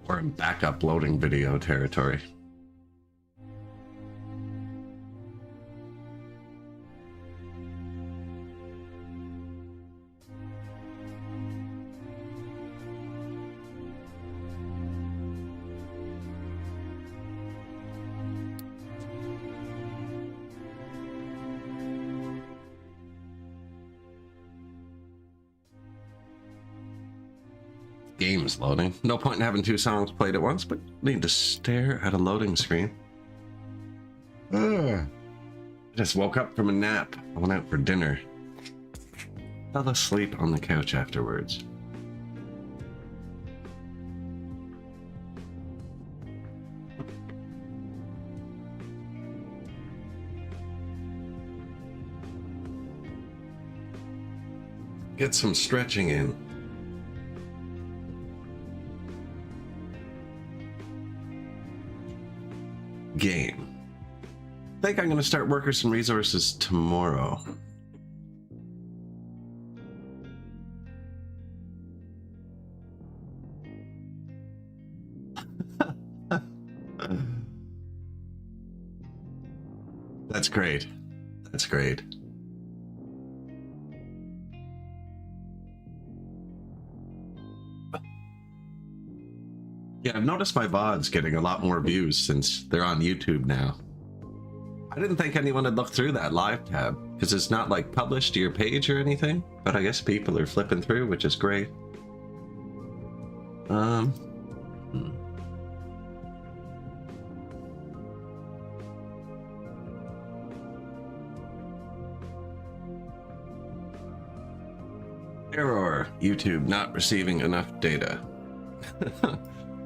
We're in backup loading video territory. Game's loading. No point in having two songs played at once, but need to stare at a loading screen. I just woke up from a nap. I went out for dinner. Fell asleep on the couch afterwards. Get some stretching in. Game. I think I'm going to start Workers and Resources tomorrow. That's great. That's great. Yeah, I've noticed my VODs getting a lot more views since they're on YouTube now. I didn't think anyone had looked through that live tab, because it's not like published to your page or anything, but I guess people are flipping through, which is great. Error. YouTube not receiving enough data.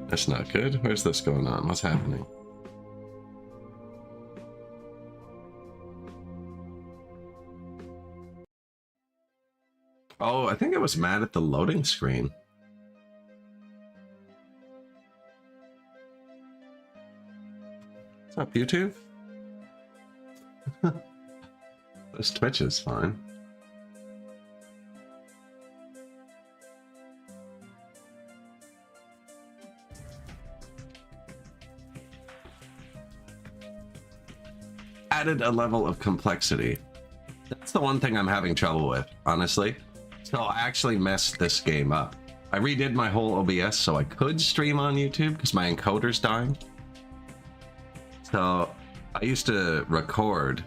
That's not good. Where's this going on? What's happening? Oh, I think I was mad at the loading screen. What's up, YouTube? This Twitch is fine. Added a level of complexity. That's the one thing I'm having trouble with, honestly. So I actually messed this game up. I redid my whole OBS so I could stream on YouTube because my encoder's dying. So I used to record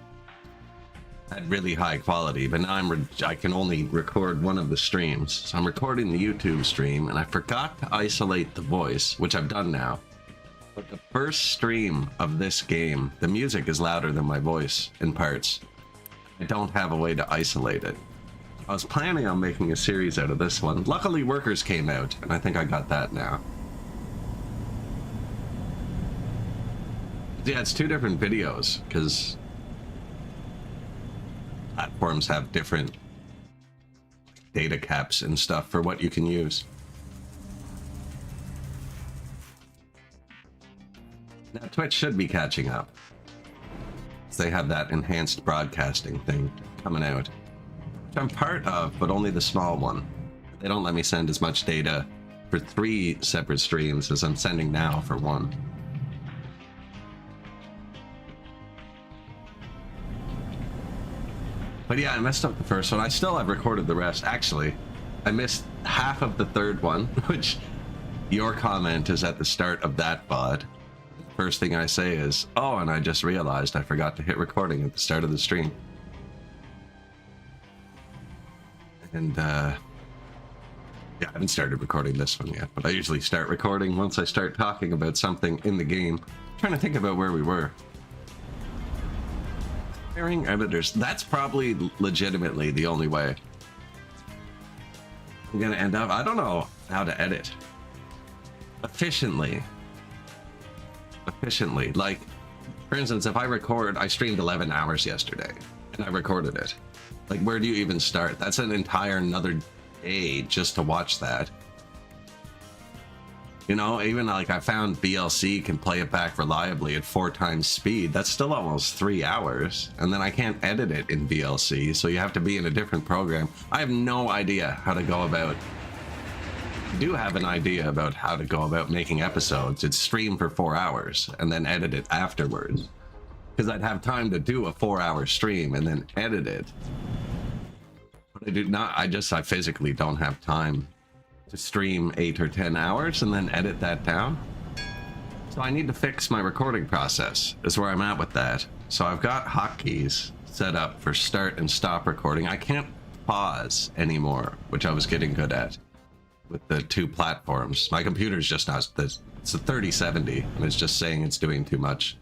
at really high quality, but now I can only record one of the streams. So I'm recording the YouTube stream, and I forgot to isolate the voice, which I've done now. But the first stream of this game, the music is louder than my voice in parts. I don't have a way to isolate it. I was planning on making a series out of this one. Luckily, Workers came out, and I think I got that now. Yeah, it's two different videos, because platforms have different data caps and stuff for what you can use. Now, Twitch should be catching up. They have that enhanced broadcasting thing coming out, which I'm part of, but only the small one. They don't let me send as much data for 3 separate streams as I'm sending now for 1. But yeah, I messed up the first one. I still have recorded the rest. Actually, I missed half of the third one, which your comment is at the start of that VOD. First thing I say is, oh, and I just realized I forgot to hit recording at the start of the stream. And, yeah, I haven't started recording this one yet, but I usually start recording once I start talking about something in the game. I'm trying to think about where we were. Hiring editors. That's probably legitimately the only way I'm gonna end up. I don't know how to edit efficiently. Like, for instance, if I record, I streamed 11 hours yesterday and I recorded it. Like, where do you even start? That's an entire another day just to watch that. You know, even like I found VLC can play it back reliably at 4 times speed. That's still almost 3 hours. And then I can't edit it in VLC, so you have to be in a different program. I have no idea how to go about do have an idea about how to go about making episodes, it's stream for 4 hours and then edit it afterwards. Because I'd have time to do a 4-hour stream and then edit it. But I do not, I physically don't have time to stream 8 or 10 hours and then edit that down. So I need to fix my recording process, is where I'm at with that. So I've got hotkeys set up for start and stop recording. I can't pause anymore, which I was getting good at with the 2 platforms. My computer's just not, it's a 3070 and it's just saying it's doing too much.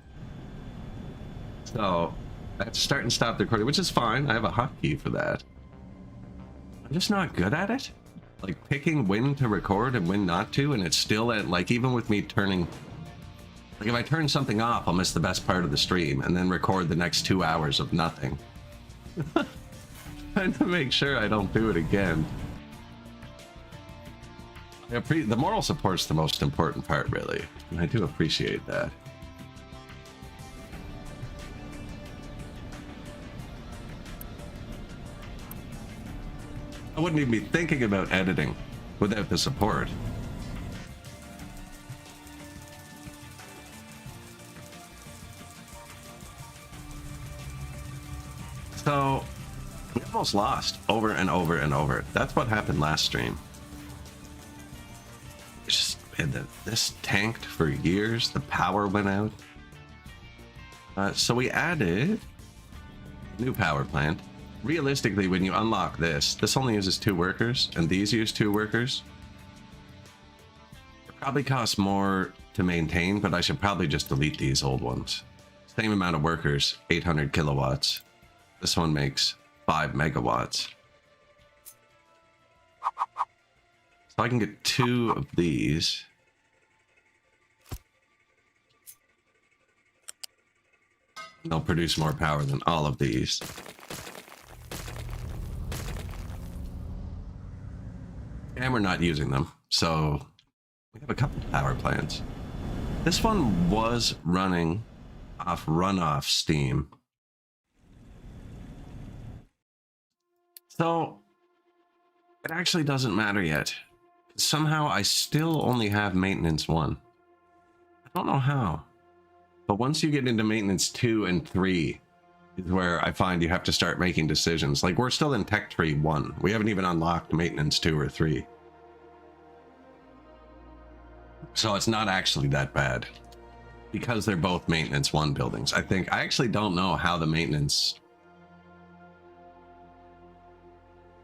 So I have to start and stop the recording, which is fine. I have a hotkey for that. I'm just not good at it. Like picking when to record and when not to, and it's still at, like, even with me turning, like if I turn something off, I'll miss the best part of the stream and then record the next 2 hours of nothing. Trying to make sure I don't do it again. The moral support's the most important part, really, and I do appreciate that. I wouldn't even be thinking about editing without the support. So, we almost lost over and over and over. That's what happened last stream. It's just, man, this tanked for years. The power went out. So we added a new power plant. Realistically, when you unlock this only uses 2 workers, and these use 2 workers. It probably costs more to maintain, but I should probably just delete these old ones. Same amount of workers, 800 kilowatts. This one makes 5 megawatts. So I can get 2 of these. They'll produce more power than all of these. And we're not using them, so we have a couple of power plants. This one was running off runoff steam. So it actually doesn't matter yet. Somehow I still only have maintenance 1. I don't know how. But once you get into maintenance 2 and 3 is where I find you have to start making decisions. Like, we're still in tech tree 1. We haven't even unlocked maintenance 2 or 3. So it's not actually that bad. Because they're both maintenance 1 buildings. I actually don't know how the maintenance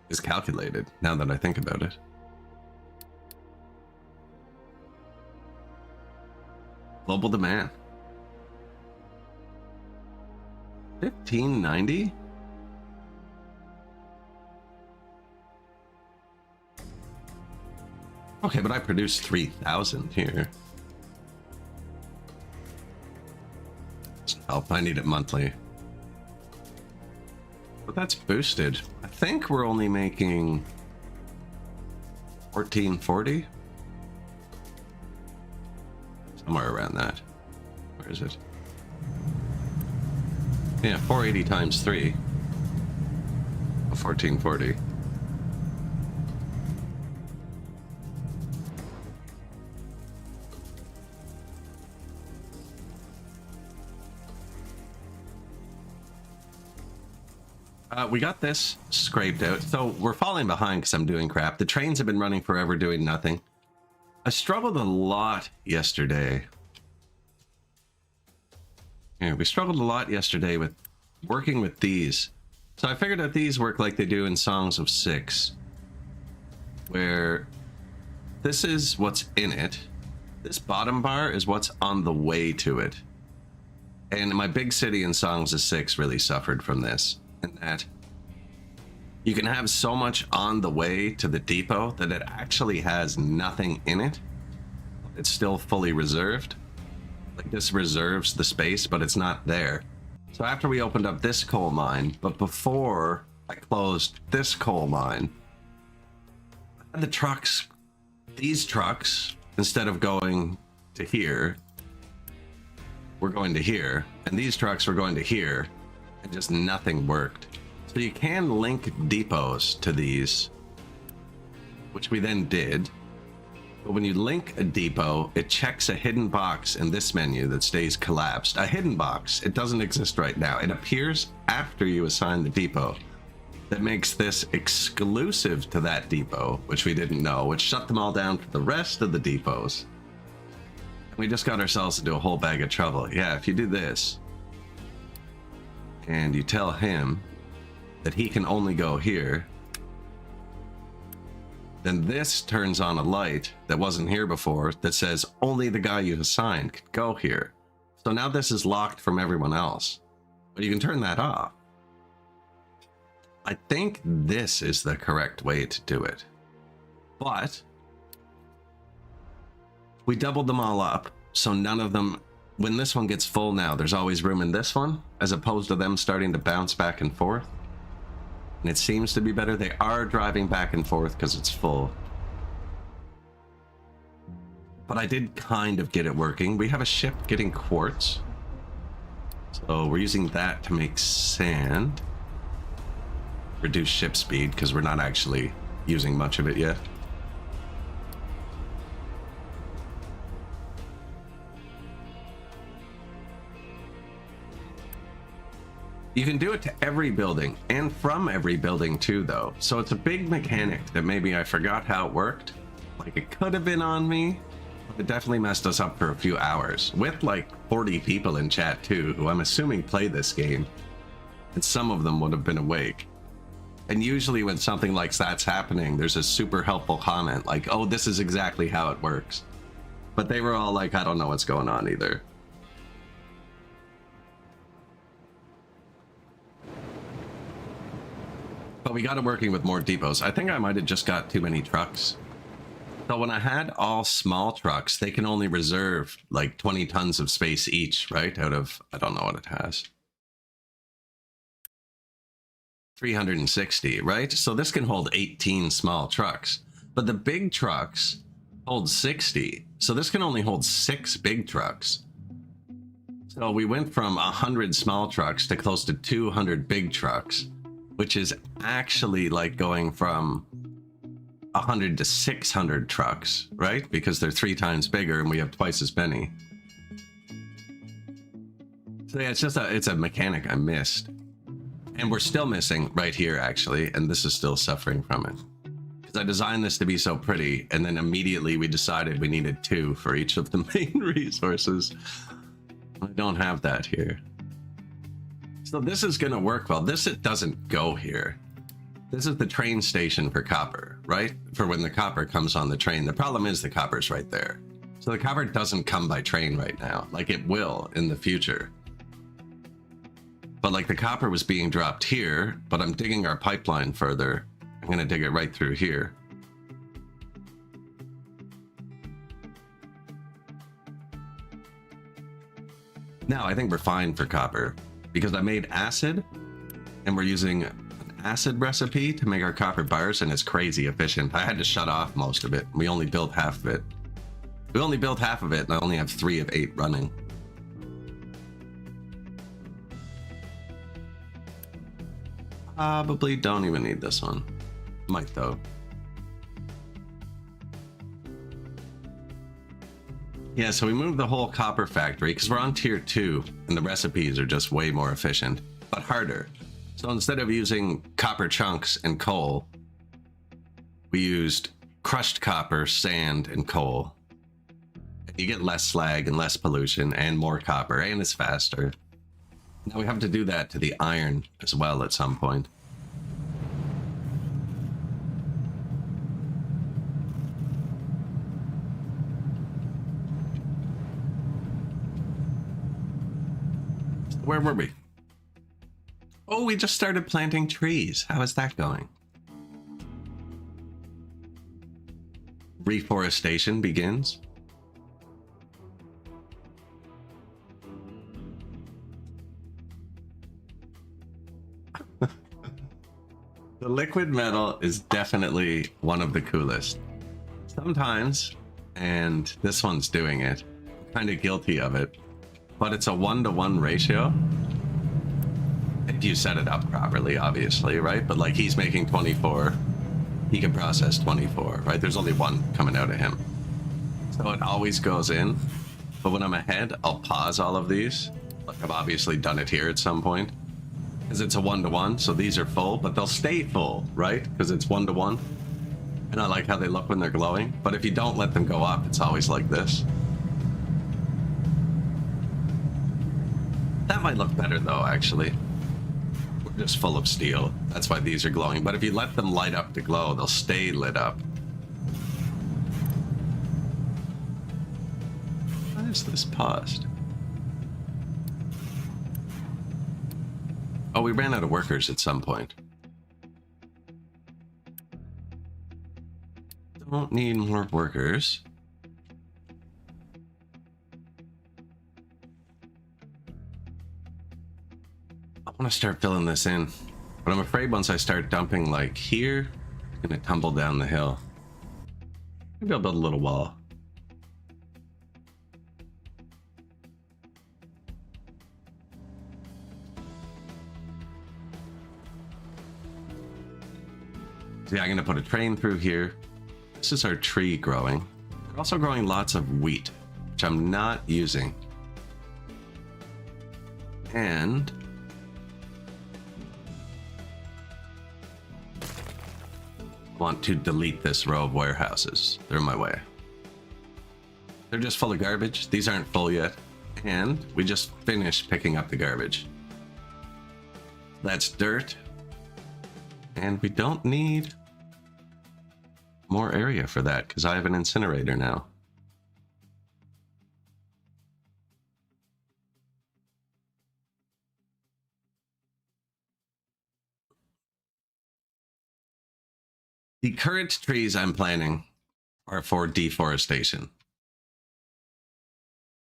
is calculated, now that I think about it. Global demand. 1590? Okay, but I produced 3,000 here. Help, I need it monthly. But that's boosted. I think we're only making 1440? Somewhere around that. Where is it? Yeah, 480 times 3. 1440. We got this scraped out. So we're falling behind because I'm doing crap. The trains have been running forever doing nothing. I struggled a lot yesterday. Yeah, we struggled a lot yesterday with working with these. So I figured out these work like they do in Songs of 6. Where this is what's in it. This bottom bar is what's on the way to it. And my big city in Songs of 6 really suffered from this. And that you can have so much on the way to the depot that it actually has nothing in it. It's still fully reserved. Like, this reserves the space, but it's not there. So after we opened up this coal mine, but before I closed this coal mine, I had the trucks, these trucks, instead of going to here, were going to here, and these trucks were going to here, and just nothing worked. So you can link depots to these, which we then did, But when you link a depot, it checks a hidden box in this menu that stays collapsed. A hidden box. It doesn't exist right now. It appears after you assign the depot. That makes this exclusive to that depot, which we didn't know, which shut them all down for the rest of the depots. We just got ourselves into a whole bag of trouble. Yeah, if you do this, and you tell him that he can only go here, then this turns on a light that wasn't here before that says only the guy you assigned could go here. So now this is locked from everyone else. But you can turn that off. I think this is the correct way to do it. But we doubled them all up, so none of them, when this one gets full now, there's always room in this one, as opposed to them starting to bounce back and forth. And it seems to be better. They are driving back and forth because it's full. But I did kind of get it working. We have a ship getting quartz. So we're using that to make sand. Reduce ship speed because we're not actually using much of it yet. You can do it to every building and from every building too, though. So it's a big mechanic that maybe I forgot how it worked. Like, it could have been on me, but it definitely messed us up for a few hours with like 40 people in chat too, who I'm assuming play this game, and some of them would have been awake. And usually when something like that's happening, there's a super helpful comment like, oh, this is exactly how it works. But they were all like, I don't know what's going on either. But we got it working with more depots. I think I might have just got too many trucks. So when I had all small trucks, they can only reserve like 20 tons of space each, right? Out of, I don't know what it has. 360, right? So this can hold 18 small trucks, but the big trucks hold 60. So this can only hold 6 big trucks. So we went from 100 small trucks to close to 200 big trucks, which is actually like going from 100 to 600 trucks, right? Because they're 3 times bigger and we have twice as many. So yeah, it's a mechanic I missed. And we're still missing right here, actually, and this is still suffering from it. Because I designed this to be so pretty, and then immediately we decided we needed 2 for each of the main resources. I don't have that here. So this is going to work well. This, it doesn't go here. This is the train station for copper, right? For when the copper comes on the train. The problem is the copper's right there. So the copper doesn't come by train right now. Like, it will in the future. But like, the copper was being dropped here, but I'm digging our pipeline further. I'm going to dig it right through here. Now I think we're fine for copper because I made acid and we're using an acid recipe to make our copper bars, and it's crazy efficient. I had to shut off most of it. We only built half of it. We only built half of it and I only have 3 of 8 running. Probably don't even need this one. Might though. Yeah, so we moved the whole copper factory because we're on tier 2 and the recipes are just way more efficient, but harder. So instead of using copper chunks and coal, we used crushed copper, sand, and coal. You get less slag and less pollution and more copper, and it's faster. Now we have to do that to the iron as well at some point. Where were we? Oh, we just started planting trees. How is that going? Reforestation begins. The liquid metal is definitely one of the coolest. Sometimes, and this one's doing it, I'm kind of guilty of it, but it's a 1-to-1 ratio. If you set it up properly, obviously, right? But like, he's making 24, he can process 24, right? There's only 1 coming out of him. So it always goes in. But when I'm ahead, I'll pause all of these. Like I've obviously done it here at some point. Because it's a 1-to-1, so these are full, but they'll stay full, right? Because it's 1-to-1. And I like how they look when they're glowing. But if you don't let them go up, it's always like this. That might look better though, actually. We're just full of steel. That's why these are glowing. But if you let them light up to glow, they'll stay lit up. Why is this paused? Oh, we ran out of workers at some point. Don't need more workers. I want to start filling this in, but I'm afraid once I start dumping like here, it's gonna tumble down the hill. Maybe I'll build a little wall. So yeah, I'm gonna put a train through here. This is our tree growing. We're also growing lots of wheat, which I'm not using. And I want to delete this row of warehouses. They're in my way. They're just full of garbage. These aren't full yet. And we just finished picking up the garbage. That's dirt. And we don't need more area for that because I have an incinerator now. The current trees I'm planting are for deforestation.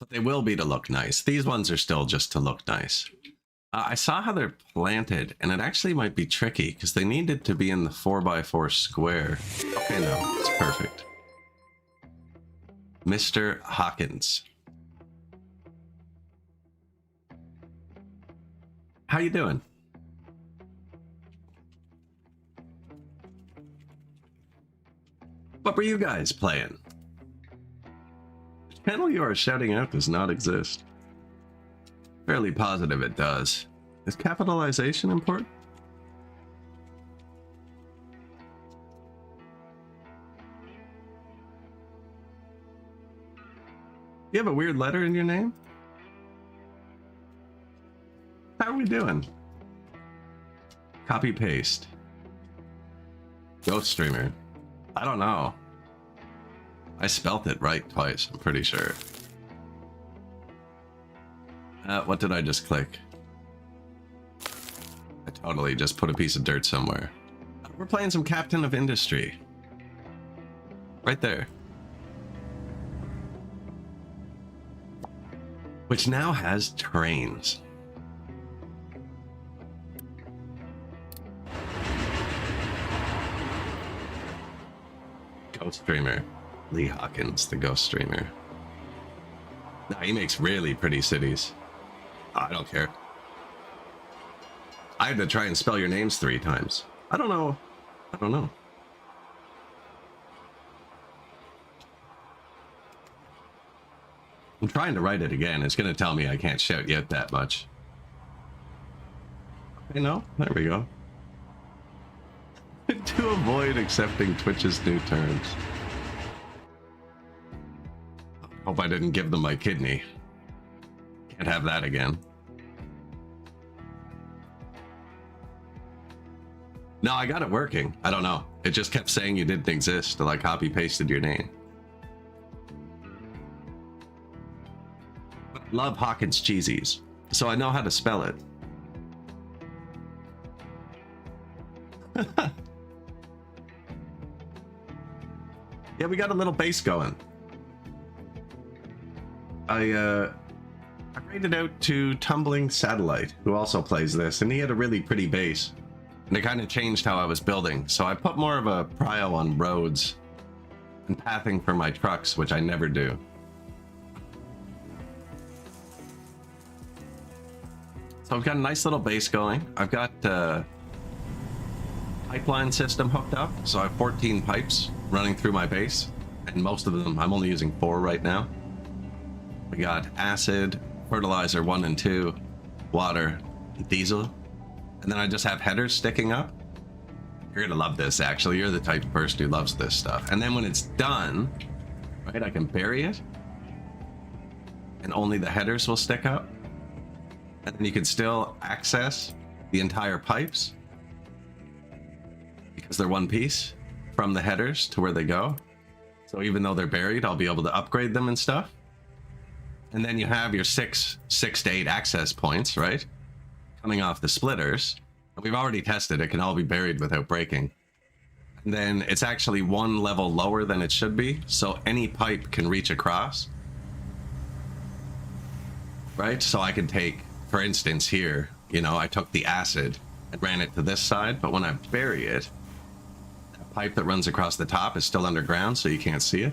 But they will be to look nice. These ones are still just to look nice. I saw how they're planted, and it actually might be tricky because they needed to be in the 4x4 square. Okay, no, it's perfect. Mr. Hawkins. How you doing? What were you guys playing? The channel you are shouting out does not exist. Fairly positive it does. Is capitalization important? You have a weird letter in your name? How are we doing? Copy paste. Ghost streamer. I don't know. I spelt it right twice, I'm pretty sure. What did I just click? I totally just put a piece of dirt somewhere. We're playing some Captain of Industry. Right there. Which now has trains. Ghost streamer. Lee Hawkins, the ghost streamer. No, he makes really pretty cities. I don't care. I had to try and spell your names 3 times. I don't know. I'm trying to write it again. It's going to tell me I can't shout yet that much. Okay, no. There we go. To avoid accepting Twitch's new terms. Hope I didn't give them my kidney. Can't have that again. No, I got it working. I don't know. It just kept saying you didn't exist till I copy pasted your name. Love Hawkins cheesies, so I know how to spell it. Yeah, we got a little base going. I rated out to Tumbling Satellite, who also plays this, and he had a really pretty base. And it kind of changed how I was building, so I put more of a prio on roads and pathing for my trucks, which I never do. So I've got a nice little base going. I've got pipeline system hooked up, so I have 14 pipes running through my base, and most of them, I'm only using 4 right now. We got acid, fertilizer 1 and 2, water, diesel, and then I just have headers sticking up. You're gonna love this, actually. You're the type of person who loves this stuff. And then when it's done, right, I can bury it, and only the headers will stick up. And then you can still access the entire pipes because they're one piece from the headers to where they go. So even though they're buried, I'll be able to upgrade them and stuff. And then you have your six to 8 access points, right? Coming off the splitters. And we've already tested it, can all be buried without breaking. And then it's actually 1 level lower than it should be, so any pipe can reach across. Right? So I can take, for instance, here, you know, I took the acid and ran it to this side, but when I bury it, that pipe that runs across the top is still underground, so you can't see it.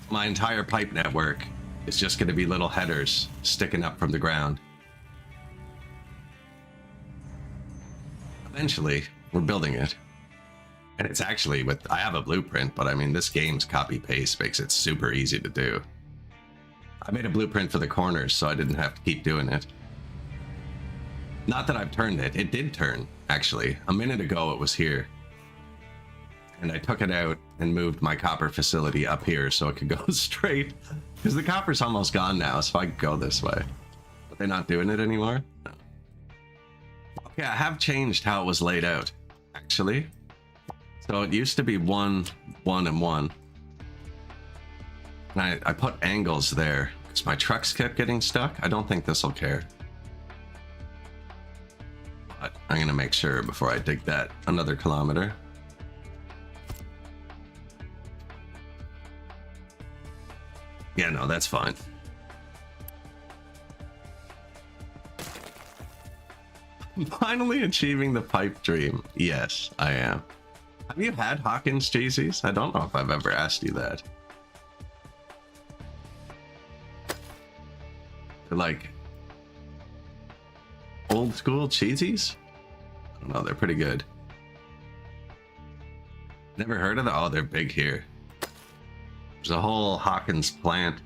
My entire pipe network is just going to be little headers sticking up from the ground. Eventually, we're building it. And it's actually I have a blueprint, but I mean, this game's copy paste makes it super easy to do. I made a blueprint for the corners, so I didn't have to keep doing it. Not that I've turned it. It did turn, actually. A minute ago, it was here. And I took it out and moved my copper facility up here so it could go straight. Because the copper's almost gone now, so I could go this way. But they're not doing it anymore? No. Okay, I have changed how it was laid out, actually. So it used to be 1, 1, and 1. And I put angles there because my trucks kept getting stuck. I don't think this will care. But I'm going to make sure before I dig that another kilometer. Yeah, no, that's fine. I'm finally achieving the pipe dream. Yes, I am. Have you had Hawkins cheesies? I don't know if I've ever asked you that. They're like old school cheesies? I don't know, they're pretty good. Never heard of them? Oh, they're big here. There's a whole Hawkins plant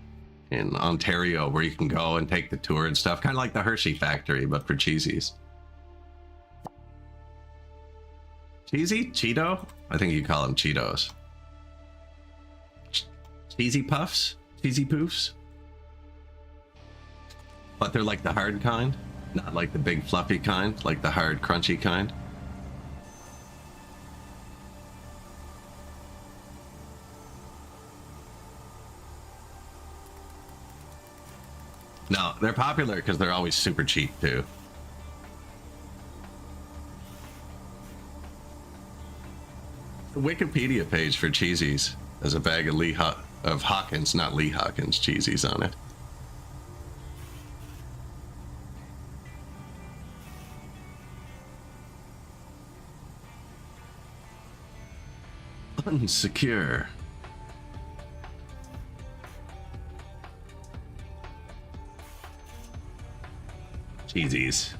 in Ontario where you can go and take the tour and stuff. Kind of like the Hershey factory, but for cheesies. Cheesy? Cheeto? I think you call them Cheetos. Cheesy puffs? Cheesy poofs? But they're like the hard kind, not like the big fluffy kind, like the hard crunchy kind. No, they're popular because they're always super cheap too. The Wikipedia page for cheesies has a bag of Hawkins, not Lee Hawkins cheesies on it. Unsecure. Cheesies.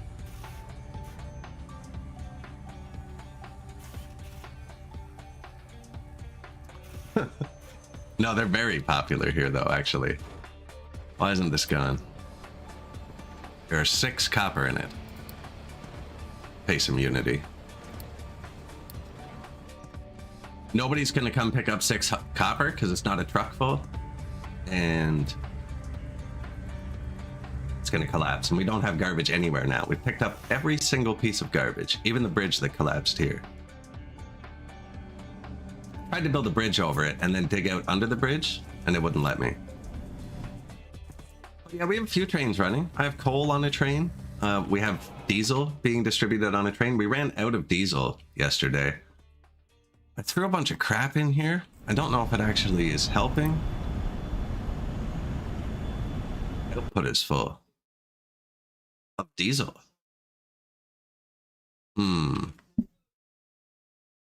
No, they're very popular here though, actually. Why isn't this gone? There are 6 copper in it. Pay some unity. Nobody's gonna come pick up 6 copper because it's not a truck full, and it's gonna collapse. And we don't have garbage anywhere now. We've picked up every single piece of garbage, even the bridge that collapsed here. Tried to build a bridge over it and then dig out under the bridge, and it wouldn't let me. Yeah, we have a few trains running. I have coal on a train. We have diesel being distributed on a train. We ran out of diesel yesterday. I threw a bunch of crap in here. I don't know if it actually is helping. Output is full of diesel.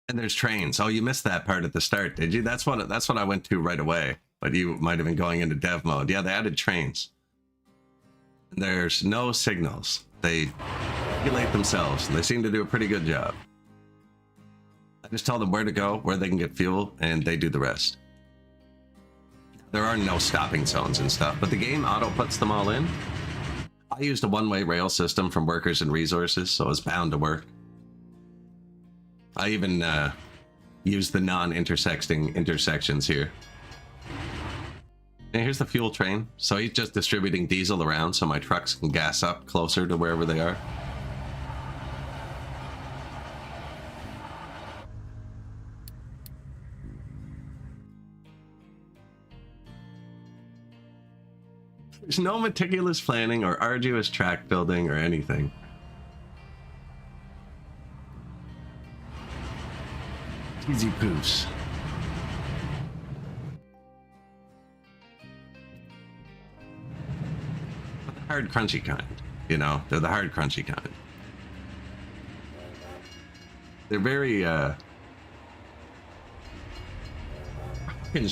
And there's trains. Oh, you missed that part at the start, did you? That's what I went to right away. But you might have been going into dev mode. Yeah, they added trains. And there's no signals. They regulate themselves, and they seem to do a pretty good job. Just tell them where to go, where they can get fuel, and they do the rest. There are no stopping zones and stuff, but the game auto puts them all in. I used a one-way rail system from Workers and Resources, so it's bound to work. I even used the non-intersecting intersections here. And here's the fuel train. So he's just distributing diesel around so my trucks can gas up closer to wherever they are. There's no meticulous planning or arduous track building or anything. Easy poofs. But the hard, crunchy kind. You know, they're the hard, crunchy kind. They're very, Hawkins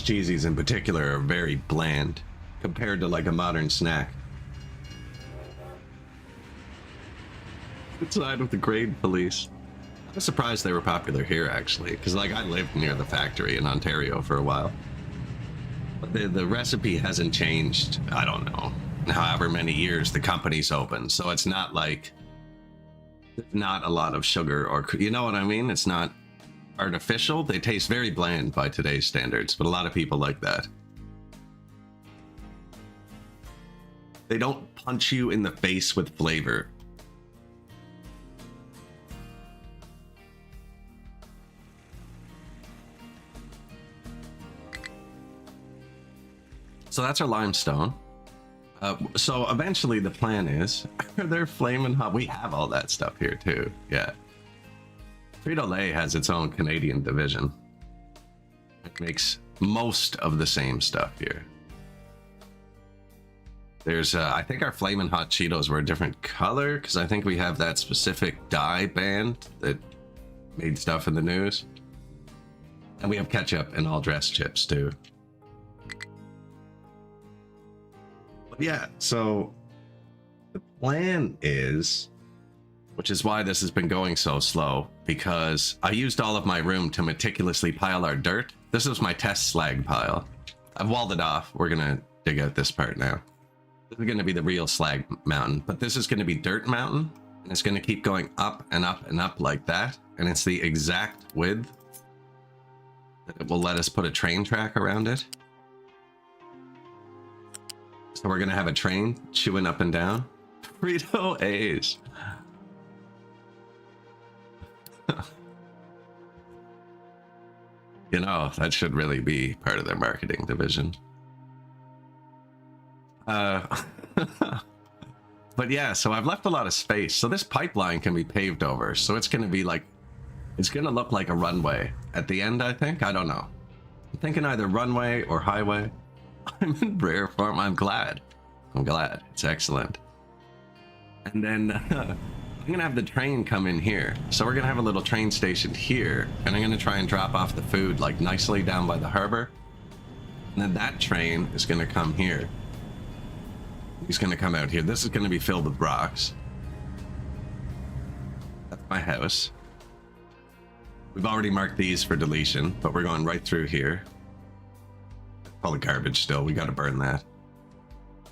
cheesies in particular are very bland compared to like a modern snack. Inside of the Grade Police. I was surprised they were popular here, actually, because like I lived near the factory in Ontario for a while. But the recipe hasn't changed, I don't know, however many years the company's open. So it's not like, not a lot of sugar or, you know what I mean? It's not artificial. They taste very bland by today's standards, but a lot of people like that. They don't punch you in the face with flavor. So that's our limestone. So eventually the plan is, they're flaming hot. We have all that stuff here too. Yeah. Frito-Lay has its own Canadian division. It makes most of the same stuff here. There's, I think our Flamin' Hot Cheetos were a different color because I think we have that specific dye band that made stuff in the news. And we have ketchup and all dressed chips too. But yeah, so the plan is, which is why this has been going so slow, because I used all of my room to meticulously pile our dirt. This is my test slag pile. I've walled it off. We're gonna dig out this part now. This is gonna be the real slag mountain, but this is gonna be dirt mountain, and it's gonna keep going up and up and up like that, and it's the exact width that it will let us put a train track around it. So we're gonna have a train chewing up and down. Frito-A's. You know, that should really be part of their marketing division. But yeah, so I've left a lot of space. So this pipeline can be paved over. So it's going to be like, it's going to look like a runway at the end, I think. I don't know. I'm thinking either runway or highway. I'm in rare form. I'm glad. I'm glad. It's excellent. And then I'm going to have the train come in here. So we're going to have a little train station here. And I'm going to try and drop off the food like nicely down by the harbor. And then that train is going to come here. He's going to come out here. This is going to be filled with rocks. That's my house. We've already marked these for deletion, but we're going right through here. All the garbage still. We got to burn that.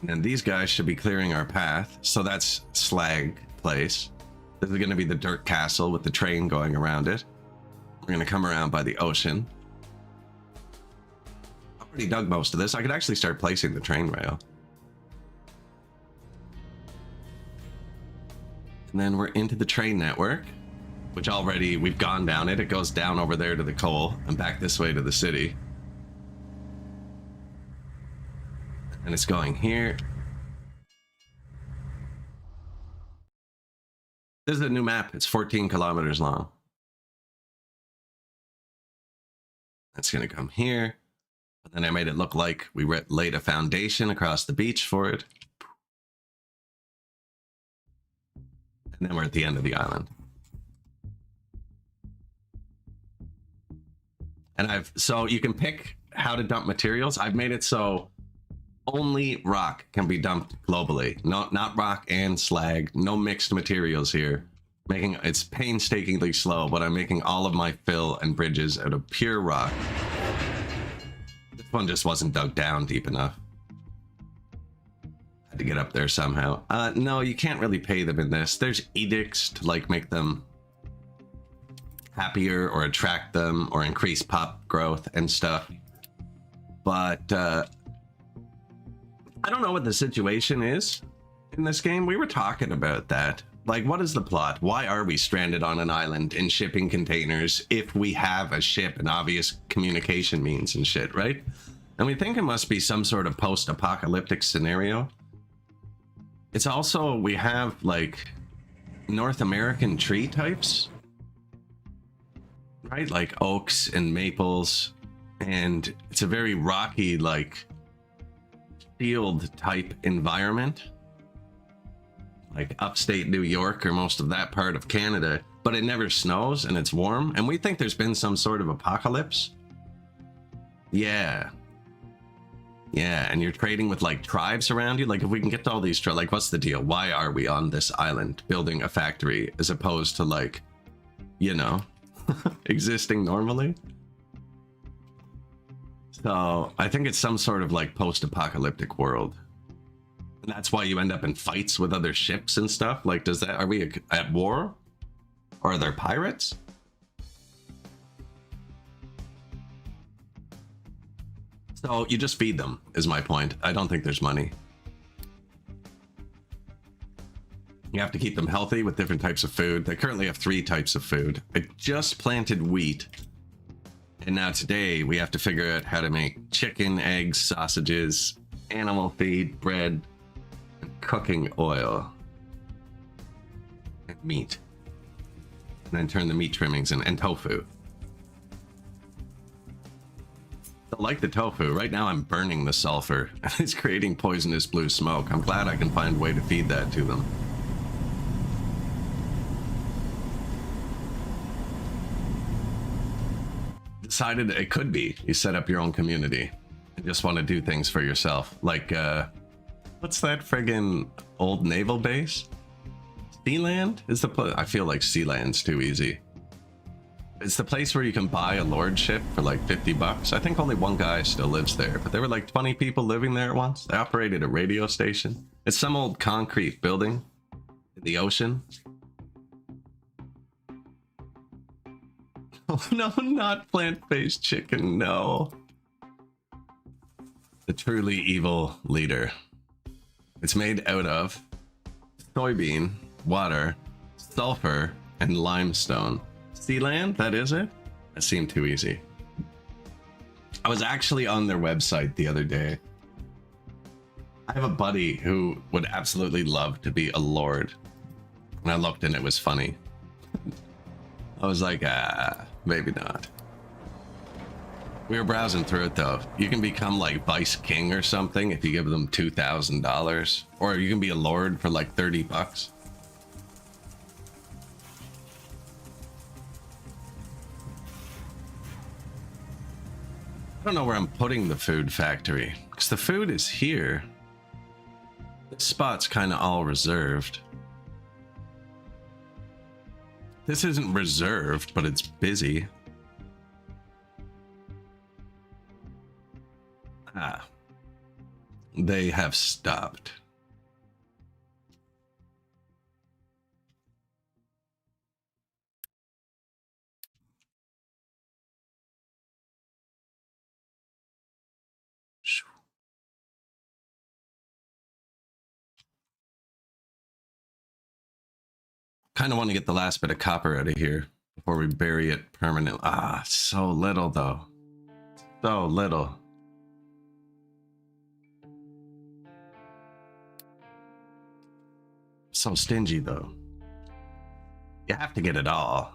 And these guys should be clearing our path. So that's slag place. This is going to be the dirt castle with the train going around it. We're going to come around by the ocean. I already dug most of this. I could actually start placing the train rail. And then we're into the train network, which already we've gone down it. It goes down over there to the coal and back this way to the city. And it's going here. This is a new map. It's 14 kilometers long. That's going to come here. And then I made it look like we laid a foundation across the beach for it. And then we're at the end of the island. And so you can pick how to dump materials. I've made it so only rock can be dumped globally. Not rock and slag. No mixed materials here. Making it's painstakingly slow, but I'm making all of my fill and bridges out of pure rock. This one just wasn't dug down deep enough. Had to get up there somehow. No, you can't really pay them in this. There's edicts to like make them happier or attract them or increase pop growth and stuff. But I don't know what the situation is in this game. We were talking about that. Like, what is the plot? Why are we stranded on an island in shipping containers if we have a ship and obvious communication means and shit, right? And we think it must be some sort of post-apocalyptic scenario. It's also, we have like North American tree types, right? Like oaks and maples, and it's a very rocky, like field type environment. Like upstate New York or most of that part of Canada, but it never snows and it's warm. And we think there's been some sort of apocalypse. Yeah. Yeah, and you're trading with like tribes around you. Like if we can get to all these tribes, like what's the deal? Why are we on this island building a factory as opposed to like, you know, existing normally? So I think it's some sort of like post-apocalyptic world. And that's why you end up in fights with other ships and stuff. Like, does that, are we at war? Or are there pirates? So you just feed them, is my point. I don't think there's money. You have to keep them healthy with different types of food. They currently have 3 types of food. I just planted wheat. And now today we have to figure out how to make chicken, eggs, sausages, animal feed, bread, cooking oil, and meat, and then turn the meat trimmings in, and tofu. I like the tofu. Right now I'm burning the sulfur and it's creating poisonous blue smoke. I'm glad I can find a way to feed that to them. Decided it could be you set up your own community and just want to do things for yourself, like what's that friggin' old naval base? Sealand is the place. I feel like Sealand's too easy. It's the place where you can buy a lordship for like $50. I think only one guy still lives there, but there were like 20 people living there at once. They operated a radio station. It's some old concrete building in the ocean. Oh no, not plant-based chicken, no. The truly evil leader. It's made out of soybean, water, sulfur, and limestone. Sealand, that is it? That seemed too easy. I was actually on their website the other day. I have a buddy who would absolutely love to be a lord. And I looked and it was funny. I was like, maybe not. We were browsing through it though. You can become like vice king or something if you give them $2,000, or you can be a lord for like $30. I don't know where I'm putting the food factory because the food is here. This spot's kind of all reserved. This isn't reserved, but it's busy. Ah, they have stopped. Kind of want to get the last bit of copper out of here before we bury it permanently. Ah, so little though. So little. So stingy though. You have to get it all.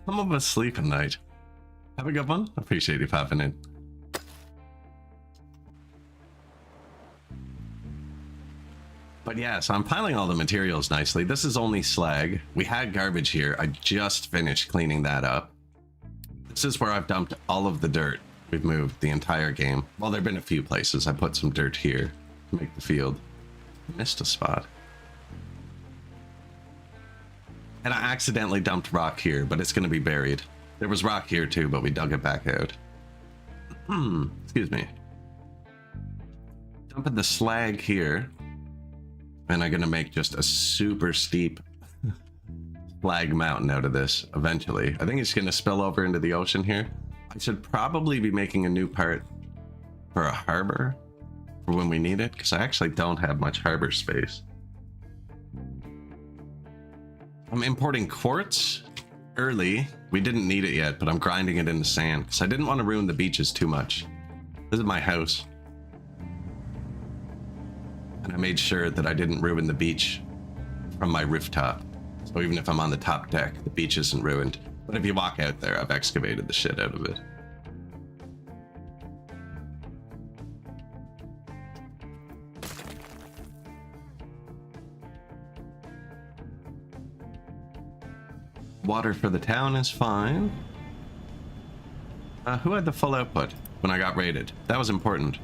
Some of us sleep at night. Have a good one. Appreciate you popping in. But yeah, so I'm piling all the materials nicely. This is only slag. We had garbage here. I just finished cleaning that up. This is where I've dumped all of the dirt. We've moved the entire game. Well, there have been a few places. I put some dirt here to make the field. Missed a spot. And I accidentally dumped rock here, but it's going to be buried. There was rock here too, but we dug it back out. Excuse me. Dumping the slag here. And I'm going to make just a super steep slag mountain out of this eventually. I think it's going to spill over into the ocean here. I should probably be making a new part for a harbor for when we need it, because I actually don't have much harbor space. I'm importing quartz early. We didn't need it yet, but I'm grinding it in the sand because I didn't want to ruin the beaches too much. This is my house. And I made sure that I didn't ruin the beach from my rooftop. So even if I'm on the top deck, the beach isn't ruined. But if you walk out there, I've excavated the shit out of it. Water for the town is fine. Who had the full output when I got raided? That was important.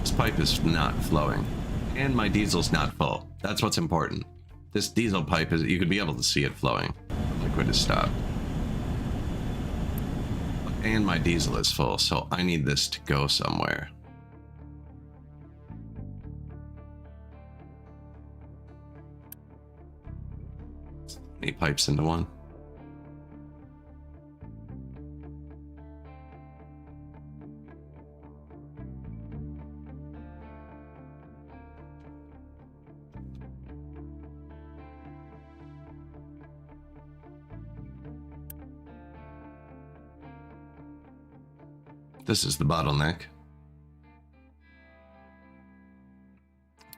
This pipe is not flowing. And my diesel's not full. That's what's important. This diesel pipe is, you could be able to see it flowing. Liquid has stopped. And my diesel is full, so I need this to go somewhere. Many pipes into one. This is the bottleneck.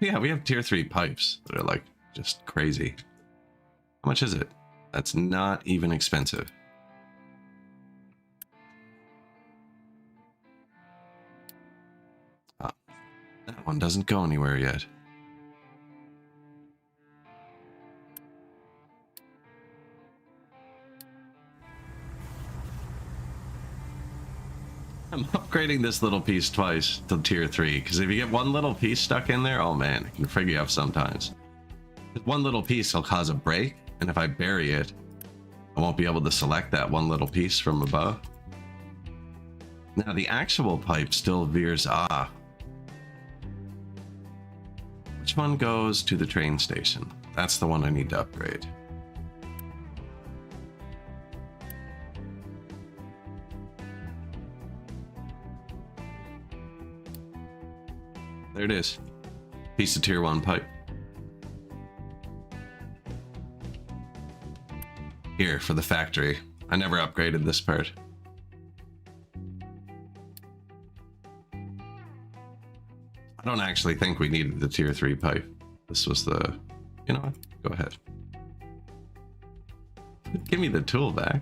Yeah, we have tier 3 pipes that are like just crazy. How much is it? That's not even expensive. Oh, that one doesn't go anywhere yet. I'm upgrading this little piece twice to tier 3, because if you get one little piece stuck in there, oh man, it can figure you out sometimes. One little piece will cause a break, and if I bury it, I won't be able to select that one little piece from above. Now the actual pipe still veers off. Which one goes to the train station? That's the one I need to upgrade. There it is. Piece of tier 1 pipe. Here for the factory. I never upgraded this part. I don't actually think we needed the tier 3 pipe. This was the... You know what? Go ahead. Give me the tool back.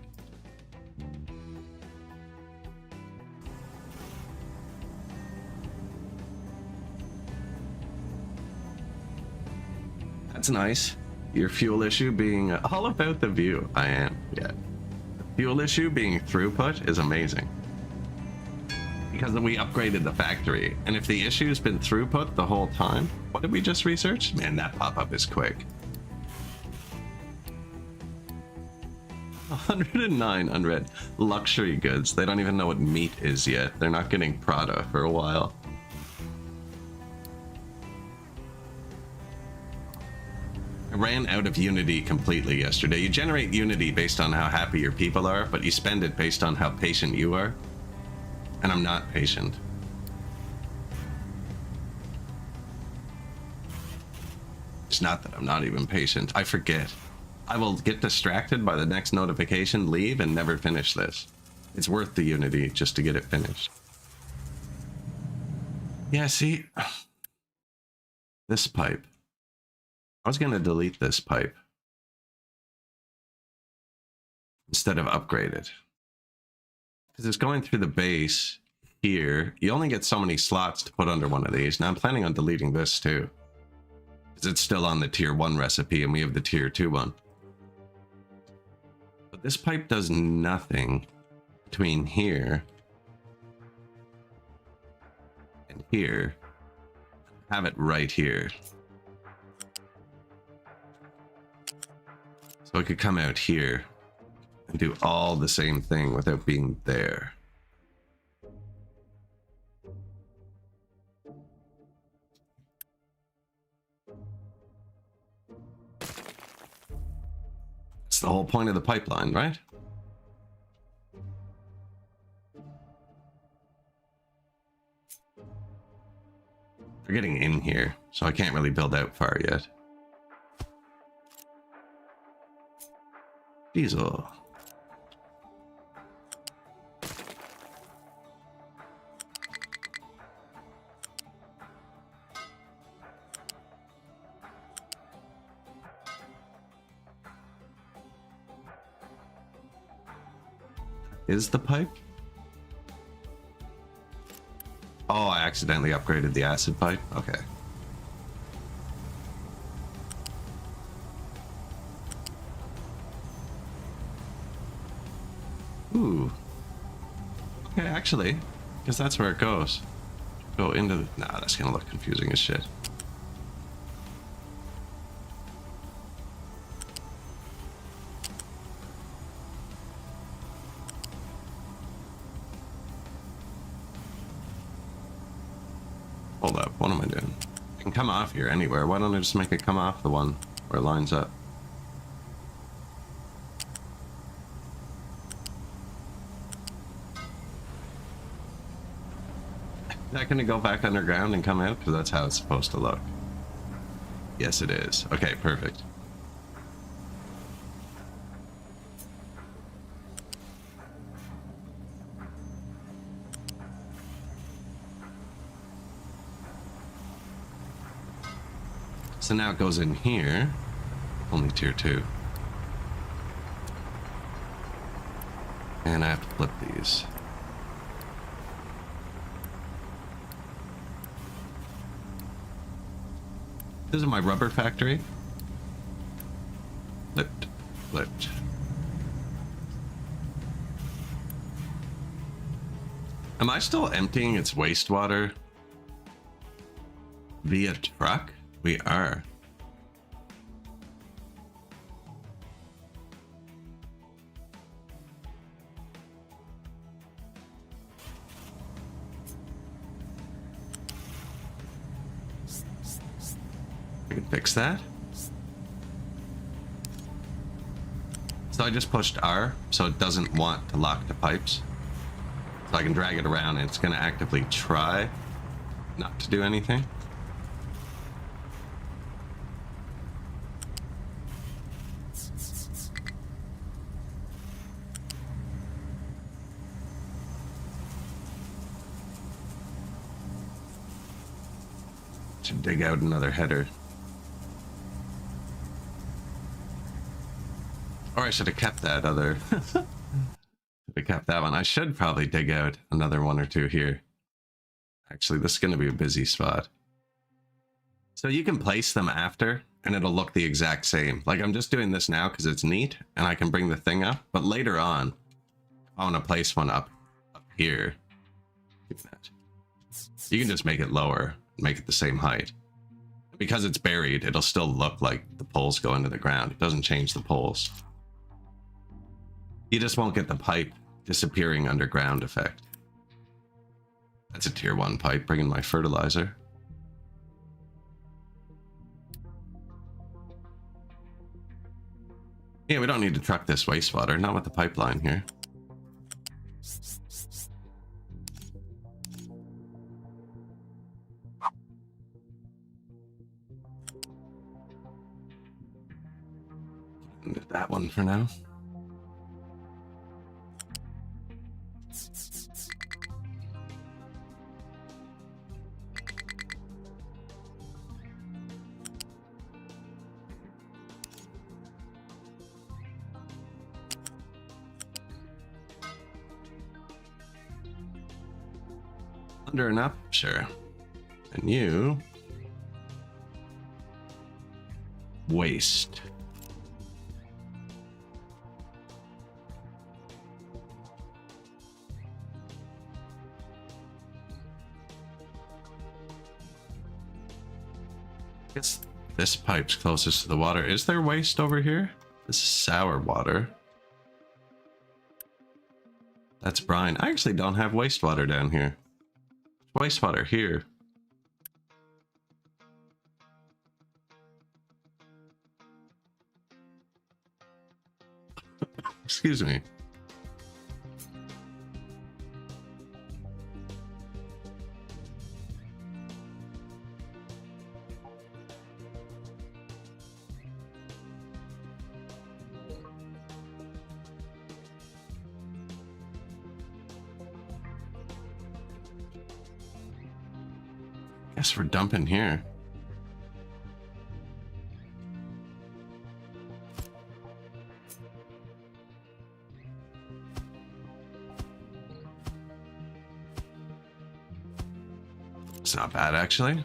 That's nice. Your fuel issue being all about the view. I am, yeah. The fuel issue being throughput is amazing. Because we upgraded the factory, and if the issue's been throughput the whole time, what did we just research? Man, that pop-up is quick. 109 unread. Luxury goods. They don't even know what meat is yet. They're not getting Prada for a while. I ran out of Unity completely yesterday. You generate Unity based on how happy your people are, but you spend it based on how patient you are. And I'm not patient. It's not that I'm not even patient. I forget. I will get distracted by the next notification, leave, and never finish this. It's worth the Unity just to get it finished. Yeah, see? This pipe. I was going to delete this pipe instead of upgrade it. Because it's going through the base here. You only get so many slots to put under one of these. Now I'm planning on deleting this too, because it's still on the tier 1 recipe and we have the tier 2 one. But this pipe does nothing between here and here. Have it right here. So I could come out here and do all the same thing without being there. That's the whole point of the pipeline, right? They're getting in here, so I can't really build out far yet. Diesel. Is the pipe? Oh, I accidentally upgraded the acid pipe. Okay. Ooh. Okay, actually, because that's where it goes. Go into the... Nah, that's gonna look confusing as shit. Hold up, what am I doing? It can come off here anywhere. Why don't I just make it come off the one where it lines up? Is that gonna go back underground and come out? Because that's how it's supposed to look. Yes, it is. Okay, perfect. So now it goes in here. Only tier 2. And I have to flip these. This is my rubber factory. Flipped. Flipped. Am I still emptying its wastewater via truck? We are. I can fix that. So I just pushed R so it doesn't want to lock the pipes. So I can drag it around and it's going to actively try not to do anything. Should dig out another header. Or I should have kept that other. I kept that one. I should probably dig out another one or two here. Actually, this is going to be a busy spot. So you can place them after and it'll look the exact same. Like I'm just doing this now because it's neat and I can bring the thing up. But later on, I want to place one up here. You can just make it lower, make it the same height. Because it's buried, it'll still look like the poles go into the ground. It doesn't change the poles. You just won't get the pipe disappearing underground effect. That's a tier 1 pipe, bringing my fertilizer. Yeah, we don't need to truck this wastewater, not with the pipeline here. That one for now. Under and up? Sure. And you... waste. I guess this pipe's closest to the water. Is there waste over here? This is sour water. That's brine. I actually don't have wastewater down here. Wastewater here. Excuse me. Guess we're dumping here. It's not bad, actually.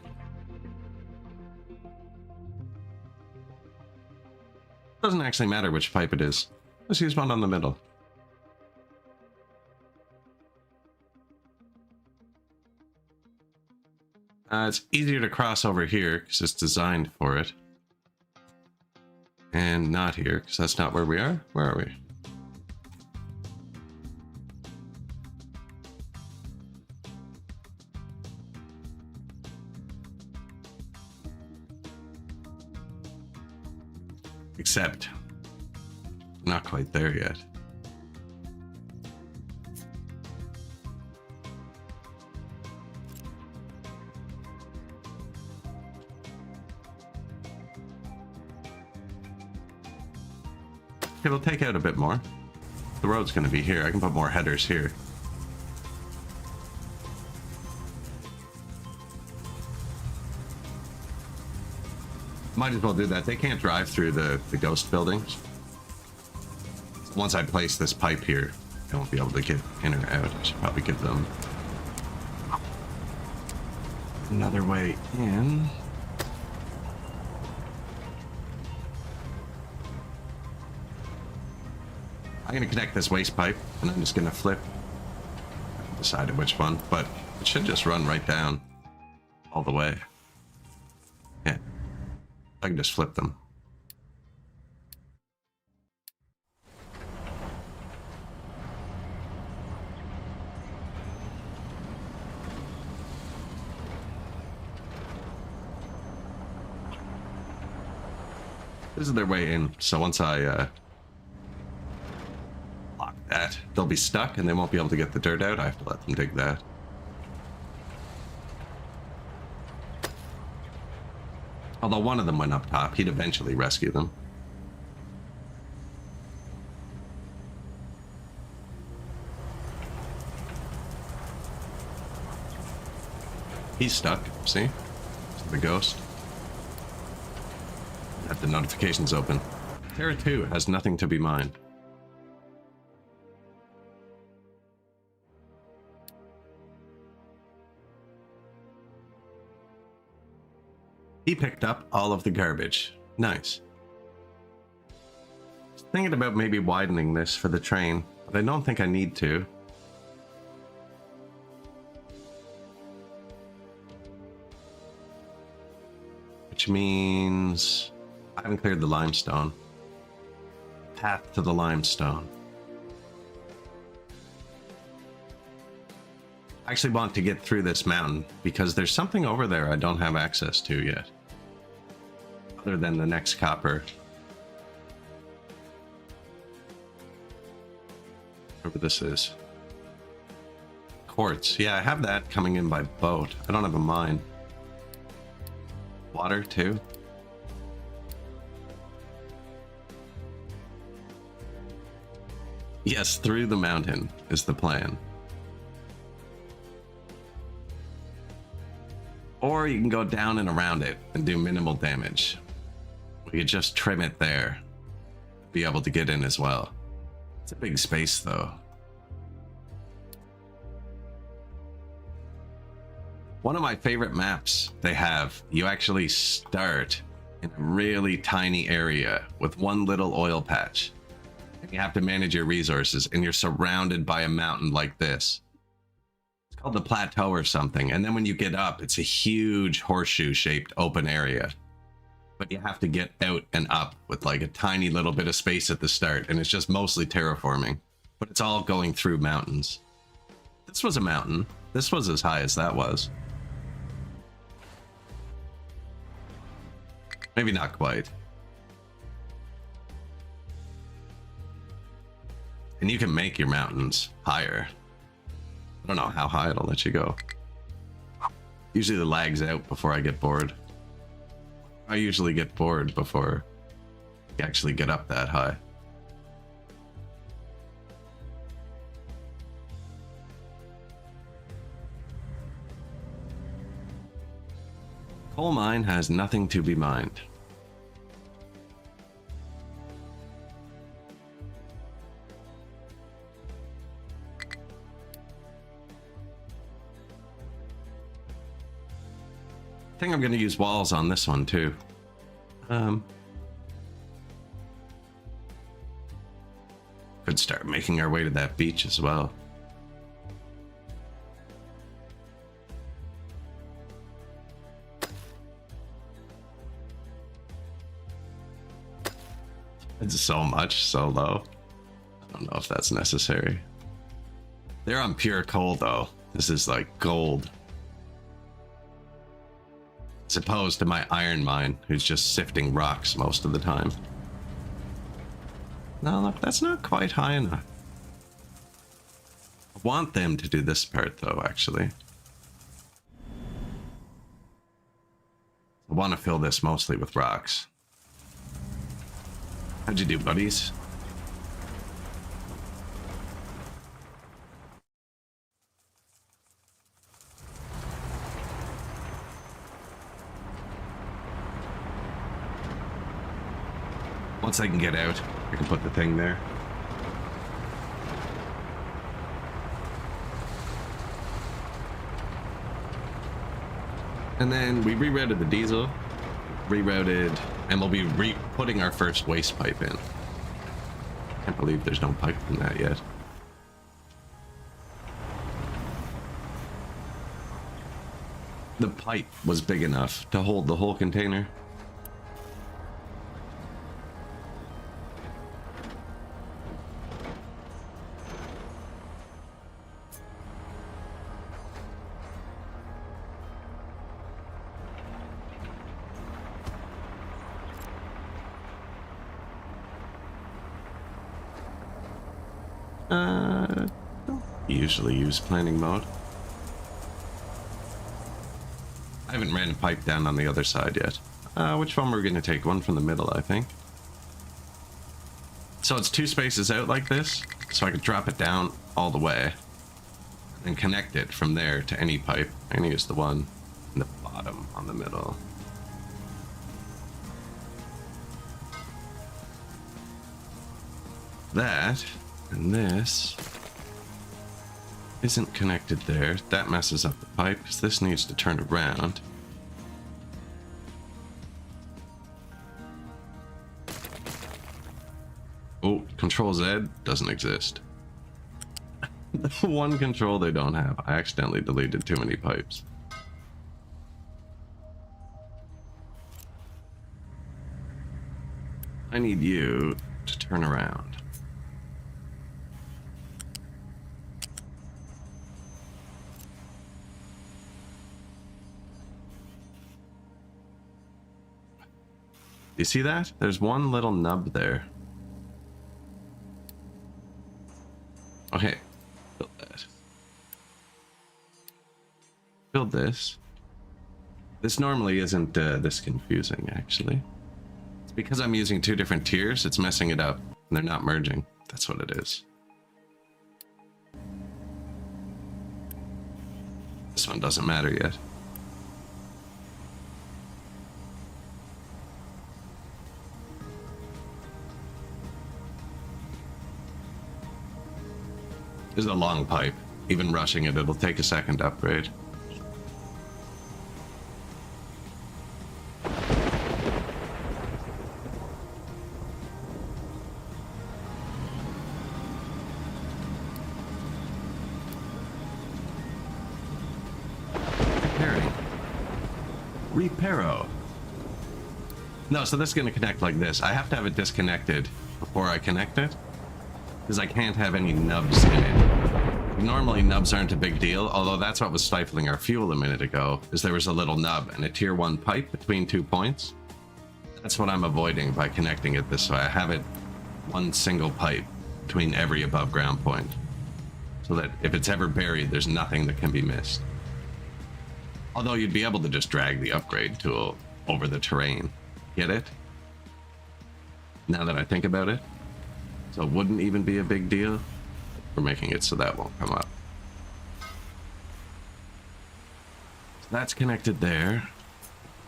Doesn't actually matter which pipe it is. Let's use one on the middle. It's easier to cross over here because it's designed for it. And not here because that's not where we are. Where are we? Except, not quite there yet. Okay, we'll take out a bit more. The road's going to be here. I can put more headers here. Might as well do that. They can't drive through the ghost buildings. Once I place this pipe here, they won't be able to get in or out. I should probably give them another way in. I'm going to connect this waste pipe, and I'm just going to flip. I haven't decided which one, but it should just run right down all the way. Yeah. I can just flip them. This is their way in, so once I lock that, they'll be stuck and they won't be able to get the dirt out. I have to let them dig that. Although one of them went up top, he'd eventually rescue them. He's stuck, see? The ghost. Have the notifications open. Terra 2 has nothing to be mined. He picked up all of the garbage. Nice. Just thinking about maybe widening this for the train, but I don't think I need to. Which means I haven't cleared the limestone. Path to the limestone. I actually want to get through this mountain because there's something over there I don't have access to yet. Other than the next copper. Whatever this is. Quartz. Yeah, I have that coming in by boat. I don't have a mine. Water too. Yes, through the mountain is the plan. Or you can go down and around it and do minimal damage. We could just trim it there. Be able to get in as well. It's a big space though. One of my favorite maps they have, you actually start in a really tiny area with one little oil patch. And you have to manage your resources, and you're surrounded by a mountain like this. It's called the plateau or something. And then when you get up, it's a huge horseshoe-shaped open area. But you have to get out and up with like a tiny little bit of space at the start, and it's just mostly terraforming. But it's all going through mountains. This was a mountain. This was as high as that was. Maybe not quite. And you can make your mountains higher. I don't know how high it'll let you go. Usually the lag's out before I get bored. I usually get bored before you actually get up that high. Coal mine has nothing to be mined. I think I'm going to use walls on this one too. Could start making our way to that beach as well. It's so much, so low. I don't know if that's necessary. They're on pure coal though. This is like gold. As opposed to my iron mine, who's just sifting rocks most of the time. No, look, that's not quite high enough. I want them to do this part though, actually. I want to fill this mostly with rocks. How'd you do, buddies? Once I can get out, I can put the thing there. And then we rerouted the diesel, and we'll be putting our first waste pipe in. Can't believe there's no pipe in that yet. The pipe was big enough to hold the whole container. Usually use planning mode. I haven't ran a pipe down on the other side yet. Which one we're going to take? One from the middle, I think. So it's two spaces out like this, so I could drop it down all the way and connect it from there to any pipe. I'm going to use the one in the bottom on the middle. That and this isn't connected there. That messes up the pipe because this needs to turn around. Oh, Control Z doesn't exist. The one control they don't have. I accidentally deleted too many pipes. I need you to turn around. You see that? There's one little nub there. Okay, build that. Build this. This normally isn't this confusing, actually. It's because I'm using two different tiers, it's messing it up. And they're not merging. That's what it is. This one doesn't matter yet. This is a long pipe. Even rushing it, it'll take a second to upgrade. Reparo. No, so this is going to connect like this. I have to have it disconnected before I connect it, because I can't have any nubs in it. Normally nubs aren't a big deal, although that's what was stifling our fuel a minute ago, is there was a little nub and a tier 1 pipe between 2 points. That's what I'm avoiding by connecting it this way. I have it one single pipe between every above ground point, so that if it's ever buried, there's nothing that can be missed. Although you'd be able to just drag the upgrade tool over the terrain. Get it? Now that I think about it. So it wouldn't even be a big deal. We're making it so that won't come up. So that's connected there.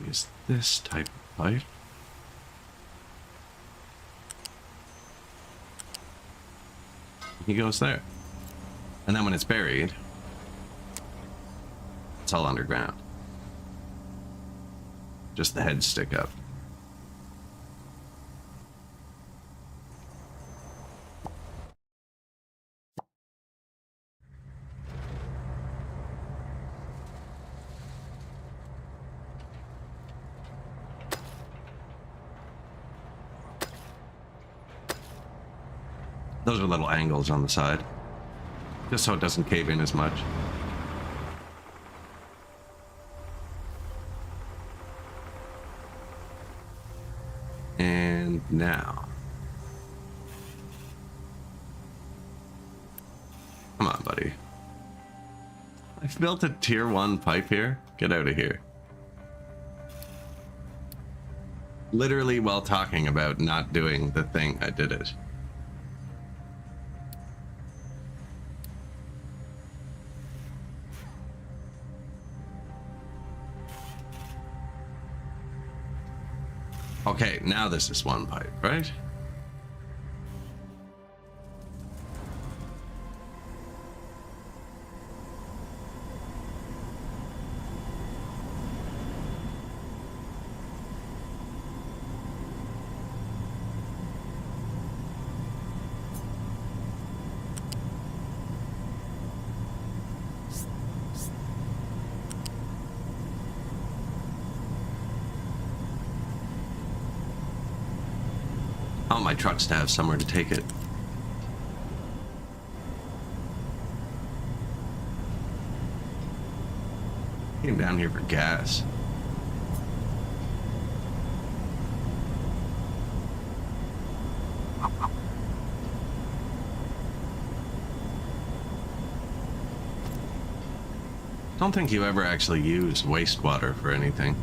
Use this type of pipe. He goes there. And then when it's buried, it's all underground. Just the heads stick up. Those are little angles on the side, just so it doesn't cave in as much. And now, come on, buddy. I've built a tier 1 pipe here. Get out of here. Literally while talking about not doing the thing, I did it. Okay, now this is 1 pipe, right? I want my trucks to have somewhere to take it. Came down here for gas. Don't think you ever actually use wastewater for anything.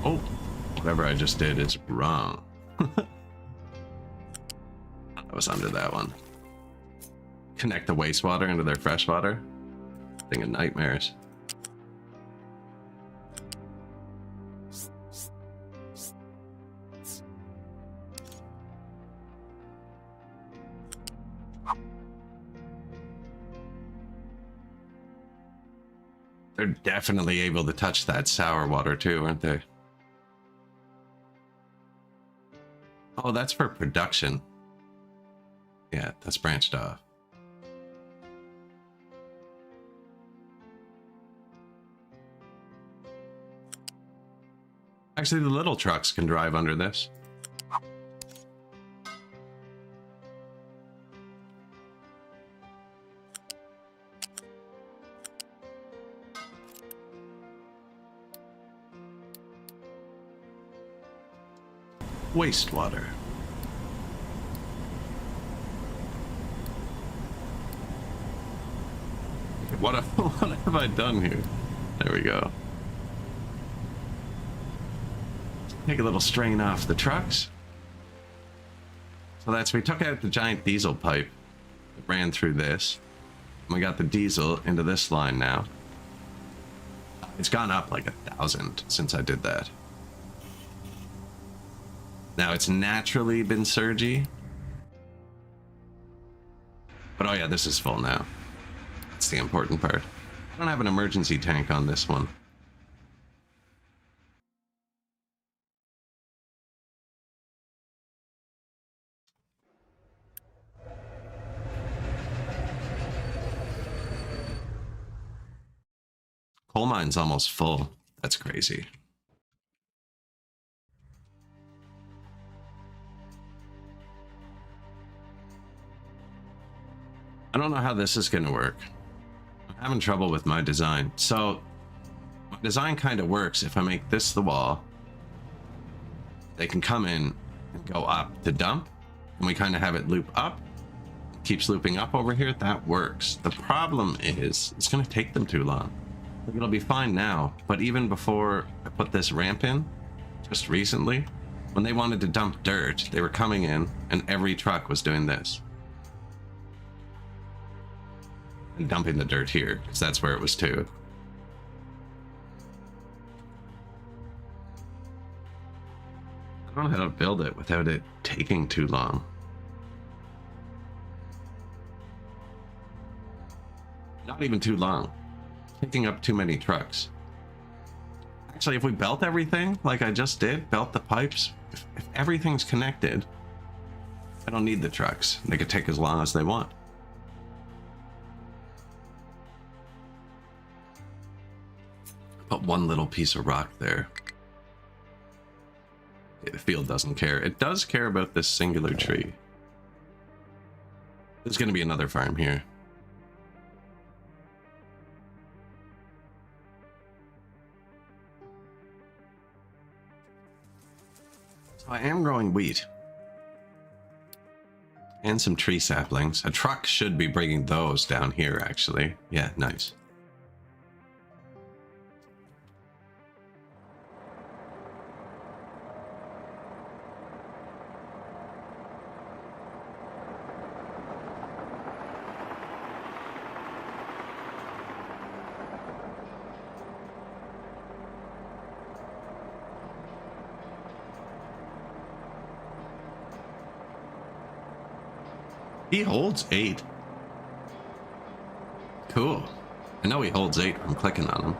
Oh, whatever I just did is wrong. I was under that one. Connect the wastewater into their freshwater. Thing of nightmares. They're definitely able to touch that sour water too, aren't they? Oh, that's for production. Yeah, that's branched off. Actually, the little trucks can drive under this. Wastewater. What have I done here? There we go. Take a little strain off the trucks. So that's, we took out the giant diesel pipe that ran through this. And we got the diesel into this line now. It's gone up like 1,000 since I did that. Now it's naturally been surgy, But oh yeah, this is full now. That's the important part. I don't have an emergency tank on this one. Coal mine's almost full. That's crazy. I don't know how this is going to work. I'm having trouble with my design. So my design kind of works. If I make this the wall, they can come in and go up to dump, and we kind of have it loop up. It keeps looping up over here. That works. The problem is it's going to take them too long. It'll be fine now, but even before I put this ramp in, just recently, when they wanted to dump dirt, they were coming in and every truck was doing this. And dumping the dirt here, because that's where it was too. I don't know how to build it without it taking too long. Not even too long. Taking up too many trucks. Actually, if we belt everything like I just did, belt the pipes, if everything's connected, I don't need the trucks. They could take as long as they want. Put one little piece of rock there. Okay, the field doesn't care. It does care about this singular tree. There's going to be another farm here. I am growing wheat and some tree saplings. A truck should be bringing those down here, actually. Yeah, nice. He holds 8. Cool. I know he holds 8 from clicking on him.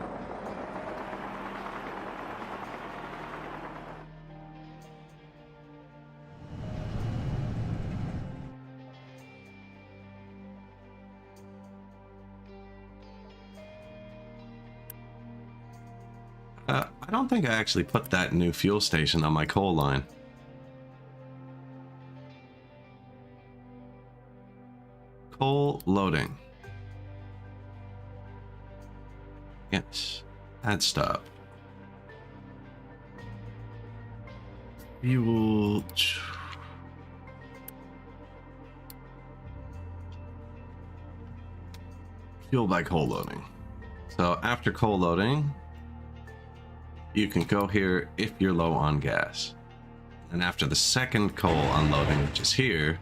I don't think I actually put that new fuel station on my coal line. Coal loading. Yes, add stop. Fuel. Fuel by coal loading. So after coal loading, you can go here if you're low on gas. And after the second coal unloading, which is here,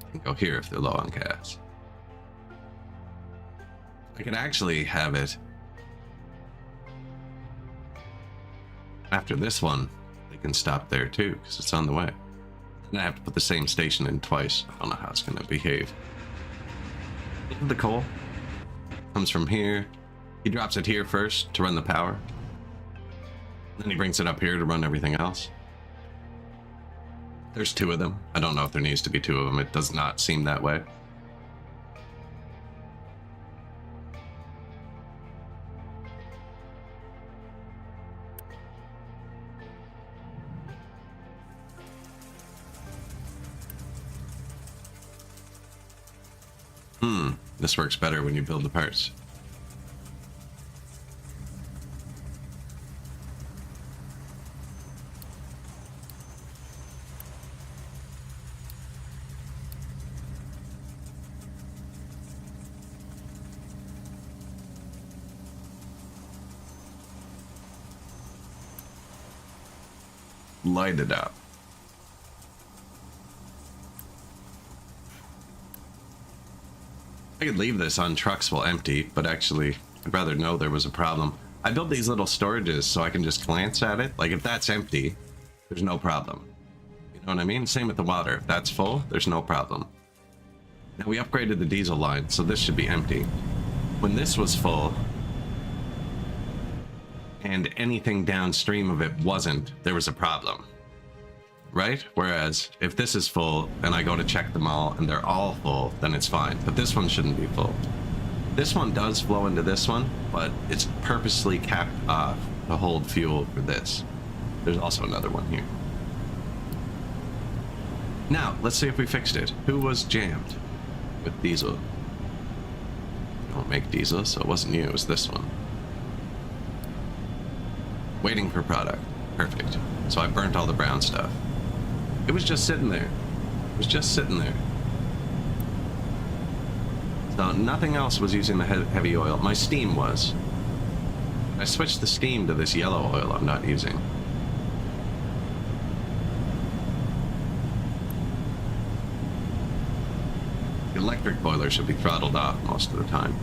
you can go here if they're low on gas. I could actually have it after this one. They can stop there too because it's on the way. And I have to put the same station in twice. I don't know how it's going to behave. The coal comes from here. He drops it here first to run the power. Then he brings it up here to run everything else. There's 2 of them. I don't know if there needs to be 2 of them. It does not seem that way. This works better when you build the parts. Light it up. I could leave this on trucks while empty, but actually, I'd rather know there was a problem. I built these little storages so I can just glance at it. Like, if that's empty, there's no problem. You know what I mean? Same with the water. If that's full, there's no problem. Now we upgraded the diesel line, so this should be empty. When this was full, and anything downstream of it wasn't, there was a problem. Right? Whereas if this is full and I go to check them all and they're all full, then it's fine. But this one shouldn't be full. This one does flow into this one, but it's purposely capped off to hold fuel for this. There's also another one here. Now, let's see if we fixed it. Who was jammed with diesel? I don't make diesel, so it wasn't you, it was this one. Waiting for product. Perfect. So I burnt all the brown stuff. It was just sitting there. It was just sitting there. So nothing else was using the heavy oil. My steam was. I switched the steam to this yellow oil I'm not using. The electric boiler should be throttled off most of the time.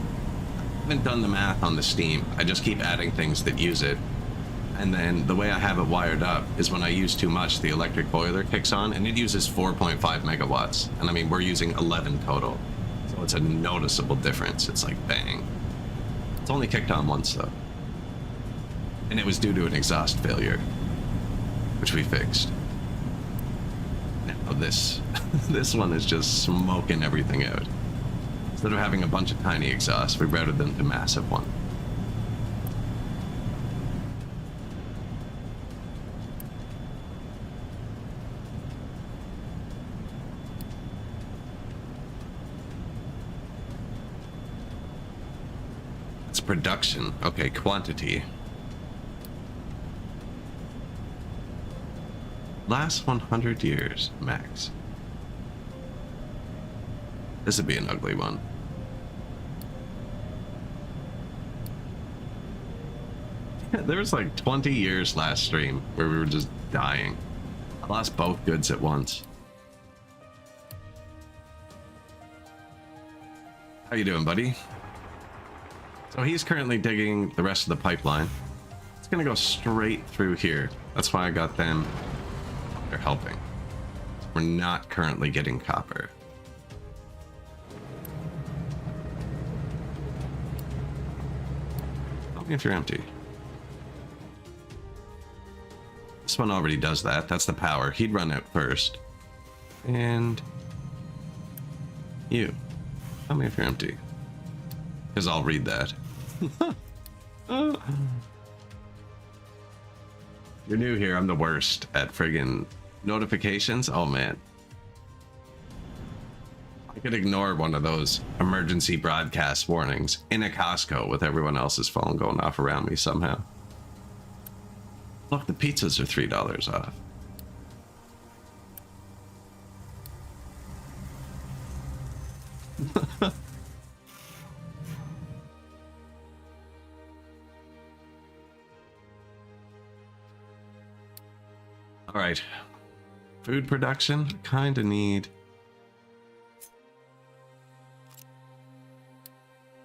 I haven't done the math on the steam. I just keep adding things that use it. And then the way I have it wired up is when I use too much, the electric boiler kicks on and it uses 4.5 megawatts. And I mean, we're using 11 total. So it's a noticeable difference. It's like bang. It's only kicked on once though. And it was due to an exhaust failure, which we fixed. Now this, this one is just smoking everything out. Instead of having a bunch of tiny exhausts, we routed them to massive one. Production. Okay, quantity. Last 100 years, max. This would be an ugly one. There was like 20 years last stream where we were just dying. I lost both goods at once. How you doing, buddy? So he's currently digging the rest of the pipeline. It's gonna go straight through here. That's why I got them. They're helping. We're not currently getting copper. Tell me if you're empty. This one already does that. That's the power. He'd run out first. And you. Tell me if you're empty. Because I'll read that. You're new here. I'm the worst at friggin' notifications. Oh man. I could ignore one of those emergency broadcast warnings in a Costco with everyone else's phone going off around me somehow. Look, the pizzas are $3 off. All right, food production. Kind of need.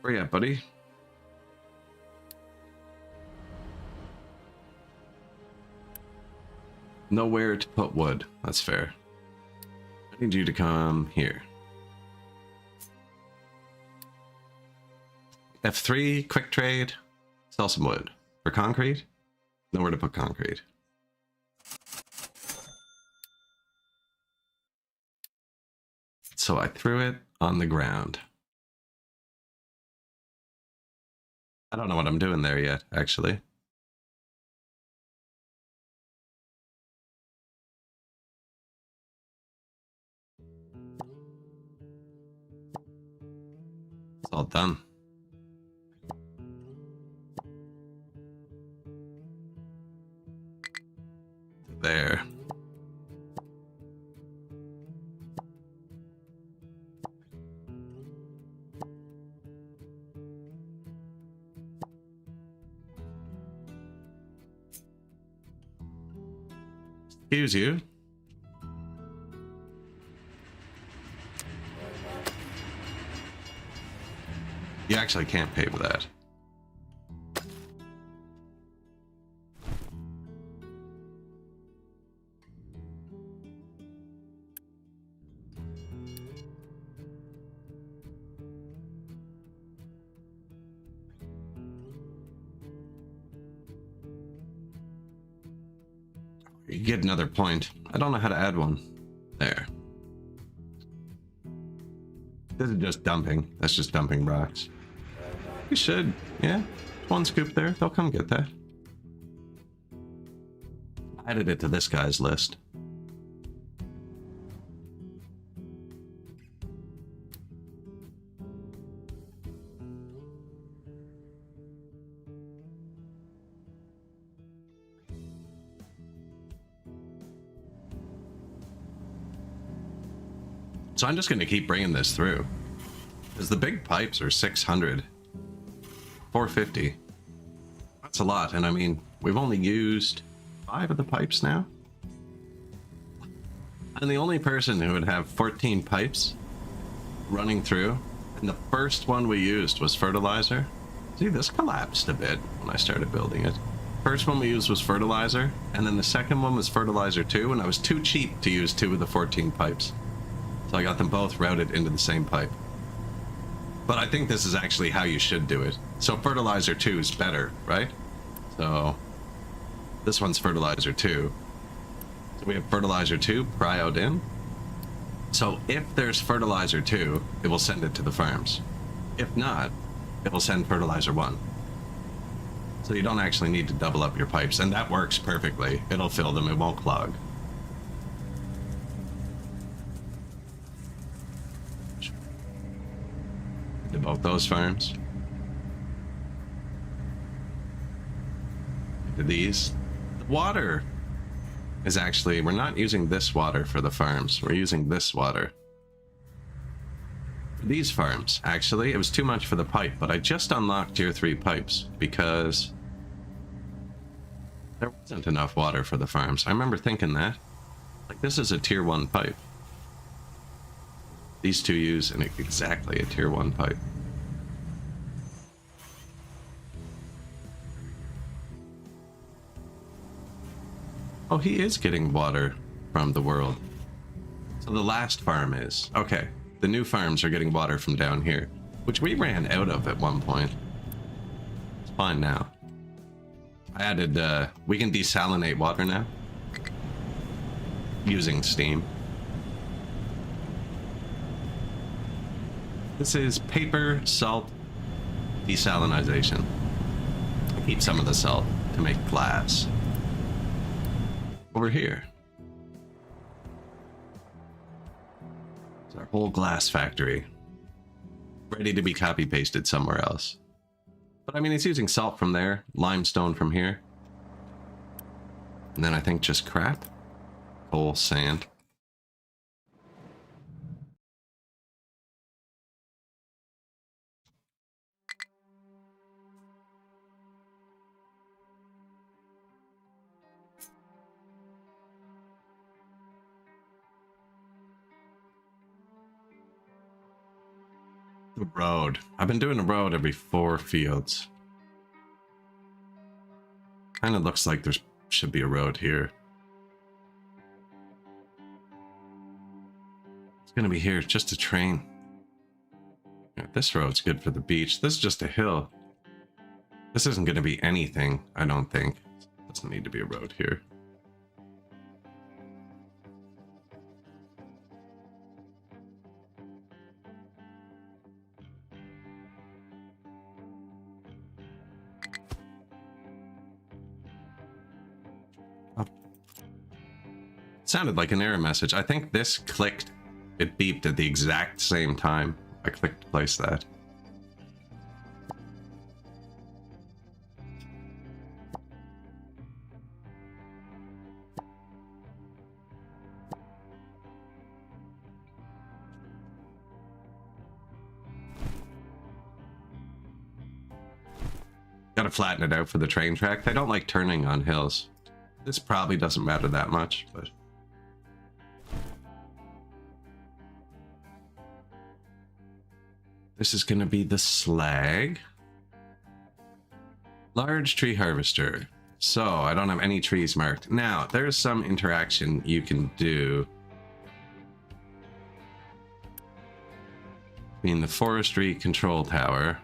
Where you at, buddy? Nowhere to put wood. That's fair. I need you to come here. F3, quick trade. Sell some wood. For concrete? Nowhere to put concrete. So I threw it on the ground. I don't know what I'm doing there yet, actually. It's all done. There. Excuse you. You actually can't pay with that. You get another point. I don't know how to add one. There. This is just dumping. That's just dumping rocks. You should. Yeah. One scoop there. They'll come get that. I added it to this guy's list. So I'm just going to keep bringing this through. Because the big pipes are 600. 450. That's a lot. And I mean, we've only used 5 of the pipes now. And the only person who would have 14 pipes running through, and the first one we used was fertilizer. See, this collapsed a bit when I started building it. First one we used was fertilizer, and then the second one was fertilizer 2, and I was too cheap to use 2 of the 14 pipes. So I got them both routed into the same pipe. But I think this is actually how you should do it. So fertilizer 2 is better, right? So this one's fertilizer 2. So we have fertilizer 2 prioed in. So if there's fertilizer 2, it will send it to the farms. If not, it will send fertilizer 1. So you don't actually need to double up your pipes, and that works perfectly. It'll fill them, it won't clog. To both those farms. To these. The water is actually, we're not using this water for the farms. We're using this water. For these farms, actually, it was too much for the pipe, but I just unlocked tier 3 pipes because there wasn't enough water for the farms. I remember thinking that. Like, this is a tier 1 pipe. These two use exactly a tier 1 pipe. Oh, he is getting water from the world. So the last farm is. Okay, the new farms are getting water from down here, which we ran out of at one point. It's fine now. I added, we can desalinate water now. Using steam. This is paper, salt, desalinization. I keep some of the salt to make glass. Over here. It's our whole glass factory. Ready to be copy pasted somewhere else. But I mean, it's using salt from there, limestone from here. And then I think just crap. Coal, sand. The road. I've been doing a road every 4 fields. Kind of looks like there should be a road here. It's gonna be here, it's just a train. Yeah, this road's good for the beach. This is just a hill. This isn't gonna be anything, I don't think. Doesn't need to be a road here. Sounded like an error message. I think this clicked. It beeped at the exact same time I clicked to place that. Gotta flatten it out for the train track. I don't like turning on hills. This probably doesn't matter that much, but... This is going to be the slag. Large tree harvester. So, I don't have any trees marked. Now, there's some interaction you can do between the forestry control tower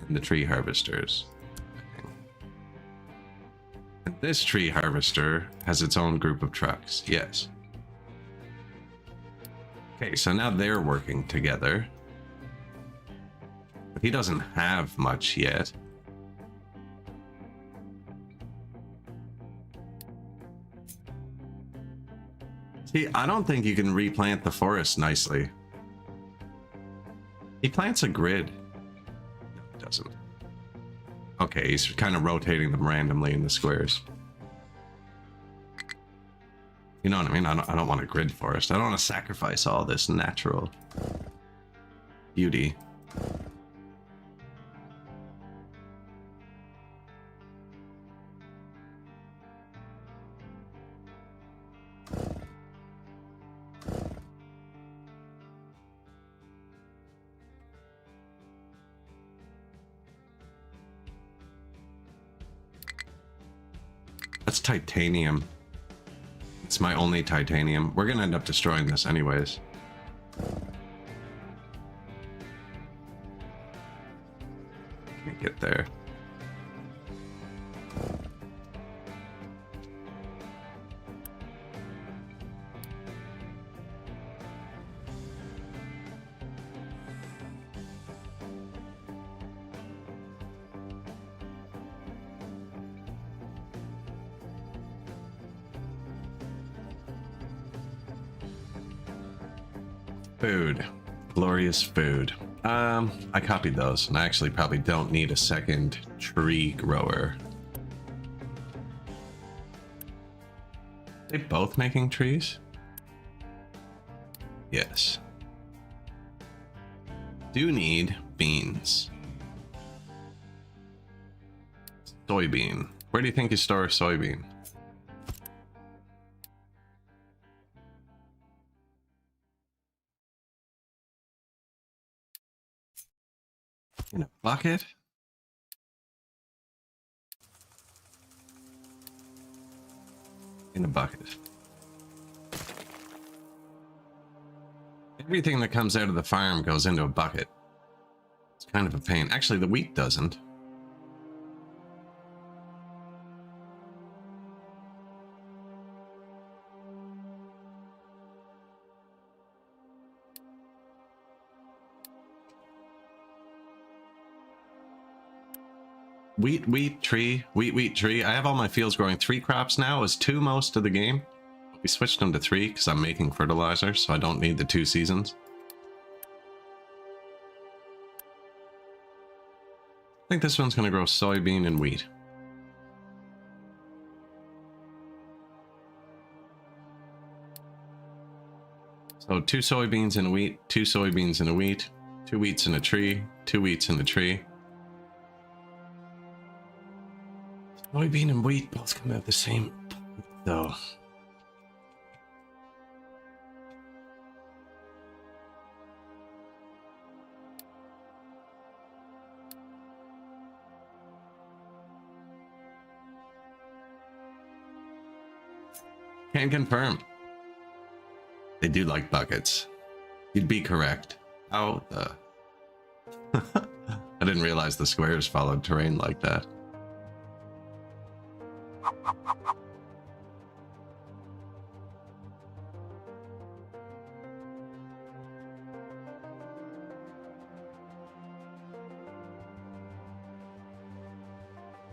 and the tree harvesters. And This tree harvester has its own group of trucks. Yes. Okay, so now they're working together. But he doesn't have much yet. See, I don't think you can replant the forest nicely. He plants a grid. No, he doesn't. Okay, he's kind of rotating them randomly in the squares. You know what I mean? I don't want a grid forest. I don't want to sacrifice all this natural beauty. That's titanium. It's my only titanium. We're gonna end up destroying this anyways. Can't get there. Food. Glorious food. I copied those, and I actually probably don't need a second tree grower. Are they both making trees? Yes. Do need beans. Soybean. Where do you think you store a soybean? In a bucket? In a bucket. Everything that comes out of the farm goes into a bucket. It's kind of a pain. Actually, the wheat doesn't. Wheat, tree, wheat, tree. I have all my fields growing 3 crops now. It was 2 most of the game. We switched them to 3 because I'm making fertilizer, so I don't need the 2 seasons. I think this one's going to grow soybean and wheat. So 2 soybeans and a wheat, 2 soybeans and a wheat, 2 wheats and a tree, 2 wheats and a tree. Soybean and wheat both come out the same, though. Can confirm. They do like buckets. You'd be correct. Oh, I didn't realize the squares followed terrain like that.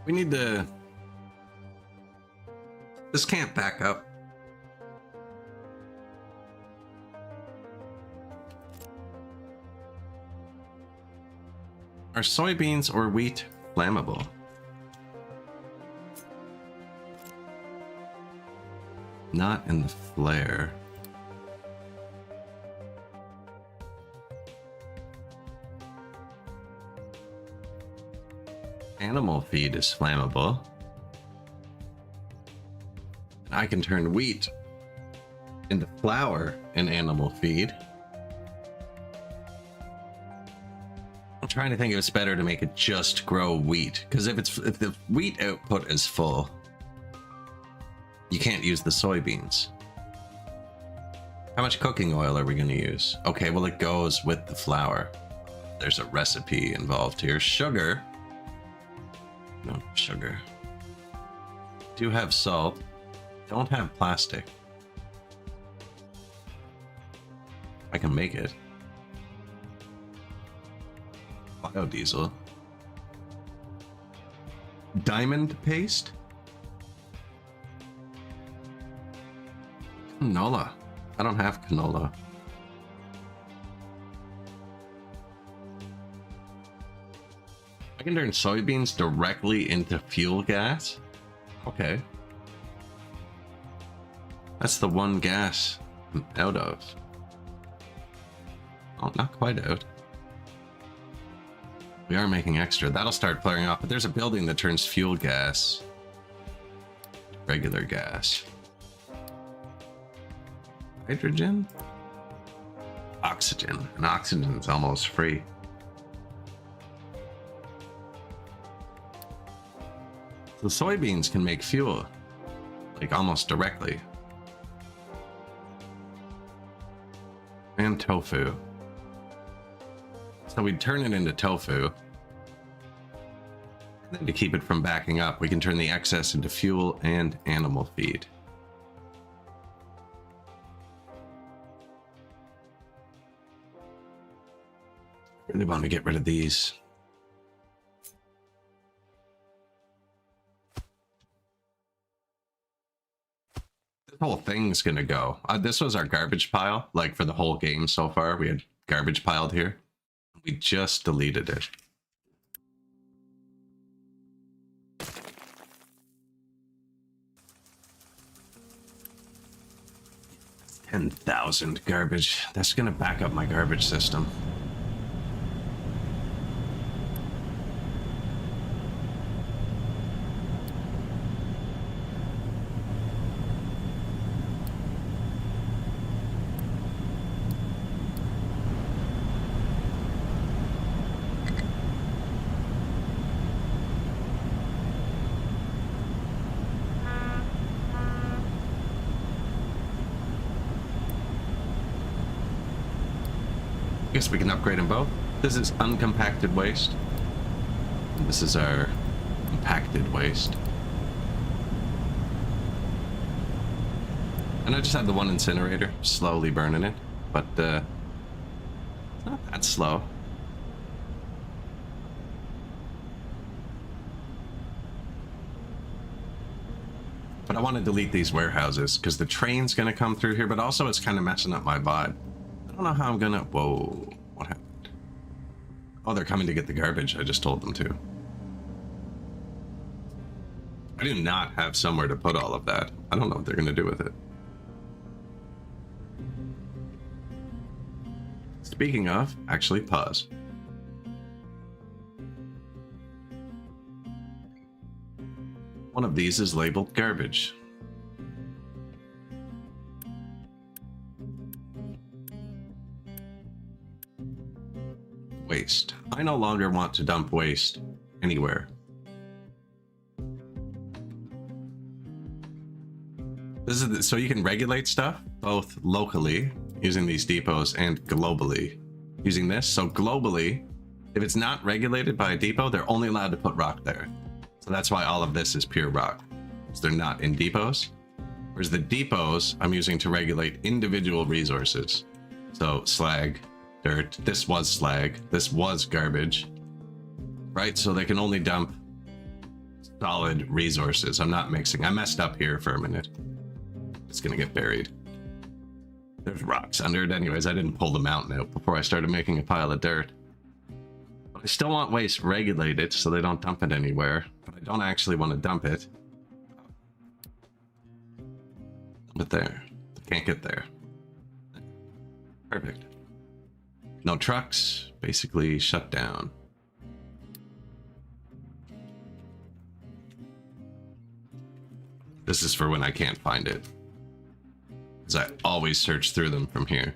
We need to... This can't back up. Are soybeans or wheat flammable? Not in the flare. Animal feed is flammable. And I can turn wheat into flour in animal feed. I'm trying to think if it's better to make it just grow wheat, because if the wheat output is full, you can't use the soybeans. How much cooking oil are we going to use? Okay, well, it goes with the flour. There's a recipe involved here. Sugar. No, sugar. Do have salt. Don't have plastic. I can make it. Biodiesel. Diamond paste? Canola. I don't have canola. I can turn soybeans directly into fuel gas? Okay. That's the one gas I'm out of. Oh, not quite out. We are making extra. That'll start flaring off, but there's a building that turns fuel gas. Regular gas. Hydrogen? Oxygen. And oxygen is almost free. So soybeans can make fuel, like almost directly. And tofu. So we'd turn it into tofu. And then to keep it from backing up, we can turn the excess into fuel and animal feed. Really want to get rid of these. Whole thing's gonna go. This was our garbage pile, like for the whole game so far. We had garbage piled here. We just deleted it. It's 10,000 garbage. That's gonna back up my garbage system. Guess we can upgrade them both. This is uncompacted waste. And this is our compacted waste. And I just have the one incinerator, slowly burning it, but it's not that slow. But I want to delete these warehouses because the train's going to come through here, but also it's kind of messing up my vibe. I don't know how I'm gonna... Whoa, what happened? Oh, they're coming to get the garbage. I just told them to. I do not have somewhere to put all of that. I don't know what they're gonna do with it. Speaking of, actually pause. One of these is labeled garbage. Waste. I no longer want to dump waste anywhere. This is so you can regulate stuff both locally using these depots and globally using this. So globally, if it's not regulated by a depot, they're only allowed to put rock there. So that's why all of this is pure rock. So they're not in depots. Whereas the depots I'm using to regulate individual resources. So slag, dirt, this was slag, this was garbage, right? So they can only dump solid resources. I'm not mixing. I messed up here for a minute. It's gonna get buried. There's rocks under it anyways. I didn't pull the mountain out before I started making a pile of dirt. But I still want waste regulated so they don't dump it anywhere. But I don't actually want to dump it. But there. Can't get there. Perfect. No trucks, basically shut down. This is for when I can't find it. Because I always search through them from here.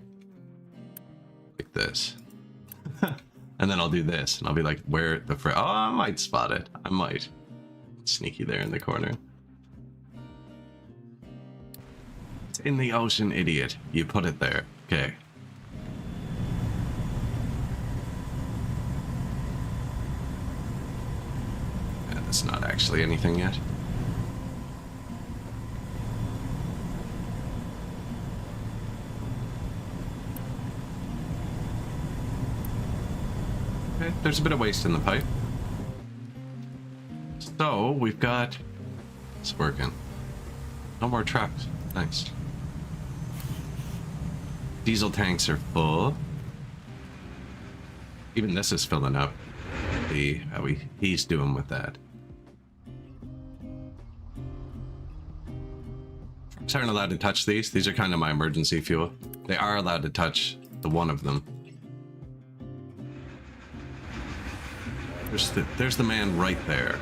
Like this. And then I'll do this, and I'll be like, where the frick? Oh, I might spot it. I might. Sneaky there in the corner. It's in the ocean, idiot. You put it there. Okay. That's not actually anything yet. there's a bit of waste in the pipe. So we've got... It's working. No more trucks. Nice. Diesel tanks are full. Even this is filling up. See how he's doing with that. Trucks aren't allowed to touch these. These are kind of my emergency fuel. They are allowed to touch the one of them. There's the man right there.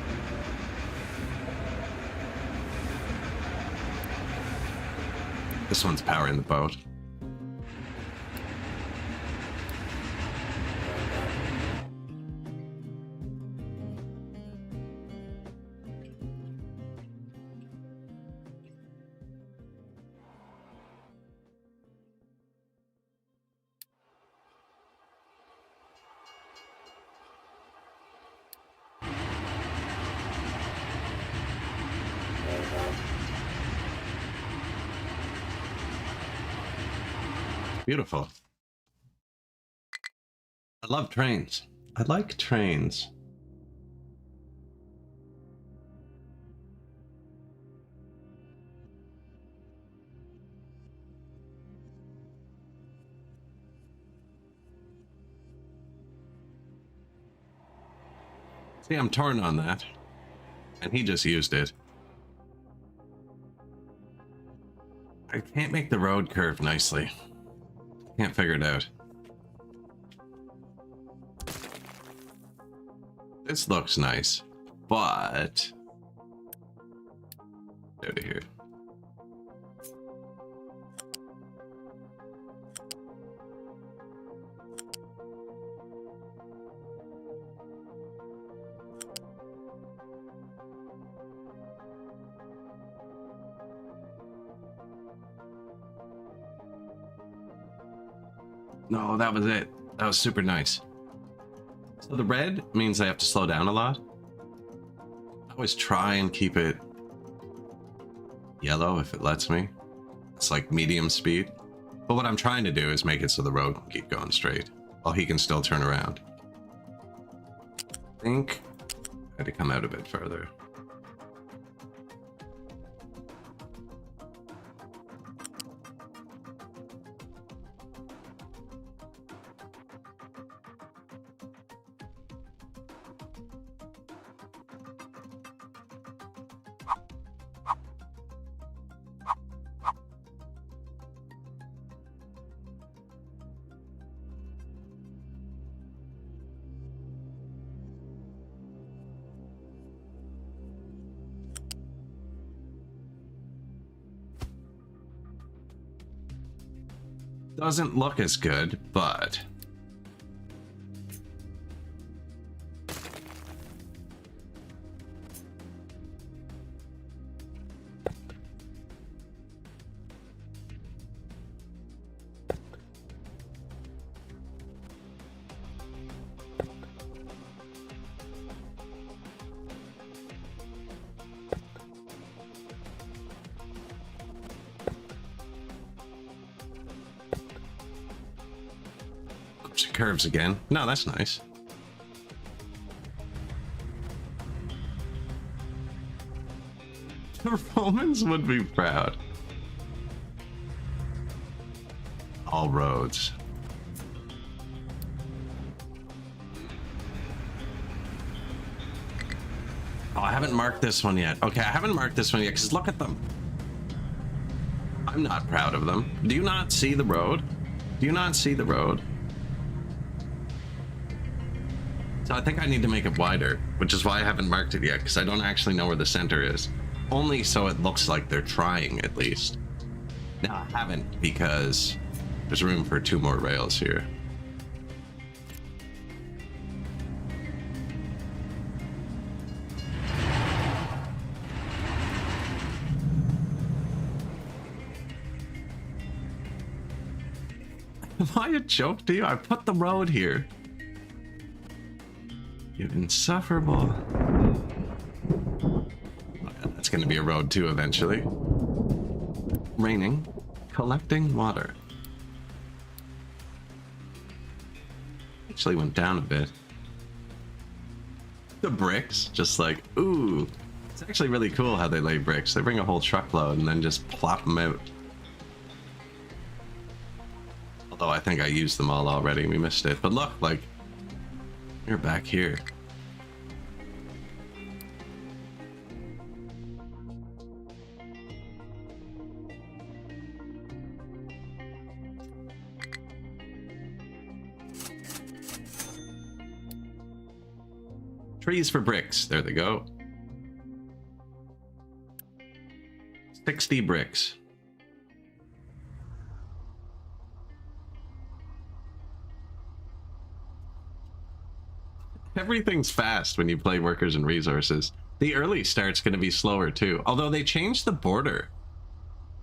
This one's powering the boat. Beautiful. I love trains. I like trains. See, I'm torn on that. And he just used it. I can't make the road curve nicely. Can't figure it out. This looks nice, but out of here. No, that was it. That was super nice. So the red means I have to slow down a lot. I always try and keep it yellow if it lets me. It's like medium speed. But what I'm trying to do is make it so the road can keep going straight while he can still turn around. I think I had to come out a bit further. Doesn't look as good, but curves again. No, that's nice. The Romans would be proud. All roads. Oh, I haven't marked this one yet. Okay, I haven't marked this one yet because look at them. I'm not proud of them. Do you not see the road? Do you not see the road? So I think I need to make it wider, which is why I haven't marked it yet, because I don't actually know where the center is. Only so it looks like they're trying, at least. Now, I haven't, because there's room for 2 more rails here. Am I a joke to you? I put the road here. You insufferable. Oh, yeah, that's going to be a road too eventually. Raining, collecting water. Actually went down a bit. The bricks, just like, ooh. It's actually really cool how they lay bricks. They bring a whole truckload and then just plop them out. Although I think I used them all already, we missed it. But look, like, you're back here. Trees for bricks. There they go. 60 bricks. Everything's fast when you play Workers and Resources. The early start's going to be slower too. Although they changed the border.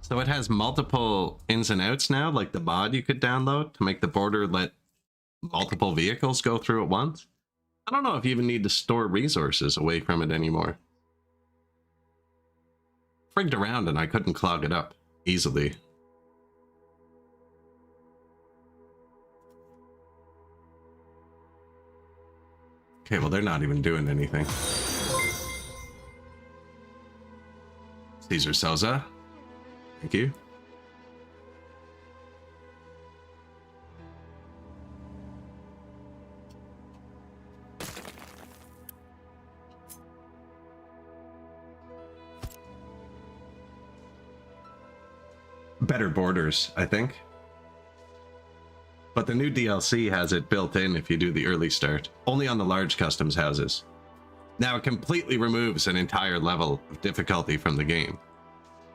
So it has multiple ins and outs now, like the mod you could download to make the border let multiple vehicles go through at once. I don't know if you even need to store resources away from it anymore. Frigged around and I couldn't clog it up easily. Okay, well, they're not even doing anything. Caesar Souza. Thank you. Better borders, I think. But the new DLC has it built in if you do the early start, only on the large customs houses. Now it completely removes an entire level of difficulty from the game,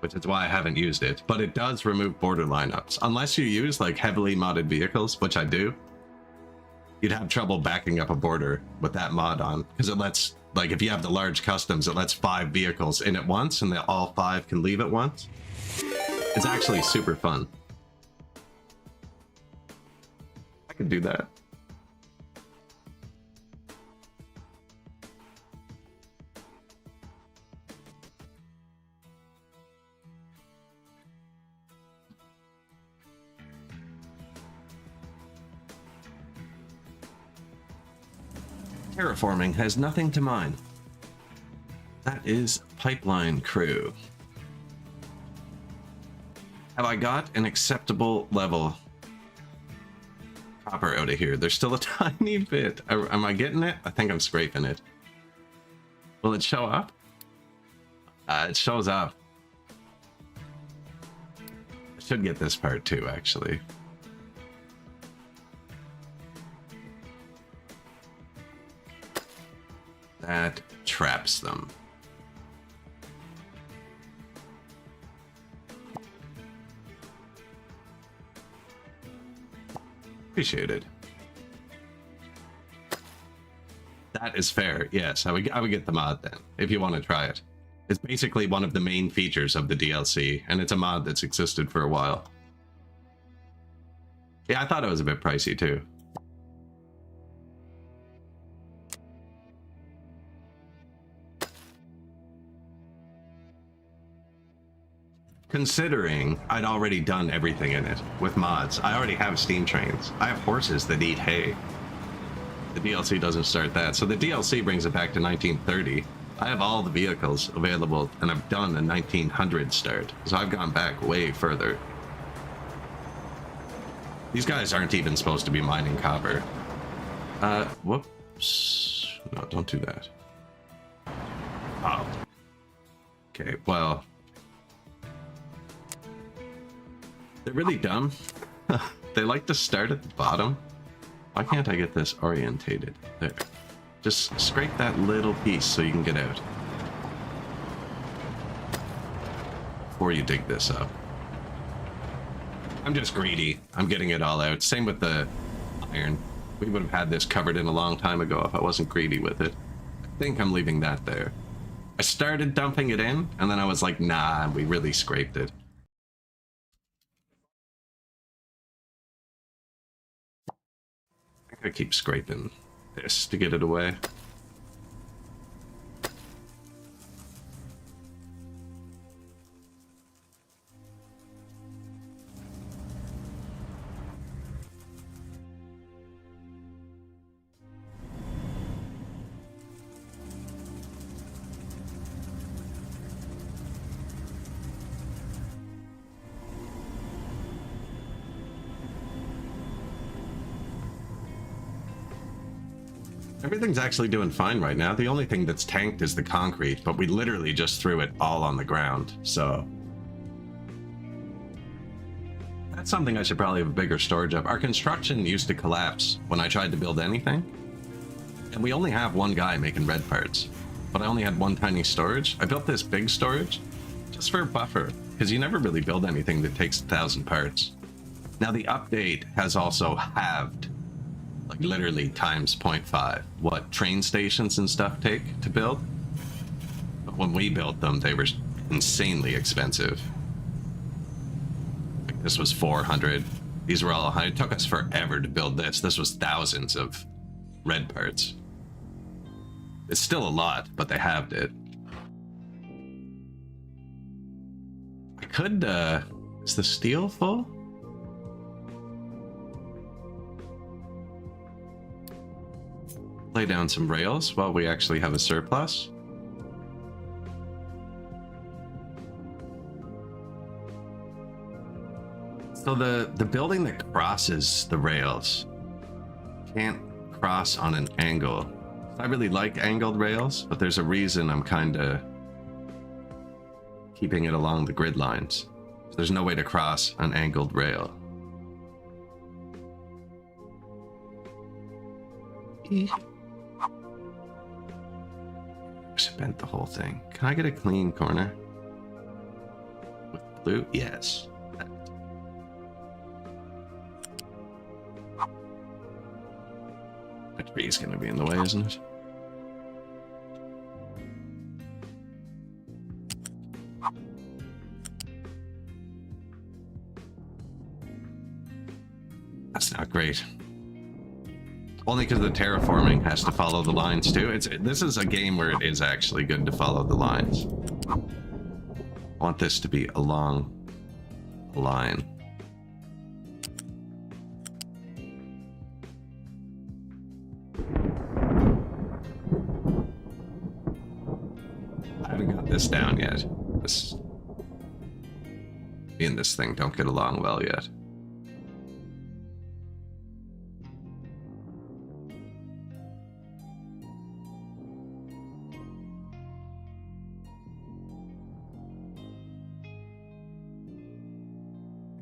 which is why I haven't used it, but it does remove border lineups. Unless you use like heavily modded vehicles, which I do, you'd have trouble backing up a border with that mod on, because it lets, like if you have the large customs, it lets 5 vehicles in at once and all 5 can leave at once. It's actually super fun. I could do that. Terraforming has nothing to mine. That is Pipeline Crew. Have I got an acceptable level copper out of here? There's still a tiny bit. Am I getting it? I think I'm scraping it. Will it show up? It shows up. I should get this part too, actually. That traps them. Appreciated. That is fair. Yes, I would get the mod then, if you want to try it. It's basically one of the main features of the DLC, and it's a mod that's existed for a while. Yeah, I thought it was a bit pricey too. Considering I'd already done everything in it with mods. I already have steam trains. I have horses that eat hay. The DLC doesn't start that. So the DLC brings it back to 1930. I have all the vehicles available and I've done a 1900 start. So I've gone back way further. These guys aren't even supposed to be mining copper. Whoops. No, don't do that. Oh. Okay, well. They're really dumb. They like to start at the bottom. Why can't I get this orientated? There. Just scrape that little piece so you can get out. Before you dig this up. I'm just greedy. I'm getting it all out. Same with the iron. We would have had this covered in a long time ago if I wasn't greedy with it. I think I'm leaving that there. I started dumping it in, and then I was like, nah, we really scraped it. I keep scraping this to get it away. Everything's actually doing fine right now. The only thing that's tanked is the concrete, but we literally just threw it all on the ground, so... That's something I should probably have a bigger storage of. Our construction used to collapse when I tried to build anything. And we only have one guy making red parts. But I only had one tiny storage. I built this big storage just for a buffer, because you never really build anything that takes 1,000 parts. Now the update has also halved, like literally times 0.5, what train stations and stuff take to build. But when we built them, they were insanely expensive. Like this was 400. These were all 100. It took us forever to build this. This was thousands of red parts. It's still a lot, but they halved it. I could, is the steel full? Lay down some rails while we actually have a surplus. So the building that crosses the rails can't cross on an angle. I really like angled rails, but there's a reason I'm kind of keeping it along the grid lines. So there's no way to cross an angled rail. I bent the whole thing. Can I get a clean corner? With blue? Yes. That tree is going to be in the way, isn't it? That's not great. Only because the terraforming has to follow the lines too. This is a game where it is actually good to follow the lines. I want this to be along a line. I haven't got this down yet. Me and this thing don't get along well yet.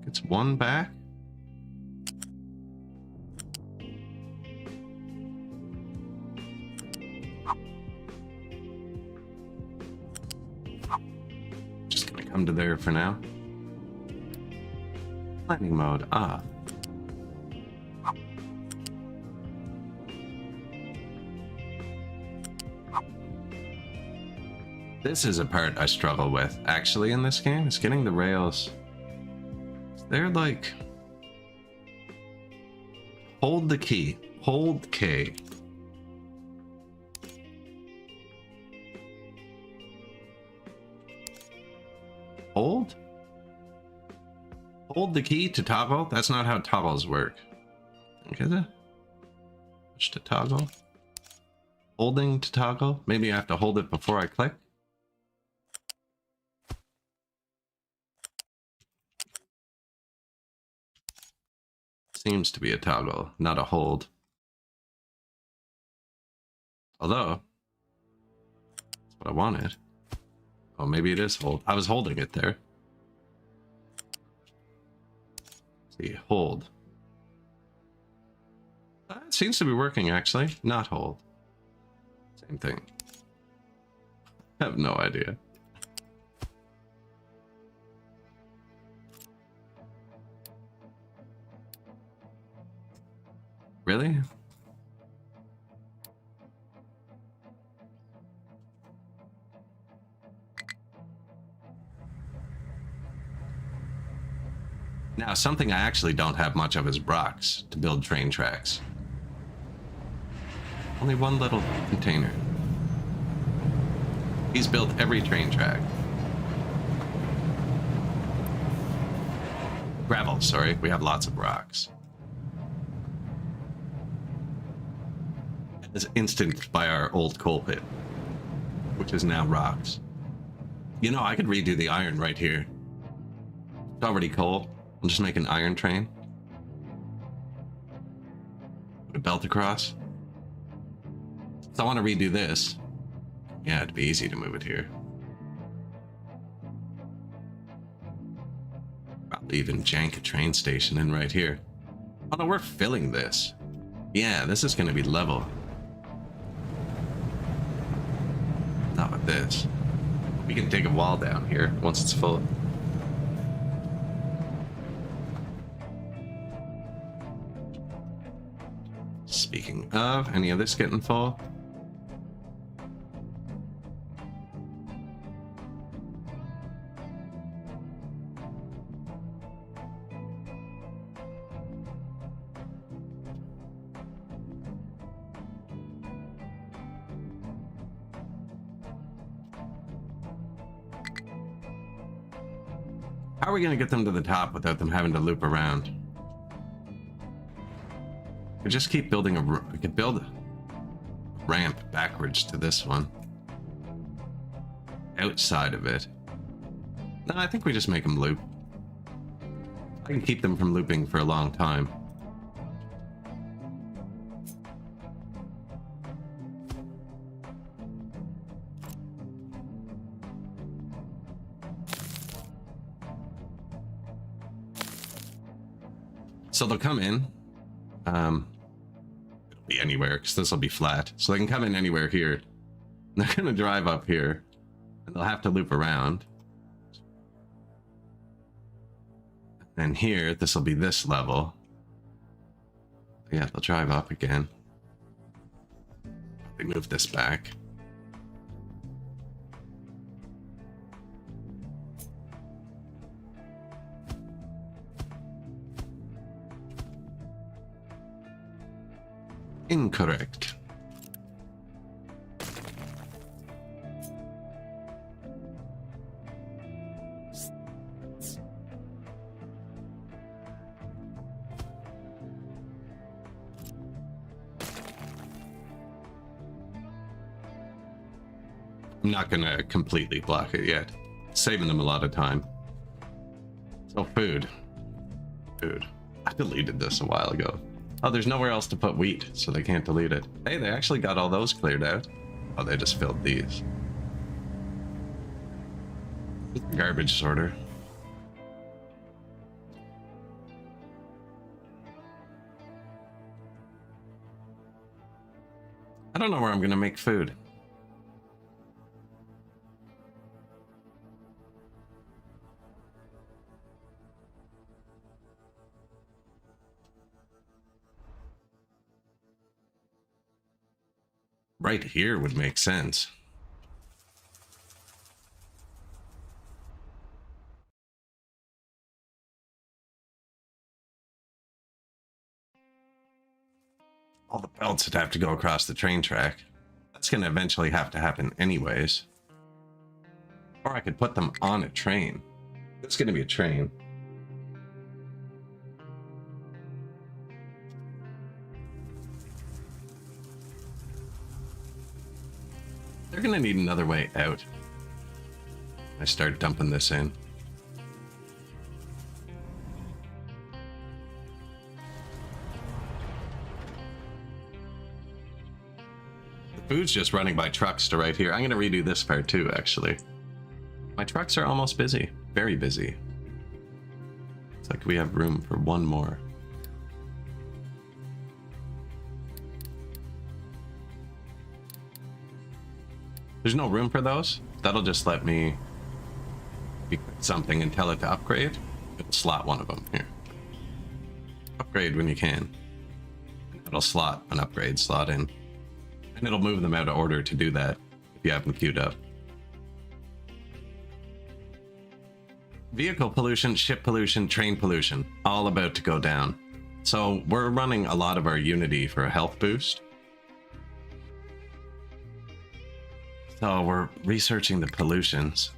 It's one back. Just gonna come to there for now. Planning mode off. This is a part I struggle with actually in this game. It's getting the rails. They're like, hold the key, hold K. Hold? Hold the key to toggle? That's not how toggles work. Okay, then. Push to toggle. Holding to toggle? Maybe I have to hold it before I click? Seems to be a toggle, not a hold. Although, that's what I wanted. Oh, maybe it is hold. I was holding it there. See, hold. It seems to be working, actually. Not hold. Same thing. I have no idea. Really? Now, something I actually don't have much of is rocks to build train tracks. Only one little container. He's built every train track. Gravel, sorry. We have lots of rocks. Is instanced by our old coal pit, which is now rocks. You know, I could redo the iron right here. It's already coal. I'll just make an iron train. Put a belt across. So I want to redo this. Yeah, it'd be easy to move it here. Probably even jank a train station in right here. Oh no, we're filling this. Yeah, this is going to be level. Not with this. We can dig a wall down here once it's full. Speaking of, any of this getting full? How are we going to get them to the top without them having to loop around? We just keep building we could build a ramp backwards to this one. Outside of it. No, I think we just make them loop. I can keep them from looping for a long time. So they'll come in. It'll be anywhere because this will be flat. So they can come in anywhere here. They're going to drive up here. And they'll have to loop around. And here, this will be this level. Yeah, they'll drive up again. They move this back. Incorrect. I'm not gonna completely block it yet. Saving them a lot of time. So food. Food. I deleted this a while ago. Oh, there's nowhere else to put wheat, so they can't delete it. Hey, they actually got all those cleared out. Oh, they just filled these. Garbage sorter. I don't know where I'm gonna make food. Right here would make sense. All the belts would have to go across the train track. That's going to eventually have to happen anyways. Or I could put them on a train. It's going to be a train. They're going to need another way out. I start dumping this in. The food's just running by trucks to right here. I'm going to redo this part too, actually. My trucks are almost busy. Very busy. It's like we have room for one more. There's no room for those. That'll just let me pick something and tell it to upgrade. It'll slot one of them here. Upgrade when you can. It'll slot an upgrade slot in. And it'll move them out of order to do that if you have them queued up. Vehicle pollution, ship pollution, train pollution, all about to go down. So we're running a lot of our Unity for a health boost. So we're researching the pollutions.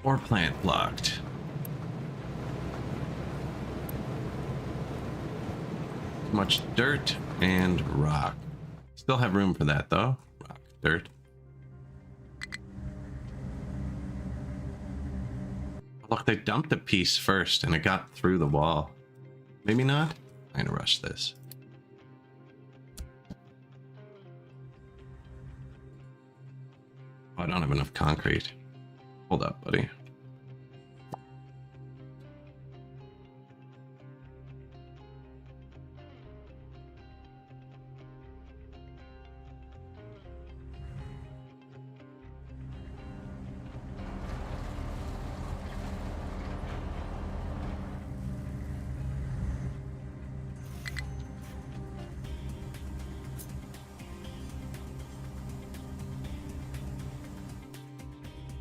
Or plant blocked. Much dirt and rock. Still have room for that though. Rock, dirt. Look, they dumped a piece first and it got through the wall. Maybe not? I'm gonna rush this. I don't have enough concrete. Hold up, buddy.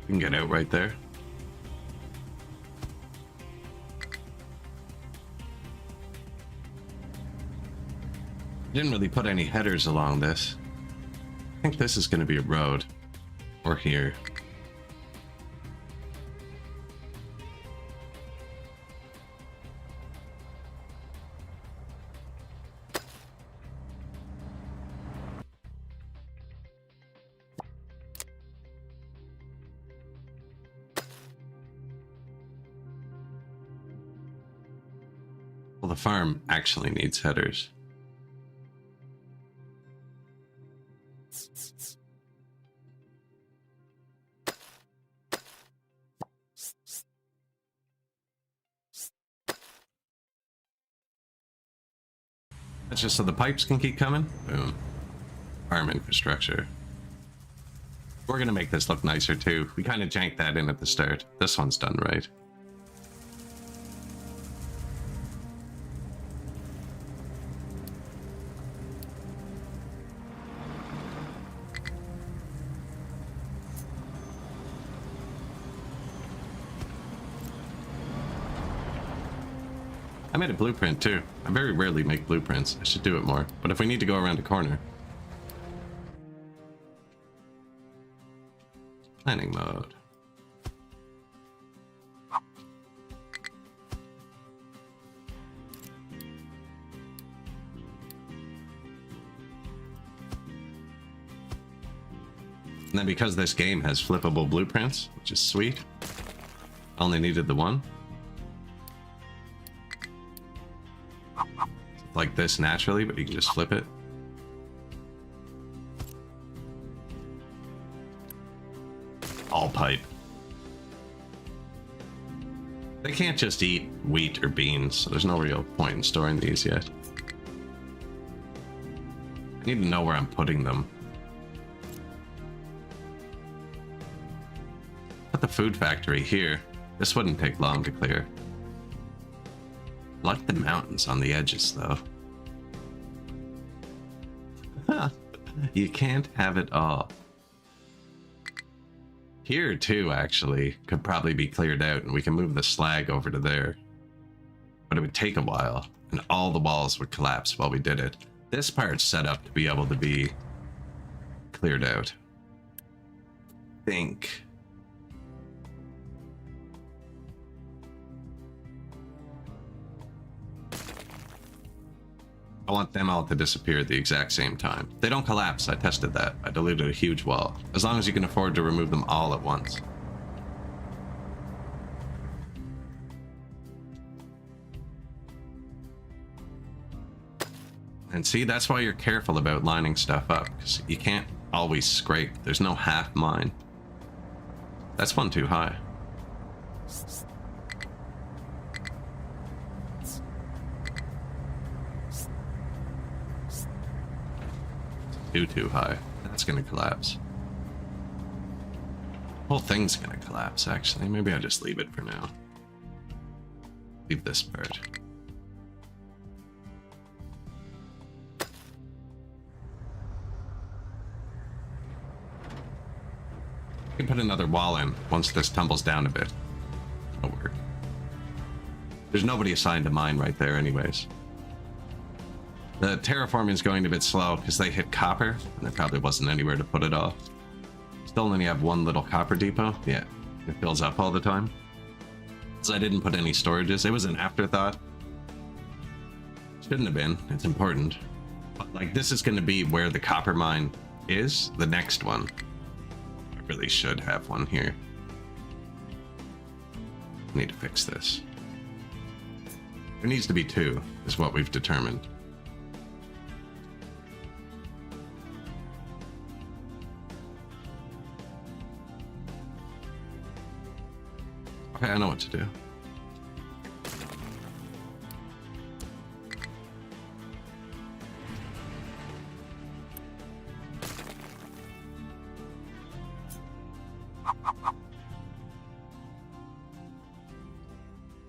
You can get out right there. Didn't really put any headers along this. I think this is going to be a road. Or here. Well, the farm actually needs headers. That's just so the pipes can keep coming. Boom. Farm infrastructure. We're gonna make this look nicer too. We kind of janked that in at the start. This one's done right. I made a blueprint too. I very rarely make blueprints. I should do it more. But if we need to go around a corner. Planning mode. And then because this game has flippable blueprints, which is sweet, I only needed the one. Like this naturally, but you can just flip it. All pipe. They can't just eat wheat or beans, so there's no real point in storing these yet. I need to know where I'm putting them. Put the food factory here. This wouldn't take long to clear. I like the mountains on the edges, though. You can't have it all. Here, too, actually, could probably be cleared out, and we can move the slag over to there. But it would take a while, and all the walls would collapse while we did it. This part's set up to be able to be cleared out. Think. I want them all to disappear at the exact same time. They don't collapse, I tested that. I deleted a huge wall. As long as you can afford to remove them all at once. And see, that's why you're careful about lining stuff up, because you can't always scrape. There's no half mine. That's one too high. Too high. That's gonna collapse. Whole thing's gonna collapse, actually. Maybe I just leave it for now. Leave this part. I can put another wall in once this tumbles down a bit. That'll work. There's nobody assigned to mine right there anyways. The terraforming is going a bit slow because they hit copper, and there probably wasn't anywhere to put it all. Still only have one little copper depot. Yeah, it fills up all the time. So I didn't put any storages. It was an afterthought. Shouldn't have been. It's important. But, like, this is going to be where the copper mine is. The next one. I really should have one here. I need to fix this. There needs to be two, is what we've determined. Okay, I know what to do.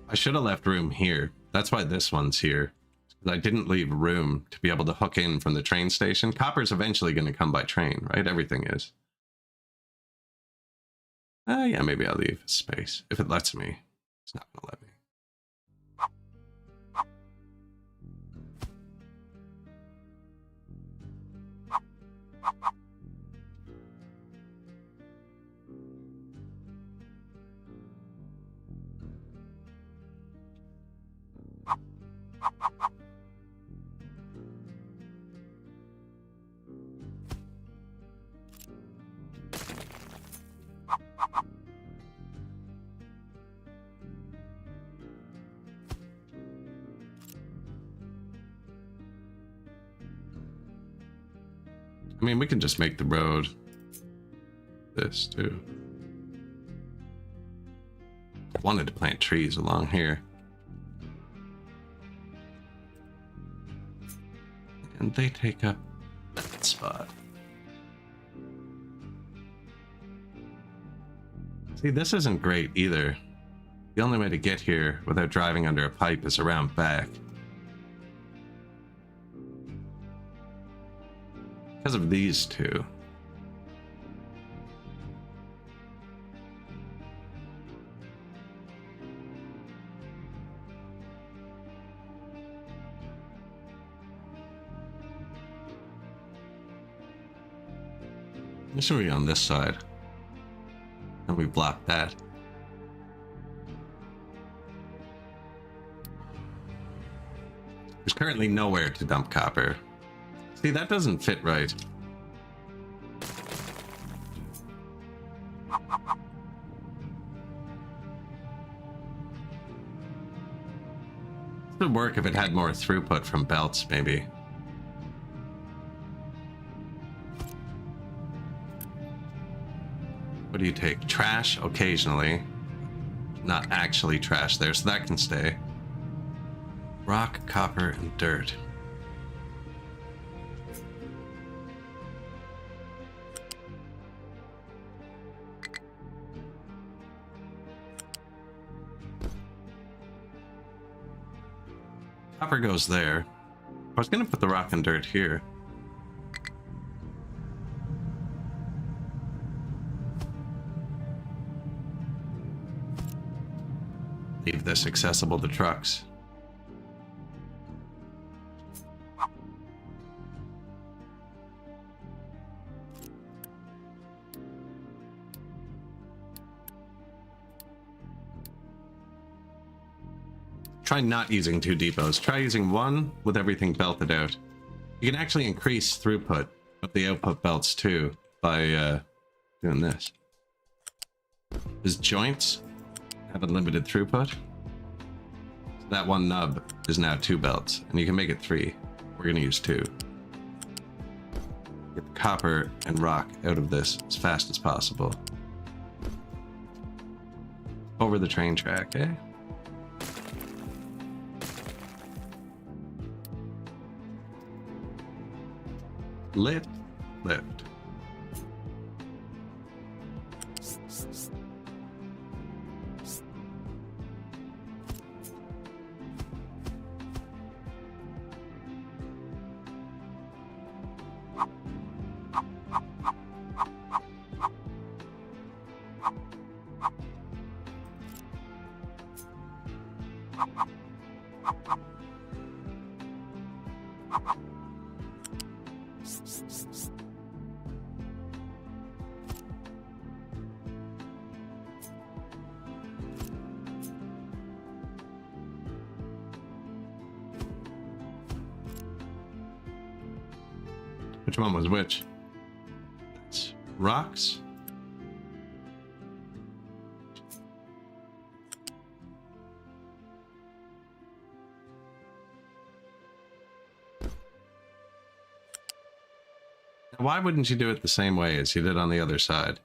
I should have left room here. That's why this one's here. I didn't leave room to be able to hook in from the train station. Copper's eventually going to come by train, right? Everything is. Yeah, maybe I'll leave space. If it lets me. It's not going to let me. I mean, we can just make the road this too. I wanted to plant trees along here. And they take up that spot. See, this isn't great either. The only way to get here without driving under a pipe is around back. Because of these two. This should be on this side. And we block that. There's currently nowhere to dump copper. See, that doesn't fit right. This would work if it had more throughput from belts, maybe. What do you take? Trash occasionally. Not actually trash there, so that can stay. Rock, copper, and dirt. Copper goes there. I was gonna put the rock and dirt here. Leave this accessible to trucks. Try not using 2 depots. Try using 1 with everything belted out. You can actually increase throughput of the output belts too by doing this. His joints have unlimited throughput. So that 1 nub is now 2 belts, and you can make it 3. We're gonna use 2. Get the copper and rock out of this as fast as possible. Over the train track, eh? Lift. Which one was which? It's rocks. Why wouldn't you do it the same way as you did on the other side?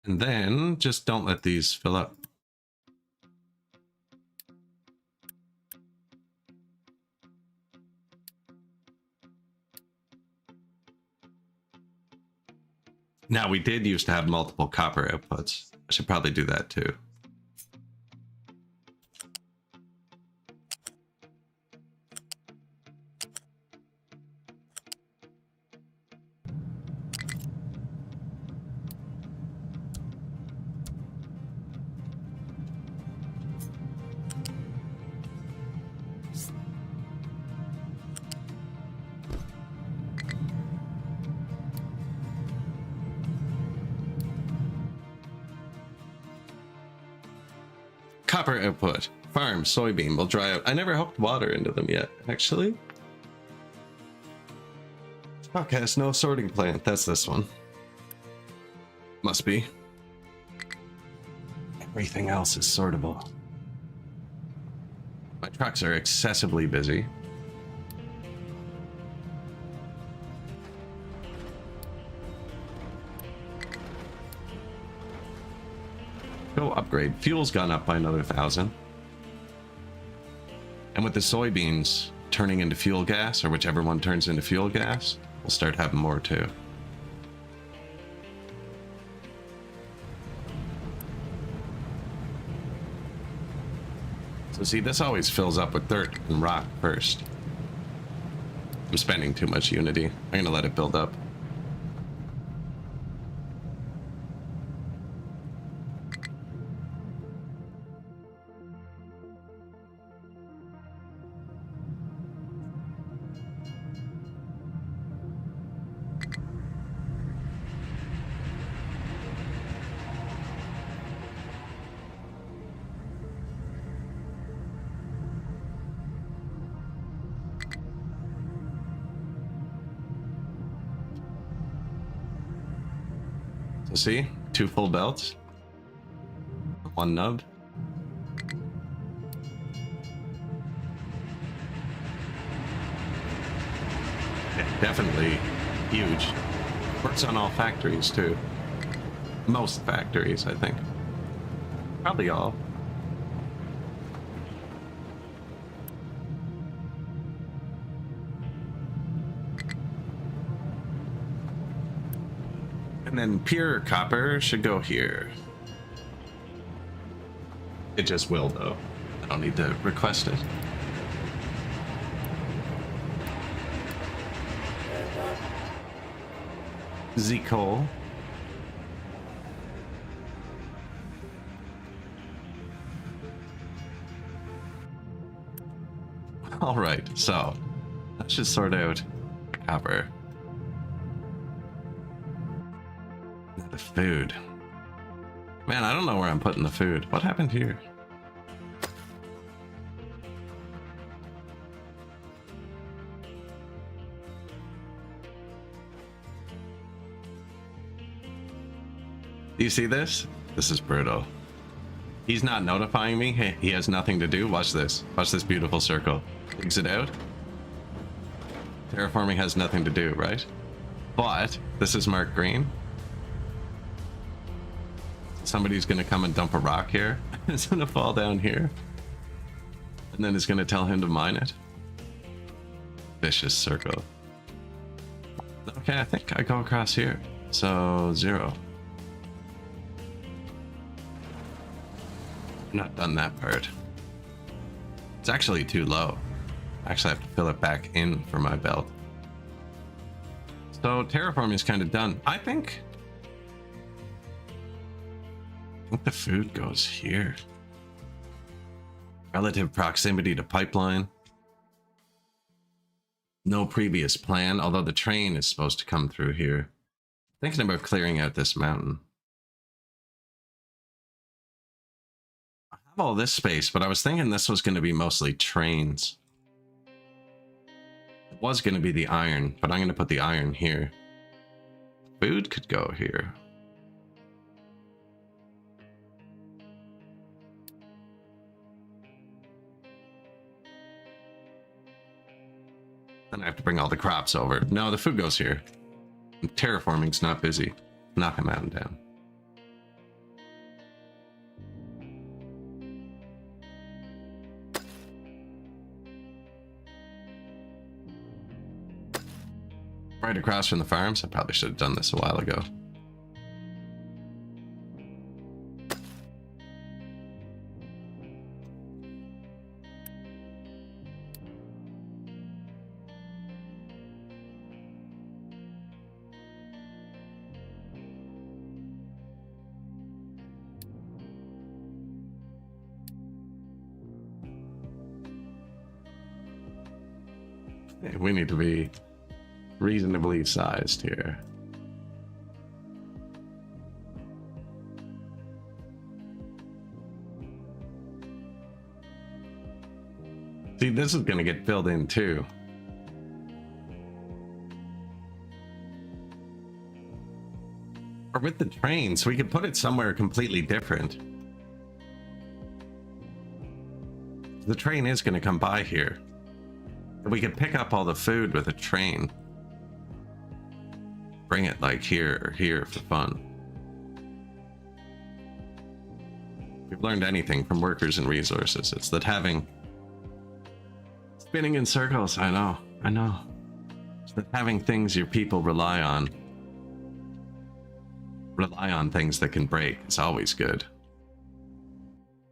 And then just don't let these fill up. Now, we did used to have multiple copper outputs. I should probably do that too. Copper output. Farm, soybean will dry out. I never hooked water into them yet, actually. Fuck, has no sorting plant. That's this one. Must be. Everything else is sortable. My trucks are excessively busy. Go upgrade. Fuel's gone up by another 1,000. And with the soybeans turning into fuel gas, or whichever one turns into fuel gas, we'll start having more too. So see, this always fills up with dirt and rock first. I'm spending too much Unity. I'm gonna let it build up. So see, 2 full belts, 1 nub. Yeah, definitely huge. Works on all factories too. Most factories, I think. Probably all. And then pure copper should go here. It just will, though. I don't need to request it. Z-coal. All right, so let's just sort out copper. The food. Man, I don't know where I'm putting the food. What happened here? Do you see this? This is brutal. He's not notifying me. Hey, he has nothing to do. Watch this. Watch this beautiful circle. Exit out. Terraforming has nothing to do, right? But this is marked green. Somebody's gonna come and dump a rock here. It's gonna fall down here. And then it's gonna tell him to mine it. Vicious circle. Okay, I think I go across here. So 0. I'm not done that part. It's actually too low. I actually have to fill it back in for my belt. So terraforming is kind of done. I think the food goes here. Relative proximity to pipeline. No previous plan, although the train is supposed to come through here. Thinking about clearing out this mountain. I have all this space, but I was thinking this was going to be mostly trains. It was going to be the iron, but I'm going to put the iron here. Food could go here. Then I have to bring all the crops over. No, the food goes here. Terraforming's not busy. Knock a mountain down. right across from the farms. I probably should have done this a while ago. We need to be reasonably sized here. See, this is going to get filled in too. Or with the trains, we could put it somewhere completely different. The train is going to come by here. We could pick up all the food with a train. Bring it like here or here for fun. If we've learned anything from workers and resources, it's that spinning in circles, I know. It's that having things your people rely on things that can break is always good.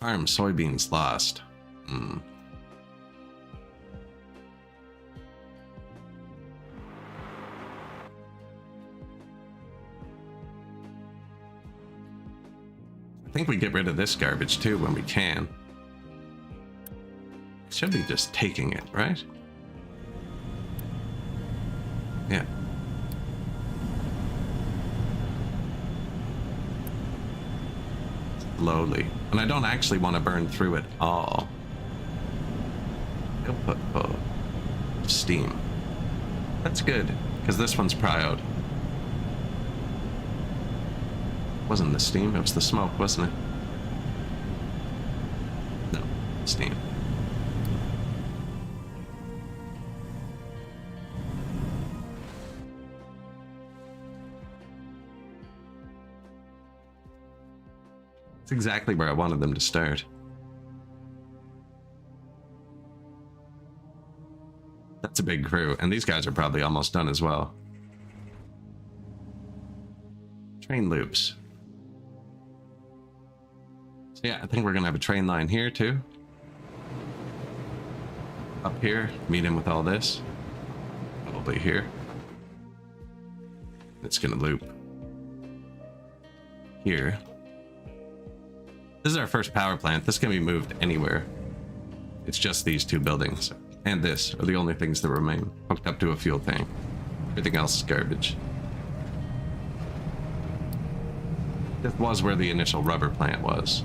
Farm soybeans lost. I think we get rid of this garbage too when we can. Should be just taking it, right? Yeah. Slowly. And I don't actually want to burn through it all. Output full. Steam. That's good, because this one's prioed. Wasn't the steam, it was the smoke, wasn't it? No, steam. That's exactly where I wanted them to start. That's a big crew, and these guys are probably almost done as well. Train loops. So yeah, I think we're gonna have a train line here too. Up here, meet him with all this. Probably here. It's gonna loop. Here. This is our first power plant. This can be moved anywhere. It's just these two buildings. And this are the only things that remain. Hooked up to a fuel tank. Everything else is garbage. This was where the initial rubber plant was.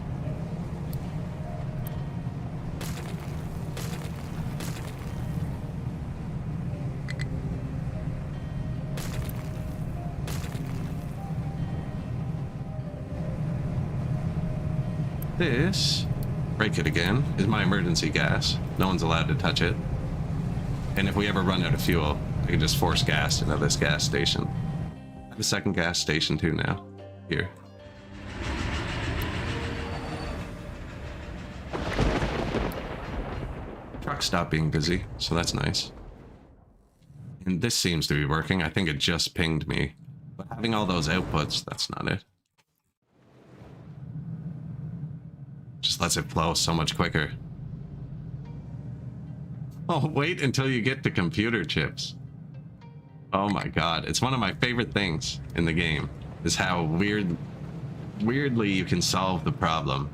This, break it again, is my emergency gas. No one's allowed to touch it. And if we ever run out of fuel, I can just force gas into this gas station. I have a second gas station too now. Here. Truck stopped being busy, so that's nice. And this seems to be working. I think it just pinged me. But having all those outputs, that's not it. Just lets it flow so much quicker. Oh, wait until you get to computer chips. Oh my god, it's one of my favorite things in the game, is how weirdly you can solve the problem.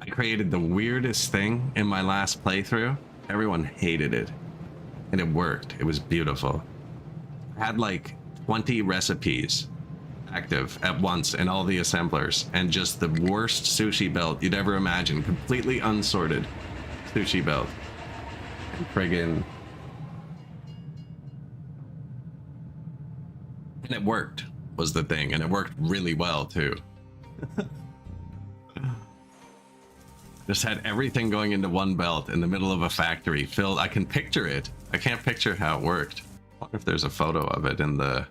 I created the weirdest thing in my last playthrough. Everyone hated it. And it worked. It was beautiful. I had like 20 recipes active at once in all the assemblers, and just the worst sushi belt you'd ever imagine. Completely unsorted sushi belt. And friggin'... And it worked, was the thing, and it worked really well too. Just had everything going into one belt in the middle of a factory filled. I can picture it. I can't picture how it worked. I wonder if there's a photo of it in the...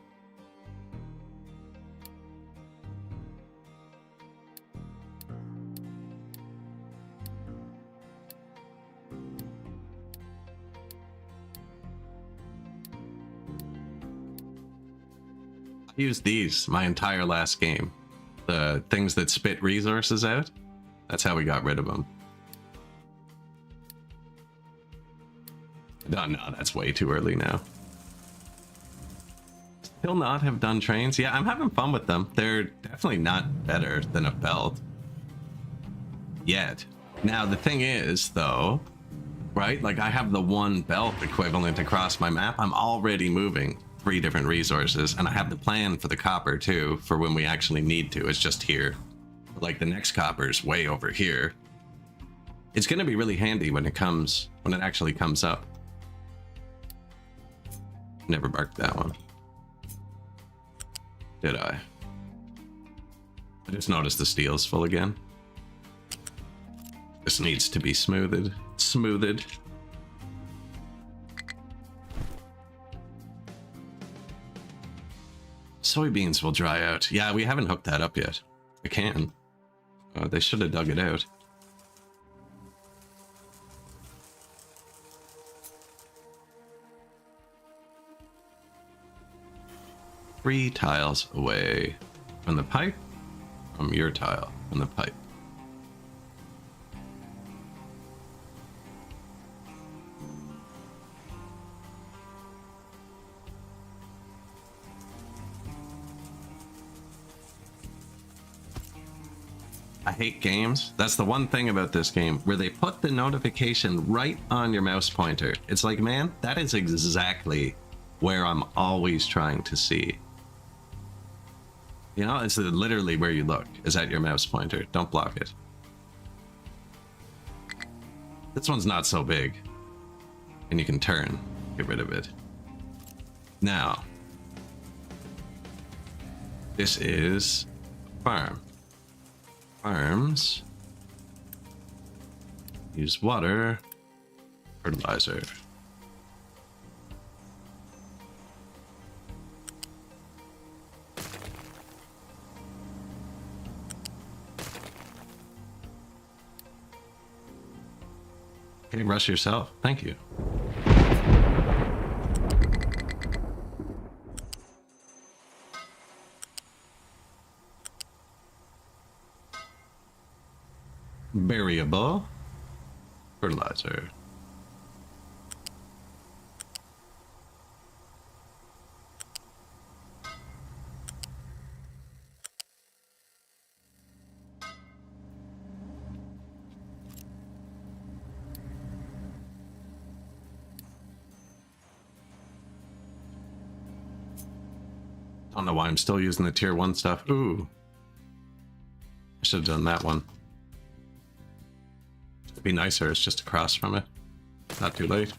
Used these my entire last game. The things that spit resources out. That's how we got rid of them. No, that's way too early now. Still not have done trains. Yeah, I'm having fun with them. They're definitely not better than a belt. Yet. Now, the thing is, though, right? Like, I have the one belt equivalent across my map. I'm already moving 3 different resources, and I have the plan for the copper, too, for when we actually need to. It's just here. Like, the next copper's way over here. It's going to be really handy when it actually comes up. Never marked that one. Did I? I just noticed the steel's full again. This needs to be smoothed. Soybeans will dry out. Yeah, we haven't hooked that up yet. I can. They should have dug it out. Three tiles away from the pipe. From your tile. From the pipe. I hate games. That's the one thing about this game, where they put the notification right on your mouse pointer. It's like, man, that is exactly where I'm always trying to see. You know, it's literally where you look, is at your mouse pointer. Don't block it. This one's not so big. And you can turn, get rid of it. Now, this is farm. Farms. Use water. Fertilizer. Okay, rush yourself. Thank you. Variable. Fertilizer. I don't know why I'm still using the tier 1 stuff. Ooh. I should have done that one. It'd be nicer, it's just across from it. Not too late.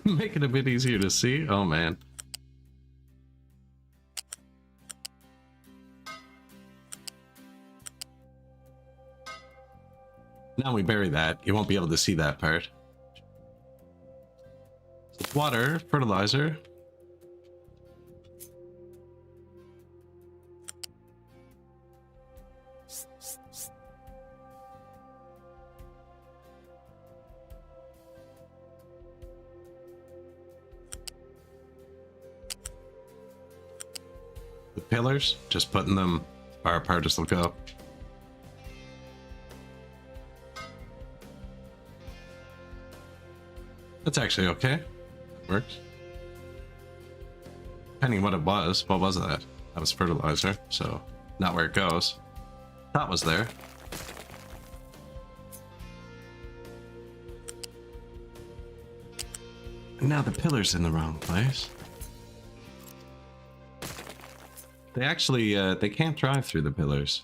Make it a bit easier to see. Oh man. Now we bury that. You won't be able to see that part. Water, fertilizer. Pillars, just putting them far apart as they'll go. That's actually okay. That works. Depending what it was. What was that? That was fertilizer, so not where it goes. That was there. And now the pillar's in the wrong place. They actually, they can't drive through the pillars.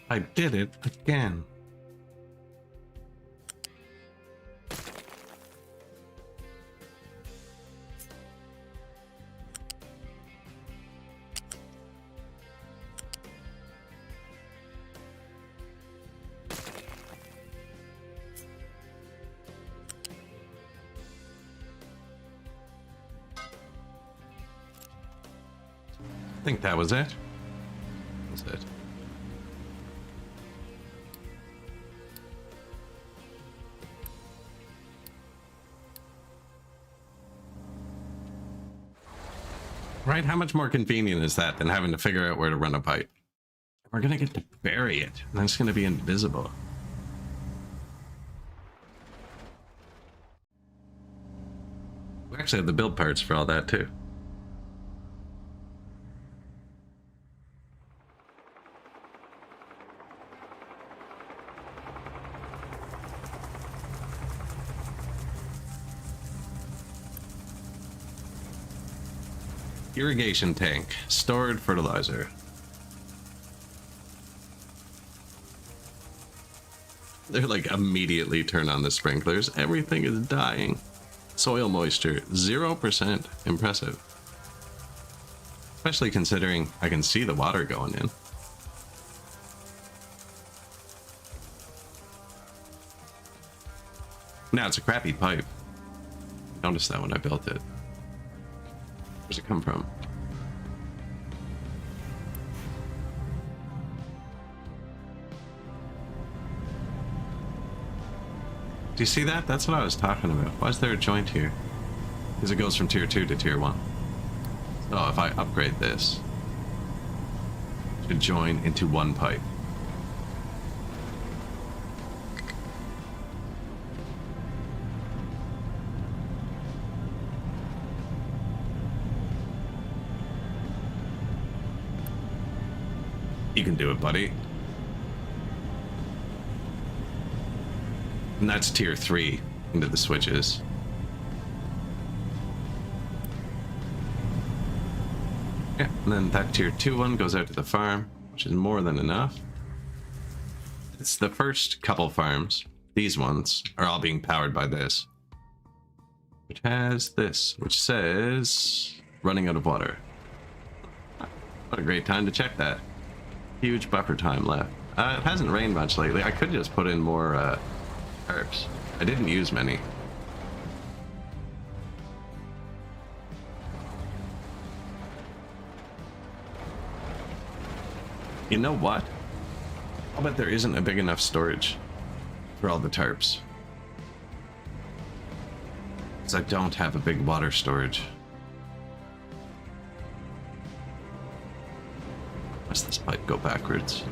I did it again. I think that was it. That's it. Right? How much more convenient is that than having to figure out where to run a pipe? We're gonna get to bury it, and then it's gonna be invisible. We actually have the build parts for all that too. Irrigation tank, stored fertilizer. They're like immediately turn on the sprinklers. Everything is dying. Soil moisture, 0%. Impressive. Especially considering I can see the water going in. Now it's a crappy pipe. Noticed that when I built it. Where's it come from? Do you see that? That's what I was talking about. Why is there a joint here? Because it goes from tier 2 to tier 1. So if I upgrade this, it should join into one pipe. You can do it, buddy. And that's tier 3 into the switches. Yeah, and then that tier 2 one goes out to the farm, which is more than enough. It's the first couple farms. These ones are all being powered by this. Which has this, which says running out of water. What a great time to check that. Huge buffer time left. It hasn't rained much lately. I could just put in more herbs. I didn't use many. You know what? I'll bet there isn't a big enough storage for all the tarps. Because I don't have a big water storage. Unless this pipe go backwards.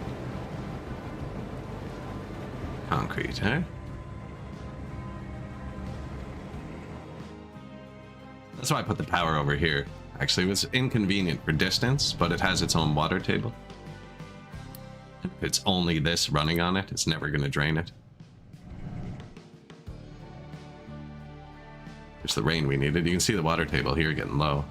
Concrete, eh? That's why I put the power over here. Actually, it was inconvenient for distance, but it has its own water table. If it's only this running on it, it's never going to drain it. It's the rain we needed. You can see the water table here getting low.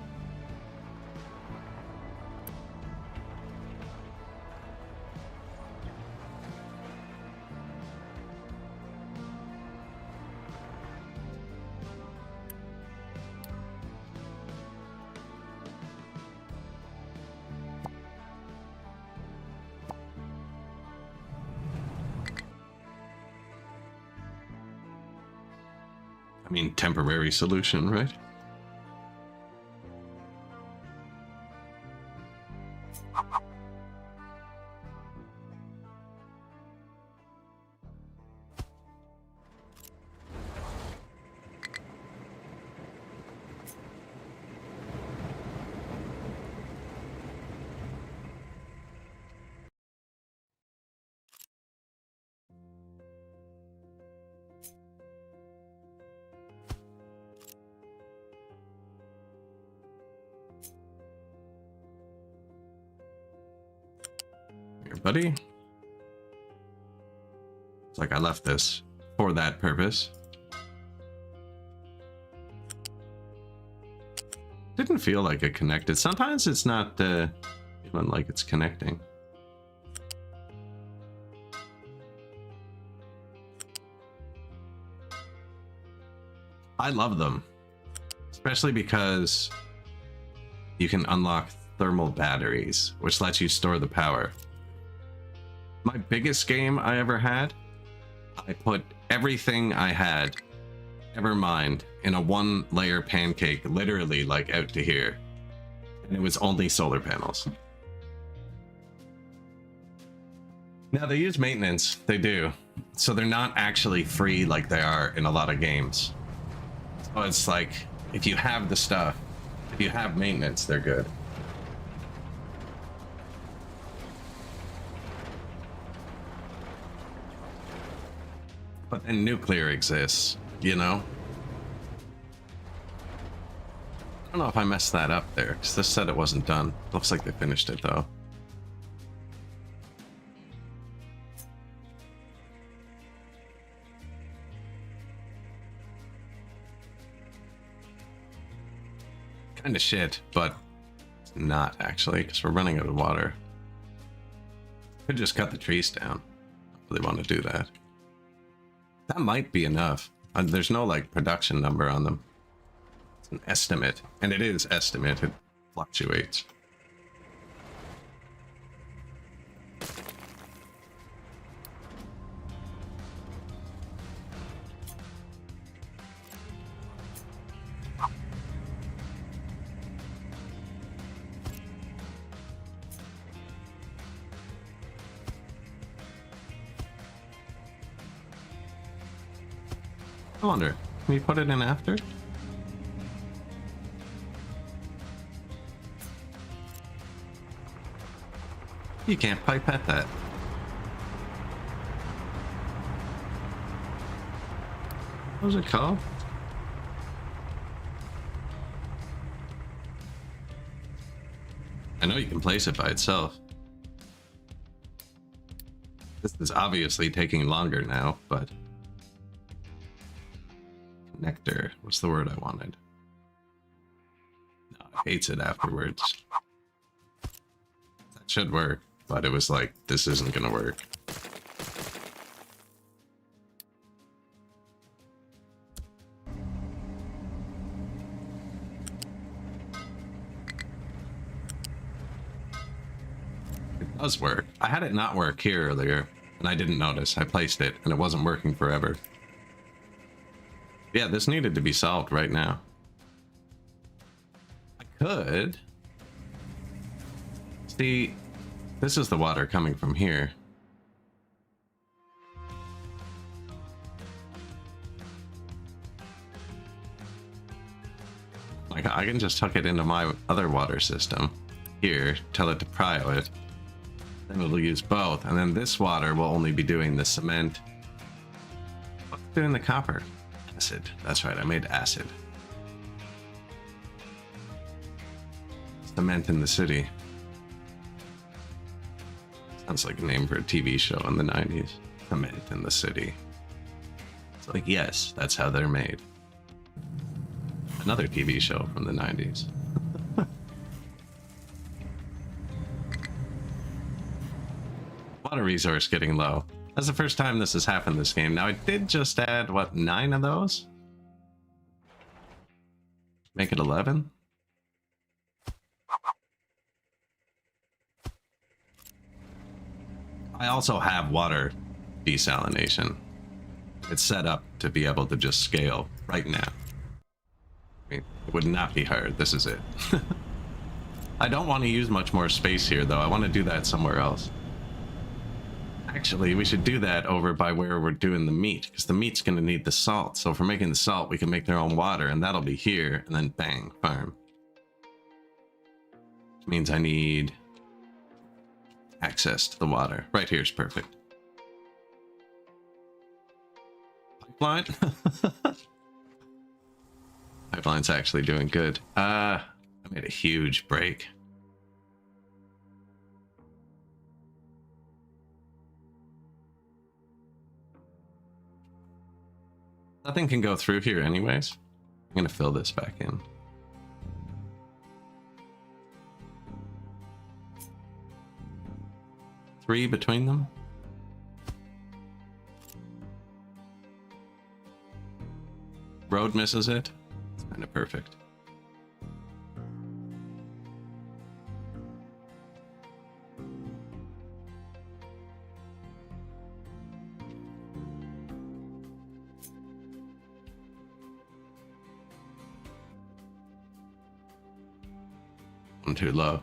I mean, temporary solution, right? Buddy. It's like I left this for that purpose. Didn't feel like it connected. Sometimes it's not even like it's connecting. I love them, especially because you can unlock thermal batteries, which lets you store the power. My biggest game I ever had, I put everything I had ever mined in a 1-layer pancake, literally like out to here, and it was only solar panels. Now they use maintenance, they do, so they're not actually free like they are in a lot of games. So it's like, if you have the stuff, if you have maintenance, they're good. But then nuclear exists, you know? I don't know if I messed that up there, because this said it wasn't done. Looks like they finished it though. Kind of shit, but it's not actually, because we're running out of water. Could just cut the trees down if they want to do that. That might be enough. There's no like production number on them. It's an estimate, and it is estimate. It fluctuates. I wonder, can we put it in after? You can't pipette that. What was it called? I know you can place it by itself. This is obviously taking longer now, but... Nectar. What's the word I wanted? No, it hates it afterwards. That should work, but it was like, this isn't gonna work. It does work. I had it not work here earlier, and I didn't notice. I placed it, and it wasn't working forever. Yeah, this needed to be solved right now. I could... See, this is the water coming from here. Like, I can just tuck it into my other water system. Here, tell it to prio it. Then it'll use both, and then this water will only be doing the cement. What's doing the copper? Acid. That's right, I made acid. Cement in the city. Sounds like a name for a TV show in the 90s. Cement in the city. It's like, yes, that's how they're made. Another TV show from the 90s. Water resource getting low. That's the first time this has happened this game. Now, I did just add, what, 9 of those? Make it 11? I also have water desalination. It's set up to be able to just scale right now. I mean, it would not be hard. This is it. I don't want to use much more space here, though. I want to do that somewhere else. Actually, we should do that over by where we're doing the meat, because the meat's going to need the salt. So if we're making the salt, we can make their own water, and that'll be here, and then bang, farm. Which means I need access to the water. Right here is perfect. Pipeline? Pipeline's actually doing good. I made a huge break. Nothing can go through here anyways. I'm gonna fill this back in. Three between them. road misses it. It's kind of perfect. I'm too low.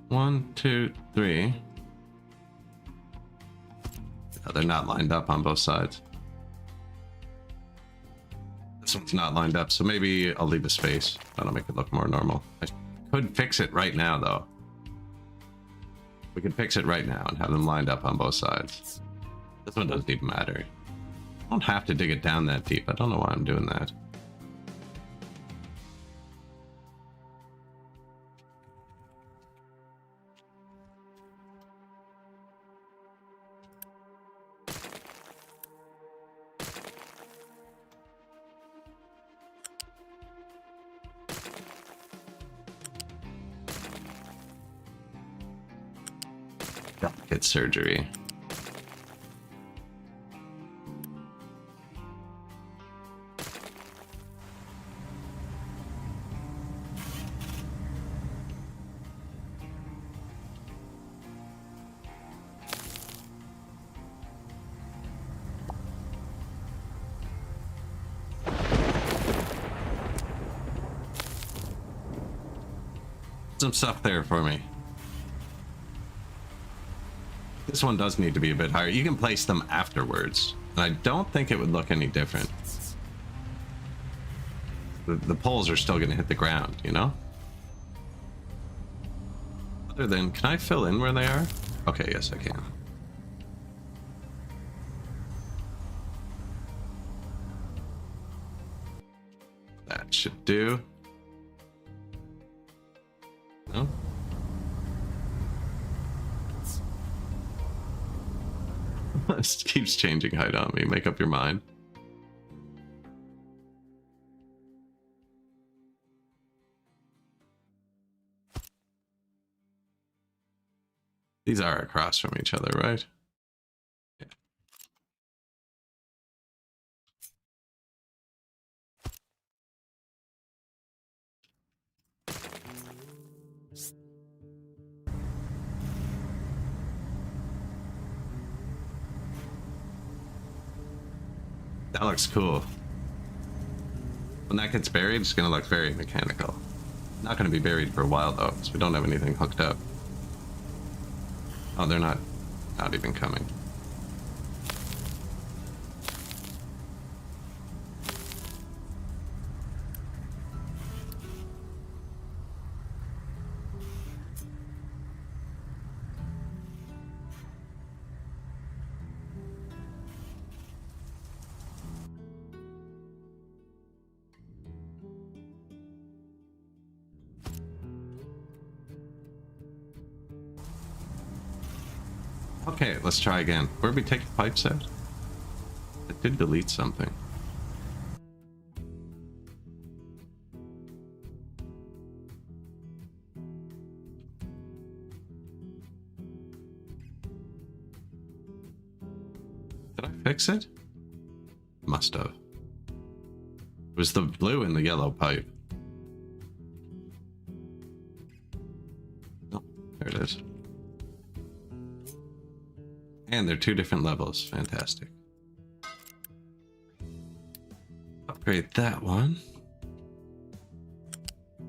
One, two, three. Oh, they're not lined up on both sides. This one's not lined up, so maybe I'll leave a space. That'll make it look more normal. I could fix it right now, though. We can fix it right now and have them lined up on both sides. This one doesn't even matter. I don't have to dig it down that deep. I don't know why I'm doing that. Delicate surgery. Some stuff there for me. This one does need to be a bit higher. You can place them afterwards, and I don't think it would look any different. The poles are still going to hit the ground, you know? Other than, can I fill in where they are? Okay, yes, I can. That should do. No? This keeps changing height on me. Make up your mind. These are across from each other, right? Yeah. That looks cool. When that gets buried, it's going to look very mechanical. Not going to be buried for a while, though, because we don't have anything hooked up. Oh, they're not even coming. Okay, let's try again. Where did we take the pipes out? It did delete something. Did I fix it? Must have. It was the blue and the yellow pipe. Oh, there it is. And they're two different levels. Fantastic. Upgrade that one.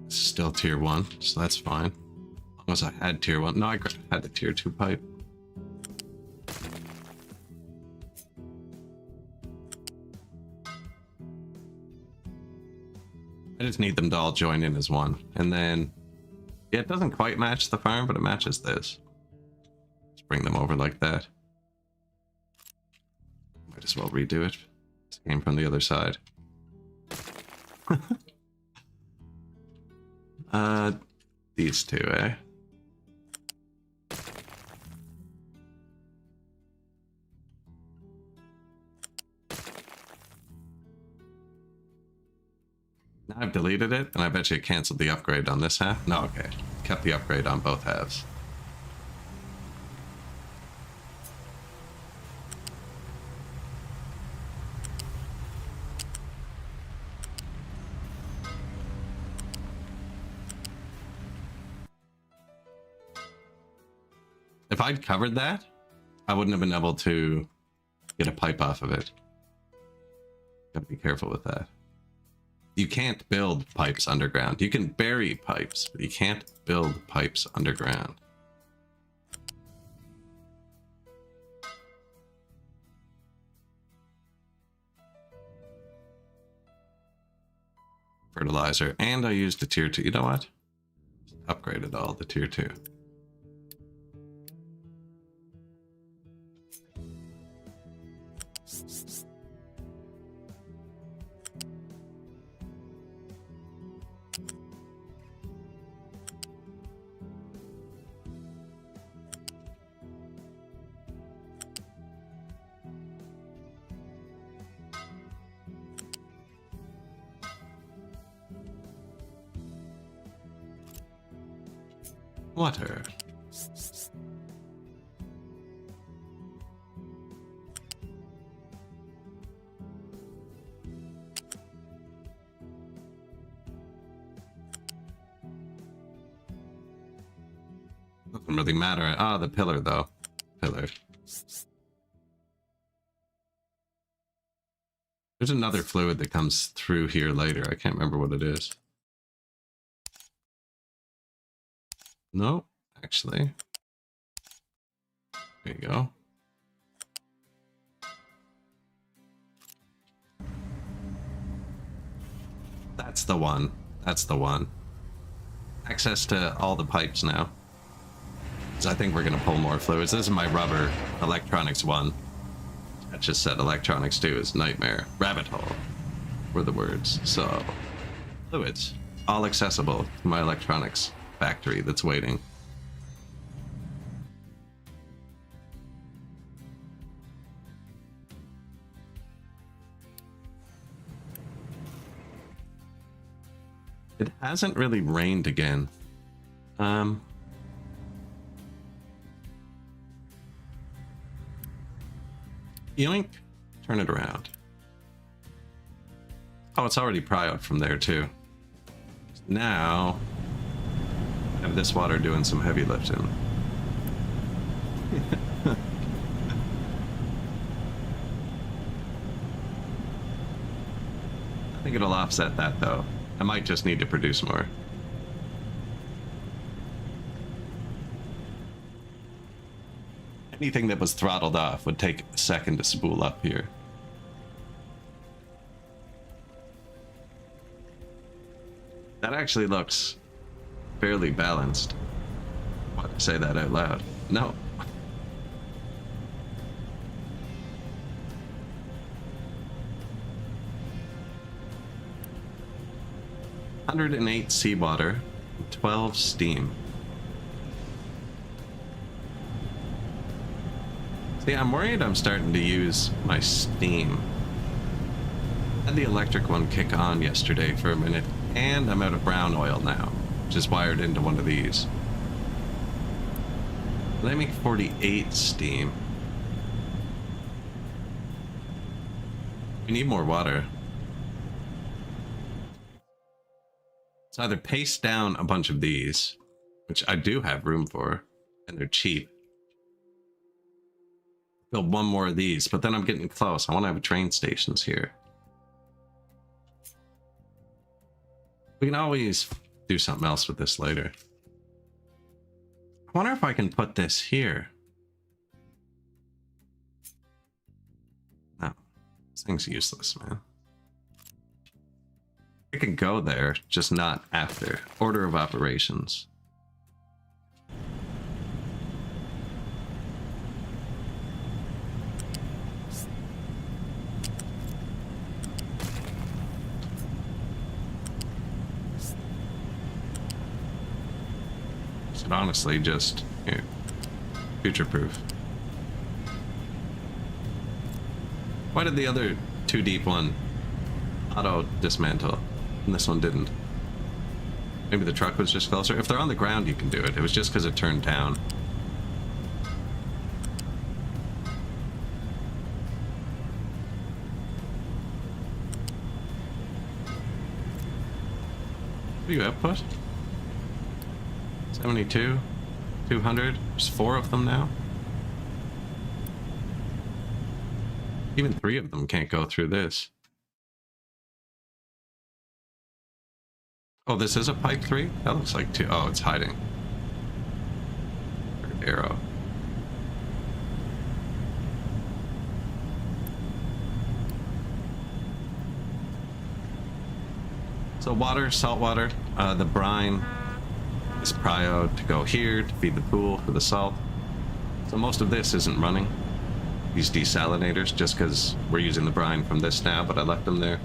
It's still tier 1, so that's fine. As long as I had tier 1. No, I had the tier 2 pipe. I just need them to all join in as one. And then, yeah, it doesn't quite match the farm, but it matches this. Let's bring them over like that. Might as well redo it. This came from the other side. These two, eh? Now I've deleted it, and I bet you it canceled the upgrade on this half. No, okay. Kept the upgrade on both halves. If I'd covered that, I wouldn't have been able to get a pipe off of it. Gotta be careful with that. You can't build pipes underground. You can bury pipes, but you can't build pipes underground. Fertilizer, and I used the tier 2. You know what? Upgraded all the tier 2. Water. Doesn't really matter. Ah, the pillar though. Pillar. There's another fluid that comes through here later. I can't remember what it is. No, actually. There you go. That's the one. That's the one. Access to all the pipes now. So I think we're going to pull more fluids. This is my rubber. Electronics 1. I just said electronics 2 is nightmare. Rabbit hole were the words. So, fluids. All accessible to my electronics factory that's waiting. It hasn't really rained again. Yoink. Turn it around. Oh, it's already prioed from there too. Now I have this water doing some heavy lifting. I think it'll offset that though. I might just need to produce more. Anything that was throttled off would take a second to spool up here. That actually looks fairly balanced. Why did I say that out loud? No. $108 seawater, 12 steam. See, I'm worried I'm starting to use my steam. I had the electric one kick on yesterday for a minute, and I'm out of brown oil now, which is wired into one of these. They make 48 steam. We need more water. It's either paste down a bunch of these, which I do have room for, and they're cheap. Build one more of these, but then I'm getting close. I want to have train stations here. We can always do something else with this later. I wonder if I can put this here. No, this thing's useless, man. I could go there, just not after. Order of operations. Should honestly just future-proof. Why did the other 2 deep one auto dismantle and this one didn't? Maybe the truck was just closer. If they're on the ground, you can do it. It was just because it turned down. What do you output? 72, 200. There's 4 of them now. Even 3 of them can't go through this. Oh, this is a pipe 3? That looks like 2. Oh, it's hiding. Third arrow. So water, salt water, the brine is prio to go here to feed the pool for the salt. So most of this isn't running, these desalinators, just because we're using the brine from this now, but I left them there.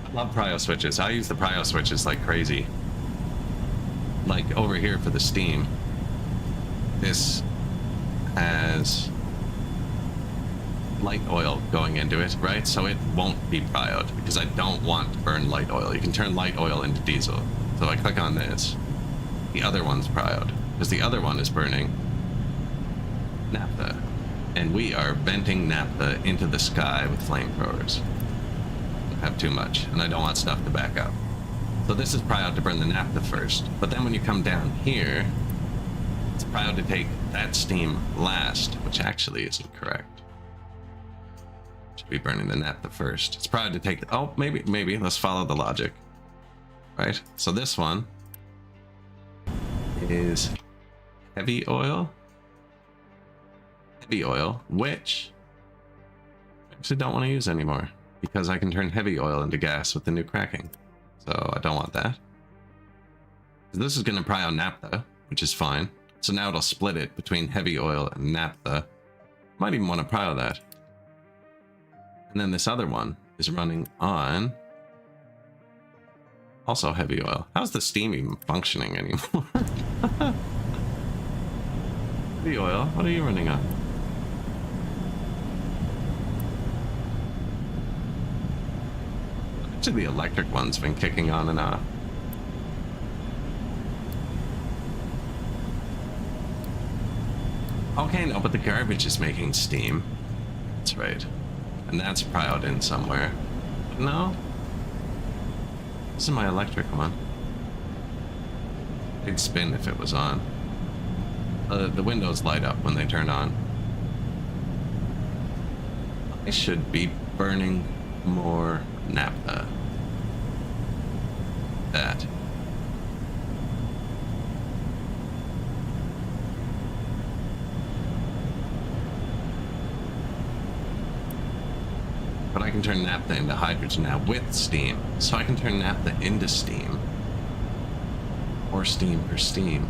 I love prio switches. I use the prio switches like crazy. Like over here for the steam, this has light oil going into it, right? So it won't be prioed because I don't want to burn light oil. You can turn light oil into diesel. So I click on this. The other one's prioed because the other one is burning naphtha. And we are venting naphtha into the sky with flamethrowers. I have too much and I don't want stuff to back up. So this is prioed to burn the naphtha first. But then when you come down here, it's prioed to take that steam last, which actually isn't correct. Be burning the naphtha first. It's probably to take the, oh, maybe let's follow the logic, right? So this one is heavy oil, which I actually don't want to use anymore because I can turn heavy oil into gas with the new cracking. So I don't want that. This is going to pry on naphtha, which is fine. So now it'll split it between heavy oil and naphtha. Might even want to prio that. And then this other one is running on also heavy oil. How's the steam even functioning anymore? Heavy oil, what are you running on? Actually, the electric one's been kicking on and off. Okay, no, but the garbage is making steam. That's right. And that's prioed in somewhere. No? This is my electric one. It'd spin if it was on. The windows light up when they turn on. I should be burning more naphtha. That. But I can turn naphtha into hydrogen now with steam. So I can turn naphtha into steam. Or steam for steam.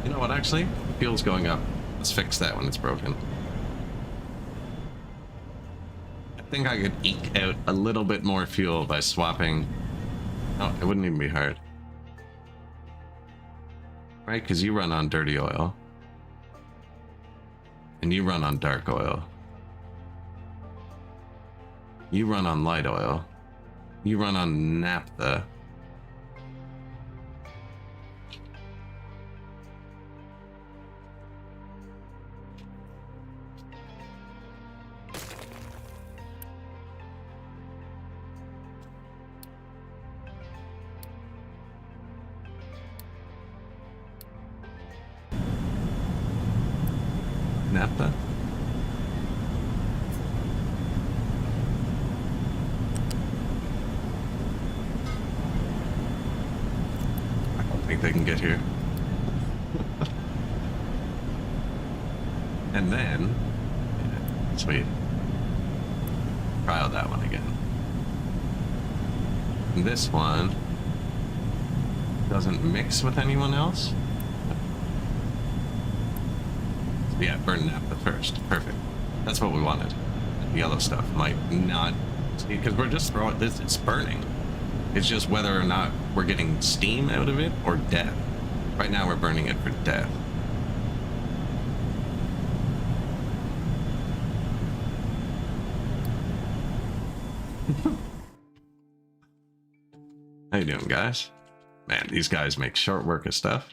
You know what, actually? Fuel's going up. Let's fix that when it's broken. I think I could eke out a little bit more fuel by swapping... Oh, it wouldn't even be hard. Right, because you run on dirty oil. And you run on dark oil. You run on light oil. You run on naphtha. Naphtha. They can get here. And then, yeah, sweet. Try out that one again. And this one doesn't mix with anyone else. Yeah, burn naphtha first. Perfect. That's what we wanted. The yellow stuff might not Because we're just throwing this, it's burning. It's just whether or not we're getting steam out of it or death. Right now we're burning it for death. How you doing, guys? Man, these guys make short work of stuff.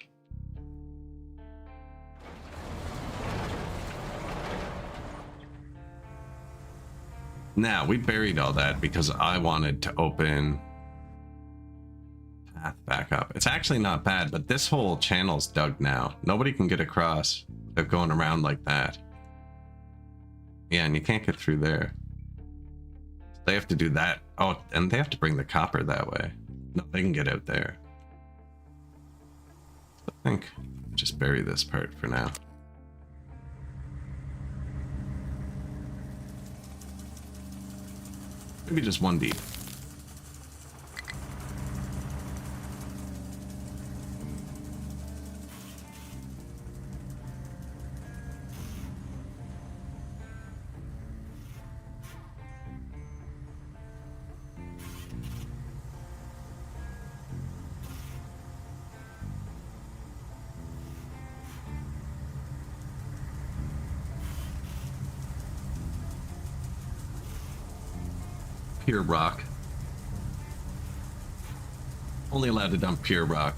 Now, we buried all that because I wanted to open path back up. It's actually not bad, but this whole channel's dug now. Nobody can get across without going around like that. Yeah, and you can't get through there. They have to do that. Oh, and they have to bring the copper that way. No, they can get out there. I think just bury this part for now. Maybe just one deep. Pure rock. Only allowed to dump pure rock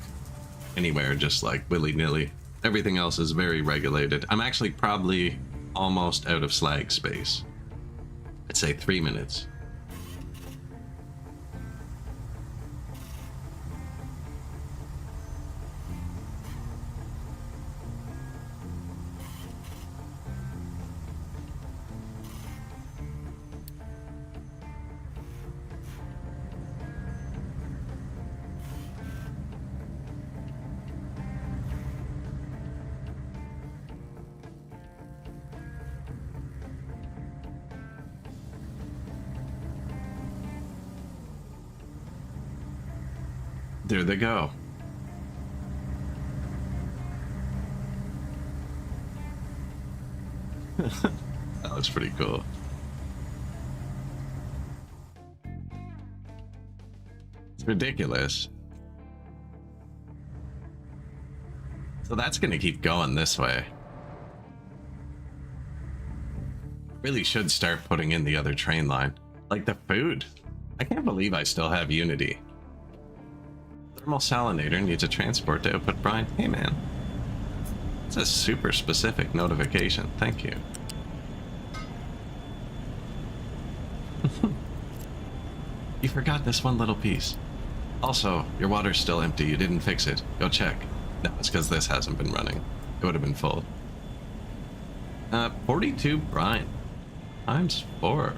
anywhere, just like willy-nilly. Everything else is very regulated. I'm actually probably almost out of slag space. I'd say 3 minutes. There they go. That was pretty cool. It's ridiculous. So that's gonna keep going this way. Really should start putting in the other train line. Like the food. I can't believe I still have Unity. Thermal salinator needs a transport to output brine. Hey man. It's a super specific notification. Thank you. You forgot this one little piece. Also, your water's still empty. You didn't fix it. Go check. No, it's because this hasn't been running. It would have been full. 42 brine. Times 4.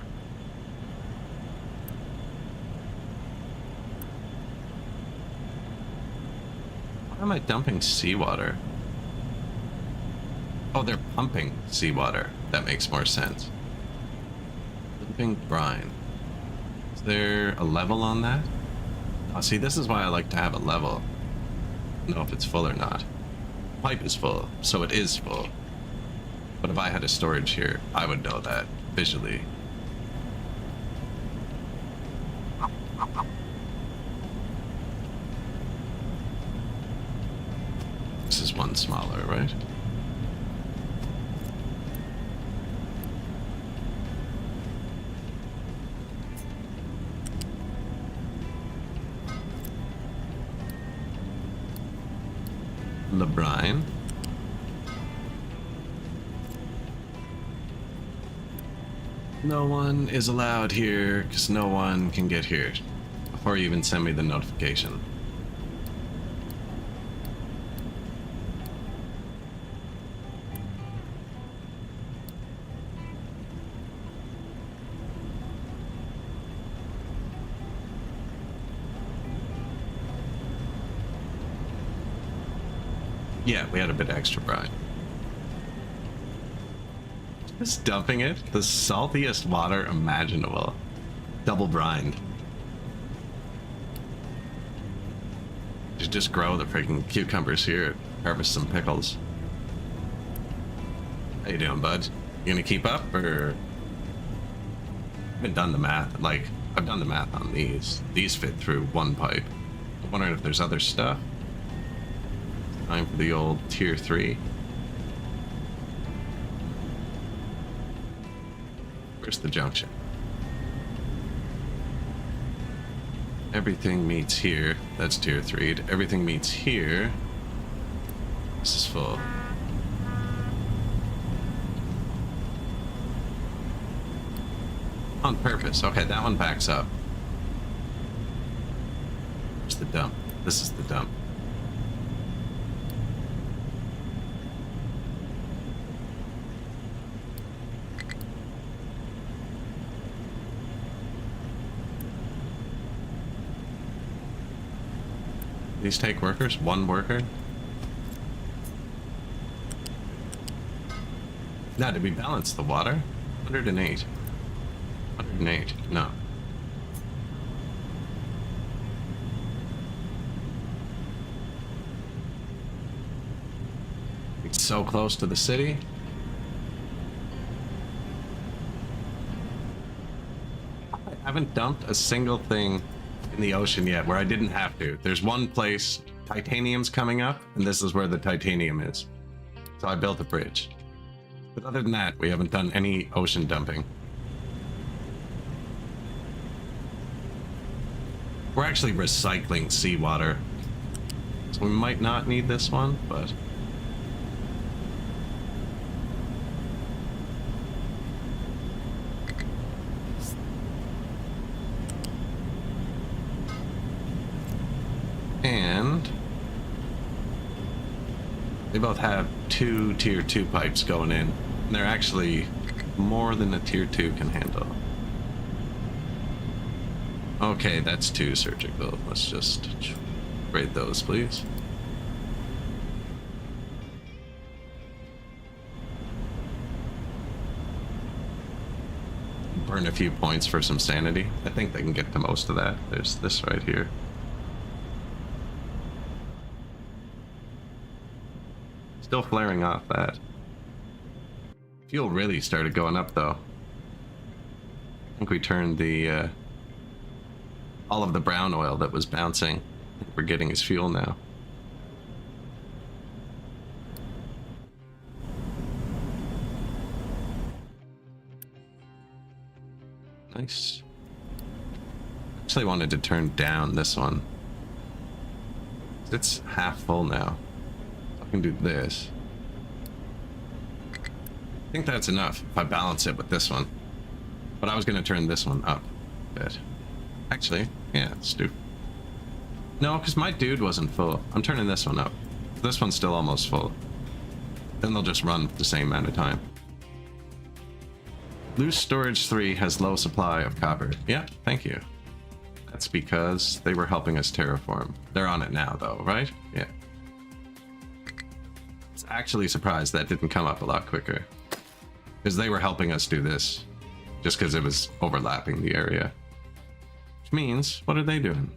Why am I dumping seawater? Oh, they're pumping seawater. That makes more sense. Dumping brine. Is there a level on that? Oh, see, this is why I like to have a level. I don't know if it's full or not. Pipe is full, so it is full. But if I had a storage here, I would know that visually. This is one smaller, right? LeBrine. No one is allowed here because no one can get here before you even send me the notification. Yeah, we had a bit extra brine. Just dumping it, the saltiest water imaginable. Double brined. You just grow the freaking cucumbers here, harvest some pickles. How you doing, bud? You gonna keep up, or? I haven't done the math. Like, I've done the math on these. These fit through one pipe. I'm wondering if there's other stuff. Time for the old tier 3. Where's the junction? Everything meets here. That's tier 3. Everything meets here. This is full. On purpose. Okay, that one backs up. Where's the dump? This is the dump. These take workers? One worker? Now, did we balance the water? 108. 108. No. It's so close to the city. I haven't dumped a single thing in the ocean yet where I didn't have to. There's one place, titanium's coming up, and this is where the titanium is. So I built a bridge. But other than that, we haven't done any ocean dumping. We're actually recycling seawater. So we might not need this one, but... And... they both have 2 tier 2 pipes going in. And they're actually more than a tier 2 can handle. Okay, that's 2 surgical. Let's just trade those, please. Burn a few points for some sanity. I think they can get to most of that. There's this right here. Still flaring off that. Fuel really started going up though. I think we turned the all of the brown oil that was bouncing. I think we're getting his fuel now. Nice. Actually wanted to turn down this one. It's half full now. I can do this. I think that's enough if I balance it with this one. But I was going to turn this one up a bit. Actually, yeah, let's do... No, because my dude wasn't full. I'm turning this one up. This one's still almost full. Then they'll just run the same amount of time. Loose Storage 3 has low supply of copper. Yeah, thank you. That's because they were helping us terraform. They're on it now, though, right? Yeah. It's actually surprised that didn't come up a lot quicker. Because they were helping us do this. Just because it was overlapping the area. Which means, what are they doing?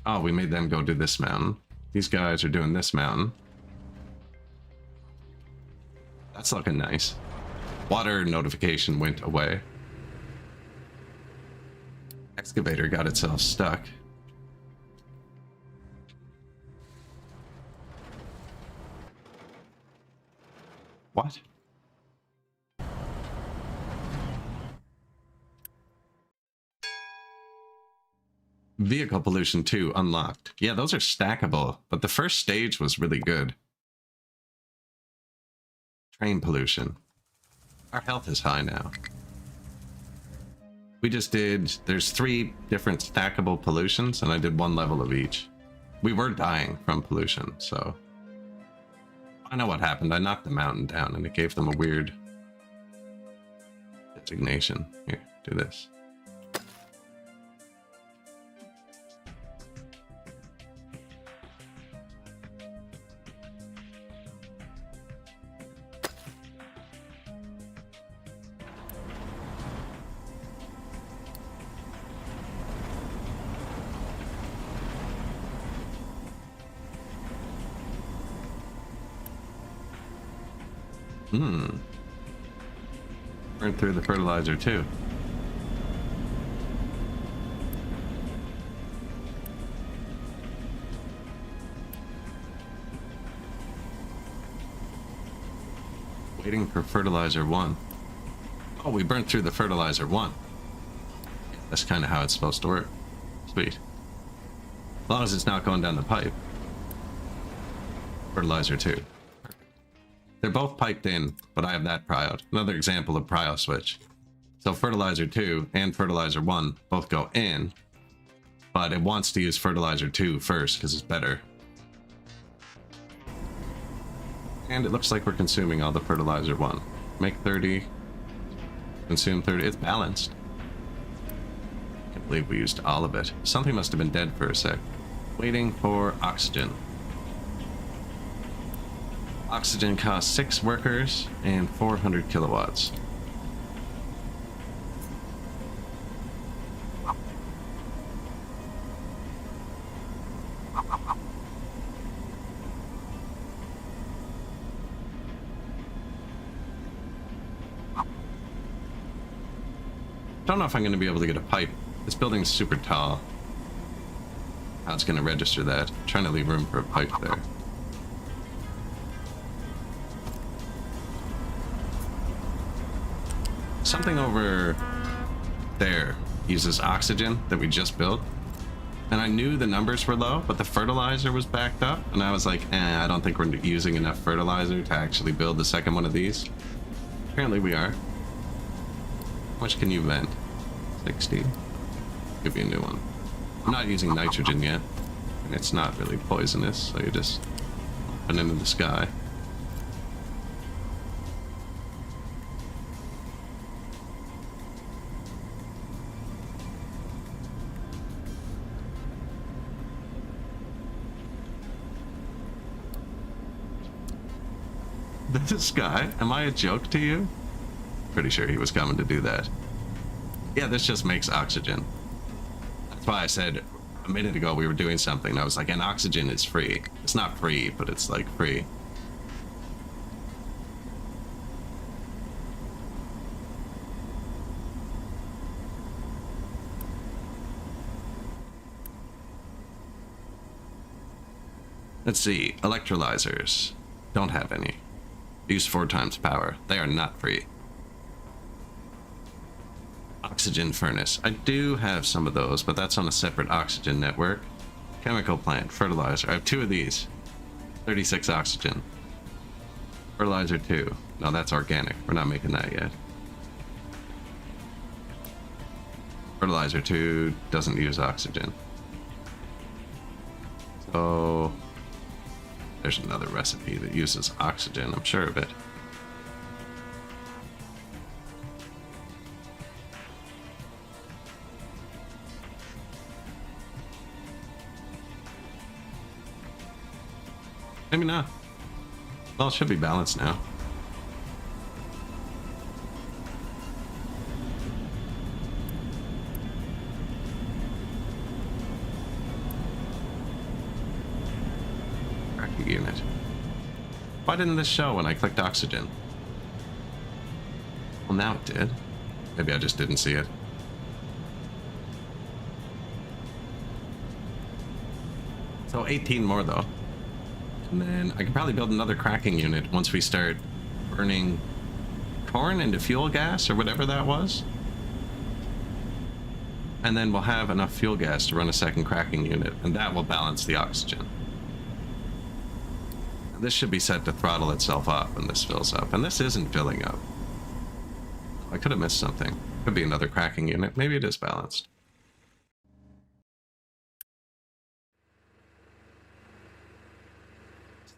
Oh, we made them go do this mountain. These guys are doing this mountain. That's looking nice. Water notification went away. Excavator got itself stuck. What? Vehicle pollution 2 unlocked. Yeah, those are stackable, but the first stage was really good. Train pollution. Our health is high now. We just did... There's 3 different stackable pollutions, and I did 1 level of each. We were dying from pollution, so... I know what happened. I knocked the mountain down, and it gave them a weird... designation. Here, do this. Burn through the fertilizer too. Waiting for fertilizer 1. Oh, we burnt through the fertilizer 1. That's kind of how it's supposed to work. Sweet. As long as it's not going down the pipe. Fertilizer 2. They're both piped in, but I have that prio. Another example of prio switch. So fertilizer 2 and fertilizer 1 both go in, but it wants to use fertilizer 2 first because it's better. And it looks like we're consuming all the fertilizer 1. Make 30, consume 30. It's balanced. Can't believe we used all of it. Something must have been dead for a sec. Waiting for oxygen. Oxygen costs 6 workers and 400 kilowatts. Don't know if I'm going to be able to get a pipe. This building's super tall. How it's going to register that. I'm trying to leave room for a pipe there. Something over there uses oxygen that we just built. And I knew the numbers were low, but the fertilizer was backed up. And I was like, I don't think we're using enough fertilizer to actually build the second one of these. Apparently we are. How much can you vent? 60. Give you a new one. I'm not using nitrogen yet. And it's not really poisonous, so you just put it into the sky. This guy, am I a joke to you? Pretty sure he was coming to do that. Yeah, this just makes oxygen. That's why I said a minute ago we were doing something. I was like, and oxygen is free. It's not free, but it's like free. Let's see, electrolyzers. Don't have any. Use 4 times power. They are not free. Oxygen furnace. I do have some of those, but that's on a separate oxygen network. Chemical plant, fertilizer. I have 2 of these. 36 oxygen. Fertilizer 2. No, that's organic. We're not making that yet. Fertilizer 2 doesn't use oxygen. So there's another recipe that uses oxygen, I'm sure of it. Maybe not. Well, it should be balanced now. Cracking unit. Why didn't this show when I clicked oxygen? Well, now it did. Maybe I just didn't see it. So 18 more though. And then I can probably build another cracking unit once we start burning corn into fuel gas or whatever that was. And then we'll have enough fuel gas to run a second cracking unit, and that will balance the oxygen. This should be set to throttle itself up when this fills up, and this isn't filling up. I could have missed something. Could be another cracking unit. Maybe it is balanced.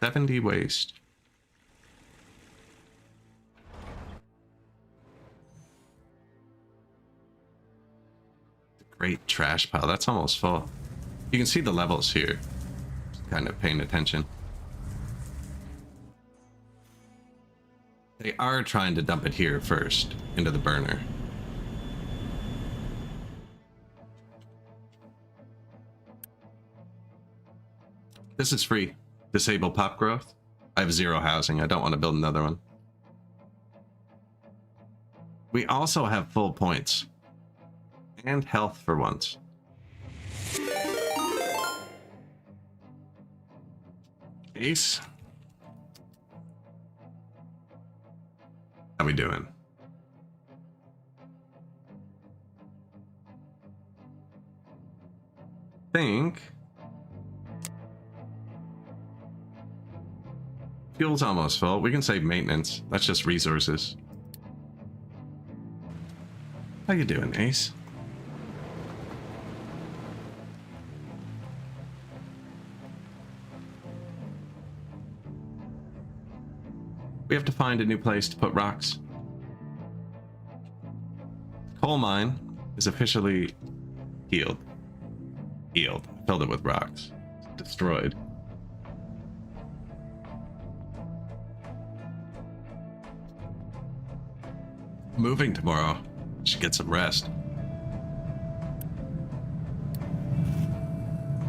$70 waste. Great trash pile. That's almost full. You can see the levels here. Just kind of paying attention. They are trying to dump it here first, into the burner. This is free. Disable pop growth. I have 0 housing. I don't want to build another one. We also have full points. And health for once. Ace. How we doing? Think fuel's almost full. We can save maintenance. That's just resources. How you doing, Ace? We have to find a new place to put rocks. Coal mine is officially healed. Healed. Filled it with rocks. Destroyed. Moving tomorrow. Should get some rest.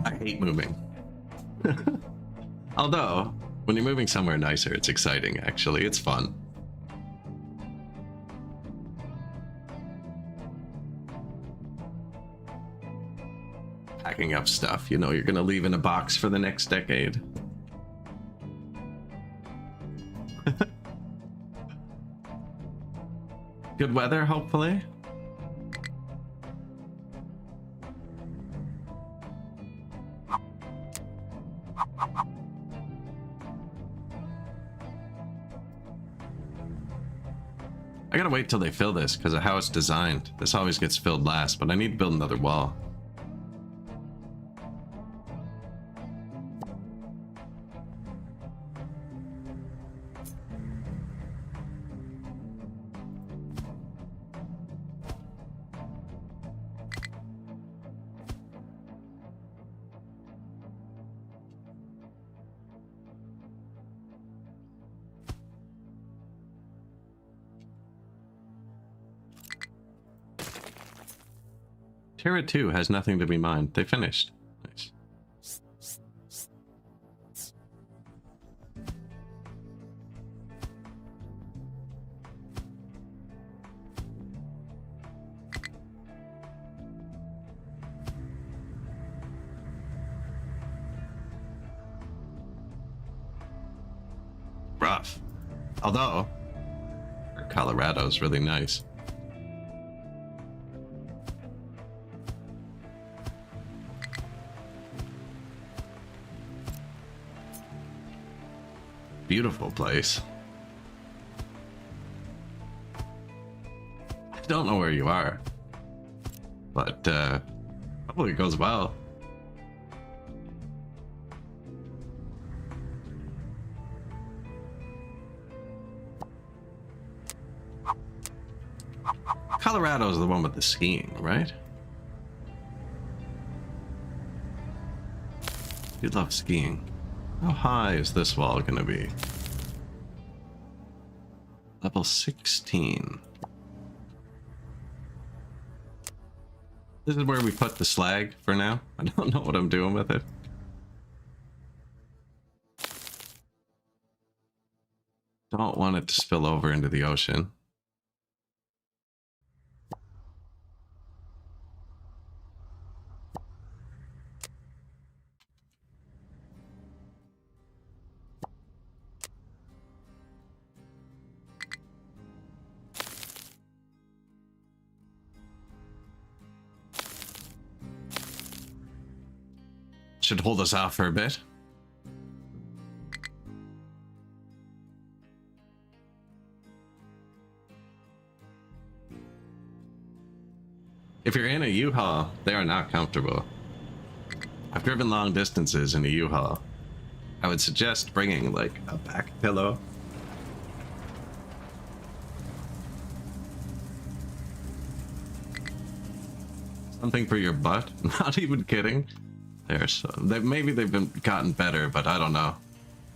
I hate moving. Although, when you're moving somewhere nicer, it's exciting, actually. It's fun. Packing up stuff, you know, you're gonna leave in a box for the next decade. Good weather, hopefully. I gotta wait till they fill this because of how it's designed. This always gets filled last, but I need to build another wall. Terra 2 has nothing to be mined. They finished. Nice. Rough. Although, Colorado's really nice. Beautiful place. I don't know where you are, but hopefully it goes well. Colorado's the one with the skiing, right? You love skiing. How high is this wall gonna be? Level 16. This is where we put the slag for now. I don't know what I'm doing with it. Don't want it to spill over into the ocean. Should hold us off for a bit. If you're in a U-Haul, they are not comfortable. I've driven long distances in a U-Haul. I would suggest bringing like a back pillow. Something for your butt. Not even kidding. Maybe they've gotten better, but I don't know.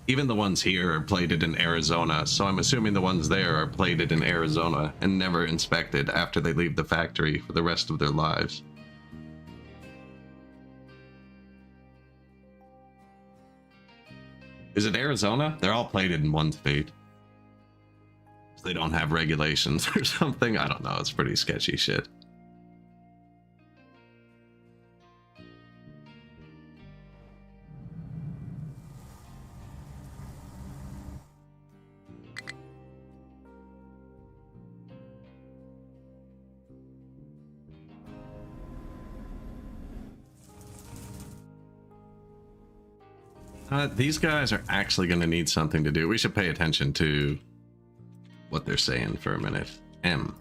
Even the ones here are plated in Arizona, so I'm assuming the ones there are plated in Arizona and never inspected after they leave the factory for the rest of their lives. Is it Arizona? They're all plated in one state. They don't have regulations or something. I don't know. It's pretty sketchy shit. These guys are actually going to need something to do. We should pay attention to what they're saying for a minute. M.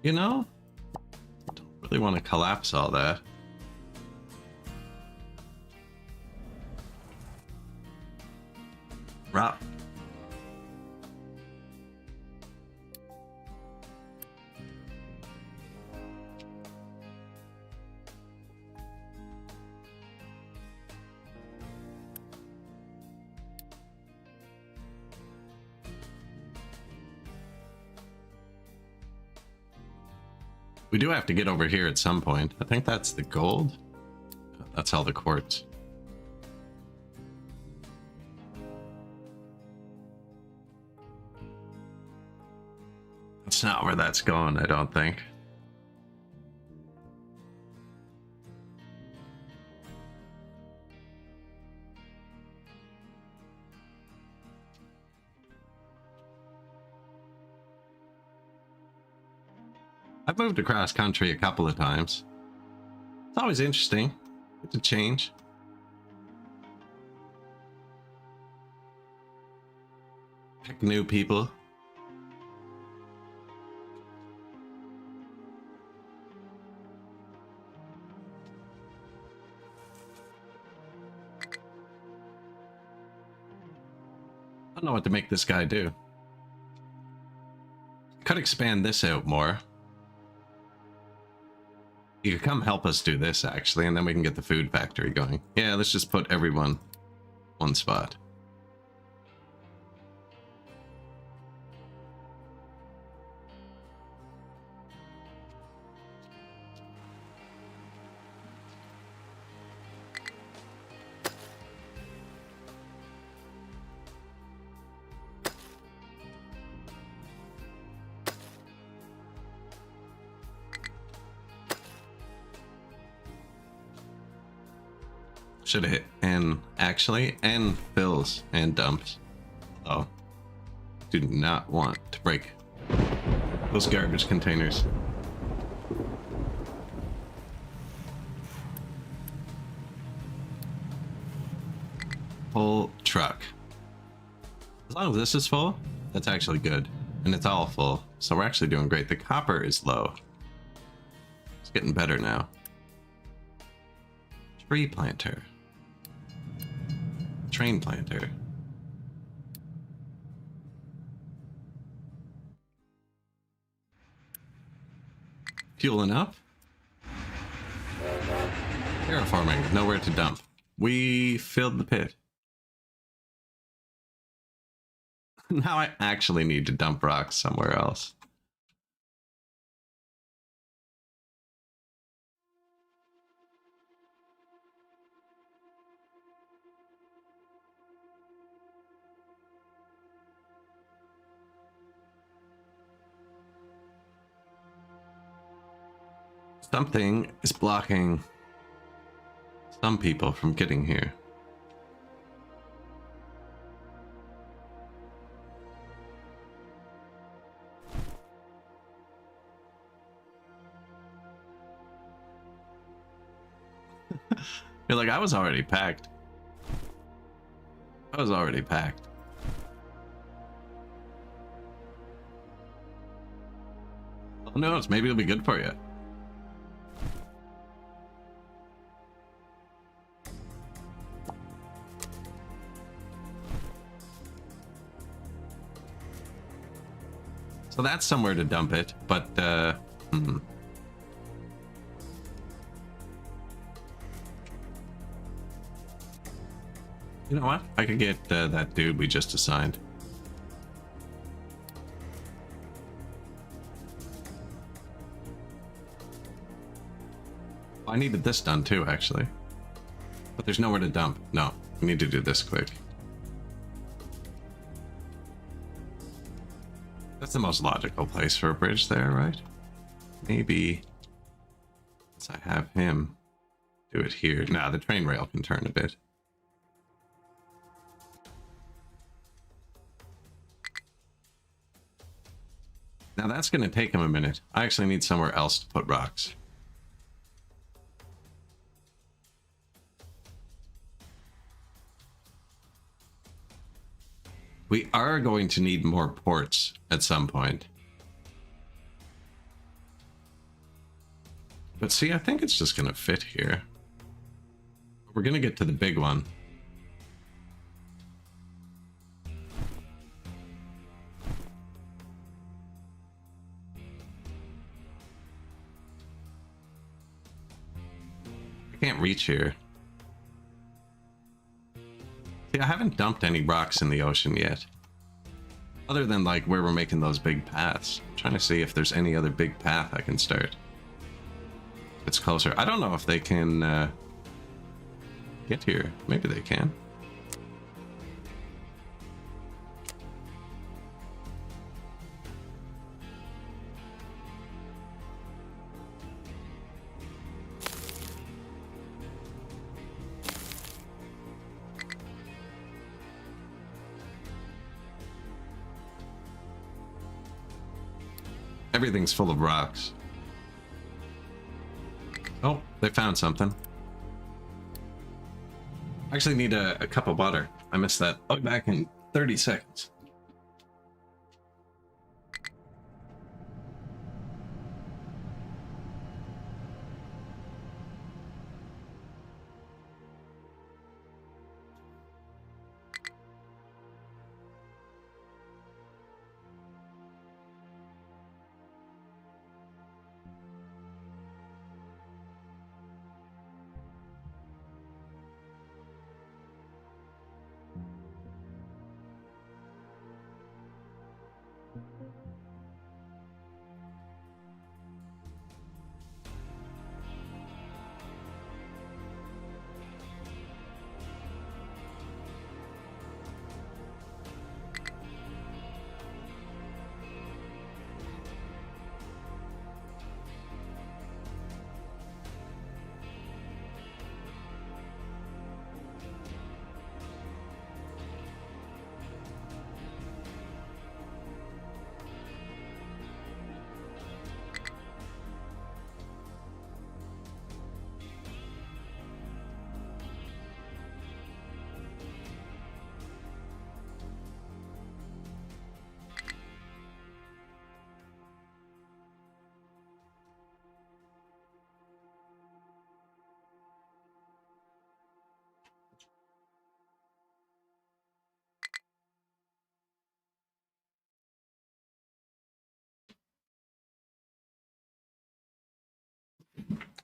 You know, don't really want to collapse all that. Rough. We do have to get over here at some point. I think that's the gold. That's all the quartz. That's not where that's going, I don't think. I've moved across country a couple of times. It's always interesting. Get to change. Pick new people. I don't know what to make this guy do. Could expand this out more. You could come help us do this, actually, and then we can get the food factory going. Yeah, let's just put everyone one spot. Should have hit N, actually. N fills and dumps. Oh. Do not want to break those garbage containers. Full truck. As long as this is full, that's actually good. And it's all full. So we're actually doing great. The copper is low. It's getting better now. Tree planter. Train planter. Fueling up. Terraforming. Nowhere to dump. We filled the pit. Now I actually need to dump rocks somewhere else. Something is blocking some people from getting here. You're like, I was already packed. I was already packed. Who knows? Maybe it'll be good for you. So that's somewhere to dump it, but You know what? I could get that dude we just assigned. I needed this done too, actually. But there's nowhere to dump. No, we need to do this quick. That's the most logical place for a bridge there, right? Maybe once I have him do it here. Nah, the train rail can turn a bit. Now that's going to take him a minute. I actually need somewhere else to put rocks. We are going to need more ports at some point. But see, I think it's just going to fit here. We're going to get to the big one. I can't reach here. See, I haven't dumped any rocks in the ocean yet. Other than like where we're making those big paths. I'm trying to see if there's any other big path I can start. It's closer. I don't know if they can get here. Maybe they can. Everything's full of rocks. Oh, they found something. I actually need a cup of water. I missed that. I'll be back in 30 seconds.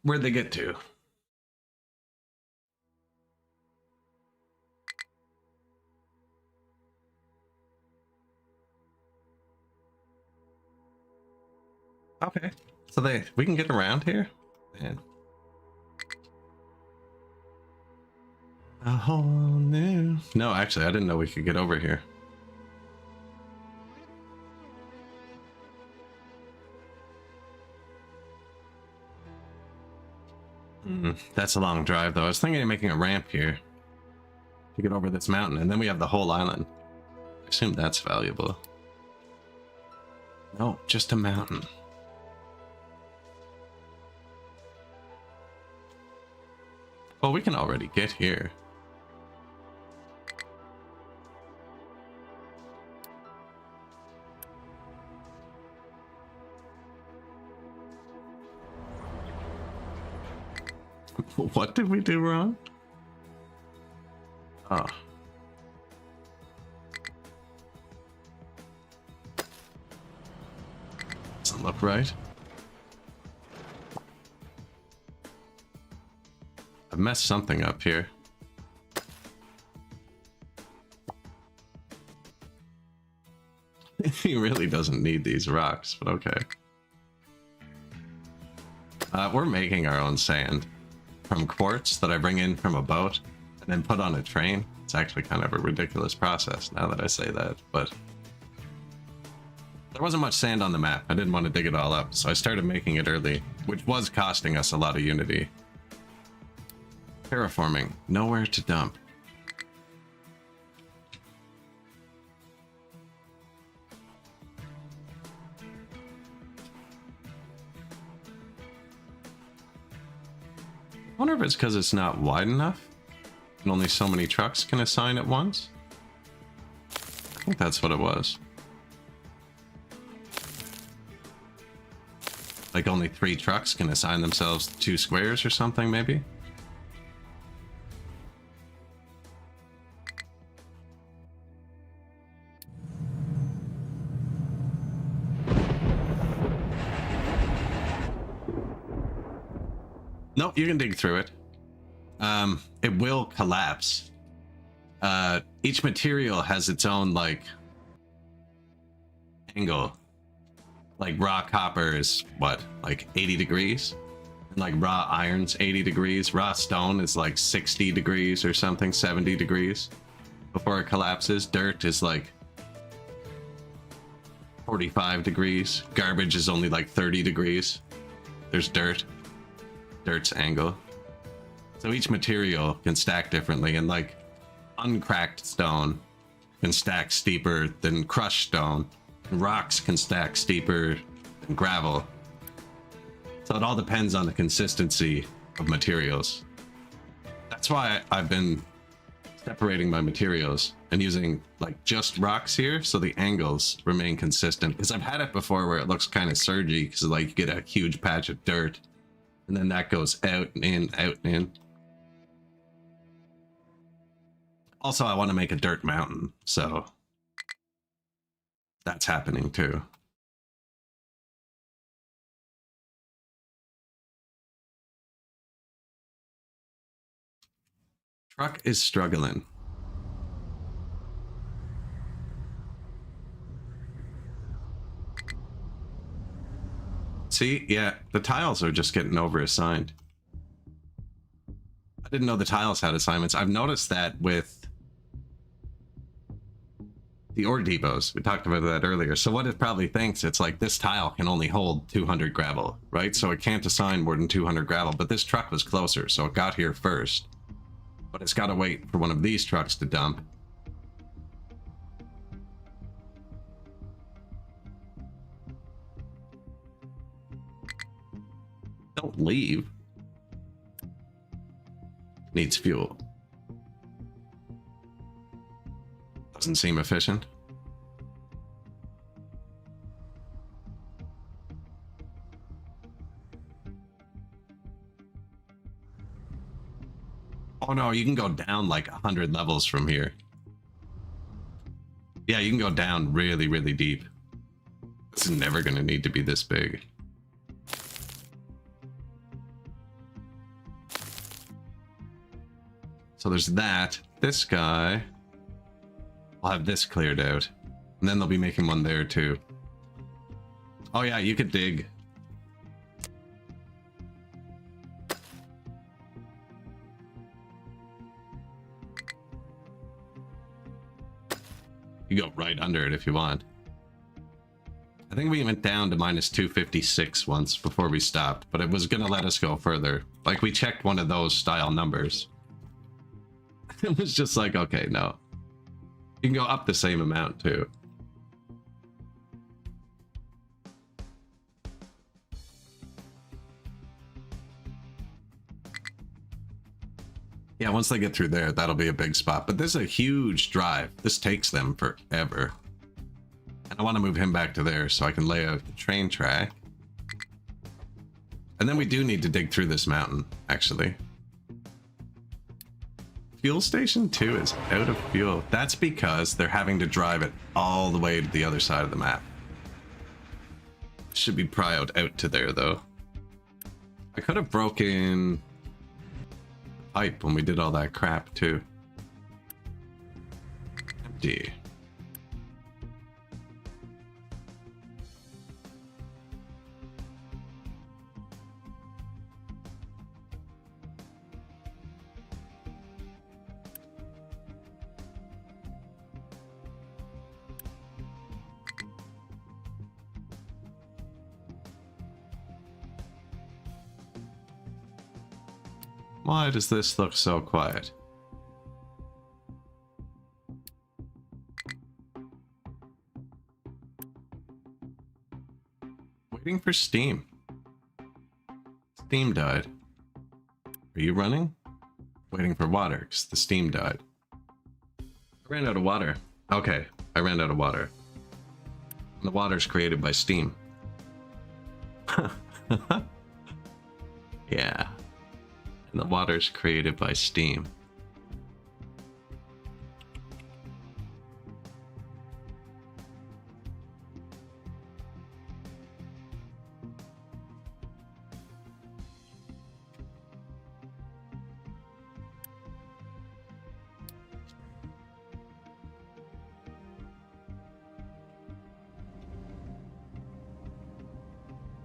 Where'd they get to? Okay, so we can get around here, man. A whole new. No, actually, I didn't know we could get over here. That's a long drive, though. I was thinking of making a ramp here to get over this mountain, and then we have the whole island. I assume that's valuable. No, just a mountain. Well, we can already get here. What did we do wrong? Oh. Doesn't look right. I've messed something up here. He really doesn't need these rocks, but okay. We're making our own sand from quartz that I bring in from a boat and then put on a train. It's actually kind of a ridiculous process now that I say that, but there wasn't much sand on the map. I didn't want to dig it all up, so I started making it early, which was costing us a lot of Unity. Terraforming, nowhere to dump. wonder if it's because it's not wide enough and only so many trucks can assign at once. I think that's what it was. Like only 3 trucks can assign themselves 2 squares or something, maybe? Nope, you can dig through it. It will collapse. Each material has its own, like, angle. Like raw copper is what, like 80 degrees? And like raw iron's 80 degrees. Raw stone is like 60 degrees or something, 70 degrees before it collapses. Dirt is like 45 degrees. Garbage is only like 30 degrees. There's dirt. Dirt's angle. So each material can stack differently, and like uncracked stone can stack steeper than crushed stone. Rocks can stack steeper than gravel. So it all depends on the consistency of materials. That's why I've been separating my materials and using like just rocks here so the angles remain consistent. Because I've had it before where it looks kind of surgy because like you get a huge patch of dirt and then that goes out and in, out and in. Also, I want to make a dirt mountain, so that's happening too. Truck is struggling. See, yeah, the tiles are just getting over-assigned. I didn't know the tiles had assignments. I've noticed that with the ore depots. We talked about that earlier. So what it probably thinks, it's like this tile can only hold 200 gravel, right? So it can't assign more than 200 gravel, but this truck was closer, so it got here first. But it's got to wait for one of these trucks to dump. Don't leave. Needs fuel. Doesn't seem efficient. Oh no, you can go down like 100 levels from here. Yeah, you can go down really, really deep. This is never going to need to be this big. So there's that. This guy... I'll have this cleared out. And then they'll be making one there too. Oh yeah, you could dig. You go right under it if you want. I think we went down to minus 256 once before we stopped, but it was gonna let us go further. Like we checked one of those style numbers. It was just like, okay, no. You can go up the same amount too. Yeah, once they get through there, that'll be a big spot. But this is a huge drive. This takes them forever. And I want to move him back to there so I can lay out the train track. And then we do need to dig through this mountain, actually. Fuel station 2 is out of fuel. That's because they're having to drive it all the way to the other side of the map. Should be pried out to there, though. I could have broken pipe when we did all that crap, too. Empty. Why does this look so quiet? Waiting for Steam. Steam died. Are you running? Waiting for water because the steam died. I ran out of water. Okay, I ran out of water. And the water's created by steam. Yeah. And the water's created by steam.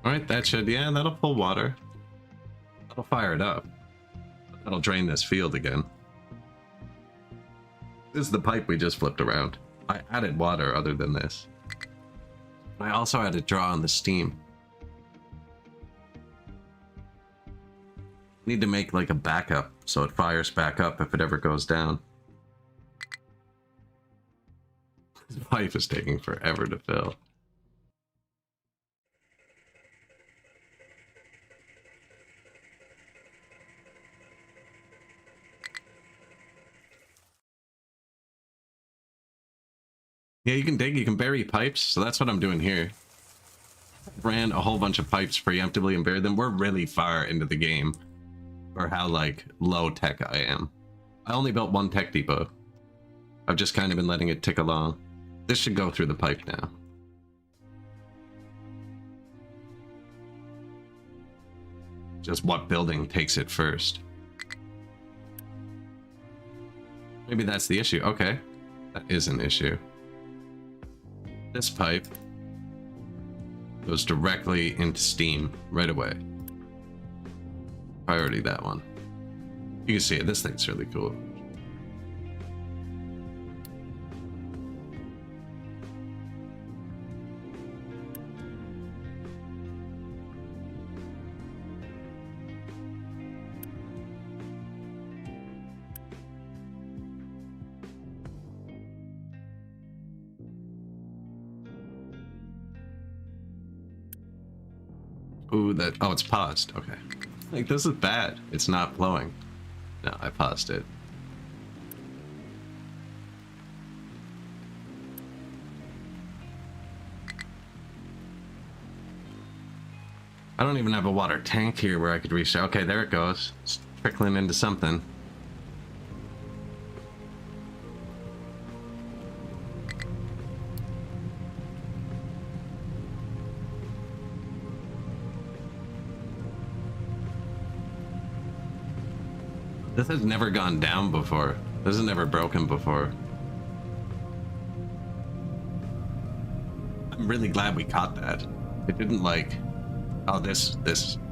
Alright, that should, yeah, that'll pull water. That'll fire it up. That'll drain this field again. This is the pipe we just flipped around. I added water other than this. I also had to draw on the steam. Need to make like a backup so it fires back up if it ever goes down. This pipe is taking forever to fill. Yeah, you can dig, you can bury pipes, so that's what I'm doing here. Ran a whole bunch of pipes preemptively and buried them. We're really far into the game for how, like, low tech I am. I only built one tech depot. I've just kind of been letting it tick along. This should go through the pipe now. Just what building takes it first? Maybe that's the issue. Okay, that is an issue. This pipe goes directly into steam right away. Priority that one. You can see it. This thing's really cool. Ooh, that, oh, it's paused. Okay. Like, this is bad. It's not flowing. No, I paused it. I don't even have a water tank here where I could reach. Okay, there it goes. It's trickling into something. This has never gone down before. This has never broken before. I'm really glad we caught that. It didn't like, oh, this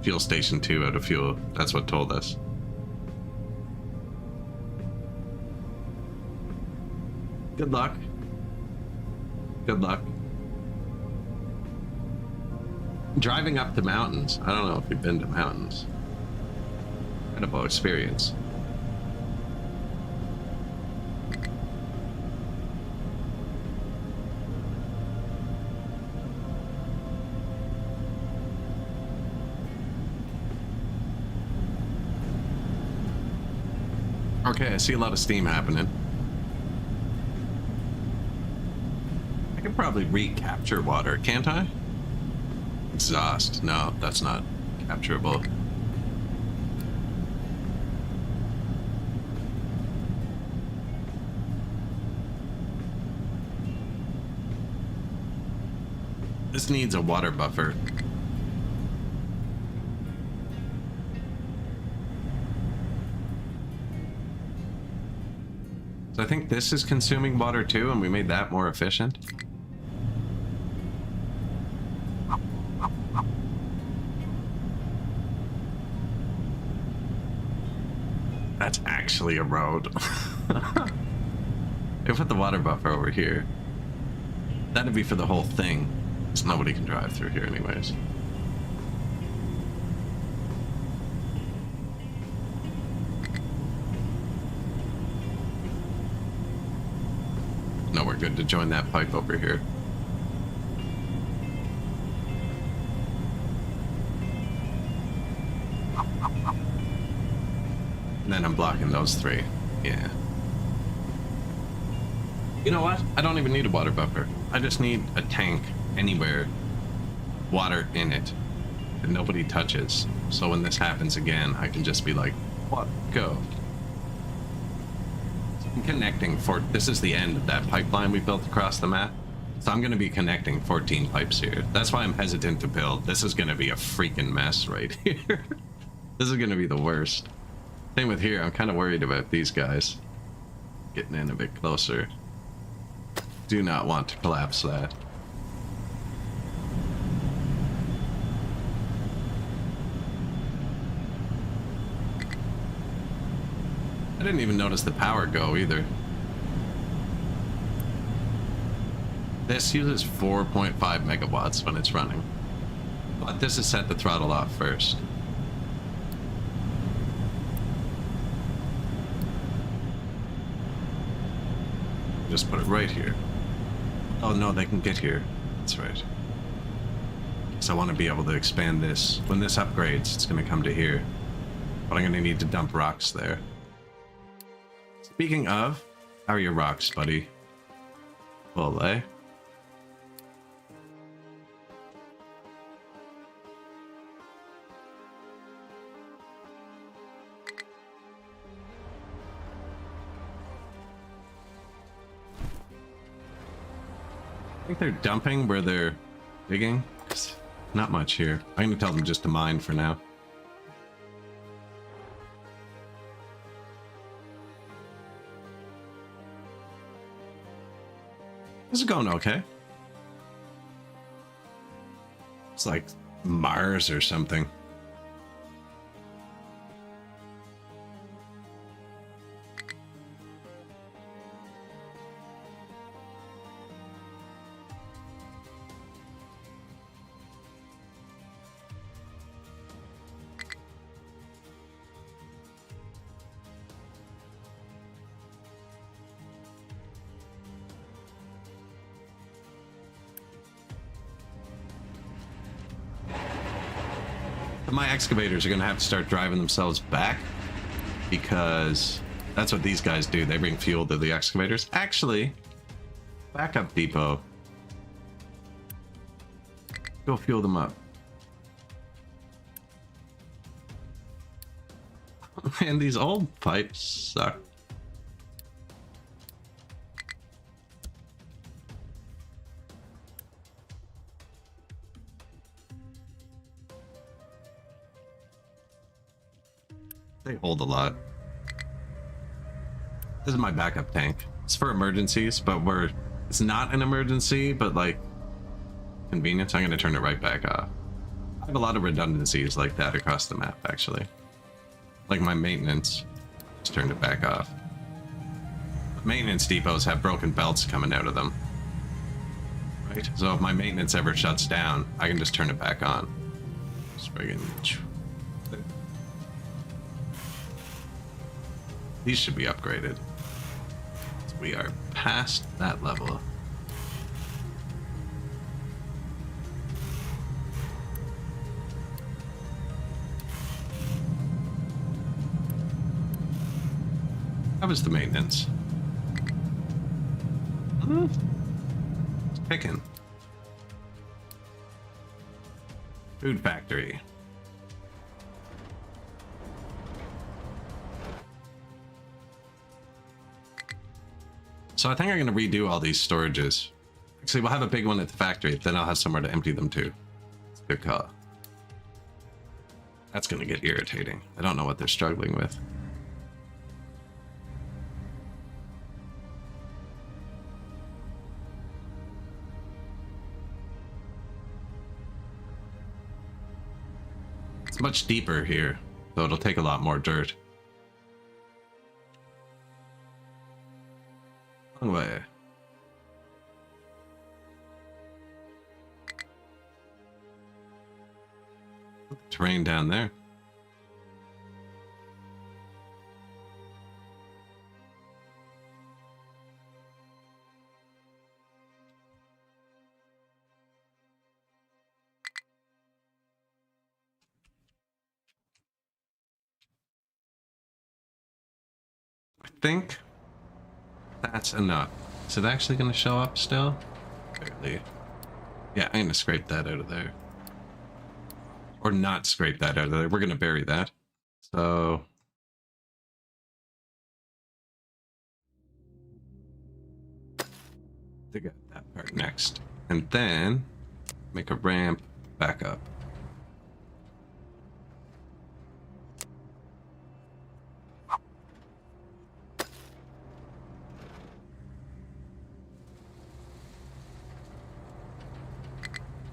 fuel station 2 out of fuel. That's what told us. Good luck. Good luck. Driving up the mountains. I don't know if you've been to mountains. Incredible experience. Okay, I see a lot of steam happening. I could probably recapture water, can't I? Exhaust. No, that's not capturable. This needs a water buffer. So I think this is consuming water too, and we made that more efficient. That's actually a road. If put the water buffer over here, that'd be for the whole thing, because nobody can drive through here anyways. No, we're good to join that pipe over here. And then I'm blocking those 3. Yeah. You know what? I don't even need a water buffer. I just need a tank anywhere, water in it, that nobody touches. So when this happens again, I can just be like, what? Go. So I'm connecting this is the end of that pipeline we built across the map. So I'm going to be connecting 14 pipes here. That's why I'm hesitant to build. This is going to be a freaking mess right here. This is going to be the worst. Same with here. I'm kind of worried about these guys getting in a bit closer. Do not want to collapse that. I didn't even notice the power go either. This uses 4.5 megawatts when it's running, but this is set the throttle off first. Just put it right here. Oh no, they can get here. That's right. So I want to be able to expand this. When this upgrades, it's going to come to here. But I'm going to need to dump rocks there. Speaking of, how are your rocks, buddy? Full, eh? I think they're dumping where they're digging. Not much here. I'm gonna tell them just to mine for now. This is going okay. It's like Mars or something. My excavators are gonna have to start driving themselves back, because that's what these guys do. They bring fuel to the excavators. Actually, backup depot. Go fuel them up. Man, these old pipes suck. They hold a lot. This is my backup tank. It's for emergencies, but it's not an emergency, but like convenience. I'm gonna turn it right back off. I have a lot of redundancies like that across the map, actually. Like my maintenance, just turned it back off. Maintenance depots have broken belts coming out of them. Right? So if my maintenance ever shuts down, I can just turn it back on. Just friggin'... These should be upgraded. So we are past that level. How was the maintenance? It's picking. Food factory. So I think I'm going to redo all these storages. Actually, we'll have a big one at the factory, then I'll have somewhere to empty them to. It's a good call. That's going to get irritating. I don't know what they're struggling with. It's much deeper here, so it'll take a lot more dirt. Long way. Terrain down there. think that's enough. Is it actually going to show up still? Barely. Yeah, I'm going to scrape that out of there. Or not scrape that out of there. We're going to bury that. So... dig out that part next. And then make a ramp back up.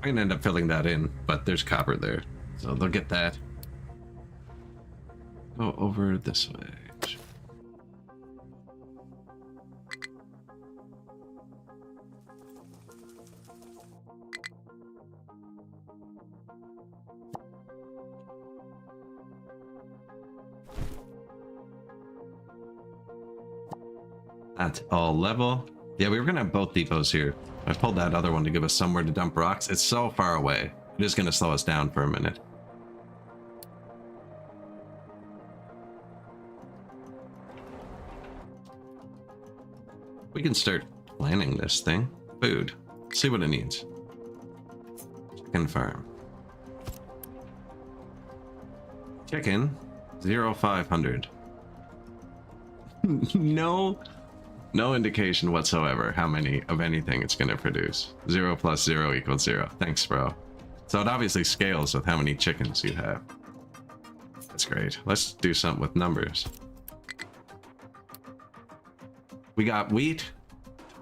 I'm gonna end up filling that in, but there's copper there, so they'll get that. Go over this way. That's all level. Yeah, we were gonna have both depots here. I pulled that other one to give us somewhere to dump rocks. It's so far away. It is gonna slow us down for a minute. We can start planning this thing. Food. See what it needs. Chicken farm. Chicken. 0500. No indication whatsoever how many of anything it's going to produce. 0 plus 0 equals 0. Thanks, bro. So it obviously scales with how many chickens you have. That's great. Let's do something with numbers. We got wheat,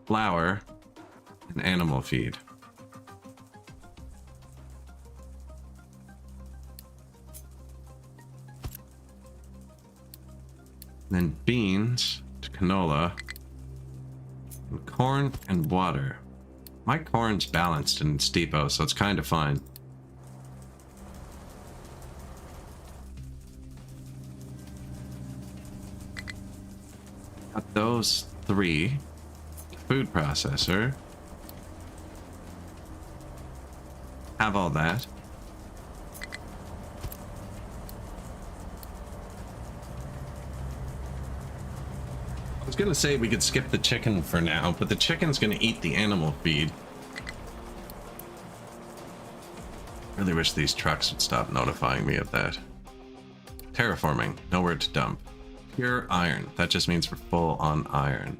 flour, and animal feed. Then beans, canola, and corn and water. My corn's balanced in its depot, so it's kind of fine. Got those 3. Food processor. Have all that. I was gonna say we could skip the chicken for now, but the chicken's gonna eat the animal feed. Really wish these trucks would stop notifying me of that. Terraforming, nowhere to dump. Pure iron, that just means we're full on iron.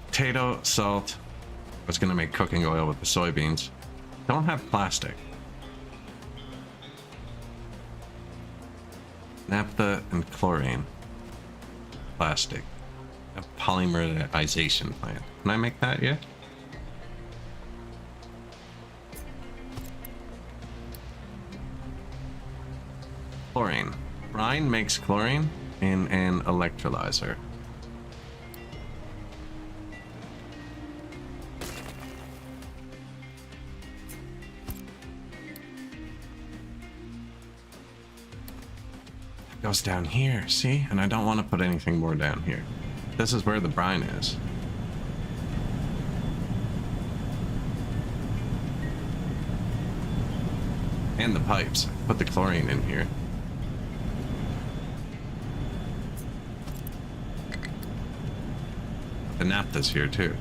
Potato, salt. I was gonna make cooking oil with the soybeans. Don't have plastic. Naphtha and chlorine. Plastic. A polymerization plant. Can I make that yet? Chlorine. Brine makes chlorine in an electrolyzer. Goes down here, see? And I don't want to put anything more down here. This is where the brine is. And the pipes. Put the chlorine in here. The naphtha's here too.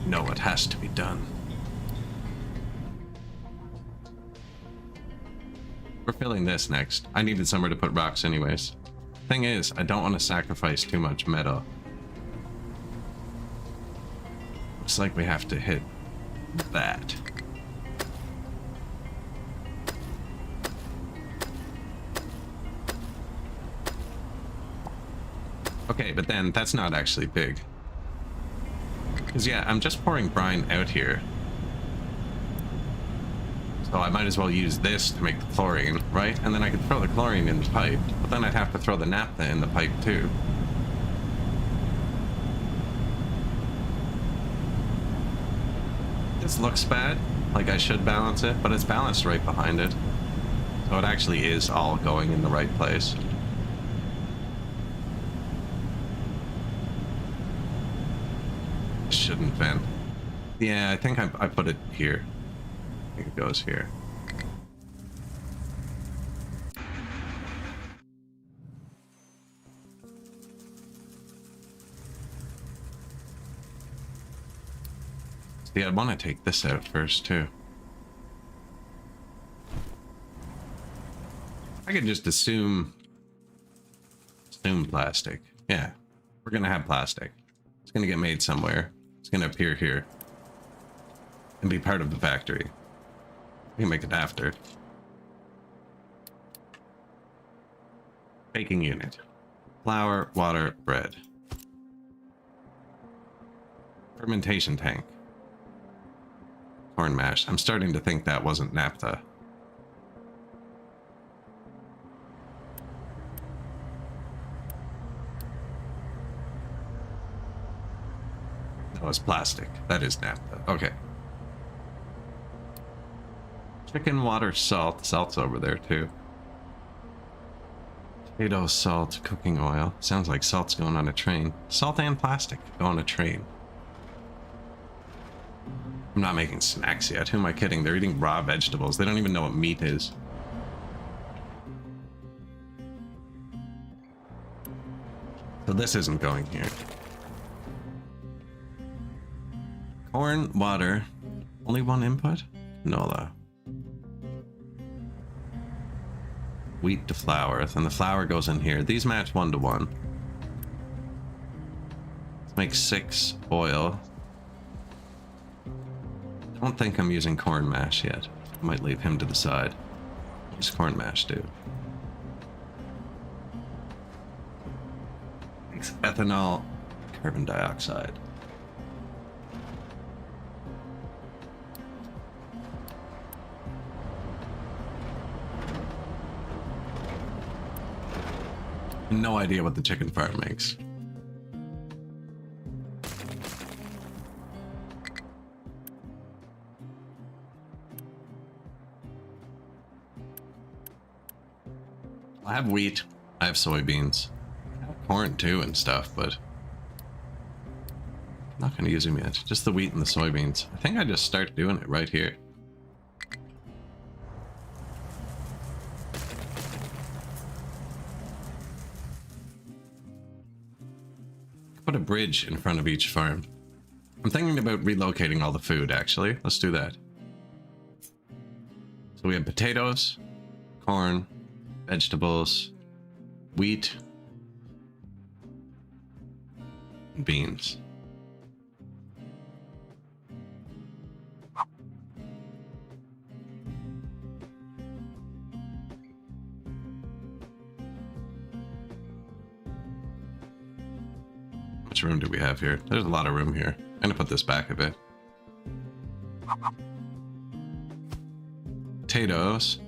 No, it has to be done. We're filling this next. I needed somewhere to put rocks anyways. Thing is, I don't want to sacrifice too much metal. Looks like we have to hit that. Okay, but then that's not actually big. Because yeah, I'm just pouring brine out here. So I might as well use this to make the chlorine, right? And then I could throw the chlorine in the pipe, but then I'd have to throw the naphtha in the pipe too. This looks bad, like I should balance it, but it's balanced right behind it. So it actually is all going in the right place. Shouldn't vent. Yeah, I think I put it here. I think it goes here. See, I want to take this out first, too. I could just assume plastic. Yeah, we're gonna have plastic. It's gonna get made somewhere. It's gonna appear here and be part of the factory. We can make it after. Baking unit. Flour, water, bread. Fermentation tank. Corn mash. I'm starting to think that wasn't naphtha. No, it's plastic. That is naphtha. Okay. Chicken, water, salt. Salt's over there too. Potato, salt, cooking oil. Sounds like salt's going on a train. Salt and plastic go on a train. I'm not making snacks yet. Who am I kidding? They're eating raw vegetables. They don't even know what meat is. So this isn't going here. Corn, water. Only one input? Canola. Wheat to flour. Then the flour goes in here. These match 1 to 1. Let's make 6 oil. Don't think I'm using corn mash yet. I might leave him to the side. What does corn mash do? Makes ethanol, carbon dioxide. No idea what the chicken farm makes. I have wheat. I have soybeans. I have corn too and stuff, but I'm not going to use them yet. Just the wheat and the soybeans. I think I just start doing it right here. Put a bridge in front of each farm. I'm thinking about relocating all the food, actually. Let's do that. So we have potatoes, corn, vegetables, wheat, and beans. How much room do we have here? There's a lot of room here. I'm gonna put this back a bit. Potatoes,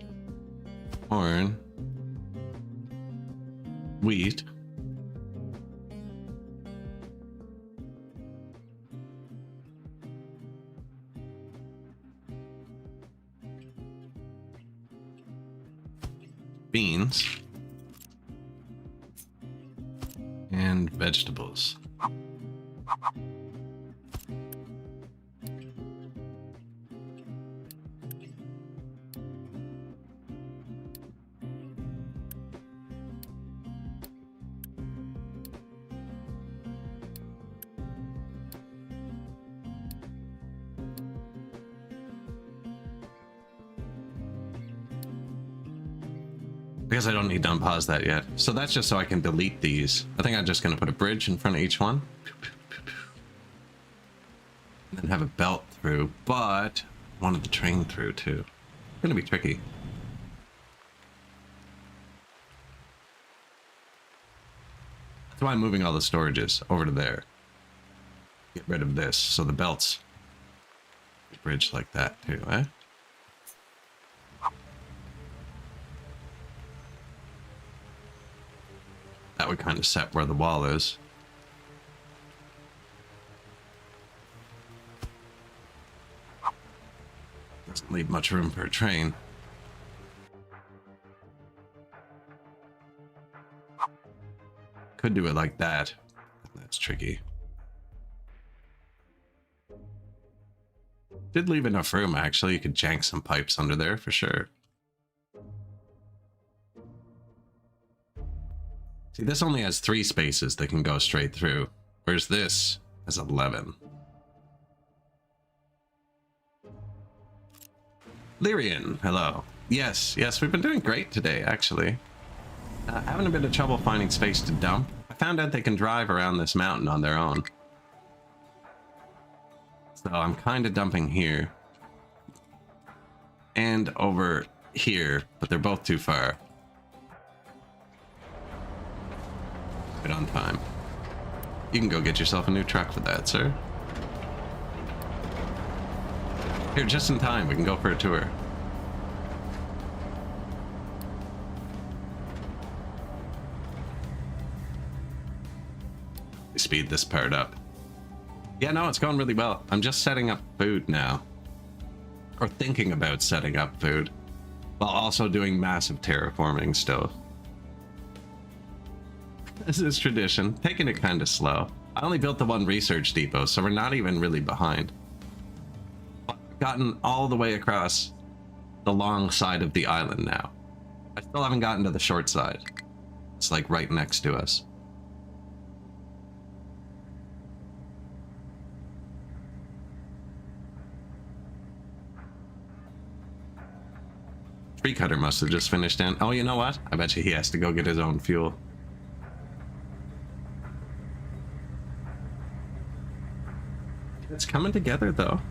corn, wheat, beans, and vegetables. Because I don't need to unpause that yet. So that's just so I can delete these. I think I'm just going to put a bridge in front of each one. And then have a belt through, but I wanted the train through too. It's going to be tricky. That's why I'm moving all the storages over to there. Get rid of this, so the belts bridge like that too, eh? That would kind of set where the wall is. Doesn't leave much room for a train. Could do it like that. That's tricky. Did leave enough room, actually. You could jank some pipes under there for sure. See, this only has 3 spaces that can go straight through, whereas this has 11. Lyrian, hello. Yes, we've been doing great today, actually. Having a bit of trouble finding space to dump. I found out they can drive around this mountain on their own. So I'm kind of dumping here. And over here, but they're both too far. Right on time. You can go get yourself a new truck for that, sir. Here, just in time, we can go for a tour. Speed this part up. Yeah, no, it's going really well. I'm just setting up food now. Or thinking about setting up food. While also doing massive terraforming still. This is tradition. Taking it kind of slow. I only built the 1 research depot, so we're not even really behind. I've gotten all the way across the long side of the island now. I still haven't gotten to the short side. It's like right next to us. Tree cutter must have just finished in. Oh, you know what? I bet you he has to go get his own fuel. It's coming together, though.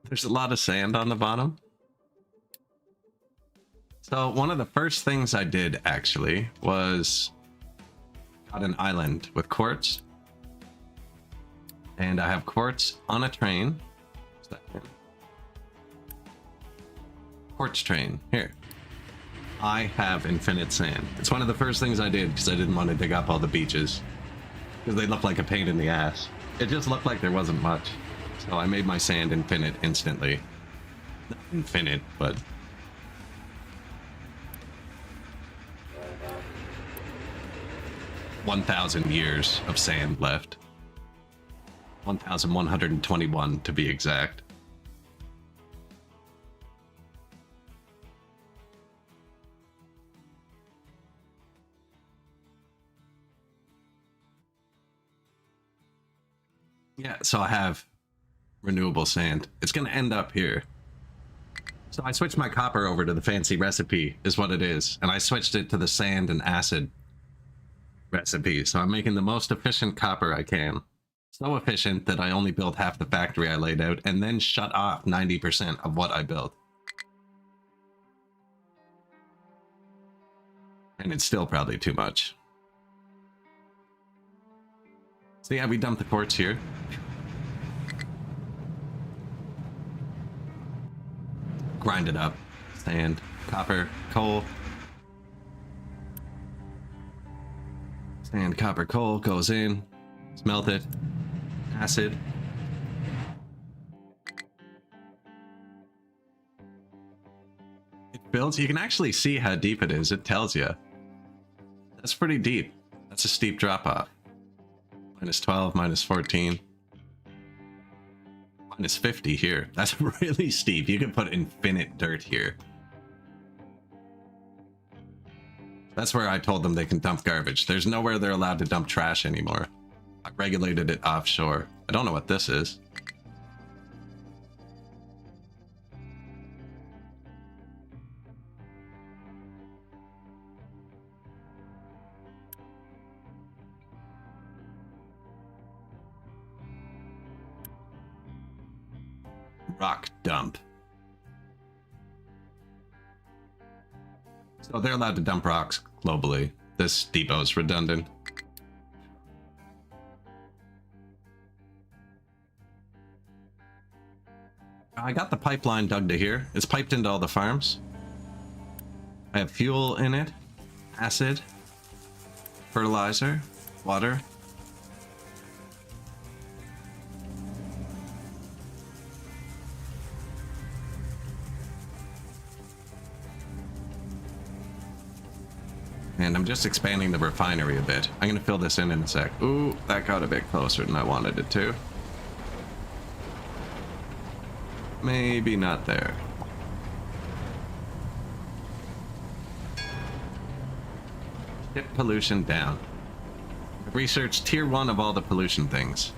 There's a lot of sand on the bottom. So one of the first things I did, actually, was got an island with quartz. And I have quartz on a train. What's that? Quartz train. Here. I have infinite sand. It's one of the first things I did because I didn't want to dig up all the beaches. Because they look like a pain in the ass. It just looked like there wasn't much. So I made my sand infinite instantly. Not infinite, but... 1,000 years of sand left. 1,121 to be exact. Yeah, so I have renewable sand. It's going to end up here. So I switched my copper over to the fancy recipe, is what it is. And I switched it to the sand and acid recipe. So I'm making the most efficient copper I can. So efficient that I only built half the factory I laid out and then shut off 90% of what I built. And it's still probably too much. So yeah, we dumped the quartz here. Grind it up. Sand, copper, coal. Sand, copper, coal goes in. Smelt it. Acid. It builds. You can actually see how deep it is. It tells you. That's pretty deep. That's a steep drop off. -12, -14. -50 here. That's really steep. You can put infinite dirt here. That's where I told them they can dump garbage. There's nowhere they're allowed to dump trash anymore. I regulated it offshore. I don't know what this is. Rock dump. So they're allowed to dump rocks globally. This depot's redundant. I got the pipeline dug to here. It's piped into all the farms. I have fuel in it, acid, fertilizer, Water. And I'm just expanding the refinery a bit. I'm gonna fill this in a sec. Ooh, that got a bit closer than I wanted it to. Maybe not there. Get pollution down. Research tier 1 of all the pollution things.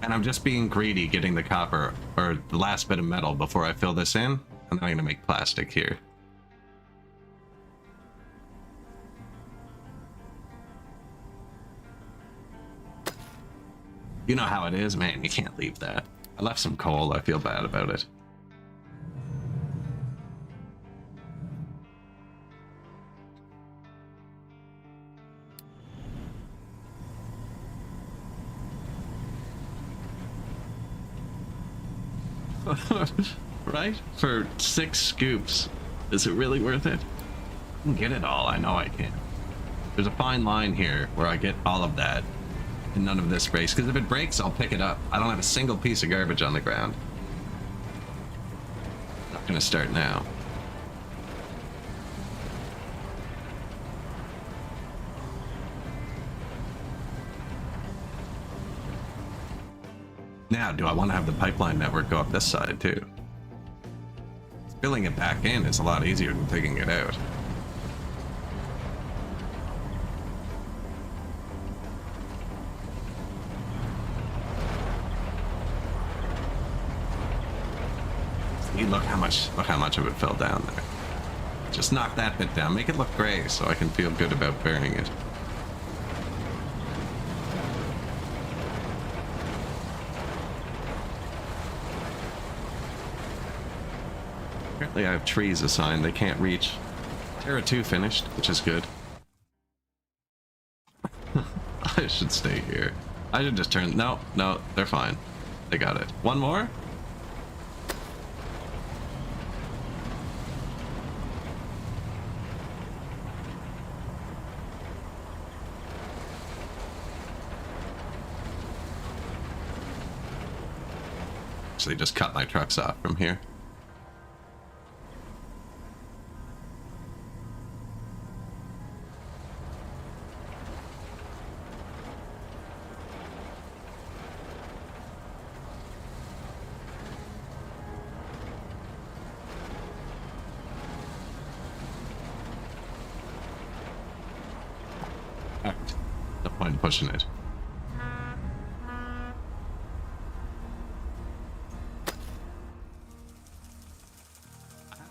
And I'm just being greedy getting the copper, or the last bit of metal before I fill this in. And then I'm gonna make plastic here. You know how it is, man. You can't leave that. I left some coal. I feel bad about it. Right? For 6 scoops. Is it really worth it? I can get it all. I know I can. There's a fine line here where I get all of that. And none of this breaks, because if it breaks, I'll pick it up. I don't have a single piece of garbage on the ground. Not gonna start now. Now, do I want to have the pipeline network go up this side too? Filling it back in is a lot easier than taking it out. Look how much of it fell down there. Just knock that bit down. Make it look gray so I can feel good about burning it. Apparently I have trees assigned they can't reach. Terra 2 finished, which is good. I should stay here. I should just turn... No, they're fine. They got it. One more? Just cut my trucks off from here. No point in pushing it.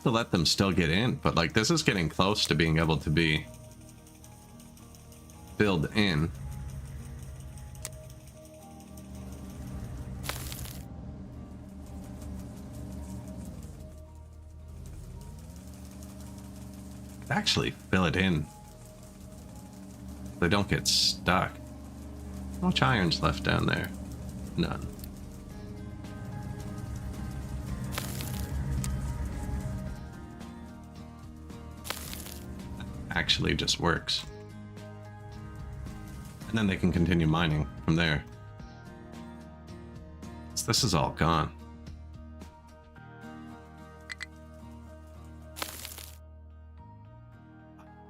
To let them still get in, but like this is getting close to being able to be filled in. Actually fill it in. They don't get stuck. How much iron's left down there? None. Actually just works. And then they can continue mining from there. So this is all gone.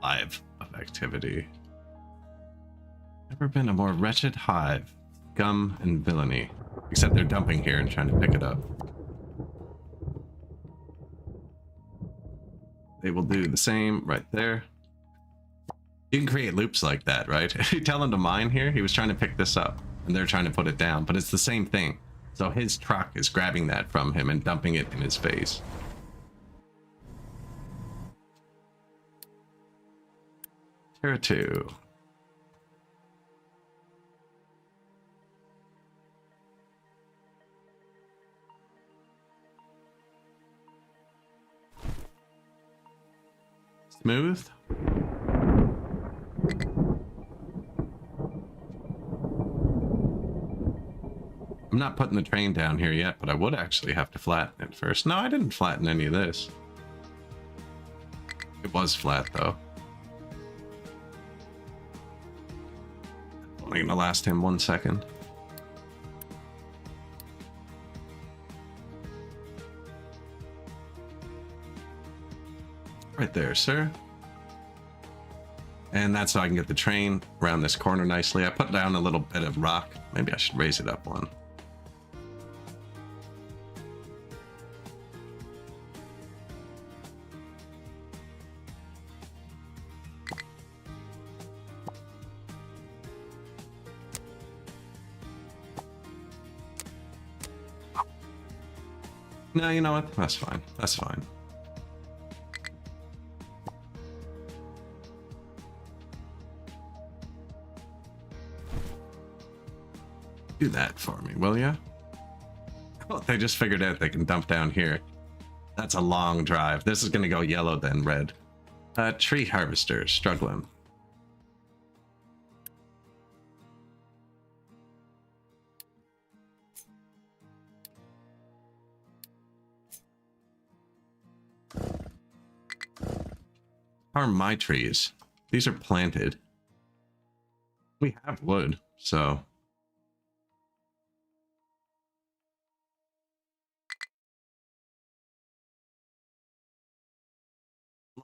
Hive of activity. Never been a more wretched hive. Gum and villainy. Except they're dumping here and trying to pick it up. They will do the same right there. You can create loops like that, right? If you tell him to mine here, he was trying to pick this up, and they're trying to put it down, but it's the same thing. So his truck is grabbing that from him and dumping it in his face. Terra 2. Smooth. I'm not putting the train down here yet, but I would actually have to flatten it first. No, I didn't flatten any of this. It was flat, though. only gonna last him 1 second. Right there, sir. And that's how I can get the train around this corner nicely. I put down a little bit of rock. Maybe I should raise it up one. No, you know what? That's fine. That's fine. Do that for me, will ya? Oh, they just figured out they can dump down here. That's a long drive. This is gonna go yellow then red. Tree harvester, struggling. How are my trees? These are planted. We have wood, so...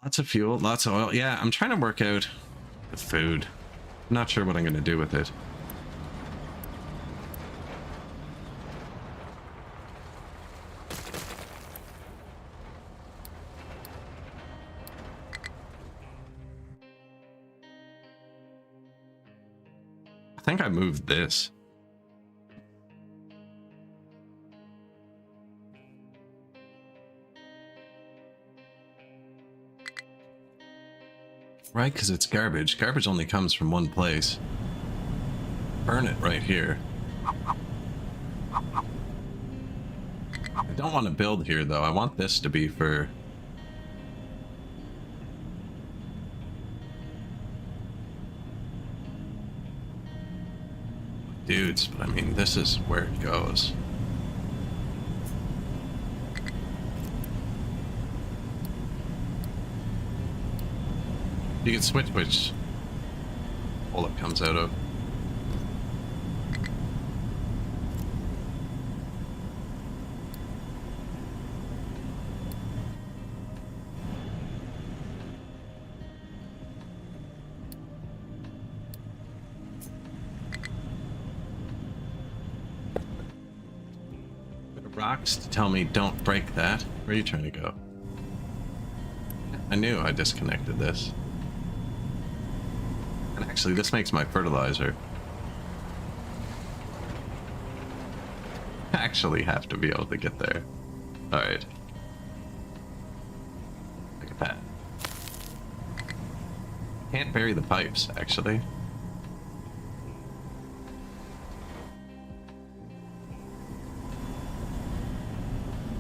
Lots of fuel, lots of oil. Yeah, I'm trying to work out the food. I'm not sure what I'm going to do with it. I think I moved this. Right, because it's garbage. Garbage only comes from one place. Burn it right here. I don't want to build here, though. I want this to be for... dudes, but I mean, this is where it goes. You can switch which hole it comes out of. Rocks to tell me don't break that. Where are you trying to go? I knew I disconnected this. And actually, this makes my fertilizer. I actually have to be able to get there. Alright. Look at that. Can't bury the pipes, actually.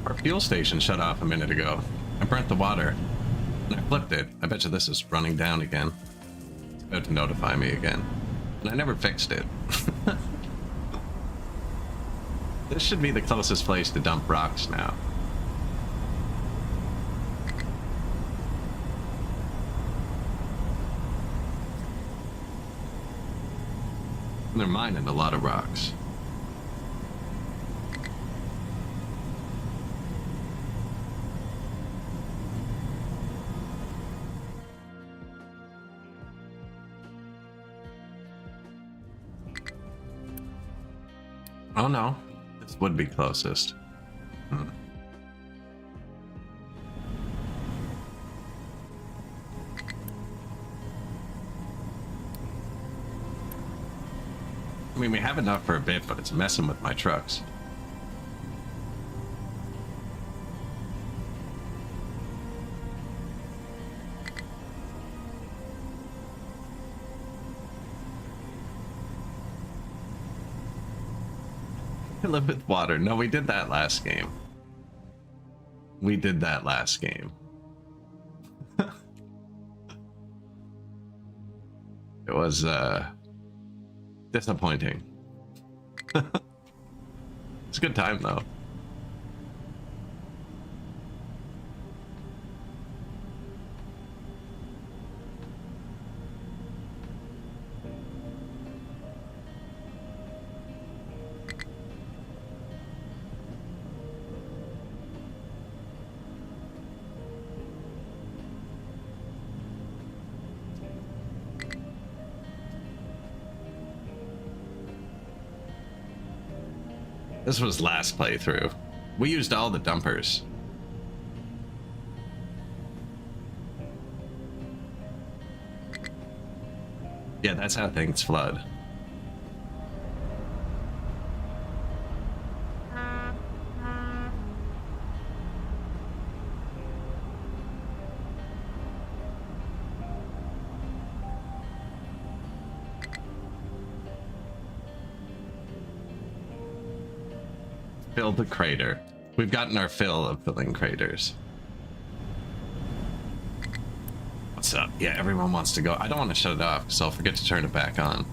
Our fuel station shut off a minute ago. I burnt the water. And I flipped it. I bet you this is running down again. It's about to notify me again. And I never fixed it. This should be the closest place to dump rocks now. And they're mining a lot of rocks. Oh no, this would be closest. I mean, we have enough for a bit, but it's messing with my trucks. Live with water. No, we did that last game. We did that last game. It was disappointing. It's a good time though. This was last playthrough. We used all the dumpers. Yeah, that's how things flood. Fill the crater. We've gotten our fill of filling craters. What's up? Yeah, everyone wants to go. I don't want to shut it off because I'll forget to turn it back on.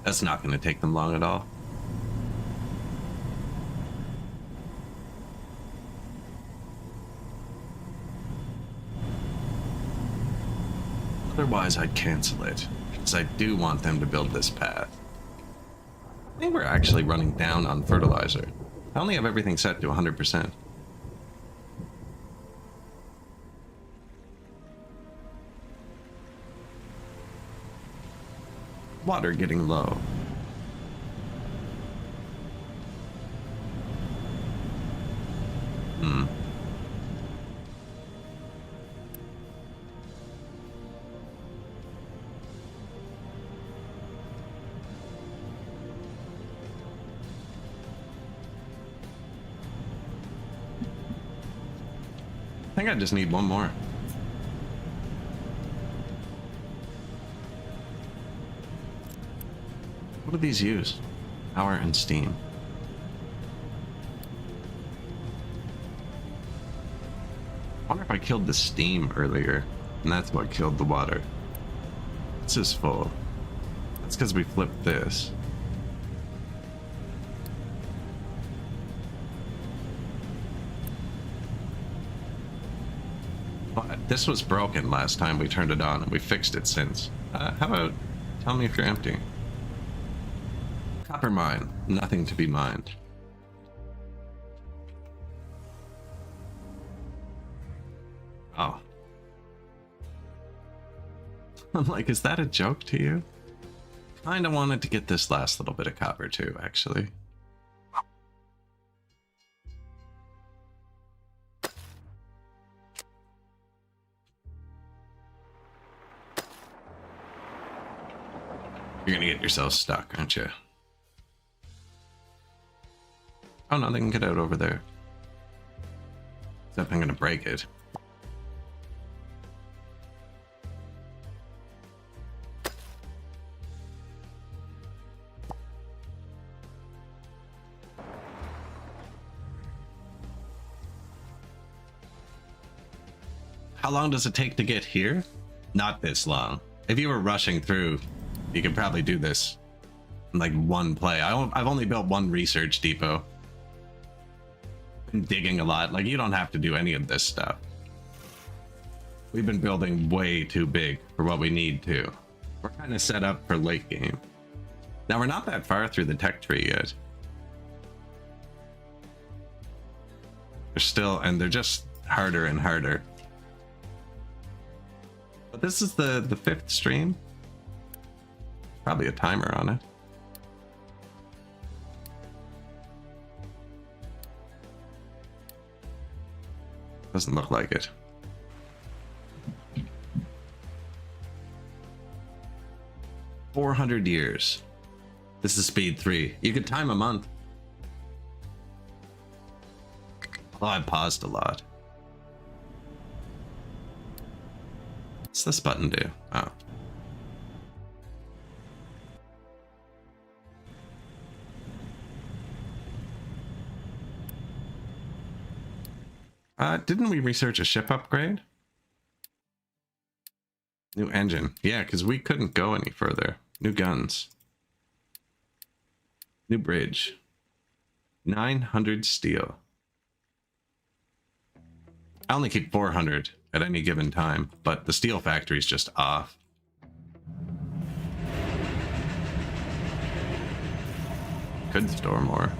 That's not going to take them long at all. Otherwise, I'd cancel it, because I do want them to build this path. I think we're actually running down on fertilizer. I only have everything set to 100%. Water getting low. I think I just need one more. What do these use? Power and steam. I wonder if I killed the steam earlier, and that's what killed the water. This is full. That's because we flipped this. But this was broken last time we turned it on, and we fixed it since. How about tell me if you're empty? Copper mine, nothing to be mined. Oh. I'm like, is that a joke to you? Kinda wanted to get this last little bit of copper too, actually. You're gonna get yourself stuck, aren't you? Oh no, they can get out over there. Except I'm gonna break it. How long does it take to get here? Not this long. If you were rushing through, you could probably do this in like one play. I've only built one research depot. Been digging a lot. Like, you don't have to do any of this stuff. We've been building way too big for what we need to. We're kind of set up for late game. Now, we're not that far through the tech tree yet. They're still, and they're just harder and harder. But this is the 5th stream. Probably a timer on it. Doesn't look like it. $400 years. This is speed 3. You could time a month. Although I paused a lot. What's this button do? Oh. Didn't we research a ship upgrade? New engine. Yeah, because we couldn't go any further. New guns. New bridge. 900 steel. I only keep 400 at any given time, but the steel factory is just off. Could store more.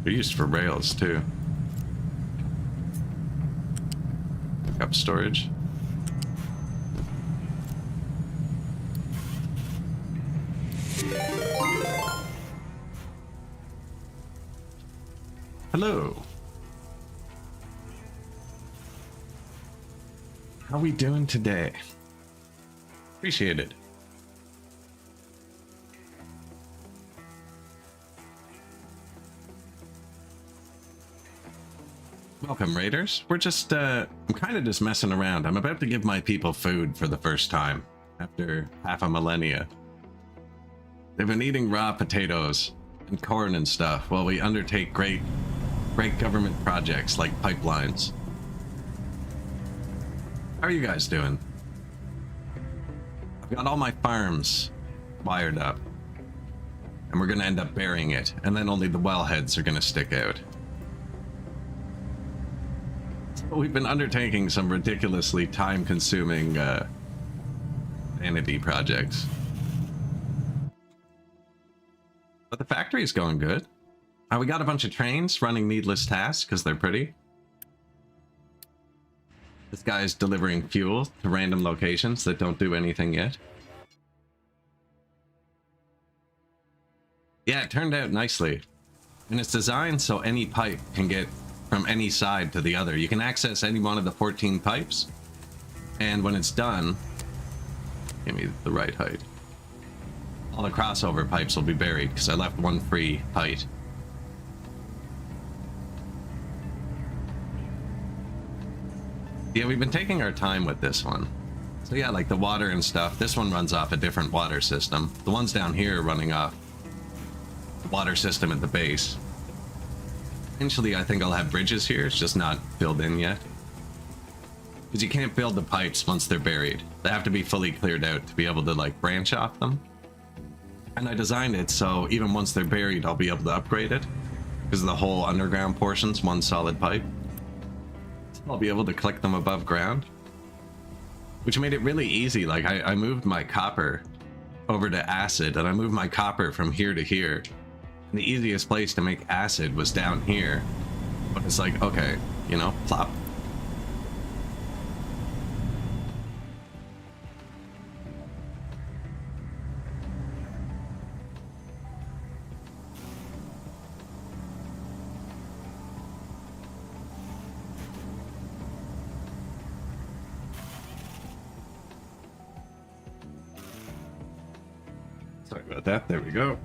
They're used for rails too. Pick up storage. Hello. How we doing today? Appreciate it. Welcome, Raiders. We're just, I'm kind of just messing around. I'm about to give my people food for the first time after half a millennia. They've been eating raw potatoes and corn and stuff while we undertake great government projects like pipelines. How are you guys doing? I've got all my farms wired up, and we're gonna end up burying it, and then only the wellheads are gonna stick out. We've been undertaking some ridiculously time-consuming vanity projects. But the factory's going good. We got a bunch of trains running needless tasks because they're pretty. This guy's delivering fuel to random locations that don't do anything yet. Yeah, it turned out nicely. And it's designed so any pipe can get from any side to the other. You can access any one of the 14 pipes, and when it's done, give me the right height. All the crossover pipes will be buried because I left one free height. Yeah, we've been taking our time with this one. So yeah, like the water and stuff, this one runs off a different water system. The ones down here are running off the water system at the base. Eventually, I think I'll have bridges here. It's just not filled in yet. Because you can't build the pipes once they're buried. They have to be fully cleared out to be able to, like, branch off them. And I designed it so even once they're buried, I'll be able to upgrade it. Because the whole underground portion's one solid pipe. So I'll be able to click them above ground. Which made it really easy. Like, I moved my copper over to acid, and I moved my copper from here to here. The easiest place to make acid was down here, but it's like, okay, you know, plop. Sorry about that, there we go.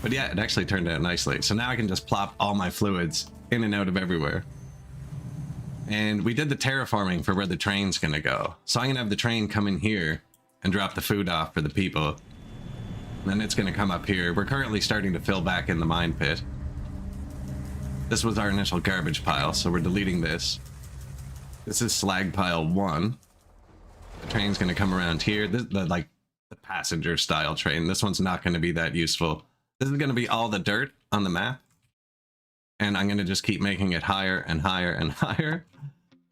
But yeah, it actually turned out nicely. So now I can just plop all my fluids in and out of everywhere. And we did the terraforming for where the train's gonna go. So I'm gonna have the train come in here and drop the food off for the people. And then it's gonna come up here. We're currently starting to fill back in the mine pit. This was our initial garbage pile, so we're deleting this. This is slag pile 1. The train's gonna come around here. This is the passenger style train. This one's not gonna be that useful. This is going to be all the dirt on the map, and I'm going to just keep making it higher and higher and higher,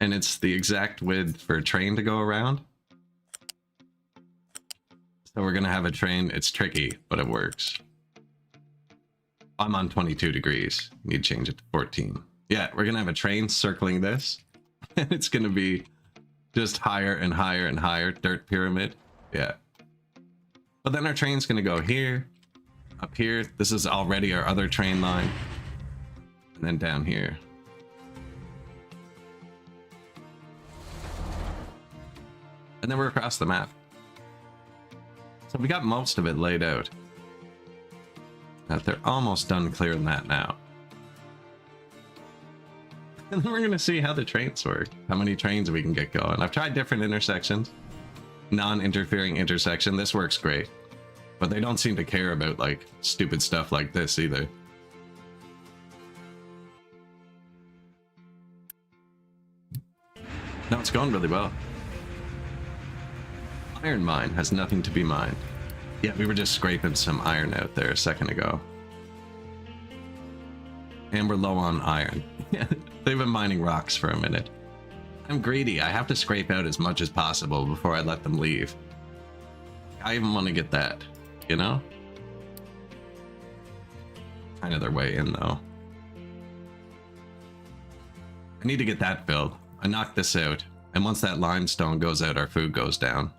and it's the exact width for a train to go around. So we're going to have a train. It's tricky, but it works. I'm on 22 degrees. Need to change it to 14. Yeah, we're going to have a train circling this, and it's going to be just higher and higher and higher. Dirt pyramid. Yeah. But then our train's going to go here. Up here, this is already our other train line, and then down here. And then we're across the map. So we got most of it laid out. They're almost done clearing that now. And then we're gonna see how the trains work, how many trains we can get going. I've tried different intersections, non-interfering intersection. This works great. But they don't seem to care about, like, stupid stuff like this either. No, it's going really well. Iron mine has nothing to be mined. Yeah, we were just scraping some iron out there a second ago. And we're low on iron. Yeah, they've been mining rocks for a minute. I'm greedy. I have to scrape out as much as possible before I let them leave. I even want to get that, you know? Kind of their way in, though. I need to get that filled. I knocked this out, and once that limestone goes out, our food goes down.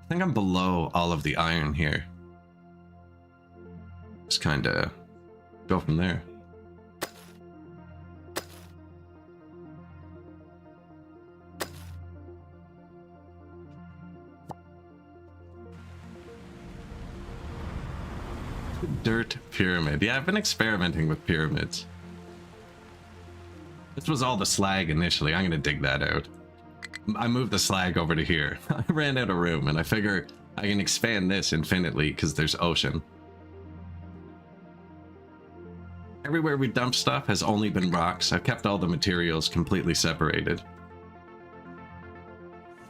I think I'm below all of the iron here. Just kind of go from there. Dirt pyramid. Yeah, I've been experimenting with pyramids. This was all the slag initially. I'm gonna dig that out. I moved the slag over to here. I ran out of room, and I figure I can expand this infinitely because there's ocean. Everywhere we dump stuff has only been rocks. I've kept all the materials completely separated.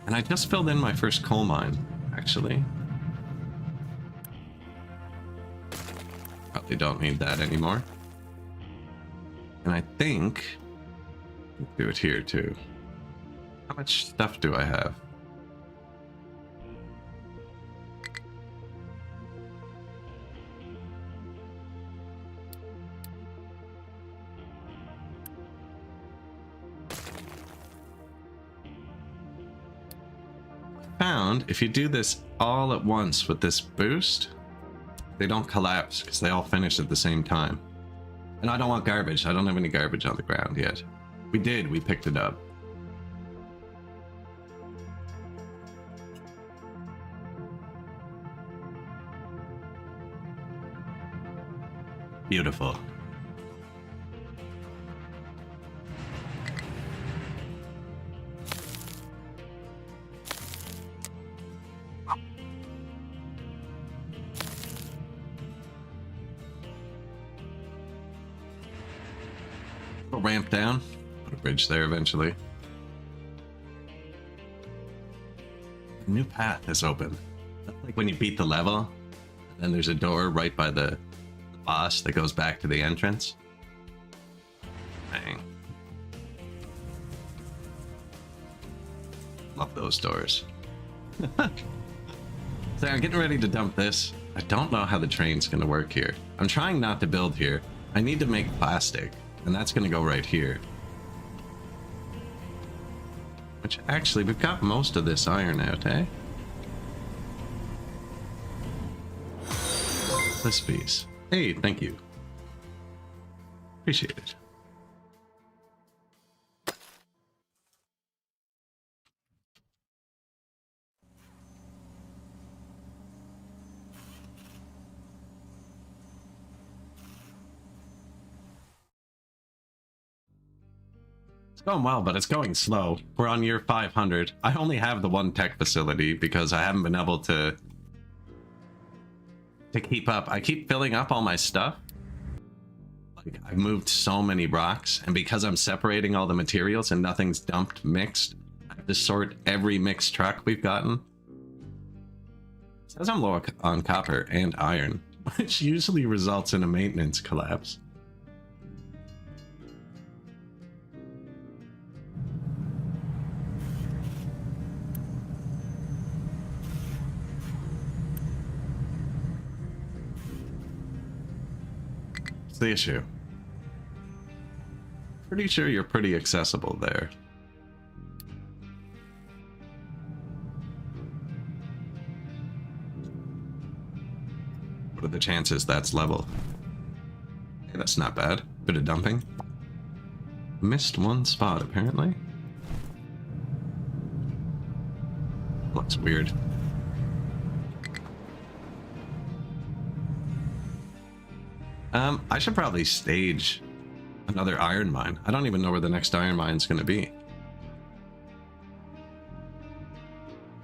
And I just filled in my first coal mine, actually. Probably don't need that anymore. And I think I'll do it here too. How much stuff do I have? Found if you do this all at once with this boost, they don't collapse because they all finish at the same time. And I don't want garbage. I don't have any garbage on the ground yet. We did. We picked it up. Beautiful. We'll ramp down. Put a bridge there eventually. A new path has opened. That's like when you beat the level, and then there's a door right by the boss that goes back to the entrance. Dang. Love those doors. So I'm getting ready to dump this. I don't know how the train's gonna work here. I'm trying not to build here. I need to make plastic, and that's gonna go right here. Which actually, we've got most of this iron out, eh? This piece. Hey, thank you. Appreciate it. It's going well, but it's going slow. We're on year 500. I only have the one tech facility because I haven't been able to keep up. I keep filling up all my stuff. Like, I've moved so many rocks, and because I'm separating all the materials and nothing's dumped mixed, I have to sort every mixed truck we've gotten. It says I'm low on copper and iron, which usually results in a maintenance collapse. The issue. Pretty sure you're pretty accessible there. What are the chances that's level? Hey, that's not bad. Bit of dumping. Missed one spot, apparently. Looks weird. I should probably stage another iron mine. I don't even know where the next iron mine's going to be.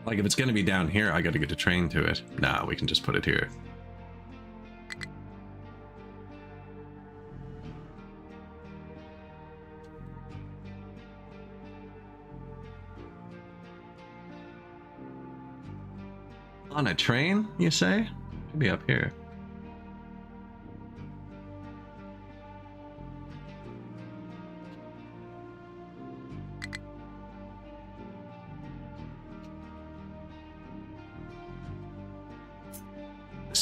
Like, if it's going to be down here, I got to get a train to it. Nah, we can just put it here. On a train, you say? Maybe up here.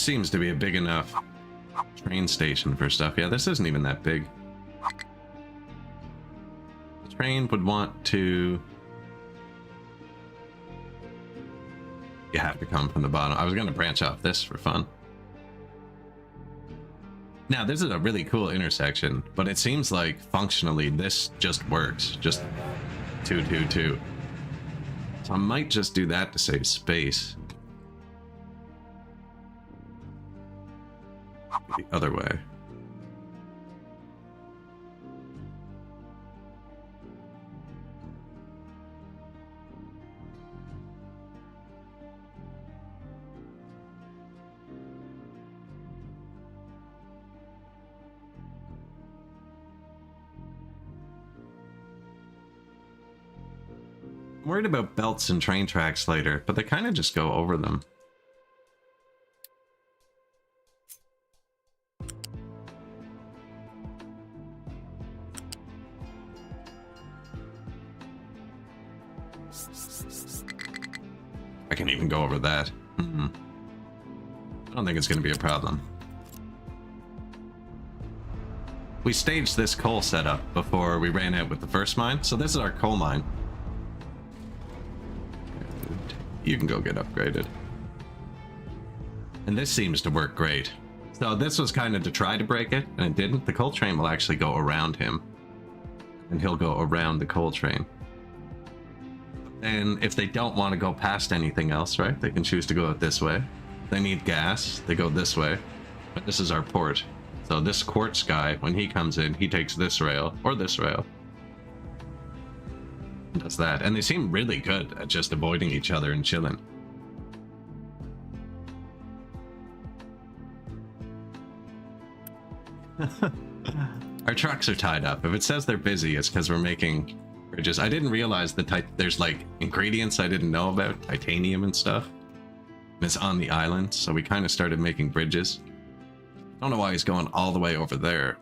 seems to be a big enough train station for stuff. Yeah, this isn't even that big. The train would want to... You have to come from the bottom. I was going to branch off this for fun. Now, this is a really cool intersection, but it seems like functionally this just works. Just 2, 2, 2. So I might just do that to save space. The other way. I'm worried about belts and train tracks later, but they kind of just go over them. I can even go over that. I don't think it's going to be a problem. We staged this coal setup before we ran out with the first mine, so this is our coal mine. You can go get upgraded. And this seems to work great. So this was kind of to try to break it, and it didn't. The coal train will actually go around him. And he'll go around the coal train. And if they don't want to go past anything else, right? They can choose to go out this way. They need gas, they go this way. But this is our port. So this quartz guy, when he comes in, he takes this rail, or this rail. Does that, and they seem really good at just avoiding each other and chilling. Our trucks are tied up. If it says they're busy, it's because we're making bridges. I didn't realize that there's like ingredients I didn't know about, titanium and stuff. And it's on the island, so we kind of started making bridges. Don't know why he's going all the way over there.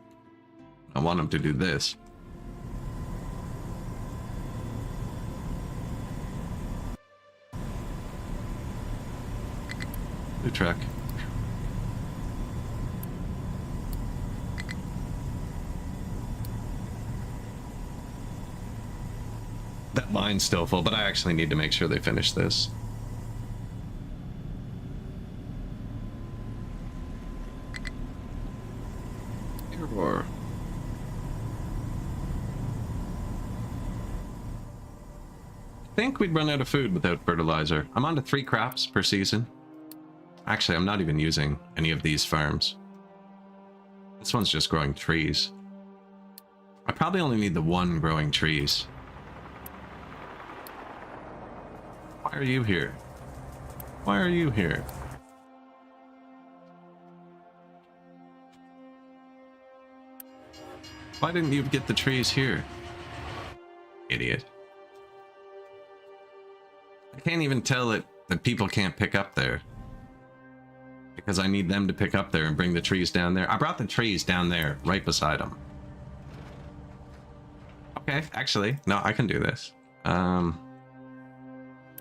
I want him to do this. New truck. That line's still full, but I actually need to make sure they finish this. Error. I think we'd run out of food without fertilizer. I'm on to 3 crops per season. Actually, I'm not even using any of these farms. This one's just growing trees. I probably only need the 1 growing trees. Why are you here? Why are you here? Why didn't you get the trees here? Idiot. I can't even tell it that people can't pick up there. Because I need them to pick up there and bring the trees down there. I brought the trees down there, right beside them. Okay, actually, no, I can do this.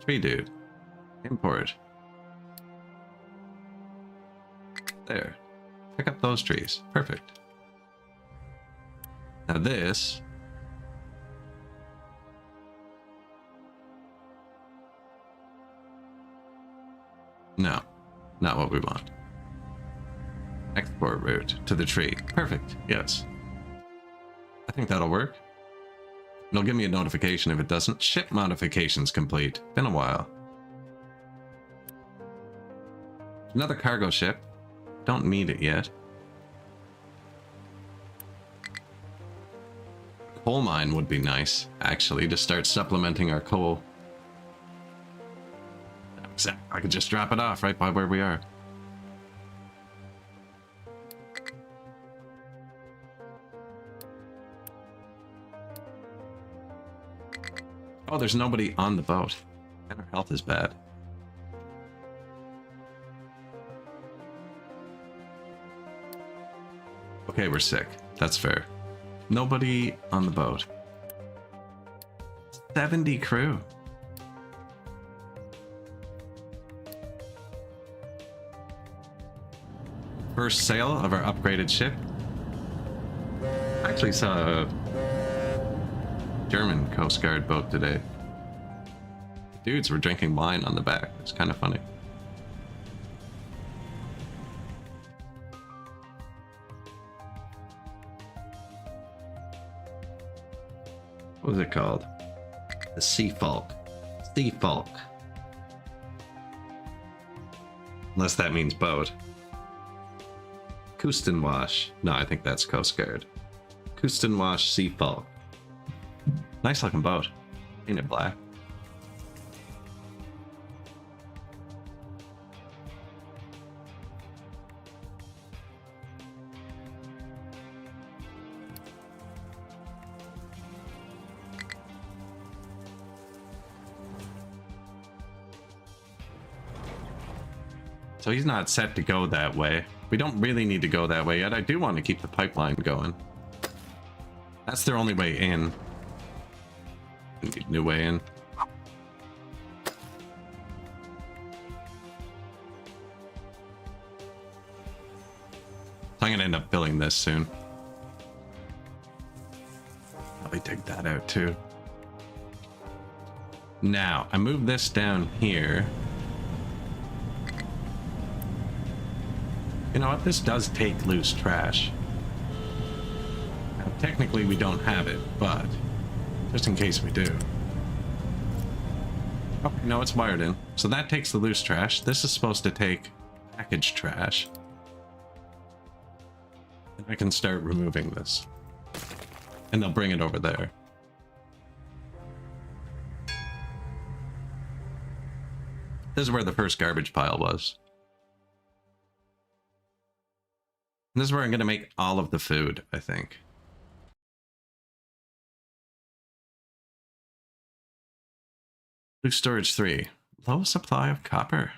Tree dude. Import. There. Pick up those trees. Perfect. Now this... No. Not what we want. Export route to the tree. Perfect. Yes. I think that'll work. It'll give me a notification if it doesn't. Ship modifications complete. Been a while. Another cargo ship. Don't need it yet. Coal mine would be nice, actually, to start supplementing our coal. I could just drop it off right by where we are. Oh, there's nobody on the boat. And our health is bad. Okay, we're sick. That's fair. Nobody on the boat. 70 crew. First sale of our upgraded ship. I actually saw a German Coast Guard boat today. Dudes were drinking wine on the back. It's kind of funny. What was it called? The Seafolk. Seafolk. Unless that means boat. Kustenwash. No, I think that's Coast Guard. Kustenwash Seafolk. Nice looking boat. Painted black. So he's not set to go that way. We don't really need to go that way yet. I do want to keep the pipeline going. That's their only way in. New way in. I'm gonna end up filling this soon. Probably take that out too. Now, I move this down here. You know what? This does take loose trash. Now, technically, we don't have it, but just in case we do. Oh, no, it's wired in. So that takes the loose trash. This is supposed to take packaged trash. And I can start removing this. And they'll bring it over there. This is where the first garbage pile was. And this is where I'm going to make all of the food, I think. Blue Storage 3. Low supply of copper.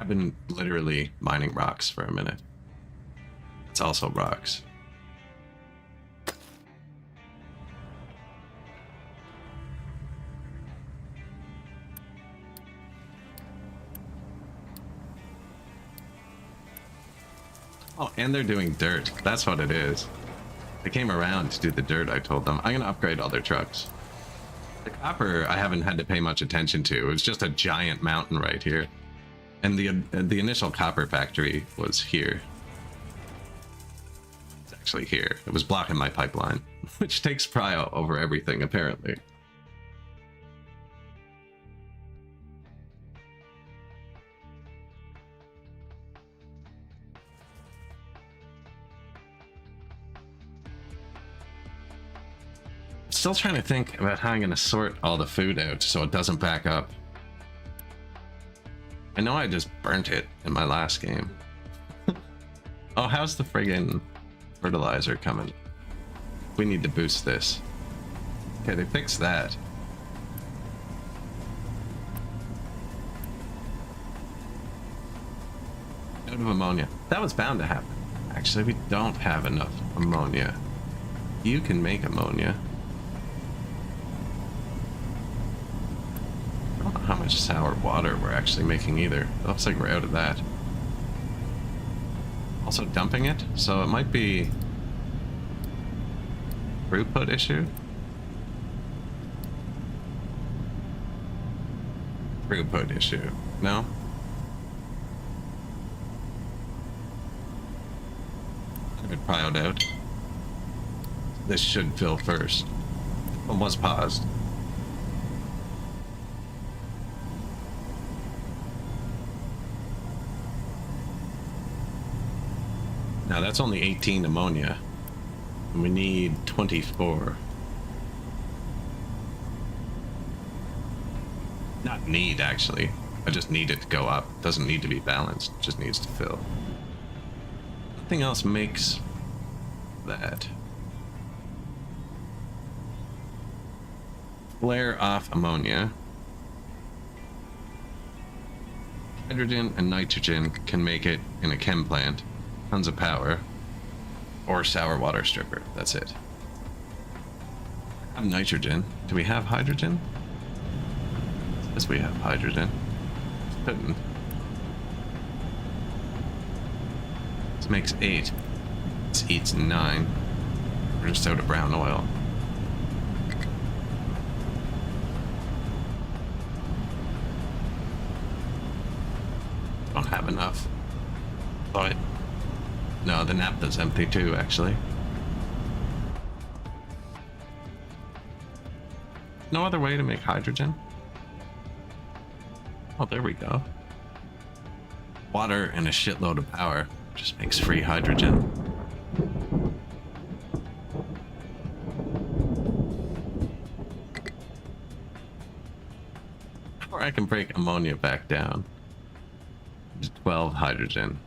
I've been literally mining rocks for a minute. It's also rocks. Oh, and they're doing dirt. That's what it is. They came around to do the dirt, I told them. I'm going to upgrade all their trucks. The copper, I haven't had to pay much attention to. It's just a giant mountain right here. And the initial copper factory was here. It's actually here. It was blocking my pipeline, which takes prio over everything, apparently. Still trying to think about how I'm going to sort all the food out so it doesn't back up. I know I just burnt it in my last game. Oh, how's the friggin' fertilizer coming? We need to boost this. Okay, they fixed that. Out of ammonia. That was bound to happen. Actually, we don't have enough ammonia. You can make ammonia. I don't know how much sour water we're actually making either. It looks like we're out of that. Also dumping it, so it might be throughput issue. Throughput issue. No? It piled out. This should fill first. Almost paused. Now that's only 18 ammonia. And we need 24. Not need, actually. I just need it to go up. It doesn't need to be balanced. It just needs to fill. Nothing else makes that. Flare off ammonia. Hydrogen and nitrogen can make it in a chem plant. Tons of power. Or sour water stripper. That's it. I have nitrogen. Do we have hydrogen? Yes, we have hydrogen. couldn't. This makes 8. This eats 9. We're just out of brown oil. Don't have enough. But no, the naphtha's empty too, actually. No other way to make hydrogen? Oh, there we go. Water and a shitload of power just makes free hydrogen. Or I can break ammonia back down to 12 hydrogen.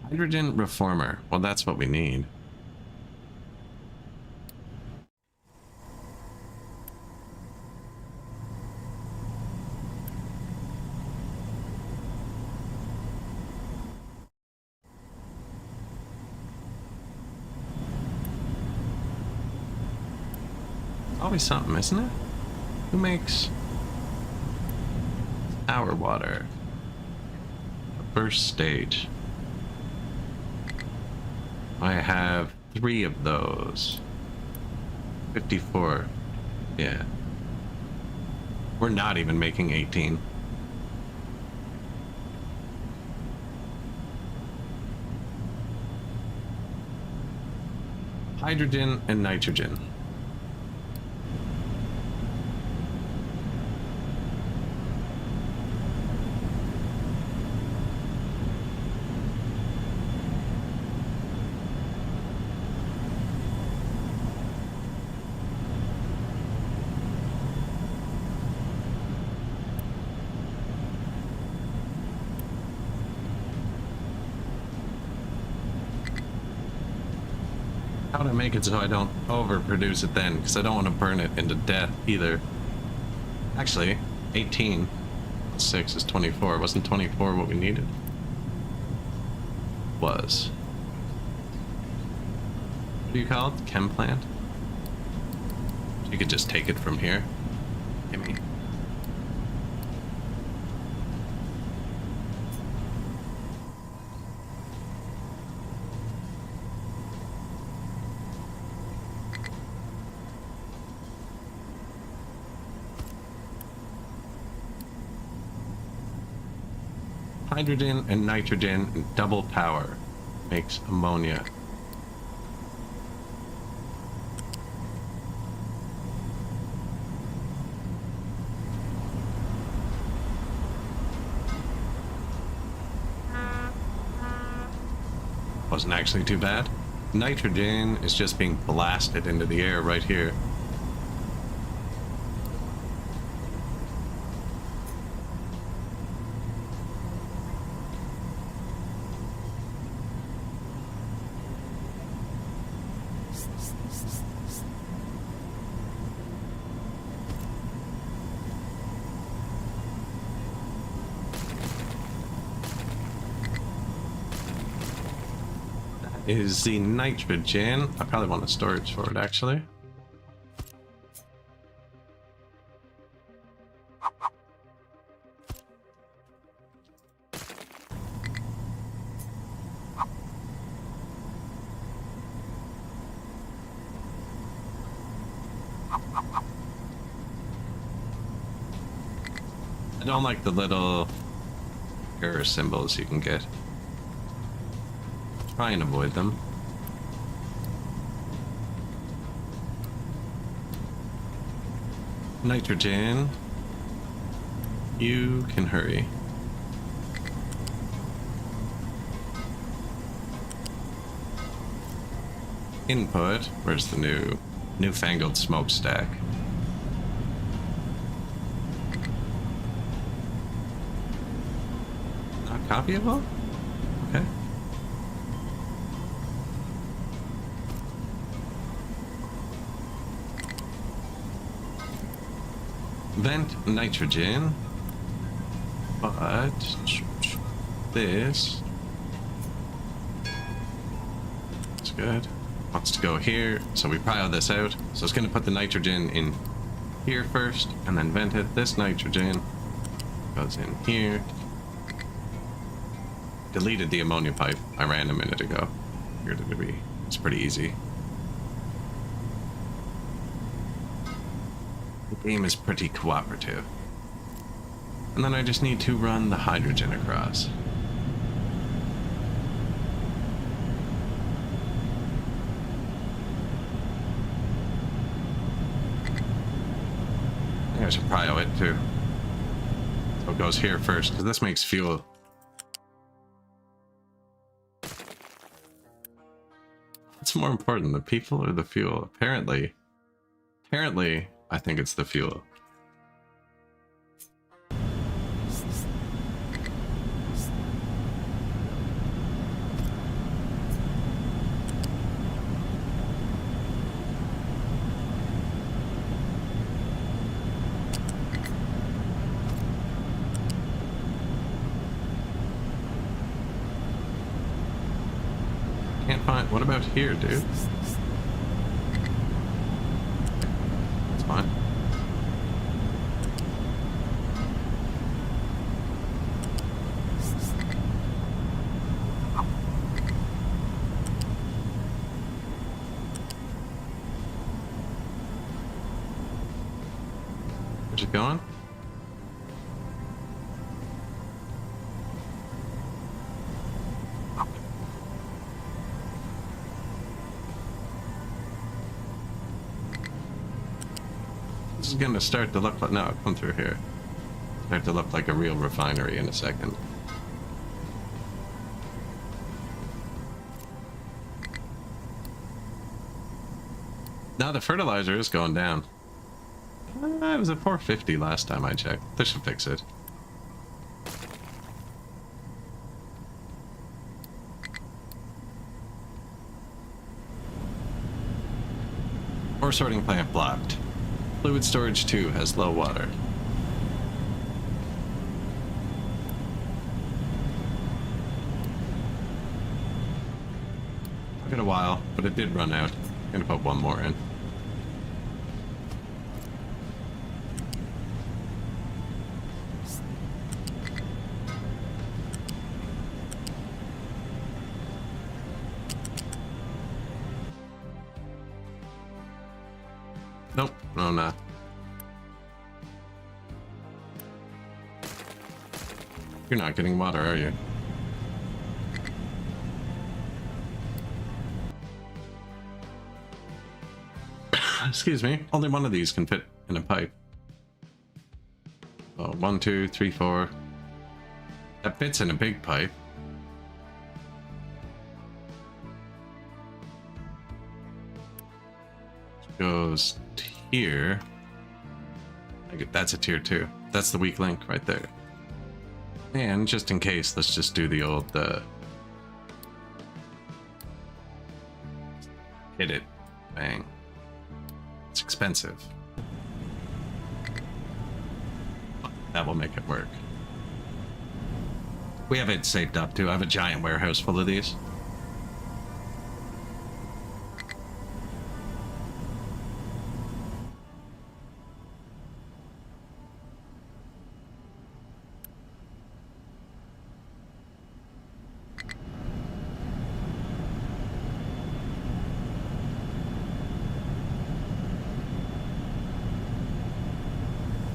Hydrogen reformer. Well, that's what we need. Always something, isn't it? Who makes our water? The first stage. I have 3 of those. 54. Yeah. We're not even making 18. Hydrogen and nitrogen. How to make it so I don't overproduce it then, because I don't want to burn it into death either. Actually, 18 plus 6 is 24. Wasn't 24 what we needed? Was. What do you call it? Chem plant? You could just take it from here. Gimme. Hydrogen and nitrogen and double power makes ammonia. Wasn't actually too bad. Nitrogen is just being blasted into the air right here. Is the nitrogen. I probably want a storage for it actually. I don't like the little error symbols you can get. Try and avoid them. Nitrogen. You can hurry. Input. Where's the newfangled smokestack? Not copyable? Okay. Vent nitrogen, but this is good. Wants to go here, so we pile this out. So it's going to put the nitrogen in here first, and then vent it. This nitrogen Goes in here. Deleted the ammonia pipe I ran a minute ago. Figured it would be. It's pretty easy. The game is pretty cooperative. And then I just need to run the hydrogen across. I think I should prio it too. So it goes here first, because this makes fuel. What's more important, the people or the fuel? Apparently, I think it's the fuel. Can't find. What about here, dude? It's fine. Where's it going? This is gonna start to look like, no, come through here. Start to look like a real refinery in a second. Now the fertilizer is going down. It was at 450 last time I checked. This should fix it. Ore sorting plant blocked. Fluid storage 2 has low water. Took it a while, but it did run out. I'm gonna put one more in. Nope, no, not. You're not getting water, are you? Excuse me, only one of these can fit in a pipe. Oh, 1, 2, 3, 4. That fits in a big pipe. Goes here. That's a tier 2. That's the weak link right there. And just in case, let's just do the old hit it. Bang. It's expensive. That will make it work. We have it saved up too. I have a giant warehouse full of these.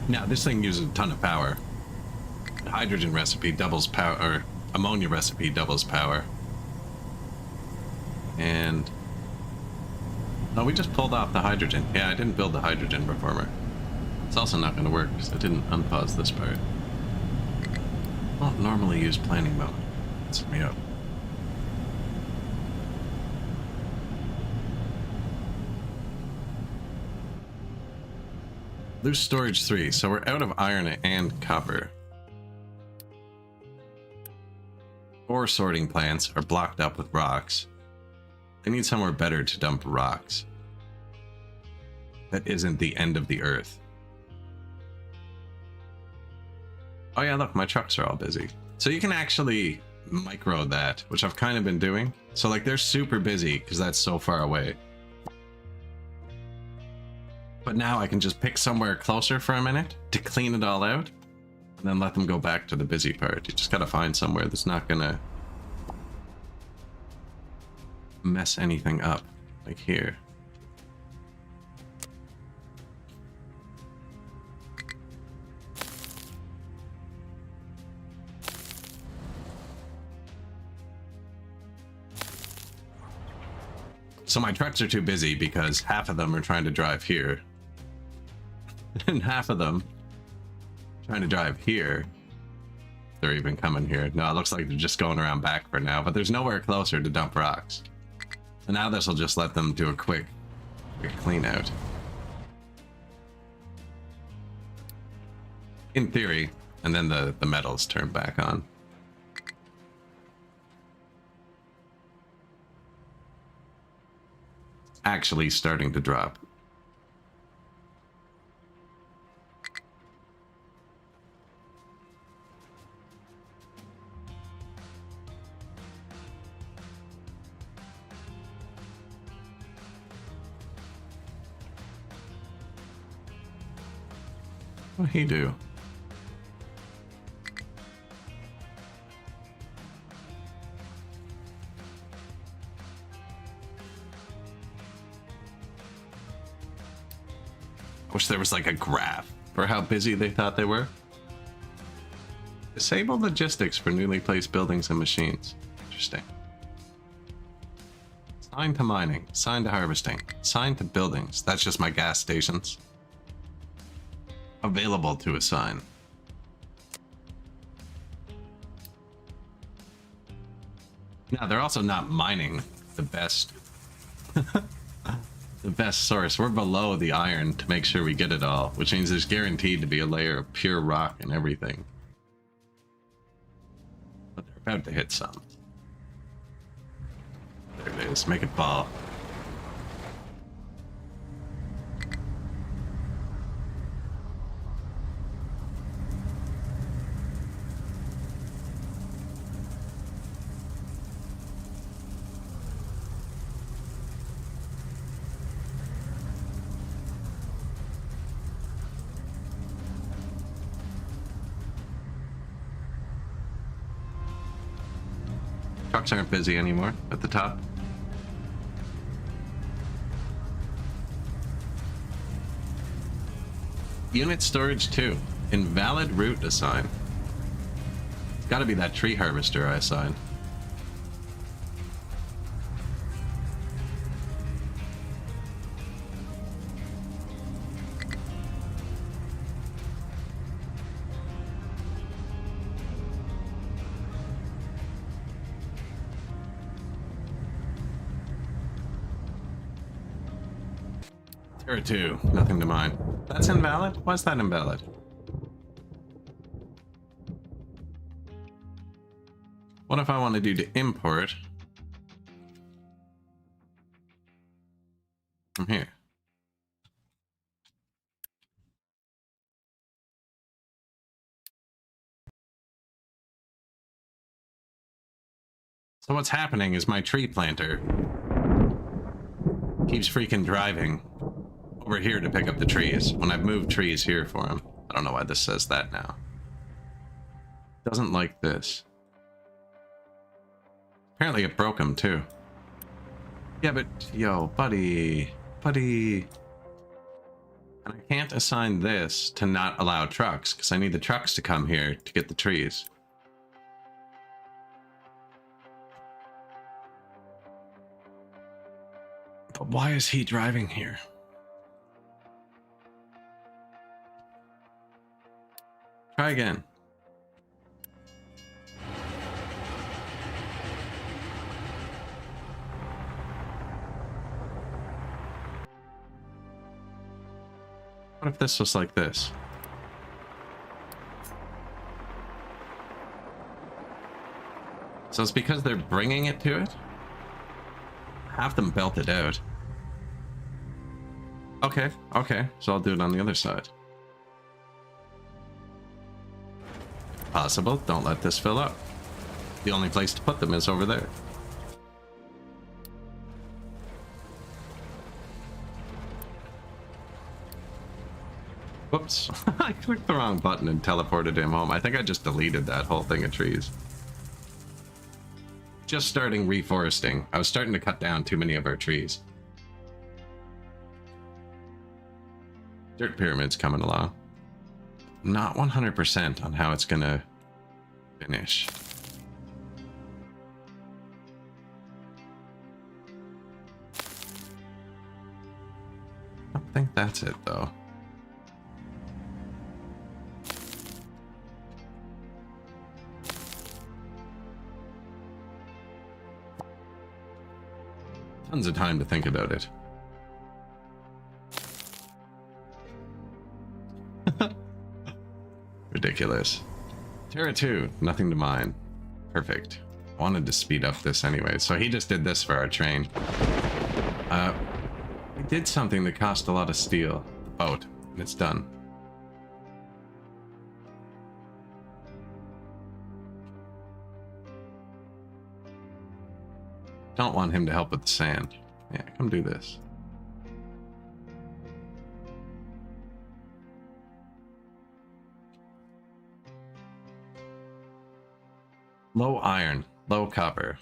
Now, this thing uses a ton of power. The hydrogen recipe doubles power, or ammonia recipe doubles power. And... no, we just pulled off the hydrogen. Yeah, I didn't build the hydrogen reformer. It's also not going to work because I didn't unpause this part. I don't normally use planning mode. Set me up. Loose storage 3, so we're out of iron and copper. Ore sorting plants are blocked up with rocks. They need somewhere better to dump rocks. That isn't the end of the earth. Oh yeah, look, my trucks are all busy. So you can actually micro that, which I've kind of been doing. So like they're super busy because that's so far away. But now I can just pick somewhere closer for a minute to clean it all out. And then let them go back to the busy part. You just gotta find somewhere that's not gonna mess anything up. Like here. So my trucks are too busy because half of them are trying to drive here. And half of them trying to drive here. They're even coming here. No, it looks like they're just going around back for now, but there's nowhere closer to dump rocks. So now this will just let them do a quick clean out. In theory, and then the metals turn back on. Actually starting to drop. What'd he do? Wish there was like a graph for how busy they thought they were. Disable logistics for newly placed buildings and machines. Interesting. Assign to mining, assign to harvesting, assign to buildings. That's just my gas stations. Available to assign. Now, they're also not mining the best the best source. We're below the iron to make sure we get it all, which means there's guaranteed to be a layer of pure rock and everything. But they're about to hit some. There it is. Make it fall. Trucks aren't busy anymore at the top. Unit storage 2. Invalid route assigned. It's gotta be that tree harvester I assigned. Or 2, nothing to mine. That's invalid? Why is that invalid? What if I want to do to import from here? So what's happening is my tree planter keeps freaking driving over here to pick up the trees when I've moved trees here for him. I don't know why this says that now. Doesn't like this. Apparently it broke him too. Yeah, but yo, buddy. And I can't assign this to not allow trucks because I need the trucks to come here to get the trees. But why is he driving here? Try again. What if this was like this? So it's because they're bringing it to it? Have them belt it out. Okay, so I'll do it on the other side. Possible. Don't let this fill up. The only place to put them is over there. Whoops. I clicked the wrong button and teleported him home. I think I just deleted that whole thing of trees. Just starting reforesting. I was starting to cut down too many of our trees. Dirt pyramid's coming along. Not 100% on how it's gonna finish. I don't think that's it though. Tons of time to think about it. Ridiculous. Terra 2, nothing to mine. Perfect. I wanted to speed up this anyway, so he just did this for our train. We did something that cost a lot of steel. The boat, and it's done. Don't want him to help with the sand. Yeah, come do this. Low iron, low copper.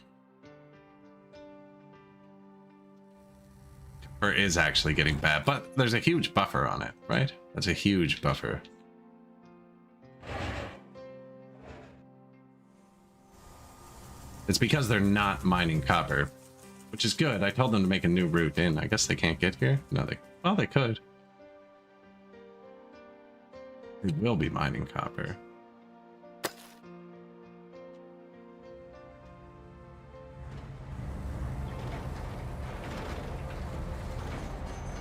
Copper is actually getting bad, but there's a huge buffer on it, right? That's a huge buffer. It's because they're not mining copper, which is good. I told them to make a new route in. I guess they can't get here? No, well, they could. They will be mining copper.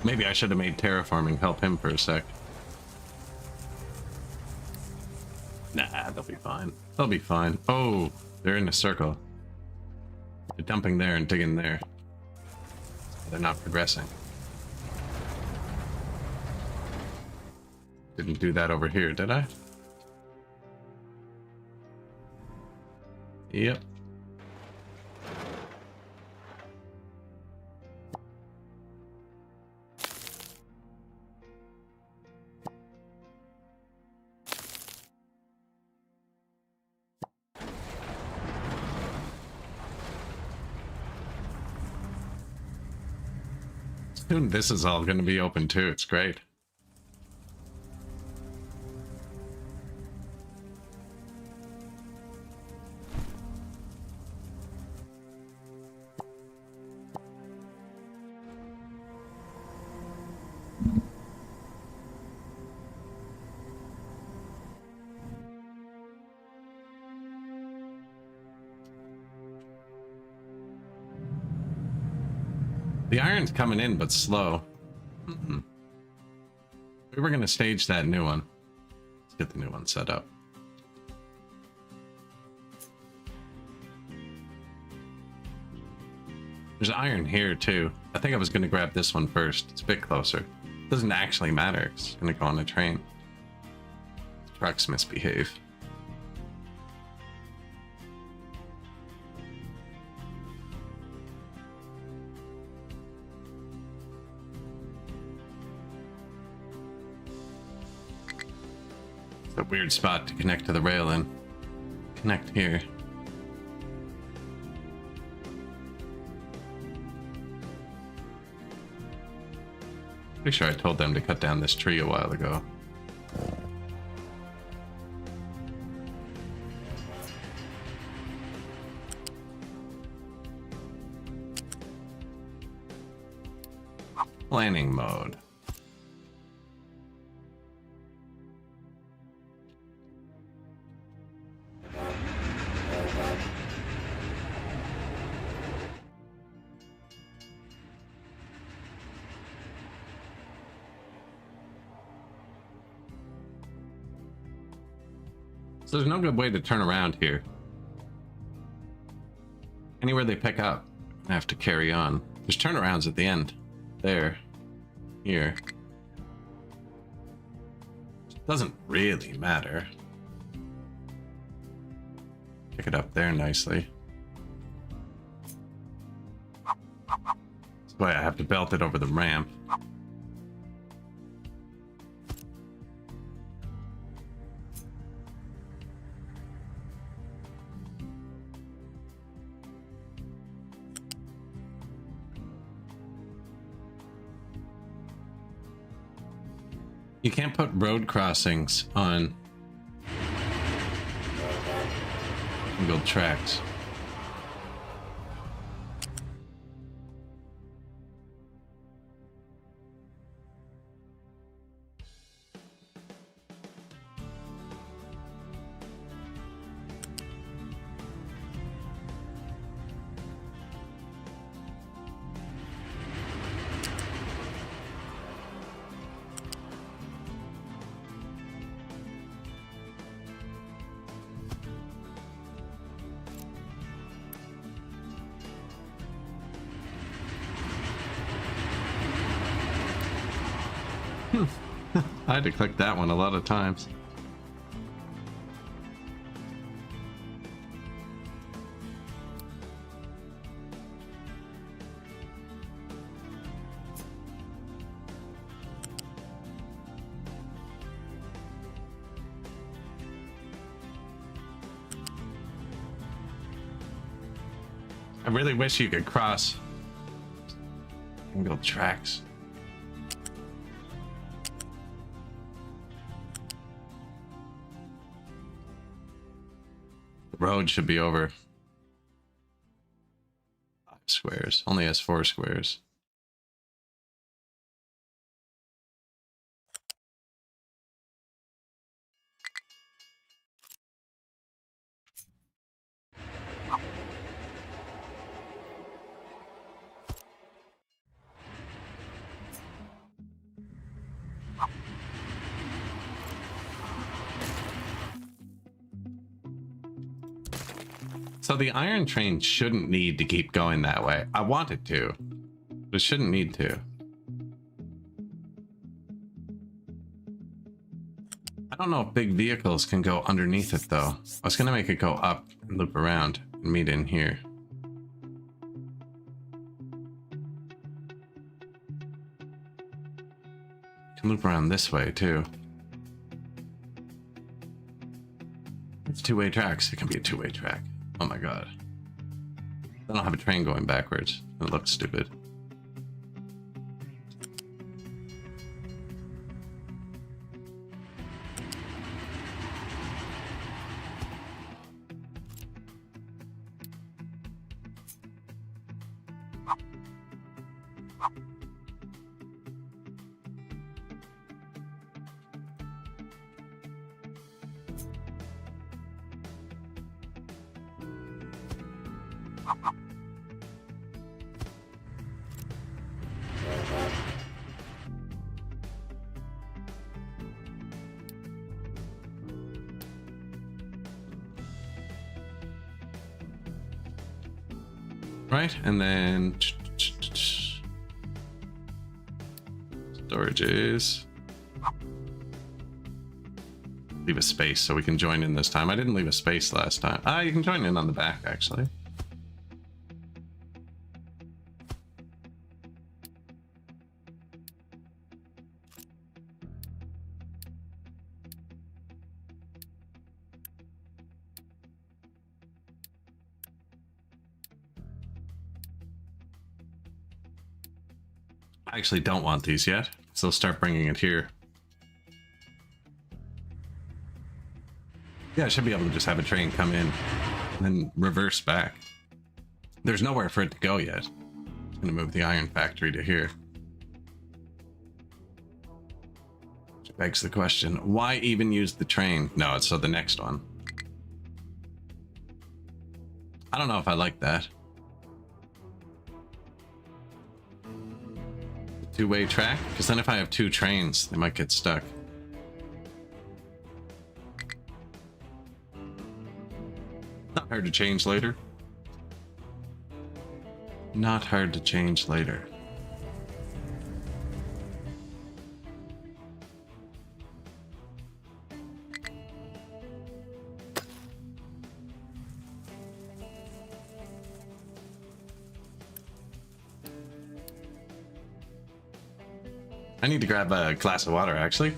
Maybe I should have made terraforming help him for a sec. Nah, they'll be fine. They'll be fine. Oh, they're in a circle. They're dumping there and digging there. They're not progressing. Didn't do that over here, did I? Yep. Soon this is all going to be open too. It's great. The iron's coming in, but slow. We were going to stage that new one. Let's get the new one set up. There's iron here, too. I think I was going to grab this one first. It's a bit closer. Doesn't actually matter. It's going to go on a train. Trucks misbehave. It's a weird spot to connect to the rail in. Connect here. Pretty sure I told them to cut down this tree a while ago. Planning mode. So there's no good way to turn around here. Anywhere they pick up, I have to carry on. There's turnarounds at the end. There. Here. It doesn't really matter. Pick it up there nicely. That's why I have to belt it over the ramp. You can't put road crossings on single tracks. I had to click that one a lot of times. I really wish you could cross single tracks. The road should be over 5 squares. Only has 4 squares. So the iron train shouldn't need to keep going that way. I want it to, but it shouldn't need to. I don't know if big vehicles can go underneath it though. I was gonna make it go up and loop around and meet in here. Can loop around this way too. It's 2-way tracks. It can be a 2-way track. Oh my god. I don't have a train going backwards. It looks stupid. Right, and then storages. Leave a space so we can join in this time. I didn't leave a space last time. Ah, you can join in on the back actually. I actually don't want these yet, so I'll start bringing it here. Yeah, I should be able to just have a train come in and then reverse back. There's nowhere for it to go yet. I'm gonna move the iron factory to here. Which begs the question, why even use the train? No, it's so the next one. I don't know if I like that. 2-way track? Because then if I have 2 trains, they might get stuck. Not hard to change later. Not hard to change later. I need to grab a glass of water, actually.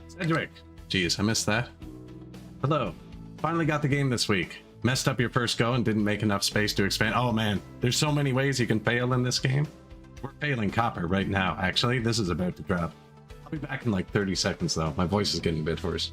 Cedric! Jeez, I missed that. Hello. Finally got the game this week. Messed up your first go and didn't make enough space to expand. Oh man, there's so many ways you can fail in this game. We're failing copper right now, actually. This is about to drop. I'll be back in like 30 seconds though. My voice is getting a bit hoarse.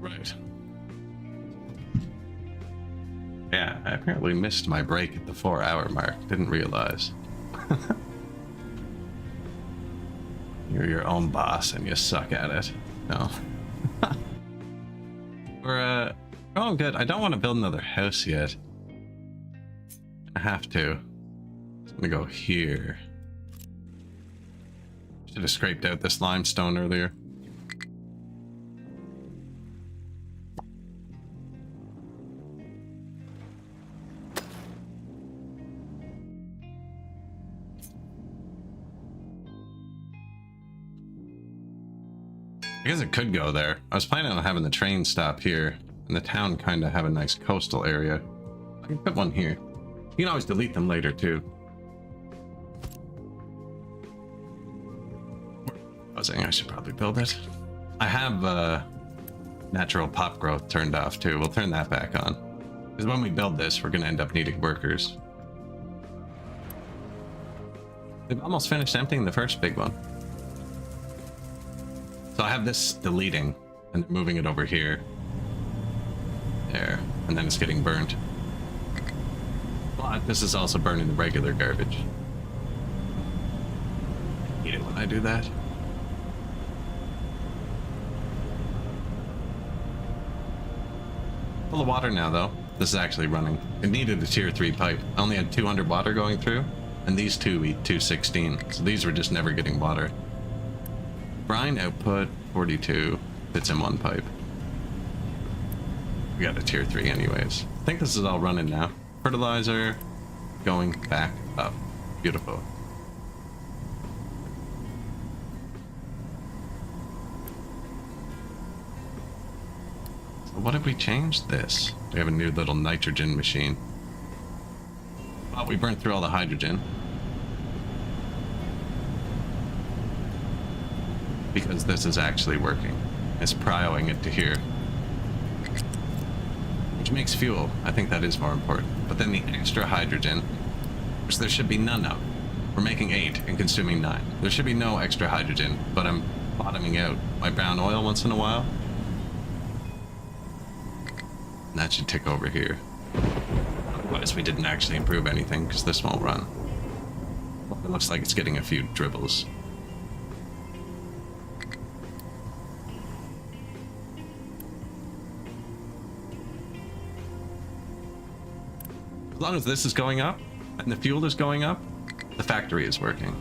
Right. Yeah, I apparently missed my break at the 4-hour mark. Didn't realize. You're your own boss and you suck at it. No. We're going good. I don't want to build another house yet. I have to. I'm gonna go here. Should have scraped out this limestone earlier. I guess it could go there. I was planning on having the train stop here, and the town kind of have a nice coastal area. I can put one here. You can always delete them later, too. I should probably build it. I have natural pop growth turned off, too. We'll turn that back on. Because when we build this, we're going to end up needing workers. We've almost finished emptying the first big one. So I have this deleting and moving it over here. There. And then it's getting burned. But this is also burning the regular garbage. I hate it when I do that. Full of water now, though. This is actually running. It needed a tier 3 pipe. I only had 200 water going through, and these two eat 216. So these were just never getting water. Brine output 42 fits in one pipe. We got a tier 3 anyways. I think this is all running now. Fertilizer going back up. Beautiful. So what if we changed this? We have a new little nitrogen machine. Well, we burnt through all the hydrogen. Because this is actually working. It's prioing it to here. Which makes fuel. I think that is more important. But then the extra hydrogen, which there should be none of. We're making 8 and consuming 9. There should be no extra hydrogen, but I'm bottoming out my brown oil once in a while. And that should tick over here. Otherwise we didn't actually improve anything because this won't run. It looks like it's getting a few dribbles. long as this is going up and the fuel is going up, the factory is working.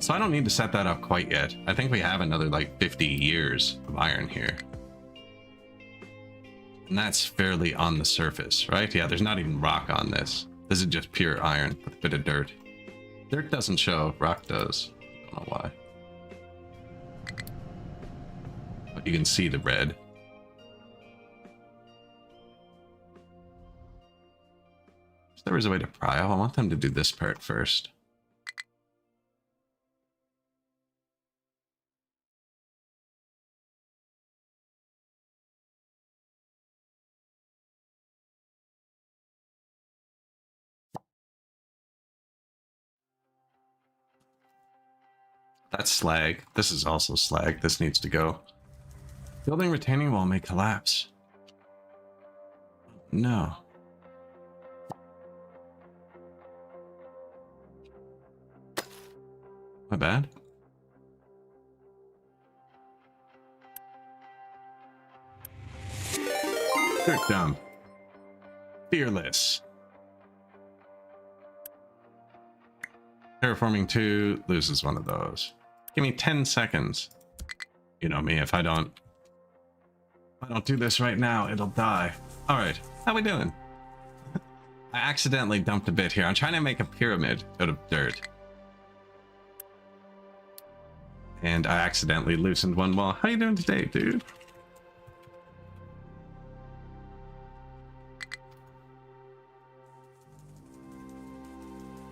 So I don't need to set that up quite yet. I think we have another like 50 years of iron here. And that's fairly on the surface, right? Yeah, there's not even rock on this. This is just pure iron with a bit of dirt. Dirt doesn't show, rock does. I don't know why. But you can see the red. If there was a way to pry off, I want them to do this part first. That's slag. This is also slag. This needs to go. Building retaining wall may collapse. No. My bad. Dirt dump. Fearless. Terraforming 2 loses one of those. Give me 10 seconds. You know me, if I don't do this right now, it'll die. All right, how we doing? I accidentally dumped a bit here. I'm trying to make a pyramid out of dirt. And I accidentally loosened one wall. How you doing today, dude?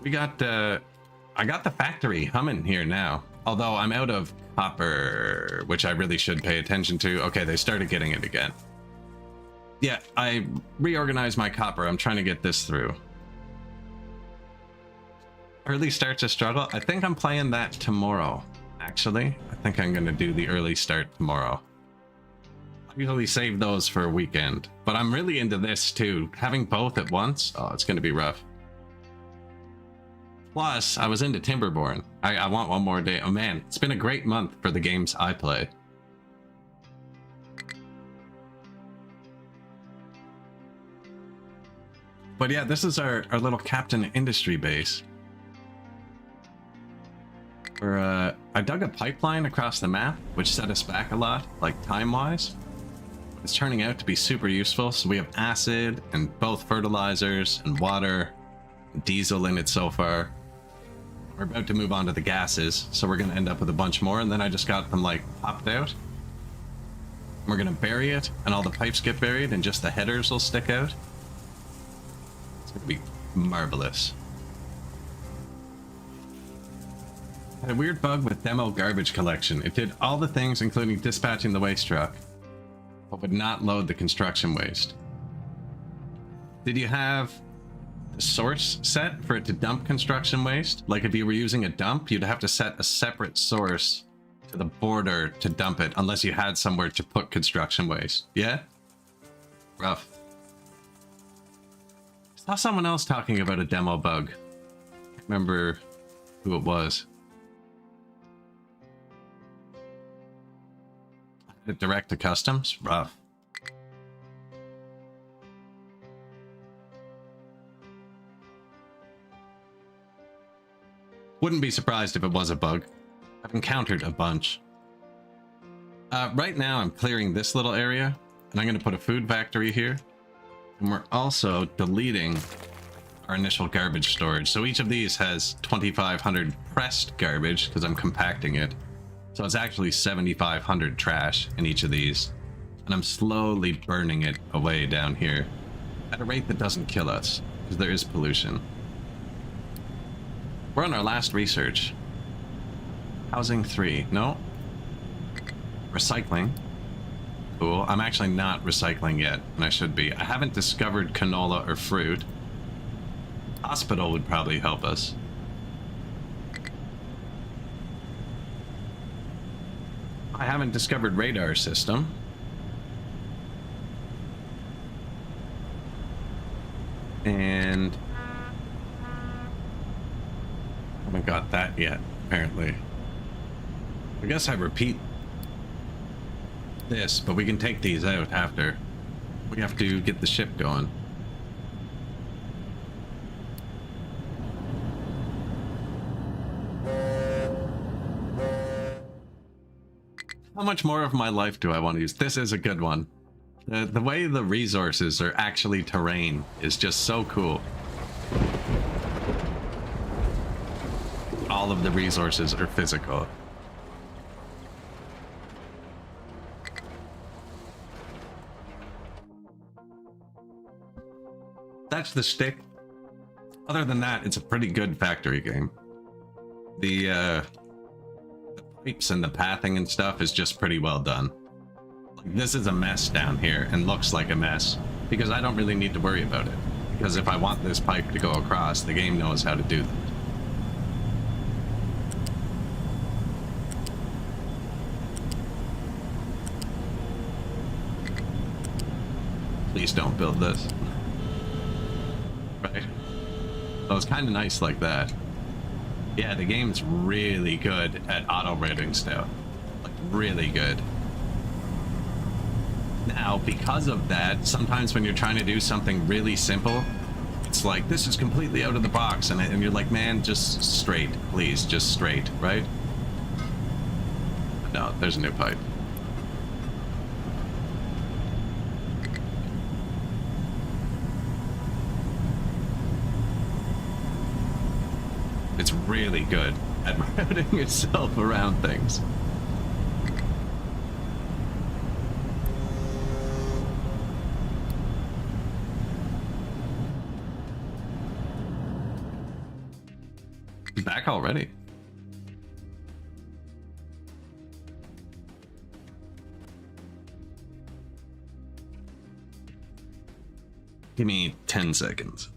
We got, I got the factory humming here now. Although I'm out of copper, which I really should pay attention to. Okay, they started getting it again. Yeah, I reorganized my copper. I'm trying to get this through. Early start to struggle. I think I'm playing that tomorrow, actually. I think I'm going to do the early start tomorrow. I usually save those for a weekend. But I'm really into this too. Having both at once, oh, it's going to be rough. Plus, I was into Timberborn. I want one more day. Oh man, it's been a great month for the games I play. But yeah, this is our little Captain Industry base. Where, I dug a pipeline across the map, which set us back a lot, like time-wise. It's turning out to be super useful, so we have acid, and both fertilizers, and water, and diesel in it so far. We're about to move on to the gases, so we're going to end up with a bunch more, and then I just got them, like, popped out. We're going to bury it, and all the pipes get buried, and just the headers will stick out. It's going to be marvelous. I had a weird bug with demo garbage collection. It did all the things, including dispatching the waste truck, but would not load the construction waste. Did you have the source set for it to dump construction waste? Like if you were using a dump, you'd have to set a separate source to the border to dump it, unless you had somewhere to put construction waste. Yeah? Rough. I saw someone else talking about a demo bug. I can't remember who it was. Direct to customs? Rough. Wouldn't be surprised if it was a bug. I've encountered a bunch. Right now I'm clearing this little area, and I'm going to put a food factory here. And we're also deleting our initial garbage storage. So each of these has 2,500 pressed garbage, because I'm compacting it. So it's actually 7,500 trash in each of these. And I'm slowly burning it away down here at a rate that doesn't kill us, because there is pollution. We're on our last research. Housing 3. No. Recycling. Cool. I'm actually not recycling yet, and I should be. I haven't discovered canola or fruit. Hospital would probably help us. I haven't discovered radar system. And haven't got that yet, apparently. I guess I repeat this, but we can take these out after. We have to get the ship going. How much more of my life do I want to use? This is a good one. The way the resources are actually terrain is just so cool. All of the resources are physical. That's the shtick. Other than that, it's a pretty good factory game. The pipes and the pathing and stuff is just pretty well done. Like, this is a mess down here and looks like a mess because I don't really need to worry about it. Because if I want this pipe to go across, the game knows how to do that. Please don't build this. Right? So it's kind of nice like that. Yeah, the game's really good at auto-rating stuff. Like, really good. Now, because of that, sometimes when you're trying to do something really simple, it's like, this is completely out of the box, and you're like, man, just straight, please, just straight, right? No, there's a new pipe. It's really good at routing itself around things. Back already. Give me 10 seconds.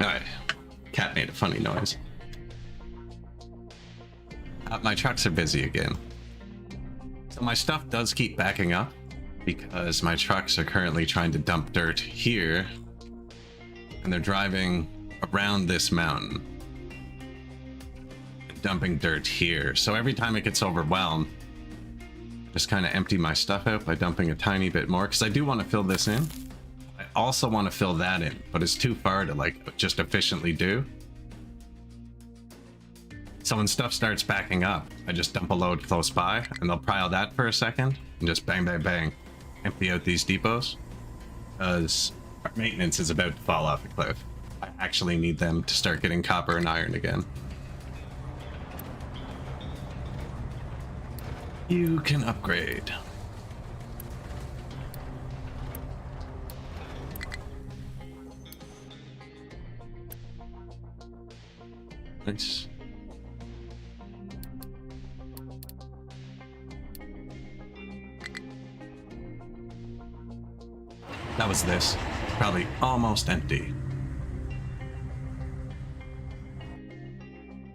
Alright. Cat made a funny noise. My trucks are busy again. So my stuff does keep backing up because my trucks are currently trying to dump dirt here and they're driving around this mountain and dumping dirt here. So every time it gets overwhelmed, just kind of empty my stuff out by dumping a tiny bit more because I do want to fill this in. I also want to fill that in, but it's too far to like just efficiently do. So when stuff starts backing up, I just dump a load close by and they'll pile that for a second and just bang, bang, bang, empty out these depots because our maintenance is about to fall off a cliff. I actually need them to start getting copper and iron again. You can upgrade. Nice. That was this. Probably almost empty.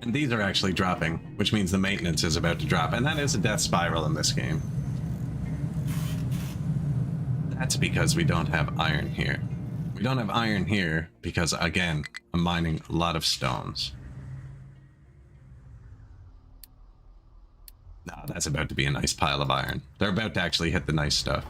And these are actually dropping, which means the maintenance is about to drop. And that is a death spiral in this game. That's because we don't have iron here. We don't have iron here because, again, I'm mining a lot of stones. Nah, that's about to be a nice pile of iron. They're about to actually hit the nice stuff.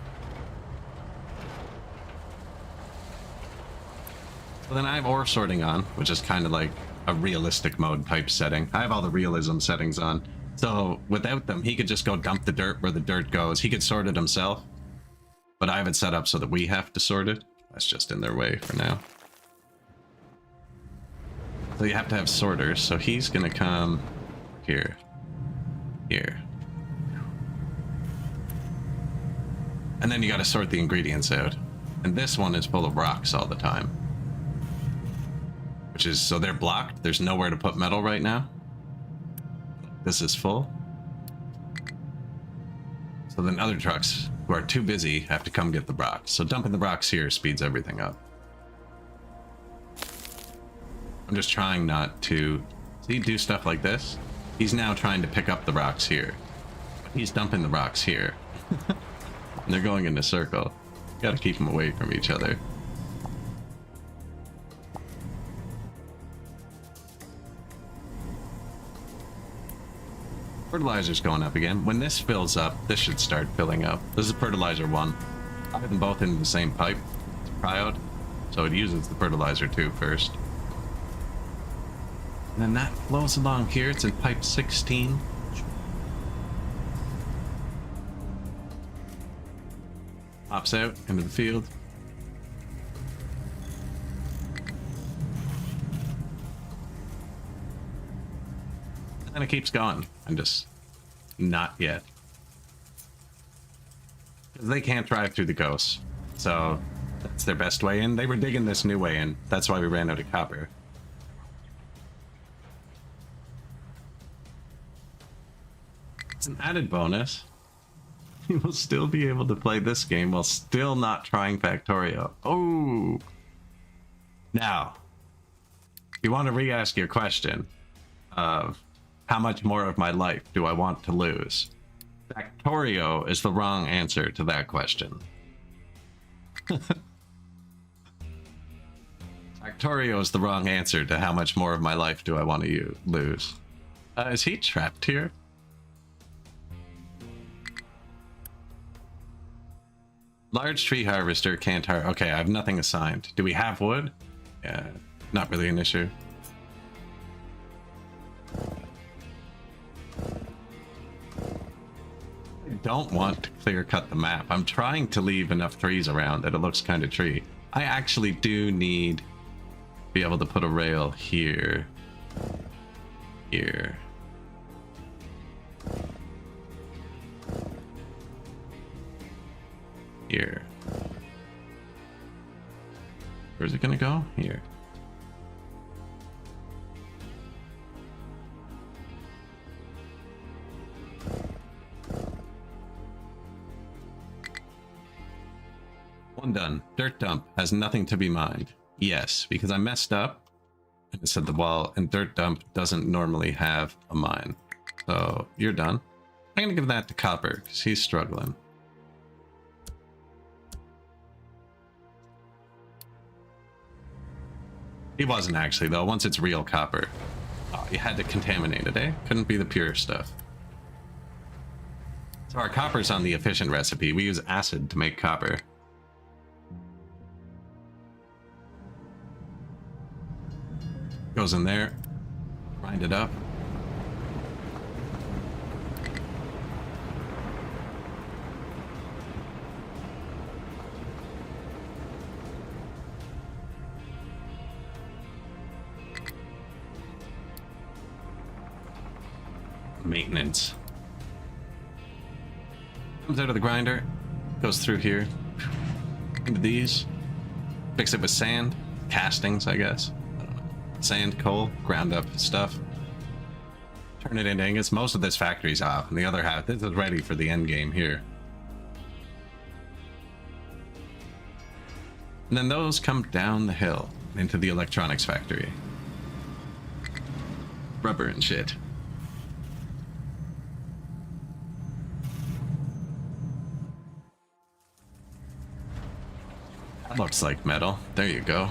So then I have ore sorting on, which is kind of like a realistic mode type setting. I have all the realism settings on. So without them, he could just go dump the dirt where the dirt goes. He could sort it himself. But I have it set up so that we have to sort it. That's just in their way for now. So you have to have sorters. So he's going to come here. Here. And then you got to sort the ingredients out. And this one is full of rocks all the time. Which is, so they're blocked. There's nowhere to put metal right now. This is full. So then other trucks who are too busy have to come get the rocks. So dumping the rocks here speeds everything up. I'm just trying not to, see, do stuff like this. He's now trying to pick up the rocks here. He's dumping the rocks here. And they're going in a circle. Gotta keep them away from each other. Fertilizer's going up again. When this fills up, this should start filling up. This is fertilizer 1. I have them both in the same pipe. It's cryode, so it uses the fertilizer 2 first. And then that flows along here. It's in pipe 16. Pops out into the field. And it keeps going. I'm just not yet. Because they can't drive through the coast. So that's their best way in. They were digging this new way in. That's why we ran out of copper. It's an added bonus. You will still be able to play this game while still not trying Factorio. Oh! Now, you want to re-ask your question of how much more of my life do I want to lose? Factorio is the wrong answer to that question. Factorio is the wrong answer to how much more of my life do I want to lose. Is he trapped here? Large tree harvester can't okay, I have nothing assigned. Do we have wood? Yeah, not really an issue. I don't want to clear cut the map. I'm trying to leave enough trees around that it looks kind of tree. I actually do need to be able to put a rail here. Here. Here. Where's it gonna go? Here. One done. Dirt dump has nothing to be mined. Yes, because I messed up and it said the wall, and dirt dump doesn't normally have a mine. So you're done. I'm gonna give that to Copper because he's struggling. He wasn't actually, though. Once it's real copper. Oh, you had to contaminate it, eh? Couldn't be the pure stuff. So our copper's on the efficient recipe. We use acid to make copper. Goes in there. Grind it up. Maintenance. Comes out of the grinder, goes through here, into these, fix it with sand, castings, I guess. I don't know. Sand, coal, ground up stuff. Turn it into ingots. Most of this factory's off, and the other half, this is ready for the end game here. And then those come down the hill into the electronics factory. Rubber and shit. That looks like metal. There you go.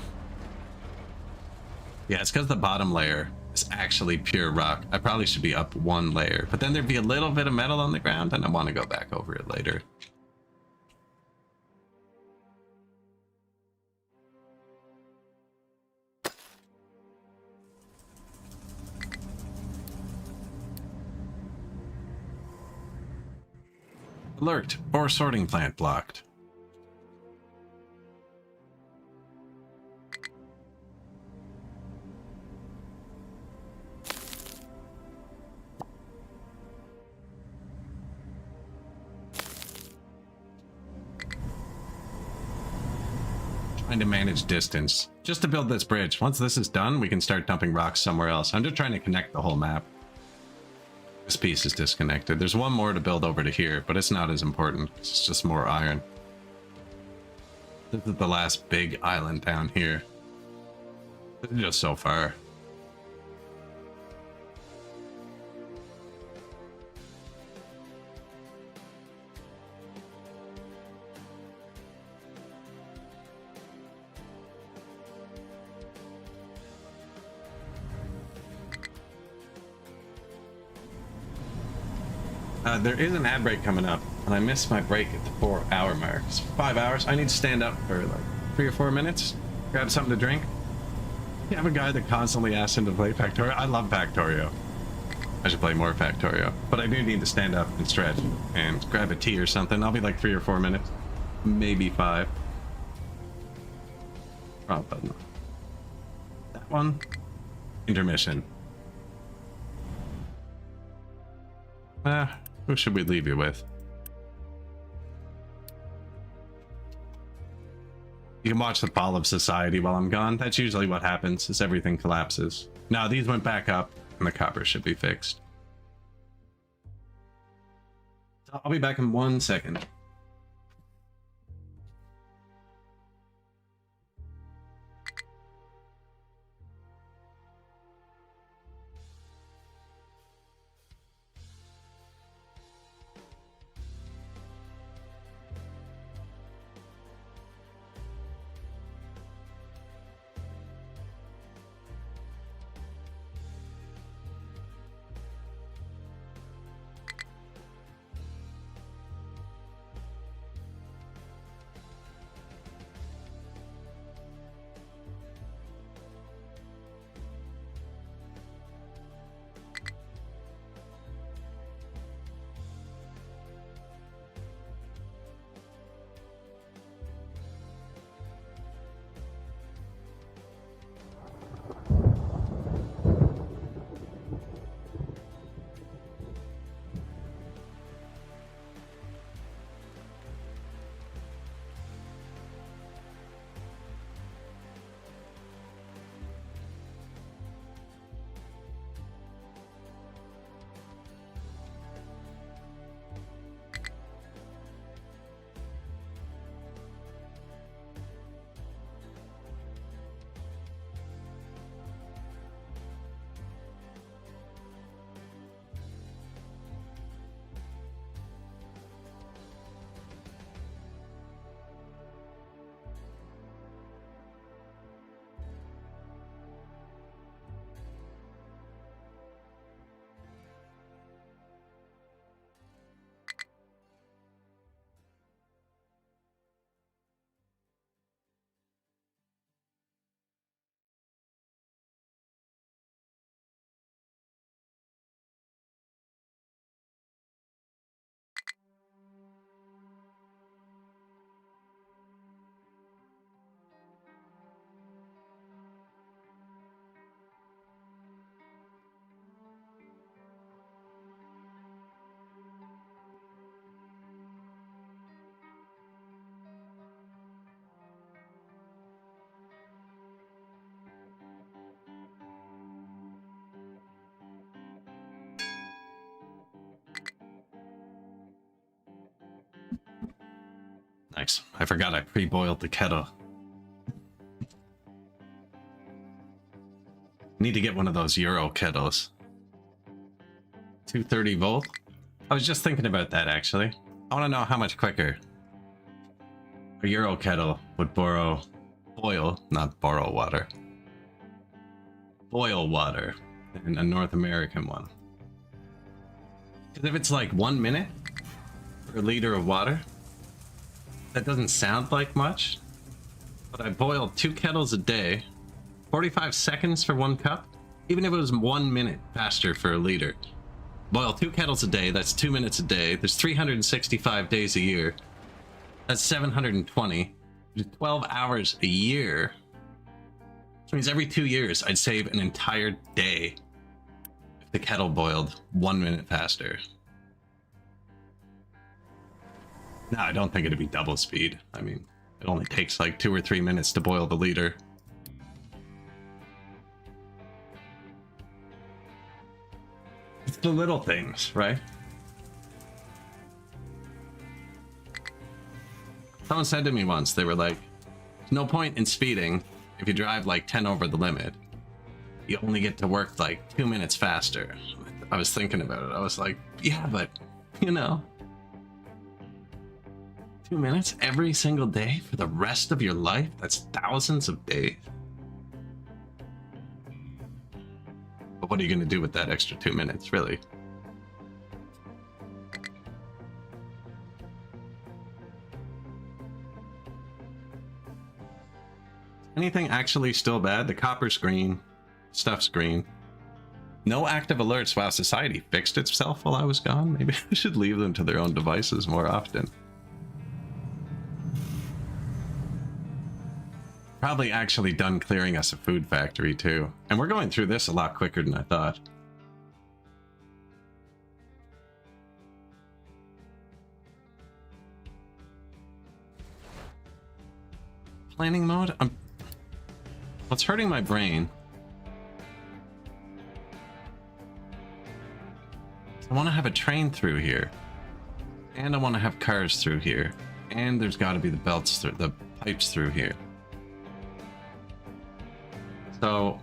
Yeah, it's because the bottom layer is actually pure rock. I probably should be up one layer, but then there'd be a little bit of metal on the ground, and I want to go back over it later. Alert! Ore sorting plant blocked. Trying to manage distance. Just to build this bridge. Once this is done, we can start dumping rocks somewhere else. I'm just trying to connect the whole map. This piece is disconnected. There's one more to build over to here, but it's not as important. It's just more iron. This is the last big island down here. This is just so far. There is an ad break coming up, and I missed my break at the 4-hour mark. It's 5 hours. I need to stand up for like 3 or 4 minutes, grab something to drink. You have a guy that constantly asks him to play Factorio. I love Factorio. I should play more Factorio, but I do need to stand up and stretch and grab a tea or something. I'll be like 3 or 4 minutes, maybe 5. Probably not. That one, intermission. Who should we leave you with? You can watch the fall of society while I'm gone. That's usually what happens, is everything collapses. Now these went back up, and the copper should be fixed. I'll be back in 1 second. Nice. I forgot I pre-boiled the kettle. Need to get one of those Euro kettles. 230 volt? I was just thinking about that actually. I want to know how much quicker a Euro kettle would boil, not borrow water. Boil water than a North American one. Because if it's like 1 minute per liter of water, that doesn't sound like much, but I boil 2 kettles a day, 45 seconds for 1 cup. Even if it was 1 minute faster for a liter. Boil 2 kettles a day, that's 2 minutes a day. There's 365 days a year. That's 720. 12 hours a year. Which means every 2 years I'd save an entire day if the kettle boiled 1 minute faster. No, I don't think it'd be double speed. I mean, It only takes like 2 or 3 minutes to boil the liter. It's the little things, right? Someone said to me once, they were like, there's no point in speeding if you drive like 10 over the limit. You only get to work like 2 minutes faster. I was thinking about it. I was like, yeah, but you know, 2 minutes every single day for the rest of your life? That's thousands of days. But what are you going to do with that extra 2 minutes, really? Anything actually still bad? The copper's green. Stuff's green. No active alerts. Wow, society fixed itself while I was gone? Maybe I should leave them to their own devices more often. Probably actually done clearing us a food factory too. And we're going through this a lot quicker than I thought. Planning mode? What's hurting my brain? I want to have a train through here. And I want to have cars through here. And there's got to be the belts, the pipes through here. So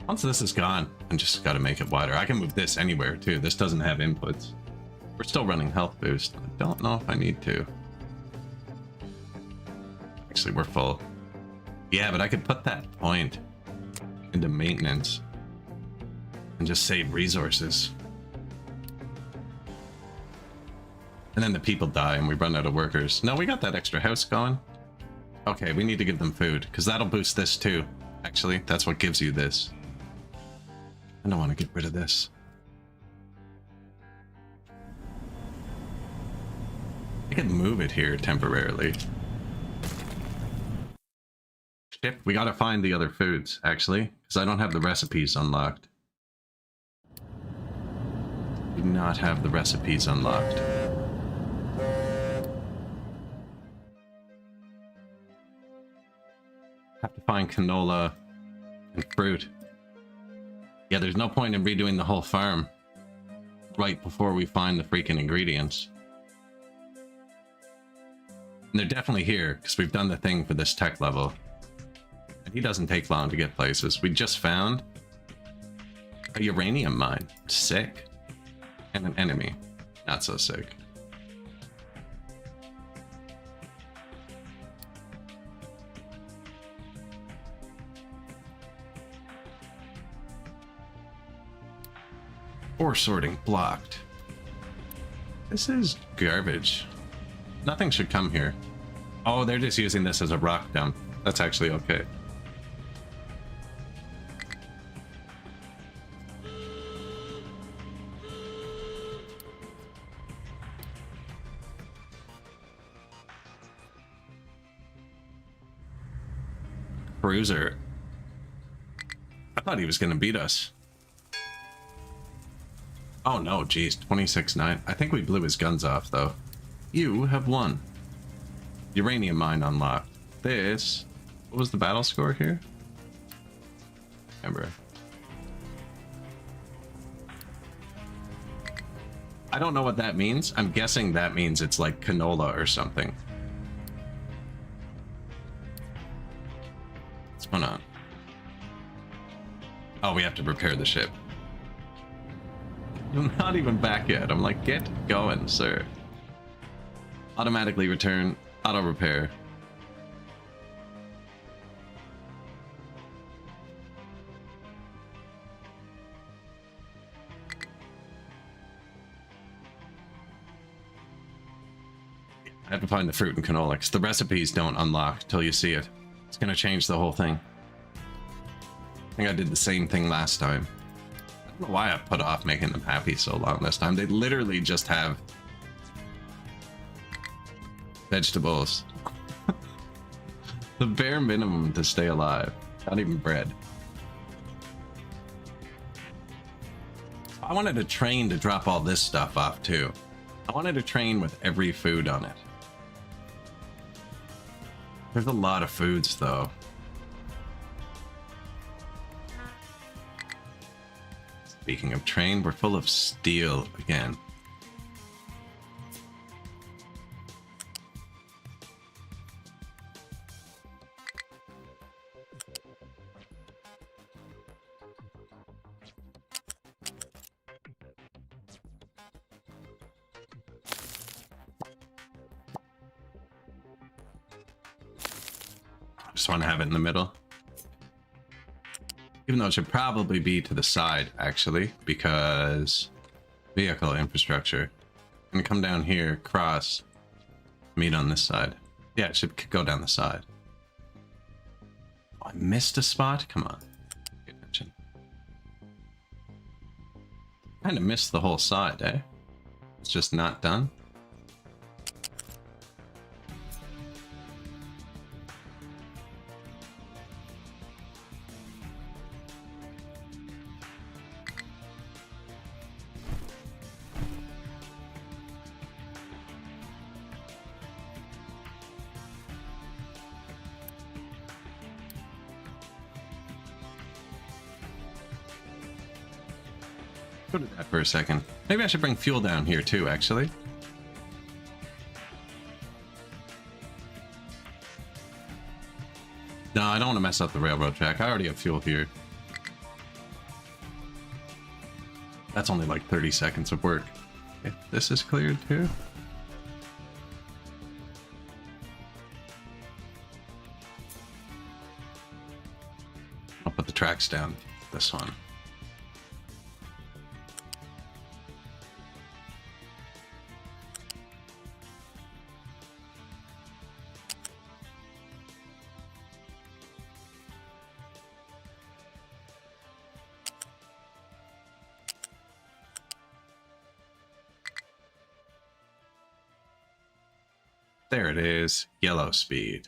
once this is gone, I just got to make it wider. I can move this anywhere too. This doesn't have inputs. We're still running health boost. I don't know if I need to. Actually, we're full. Yeah, but I could put that point into maintenance and just save resources. And then the people die and we run out of workers. No, we got that extra house going. Okay, we need to give them food because that'll boost this too. Actually, that's what gives you this. I don't want to get rid of this. I could move it here temporarily. Shit, we gotta find the other foods, actually, because I don't have the recipes unlocked. Do not have the recipes unlocked. Have to find canola and fruit. Yeah, there's no point in redoing the whole farm right before we find the freaking ingredients. And they're definitely here, because we've done the thing for this tech level. And he doesn't take long to get places. We just found a uranium mine. Sick. And an enemy. Not so sick. Ore sorting blocked. This is garbage. Nothing should come here. Oh, they're just using this as a rock dump. That's actually okay. Cruiser. I thought he was going to beat us. Oh no, geez, 26-9. I think we blew his guns off, though. You have won. Uranium mine unlocked. This... What was the battle score here? Remember. I don't know what that means. I'm guessing that means it's like canola or something. What's going on? Oh, we have to repair the ship. I'm not even back yet. I'm like, get going, sir. Automatically return, auto repair. I have to find the fruit and canola because the recipes don't unlock till you see it. It's gonna change the whole thing. I think I did the same thing last time. I don't know why I put off making them happy so long this time. They literally just have vegetables. The bare minimum to stay alive. Not even bread. I wanted a train to drop all this stuff off too. I wanted a train with every food on it. There's a lot of foods though. Speaking of train, we're full of steel again. Just want to have it in the middle. Even though it should probably be to the side, actually, because vehicle infrastructure. I'm gonna come down here, cross, meet on this side. Yeah, it should go down the side. Oh, I missed a spot? Come on. Pay attention. Kind of missed the whole side, eh? It's just not done. Go to that for a second. Maybe I should bring fuel down here too, actually. No, I don't want to mess up the railroad track. I already have fuel here. That's only like 30 seconds of work. If this is cleared too. I'll put the tracks down. This one. There it is, yellow speed.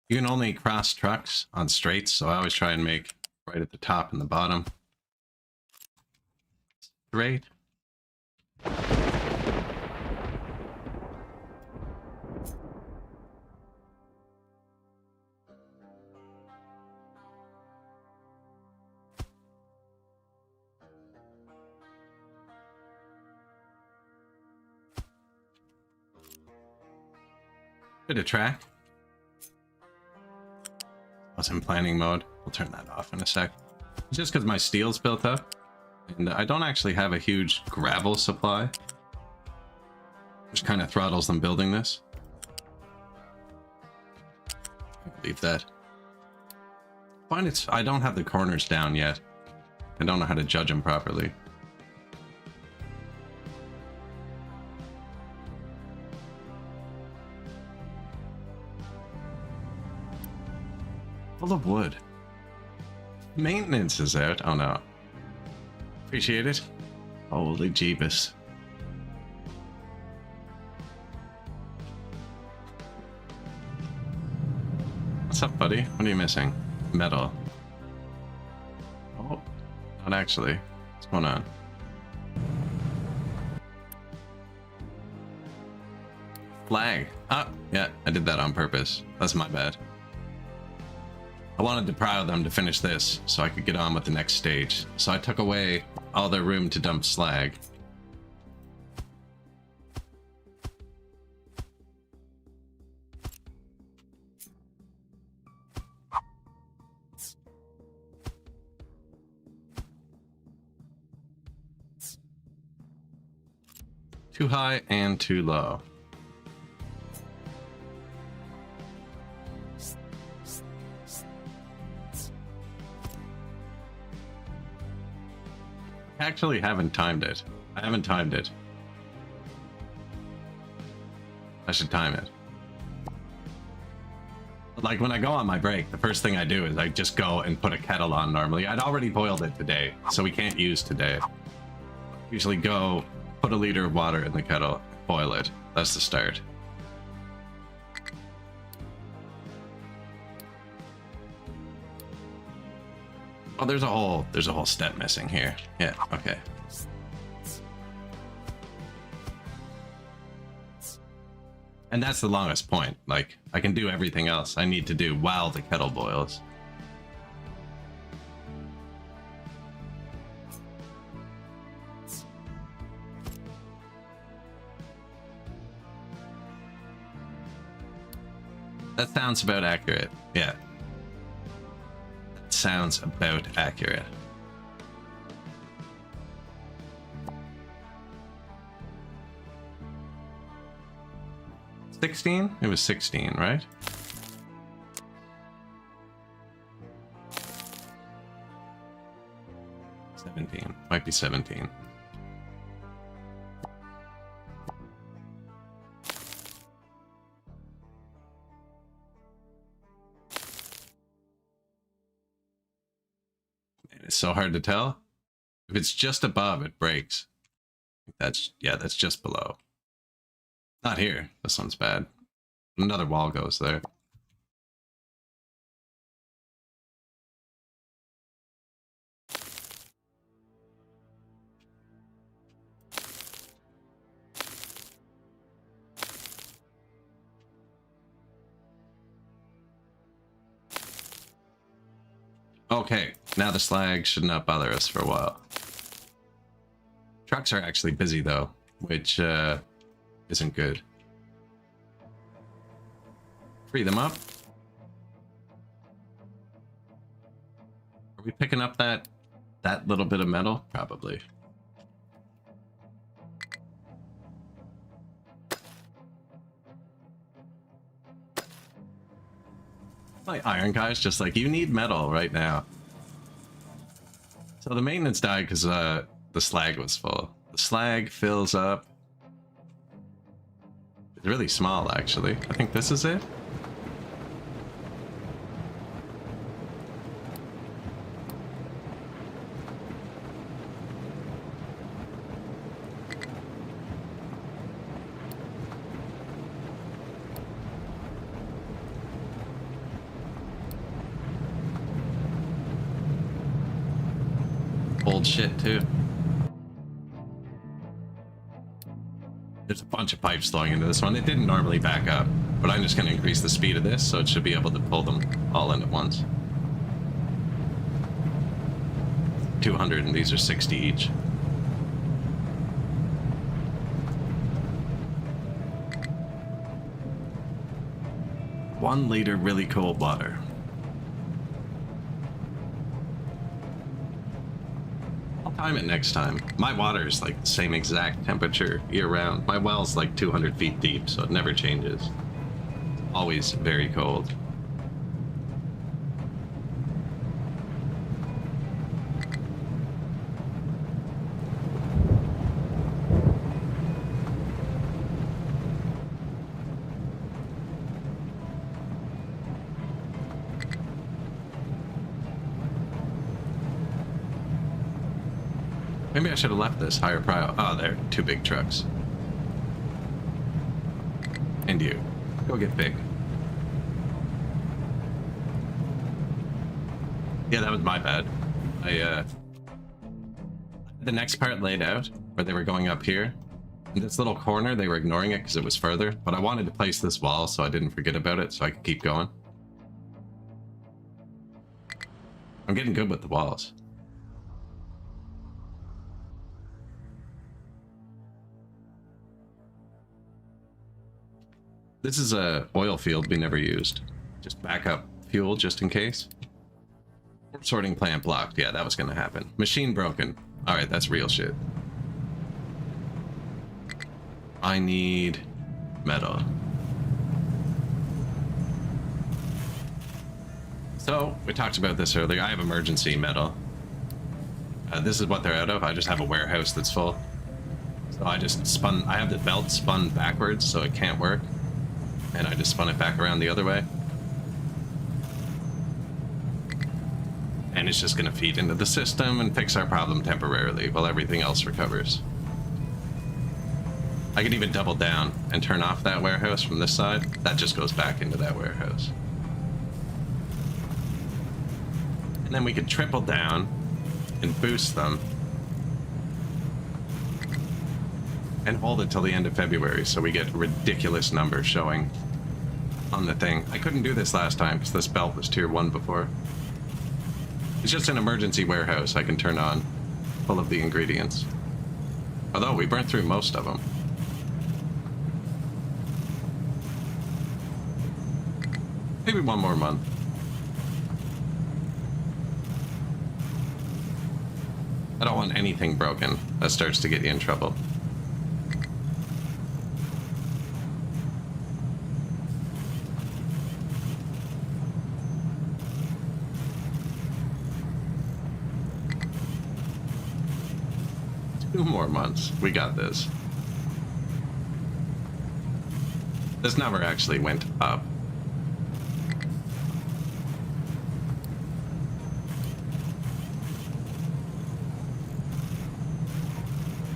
You can only cross trucks on straights, so I always try and make right at the top and the bottom straight. Bit of track. I was in planning mode. We'll turn that off in a sec. It's just because my steel's built up, and I don't actually have a huge gravel supply, which kind of throttles them building this. I believe that. I don't have the corners down yet. I don't know how to judge them properly. Full of wood. Maintenance is out. Oh no. Appreciate it. Holy Jeebus. What's up, buddy? What are you missing? Metal. Oh, not actually. What's going on? Flag. Ah, yeah, I did that on purpose. That's my bad. I wanted to plow them to finish this, so I could get on with the next stage. So I took away all their room to dump slag. Too high and too low. I actually haven't timed it. I haven't timed it. I should time it. Like when I go on my break, the first thing I do is I just go and put a kettle on normally. I'd already boiled it today, so we can't use today. Usually go, put a liter of water in the kettle, boil it. That's the start. Oh, there's a whole step missing here. Yeah, okay. And that's the longest point. Like, I can do everything else I need to do while the kettle boils. That sounds about accurate. Yeah. That sounds about accurate. $16? It was 16, right? $17. Might be 17. It's so hard to tell. If it's just above, it breaks. That's just below. Not here. This one's bad. Another wall goes there. Okay, now the slag should not bother us for a while. Trucks are actually busy though, which isn't good. Free them up. Are we picking up that little bit of metal? Probably. My iron guy's just like, you need metal right now. So the maintenance died because the slag was full. The slag fills up. It's really small, actually. I think this is it. Old shit, too. There's a bunch of pipes flowing into this one. It didn't normally back up, but I'm just going to increase the speed of this, so it should be able to pull them all in at once. 200, and these are 60 each. One liter really cold water. Time it next time. My water is like the same exact temperature year round. My well's like 200 feet deep, so it never changes. It's always very cold. Maybe I should have left this higher prio. Oh, they're two big trucks. And you. Go get big. Yeah, that was my bad. The next part laid out, where they were going up here. In this little corner, they were ignoring it because it was further, but I wanted to place this wall so I didn't forget about it, so I could keep going. I'm getting good with the walls. This is a oil field we never used. Just backup fuel just in case. Sorting plant blocked. Yeah, that was gonna happen. Machine broken. Alright, that's real shit. I need metal. So, we talked about this earlier. I have emergency metal. This is what they're out of. I just have a warehouse that's full. So I have the belt spun backwards so it can't work. And I just spun it back around the other way. And it's just going to feed into the system and fix our problem temporarily while everything else recovers. I could even double down and turn off that warehouse from this side. That just goes back into that warehouse. And then we could triple down and boost them. And hold it till the end of February so we get ridiculous numbers showing on the thing. I couldn't do this last time because this belt was tier 1 before. It's just an emergency warehouse I can turn on, full of the ingredients. Although we burnt through most of them. Maybe one more month. I don't want anything broken. That starts to get you in trouble. Two more months. We got this. This number actually went up.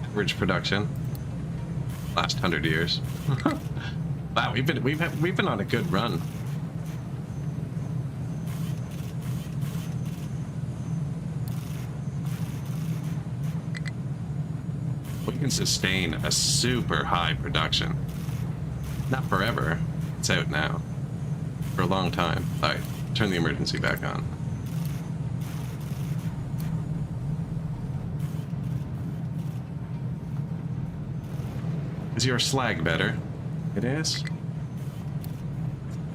Average production. Last 100 years. Wow, we've been on a good run. We can sustain a super high production. Not forever. It's out now. For a long time. Alright, turn the emergency back on. Is your slag better? It is?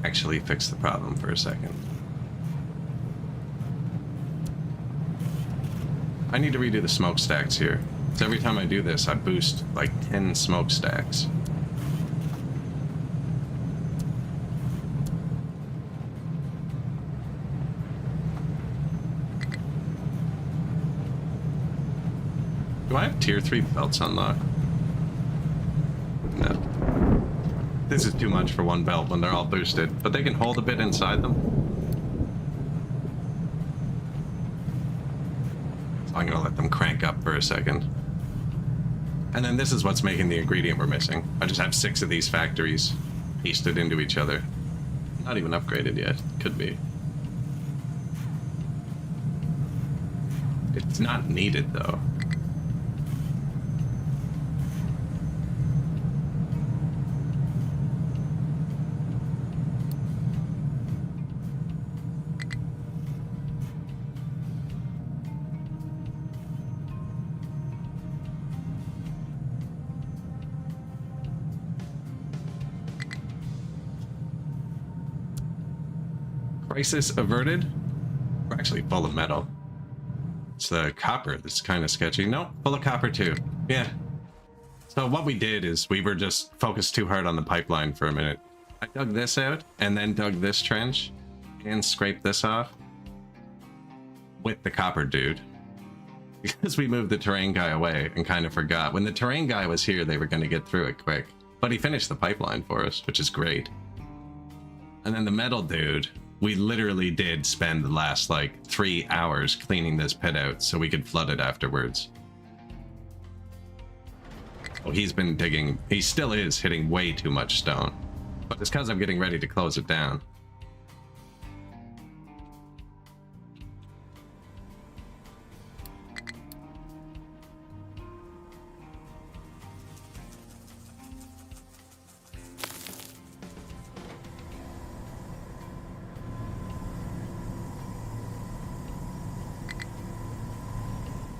Actually fix the problem for a second. I need to redo the smokestacks here. So every time I do this, I boost like 10 smokestacks. Do I have tier 3 belts unlocked? No. This is too much for one belt when they're all boosted, but they can hold a bit inside them. So I'm gonna let them crank up for a second. And then this is what's making the ingredient we're missing. I just have 6 of these factories pasted into each other. Not even upgraded yet. Could be. It's not needed though. Crisis averted? We're actually full of metal. It's the copper that's kind of sketchy. Nope, full of copper too. Yeah. So what we did is we were just focused too hard on the pipeline for a minute. I dug this out and then dug this trench and scraped this off with the copper dude. Because we moved the terrain guy away and kind of forgot. When the terrain guy was here, they were going to get through it quick. But he finished the pipeline for us, which is great. And then the metal dude, we literally did spend the last like 3 hours cleaning this pit out so we could flood it afterwards. Oh, he's been digging. He still is hitting way too much stone. But it's because I'm getting ready to close it down.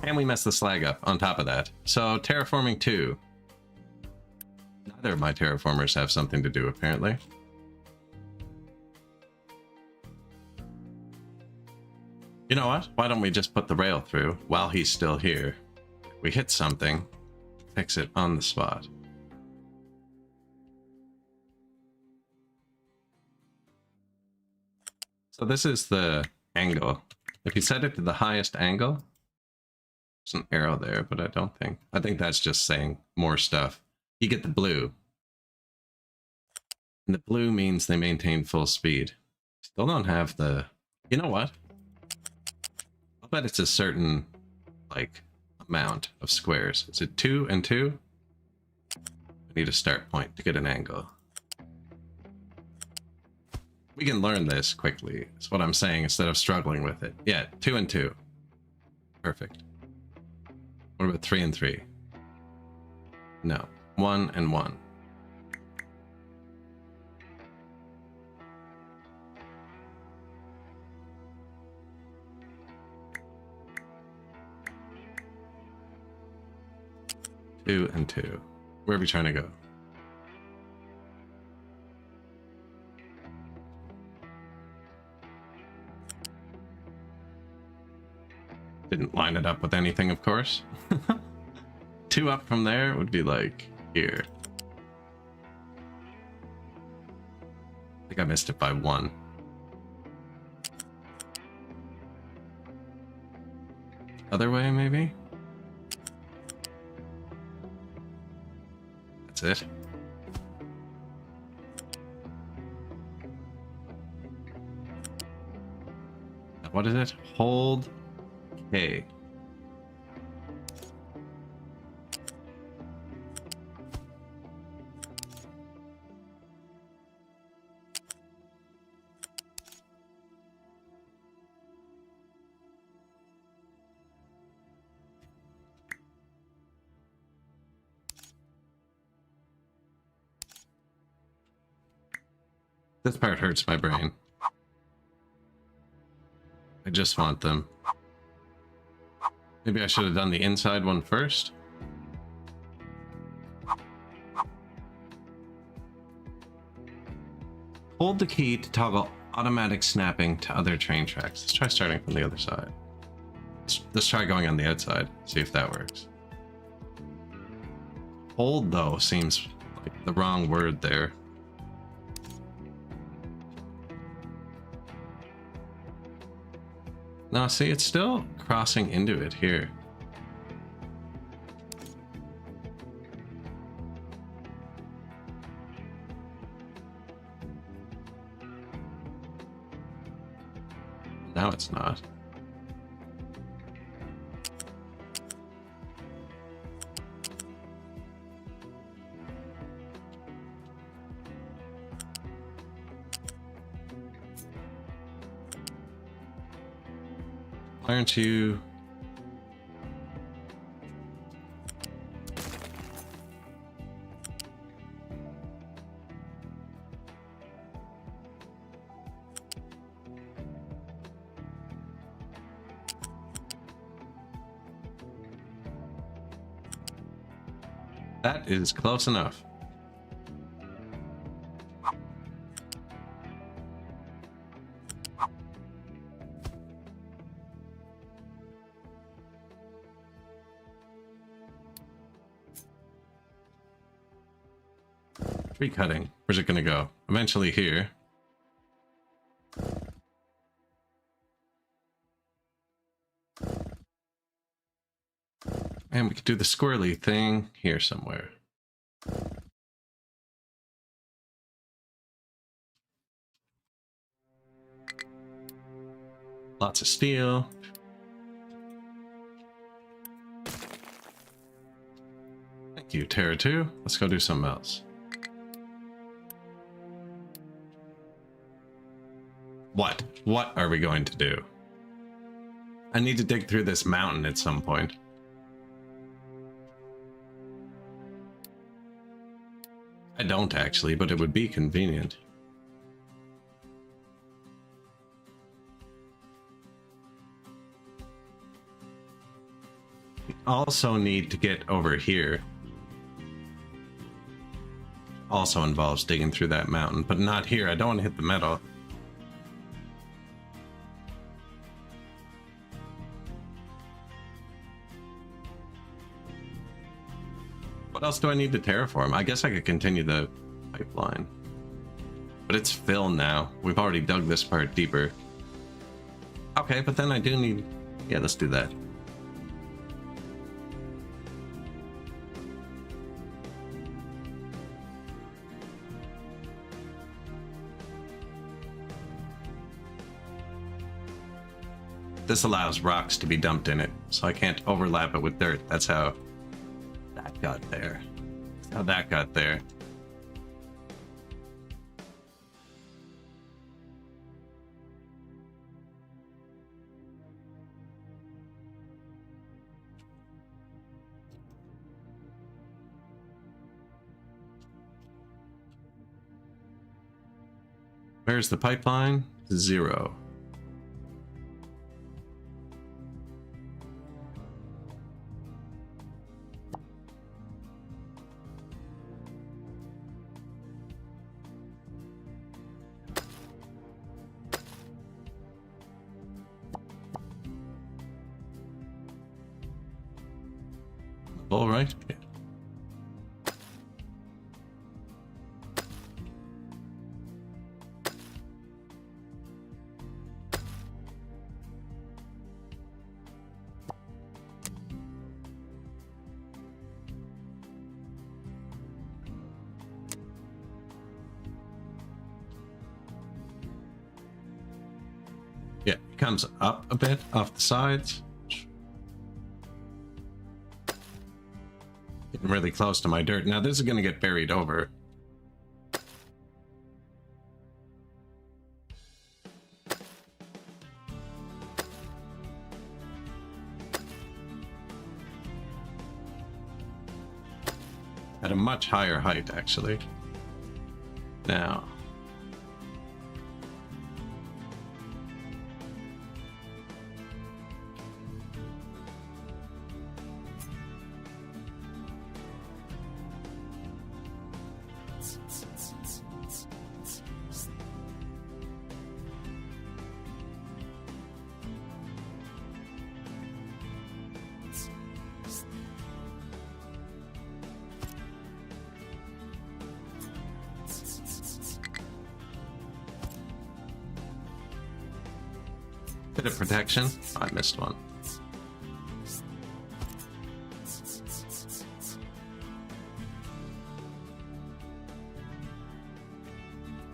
And we messed the slag up on top of that. So terraforming 2. Neither of my terraformers have something to do, apparently. You know what? Why don't we just put the rail through while he's still here? We hit something, fix it on the spot. So this is the angle. If you set it to the highest angle, there's an arrow there, but I think that's just saying more stuff. You get the blue. And the blue means they maintain full speed. Still don't have the... You know what? but it's a certain, like, amount of squares. Is it 2 and 2? I need a start point to get an angle. We can learn this quickly, is what I'm saying, instead of struggling with it. Yeah, 2 and 2. Perfect. What about 3 and 3? No. 1 and 1. Two and 2. Where are we trying to go? Didn't line it up with anything, of course. 2 up from there would be like here. I think I missed it by 1. Other way, maybe? That's it. What is it? Hold K. This part hurts my brain. I just want them. Maybe I should have done the inside one first. Hold the key to toggle automatic snapping to other train tracks. Let's try starting from the other side. Let's try going on the outside, see if that works. Hold, though, seems like the wrong word there. No, see, it's still crossing into it here. Now it's not. Why aren't you? That is close enough. Tree cutting. Where's it gonna go? Eventually here. And we could do the squirrely thing here somewhere. Lots of steel. Thank you, Terra 2. Let's go do something else. What? What are we going to do? I need to dig through this mountain at some point. I don't actually, but it would be convenient. We also need to get over here. Also involves digging through that mountain, but not here. I don't want to hit the metal. What else do I need to terraform? I guess I could continue the pipeline. But it's fill now. We've already dug this part deeper. Okay, but then I do need... Yeah, let's do that. This allows rocks to be dumped in it, so I can't overlap it with dirt. That's how that got there. That's how that got there. Where's the pipeline? 0. All right. Yeah. Yeah, it comes up a bit off the sides. Getting really close to my dirt. Now this is going to get buried over. At a much higher height, actually. Now. Bit of protection. I missed one.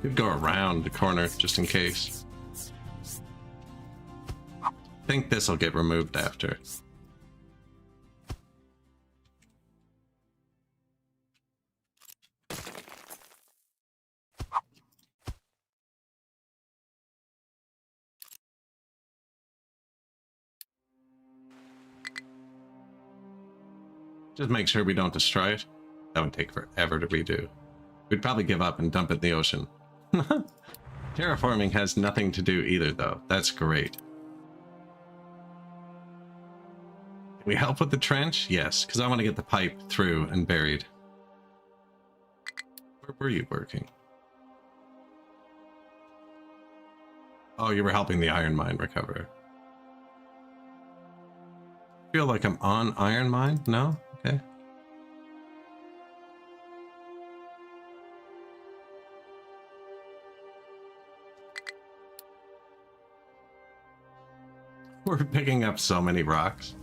Could go around the corner just in case. I think this will get removed after. Just make sure we don't destroy it. That would take forever to redo. We'd probably give up and dump it in the ocean. Terraforming has nothing to do either, though. That's great. Can we help with the trench? Yes, because I want to get the pipe through and buried. Where were you working? Oh, you were helping the iron mine recover. Feel like I'm on iron mine? No? Okay. We're picking up so many rocks.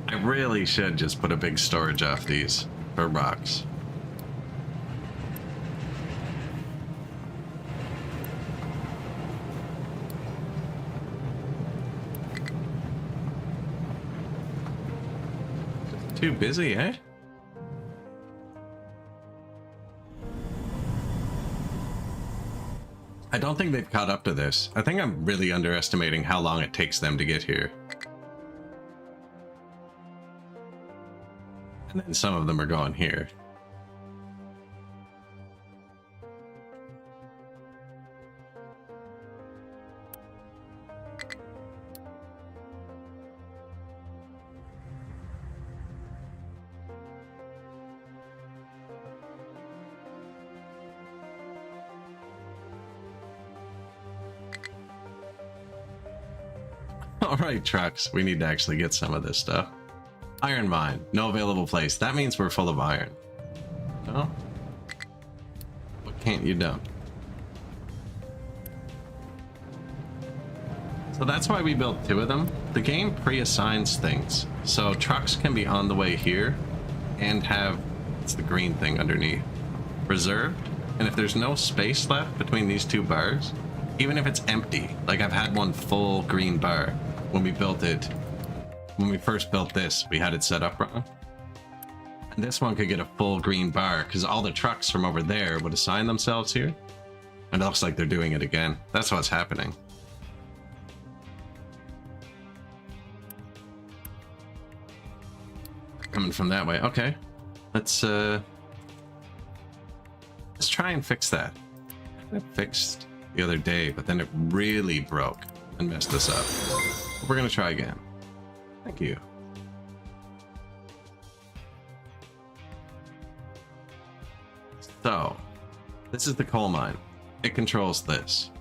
I really should just put a big storage off these for rocks. Too busy, eh? I don't think they've caught up to this. I think I'm really underestimating how long it takes them to get here. And then some of them are going here. Alright, trucks. We need to actually get some of this stuff. Iron mine. No available place. That means we're full of iron. No? What can't you dump? So that's why we built 2 of them. The game pre-assigns things. So trucks can be on the way here and have, it's the green thing underneath, reserved. And if there's no space left between these 2 bars, even if it's empty, like I've had one full green bar when we built it, when we first built this, we had it set up wrong. And this one could get a full green bar because all the trucks from over there would assign themselves here. And it looks like they're doing it again. That's what's happening. Coming from that way. Okay. Let's try and fix that. I fixed the other day, but then it really broke and messed us up. We're gonna try again. Thank you. So, this is the coal mine. It controls this.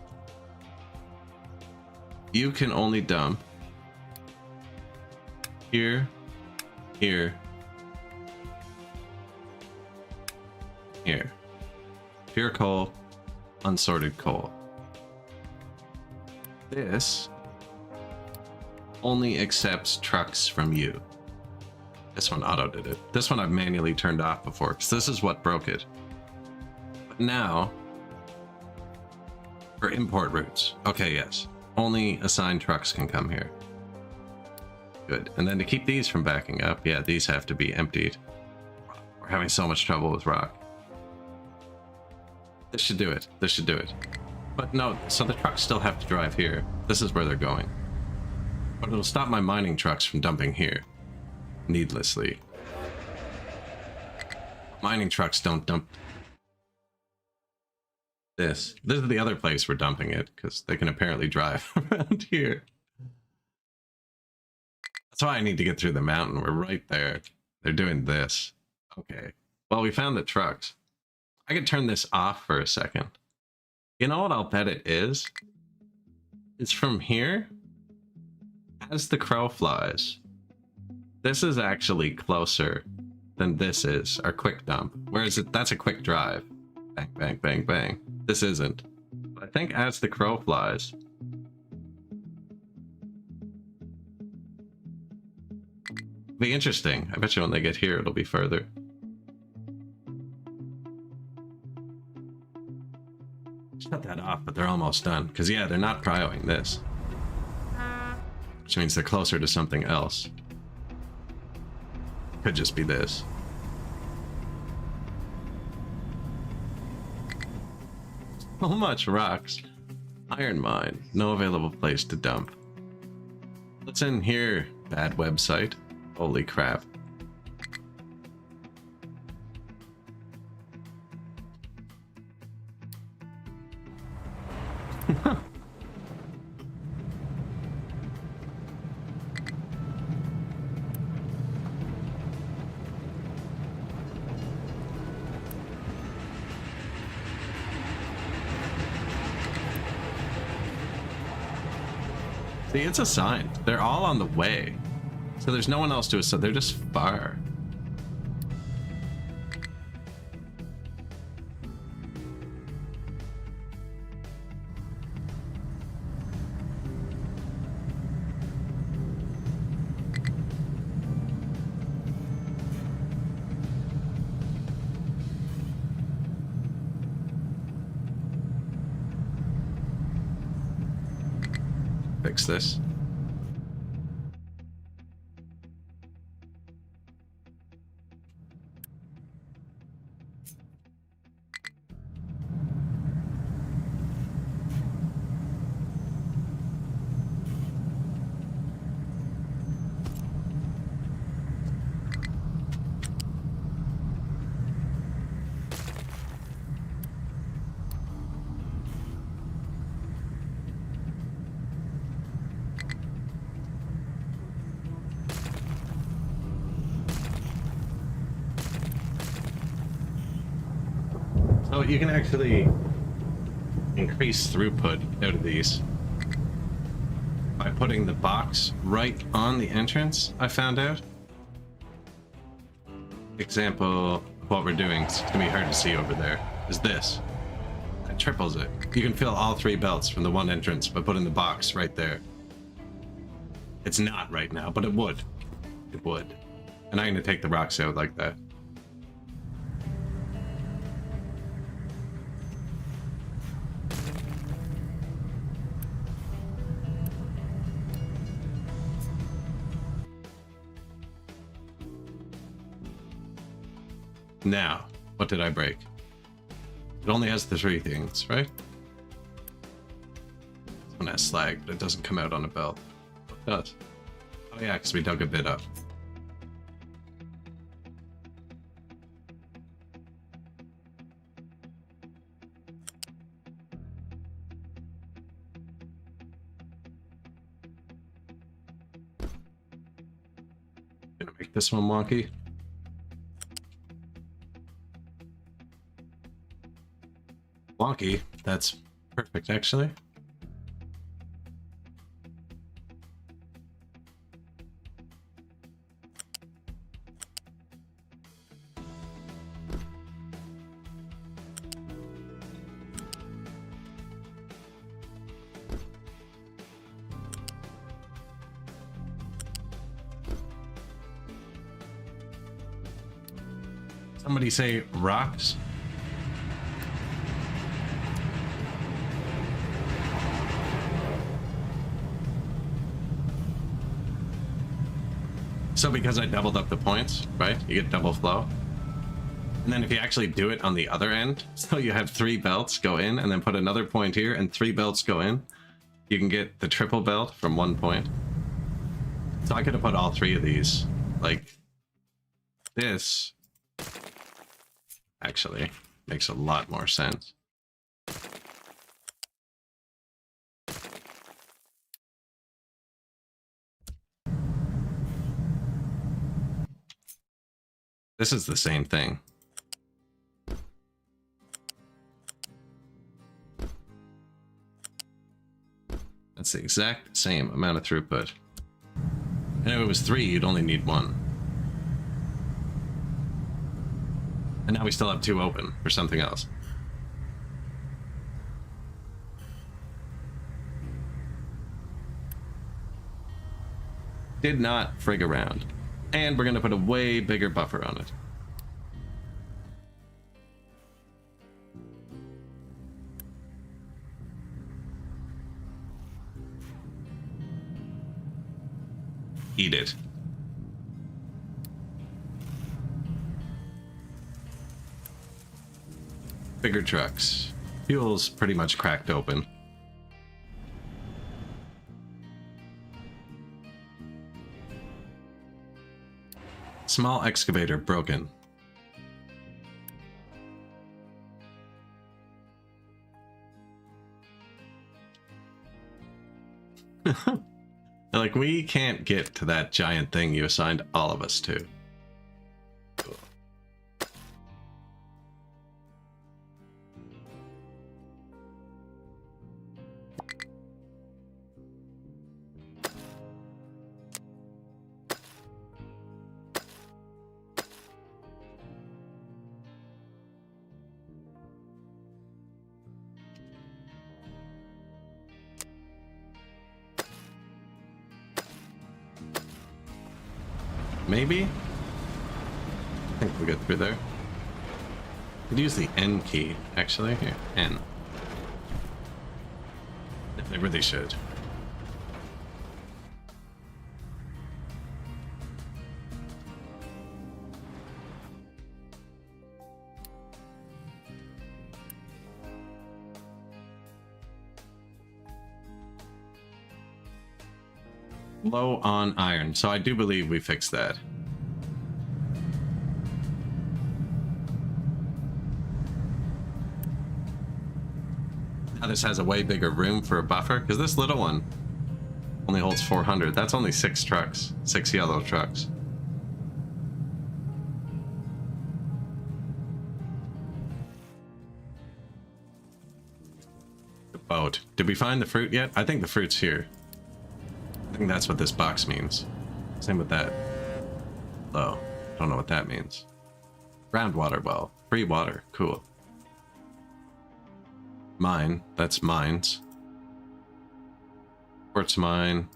You can only dump here, here, here. Pure coal, unsorted coal. This only accepts trucks from you. This one auto did it. This one I've manually turned off before because this is what broke it. But now, for import routes. Okay, yes. Only assigned trucks can come here. Good. And then to keep these from backing up, yeah, these have to be emptied. We're having so much trouble with rock. This should do it. This should do it. But no, so the trucks still have to drive here. This is where they're going. But it'll stop my mining trucks from dumping here. Needlessly. Mining trucks don't dump this. This is the other place we're dumping it, because they can apparently drive around here. That's why I need to get through the mountain. We're right there. They're doing this. Okay. Well, we found the trucks. I could turn this off for a second. You know what I'll bet it is? It's from here. As the crow flies. This is actually closer than this is, our quick dump. Whereas that's a quick drive. Bang, bang, bang, bang. This isn't. But I think as the crow flies. Be interesting. I bet you when they get here, it'll be further. Shut that off, but they're almost done. Because, yeah, they're not cryoing this. Which means they're closer to something else. Could just be this. So much rocks. Iron mine. No available place to dump. What's in here? Bad website. Holy crap. See, it's assigned. They're all on the way. So there's no one else to assign. They're just far. Fix this. So you can actually increase throughput out of these by putting the box right on the entrance, I found out. example of what we're doing, it's gonna be hard to see over there, is this. That triples it. You can fill all 3 belts from the one entrance by putting the box right there. It's not right now, but it would. It would. And I'm gonna take the rocks out like that. Now, what did I break? It only has the 3 things, right? This one has slag, but it doesn't come out on a belt. It does. Oh yeah, because we dug a bit up. Gonna make this one wonky. Wonky, that's perfect actually. Somebody say rocks. So because I doubled up the points, right? You get double flow. And then if you actually do it on the other end, so you have 3 belts go in and then put another point here and 3 belts go in, you can get the triple belt from 1 point. So I could have put all 3 of these. Like, this actually makes a lot more sense. This is the same thing. That's the exact same amount of throughput. And if it was 3, you'd only need 1. And now we still have 2 open for something else. Did not frig around. And we're gonna put a way bigger buffer on it. Eat it. Bigger trucks. Fuel's pretty much cracked open. Small excavator broken. Like, we can't get to that giant thing you assigned all of us to. Cool. Maybe? I think we'll get through there. Could use the N key, actually. Here, N. They really should. Low on iron, so I do believe we fixed that. Now this has a way bigger room for a buffer, because this little one only holds 400. That's only 6 trucks, 6 yellow trucks. The boat. Did we find the fruit yet? I think the fruit's here. I think that's what this box means. Same with that. Oh, I don't know what that means. Groundwater well. Free water. Cool. Mine. That's mines. Quartz mine.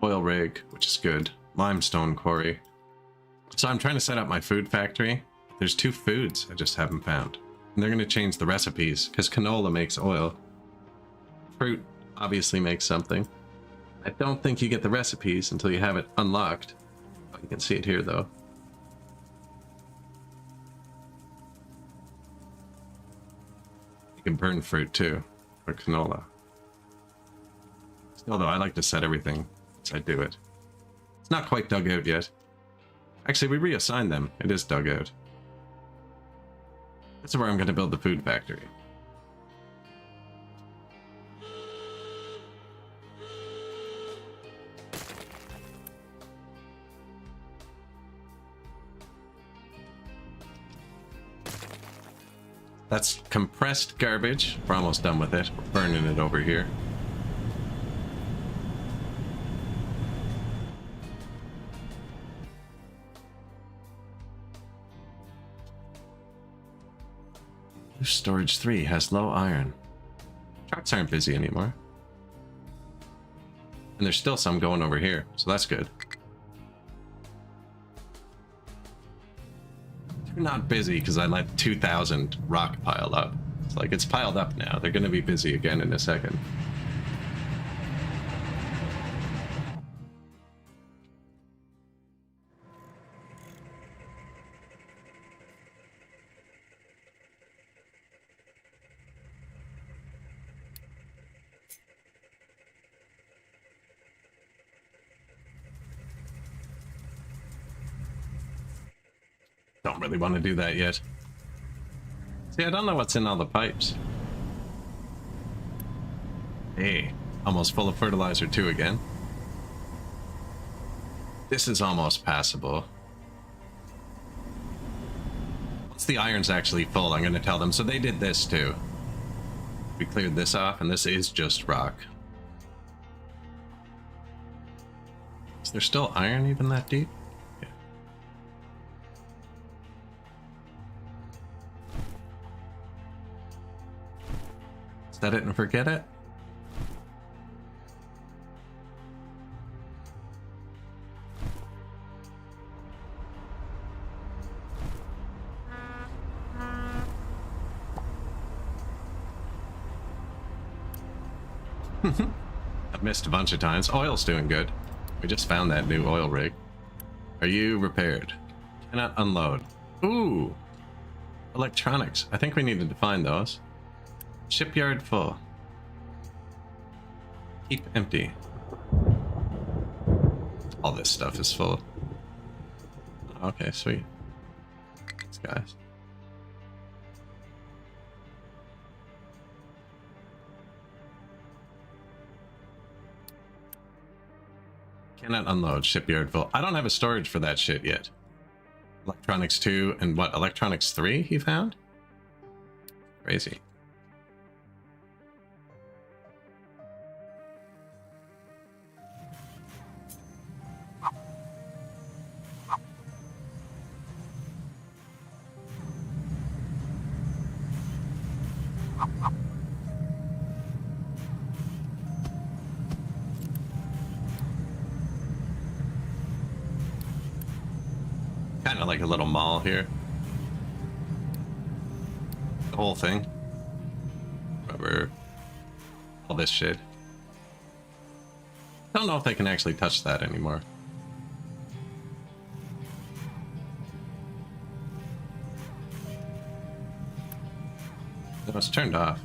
Oil rig, which is good. Limestone quarry. So I'm trying to set up my food factory. There's 2 foods I just haven't found. And they're going to change the recipes, because canola makes oil. Fruit obviously makes something. I don't think you get the recipes until you have it unlocked. Oh, you can see it here, though. You can burn fruit, too, or canola. Still, though, I like to set everything as I do it. It's not quite dug out yet. Actually, we reassigned them. It is dug out. This is where I'm going to build the food factory. That's compressed garbage. We're almost done with it. We're burning it over here. Storage 3 has low iron. Trucks aren't busy anymore. And there's still some going over here, so that's good. They're not busy because I let 2,000 rock pile up. It's like, it's piled up now. They're going to be busy again in a second. Don't really want to do that yet. See, I don't know what's in all the pipes. Hey, almost full of fertilizer too again. This is almost passable. Once the iron's actually full, I'm going to tell them. So they did this too. We cleared this off, and this is just rock. Is there still iron even that deep? Set it and forget it. I've missed a bunch of times. Oil's doing good. We just found that new oil rig. Are you repaired? Cannot unload. Ooh! Electronics. I think we needed to find those. Shipyard full. Keep empty. All this stuff is full. Okay, sweet. Thanks, guys. Cannot unload. Shipyard full. I don't have a storage for that shit yet. Electronics 2 and what? Electronics 3 he found? Crazy. Kind of like a little mall here. The whole thing. Rubber. All this shit. Don't know if they can actually touch that anymore. No, it's turned off.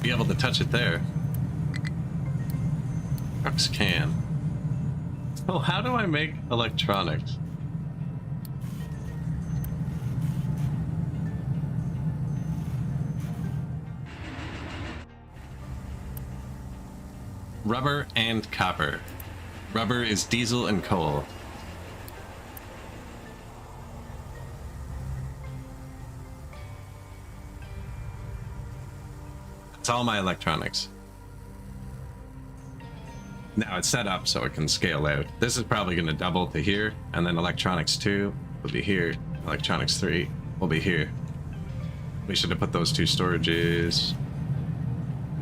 Be able to touch it there. Trucks can. Oh, how do I make electronics? rubber and copper. Rubber is diesel and coal. That's all my electronics. Now it's set up so it can scale out. This is probably going to double to here, and then electronics 2 will be here. Electronics 3 will be here. We should have put those 2 storages.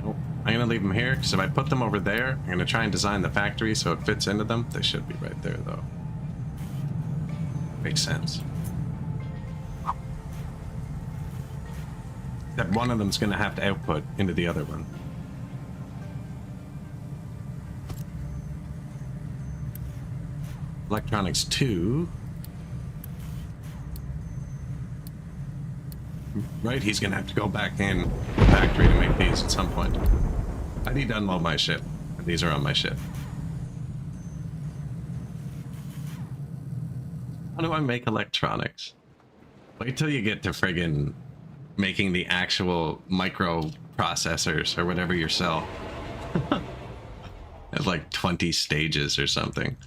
Nope. I'm going to leave them here, because if I put them over there, I'm going to try and design the factory so it fits into them. They should be right there, though. Makes sense. Except one of them's going to have to output into the other one. Electronics 2. Right, he's gonna have to go back in the factory to make these at some point. I need to unload my ship, and these are on my ship. How do I make electronics? Wait till you get to friggin' making the actual microprocessors or whatever you sell. At like 20 stages or something.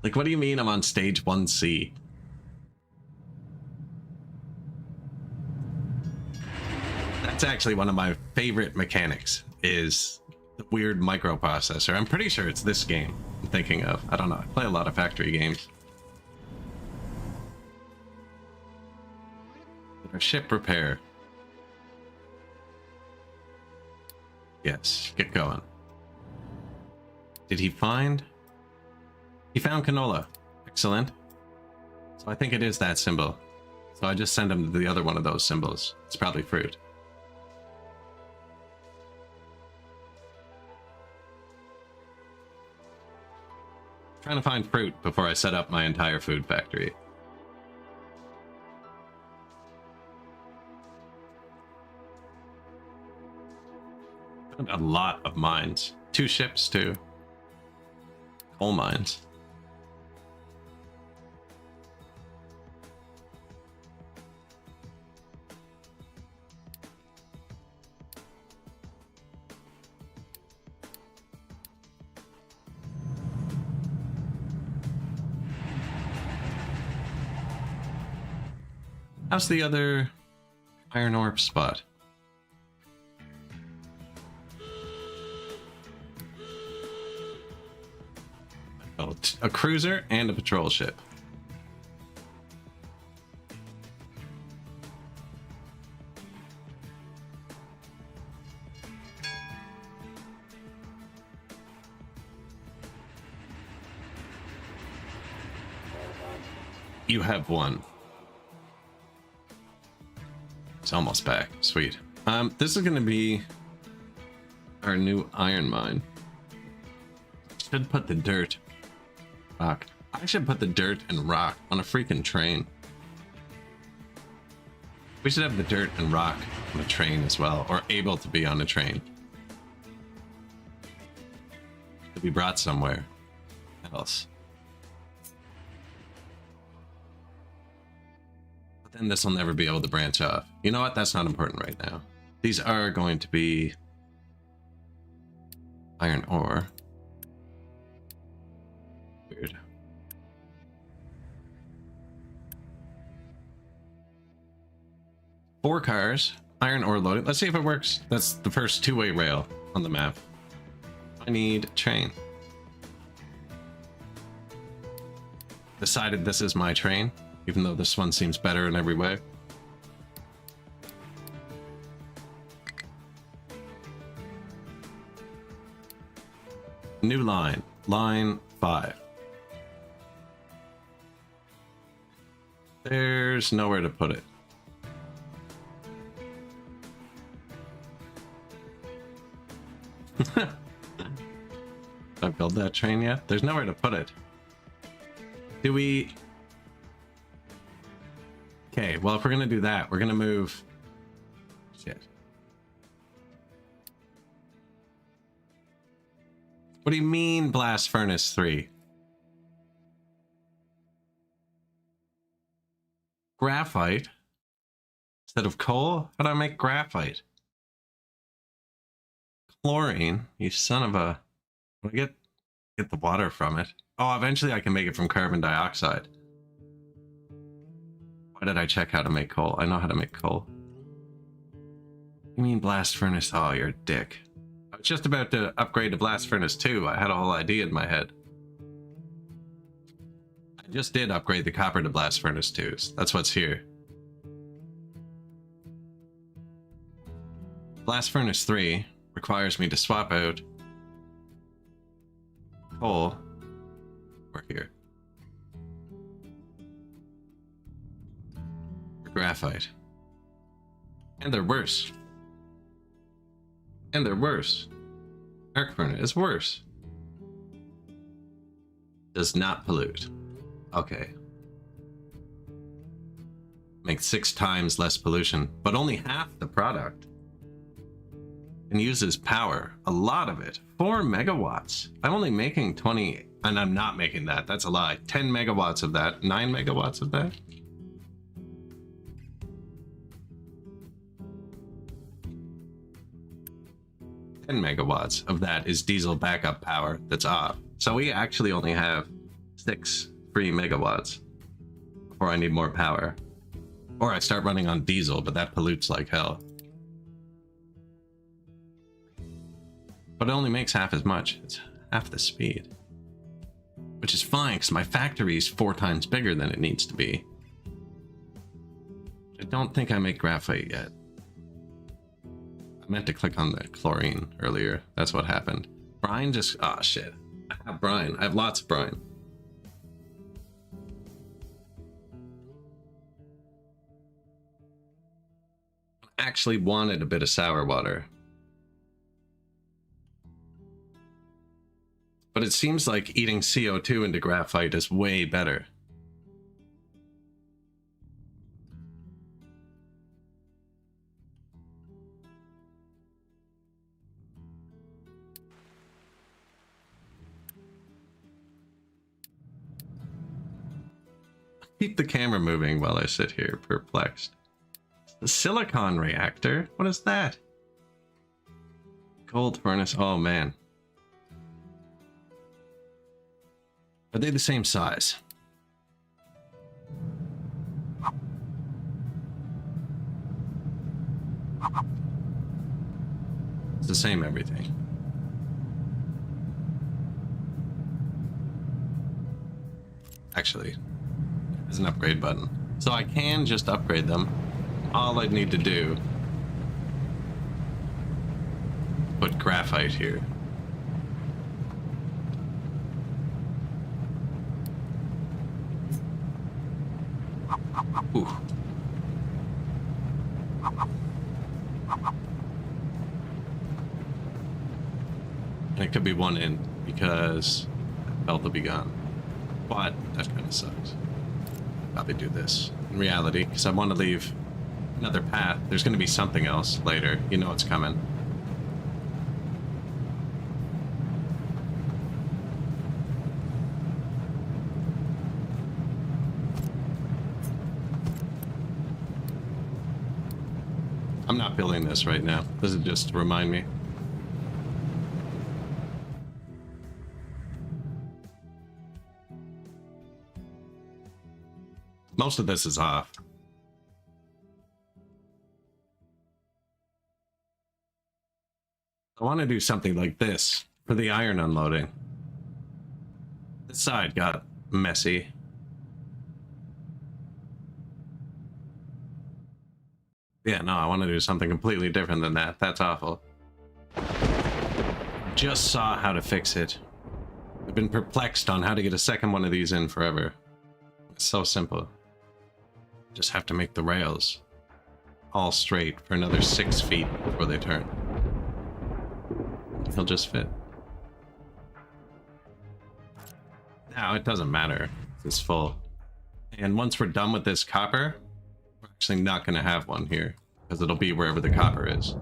Like, what do you mean I'm on stage 1C? That's actually one of my favorite mechanics, is the weird microprocessor. I'm pretty sure it's this game I'm thinking of. I don't know. I play a lot of factory games. Our ship repair. Yes, get going. Did he find? He found canola. Excellent. So I think it is that symbol. So I just send him to the other one of those symbols. It's probably fruit. Trying to find fruit before I set up my entire food factory. Found a lot of mines. 2 ships too. Coal mines. How's the other iron ore spot? Oh, a cruiser and a patrol ship. You have one. It's almost back. Sweet. This is going to be our new iron mine. Should put the dirt. Rock. I should put the dirt and rock on a freaking train. We should have the dirt and rock on a train as well, or able to be on a train. To be brought somewhere else. Then this will never be able to branch off. You know what? That's not important right now. These are going to be iron ore. Weird. Four cars, iron ore loading. Let's see if it works. That's the first 2-way rail on the map. I need train. Decided this is my train. Even though this one seems better in every way. New line. Line 5. There's nowhere to put it. Did I build that train yet? There's nowhere to put it. Do we... Okay, well, if we're gonna do that, we're gonna move... Shit. What do you mean, Blast Furnace 3? Graphite? Instead of coal? How do I make graphite? Chlorine? You son of a... I get the water from it. Oh, eventually I can make it from carbon dioxide. Why did I check how to make coal? I know how to make coal. You mean blast furnace? Oh, you're a dick. I was just about to upgrade to blast furnace 2. I had a whole idea in my head. I just did upgrade the copper to blast furnace 2. So that's what's here. Blast furnace 3 requires me to swap out coal or here for graphite. And they're worse. And they're worse. Arc furnace is worse. Does not pollute. Okay. Makes 6 times less pollution, but only half the product. And uses power, a lot of it. 4 megawatts. I'm only making 20, and I'm not making that. That's a lie. 10 megawatts of that. 9 megawatts of that. Megawatts of that is diesel backup power that's off. So we actually only have 6 free megawatts before I need more power. Or I start running on diesel, but that pollutes like hell. But it only makes half as much. It's half the speed. Which is fine, because my factory is 4 times bigger than it needs to be. I don't think I make graphite yet. I meant to click on the chlorine earlier. That's what happened. Brine just... Oh, shit. I have brine. I have lots of brine. I actually wanted a bit of sour water. But it seems like eating CO2 into graphite is way better. Keep the camera moving while I sit here perplexed. The silicon reactor? What is that? Gold furnace? Oh man. Are they the same size? It's the same everything. Actually, there's an upgrade button. So I can just upgrade them. All I'd need to do, put graphite here. Ooh. And it could be one in because health will be gone. But that kind of sucks. Probably do this in reality because I want to leave another path. There's going to be something else later. You know it's coming. I'm not building this right now. This is just to remind me. Most of this is off. I want to do something like this for the iron unloading. This side got messy. Yeah, no, I want to do something completely different than that. That's awful. Just saw how to fix it. I've been perplexed on how to get a second one of these in forever. It's so simple. Just have to make the rails all straight for another 6 feet before they turn. He'll just fit. Now it doesn't matter. It's full. And once we're done with this copper, we're actually not going to have one here because it'll be wherever the copper is.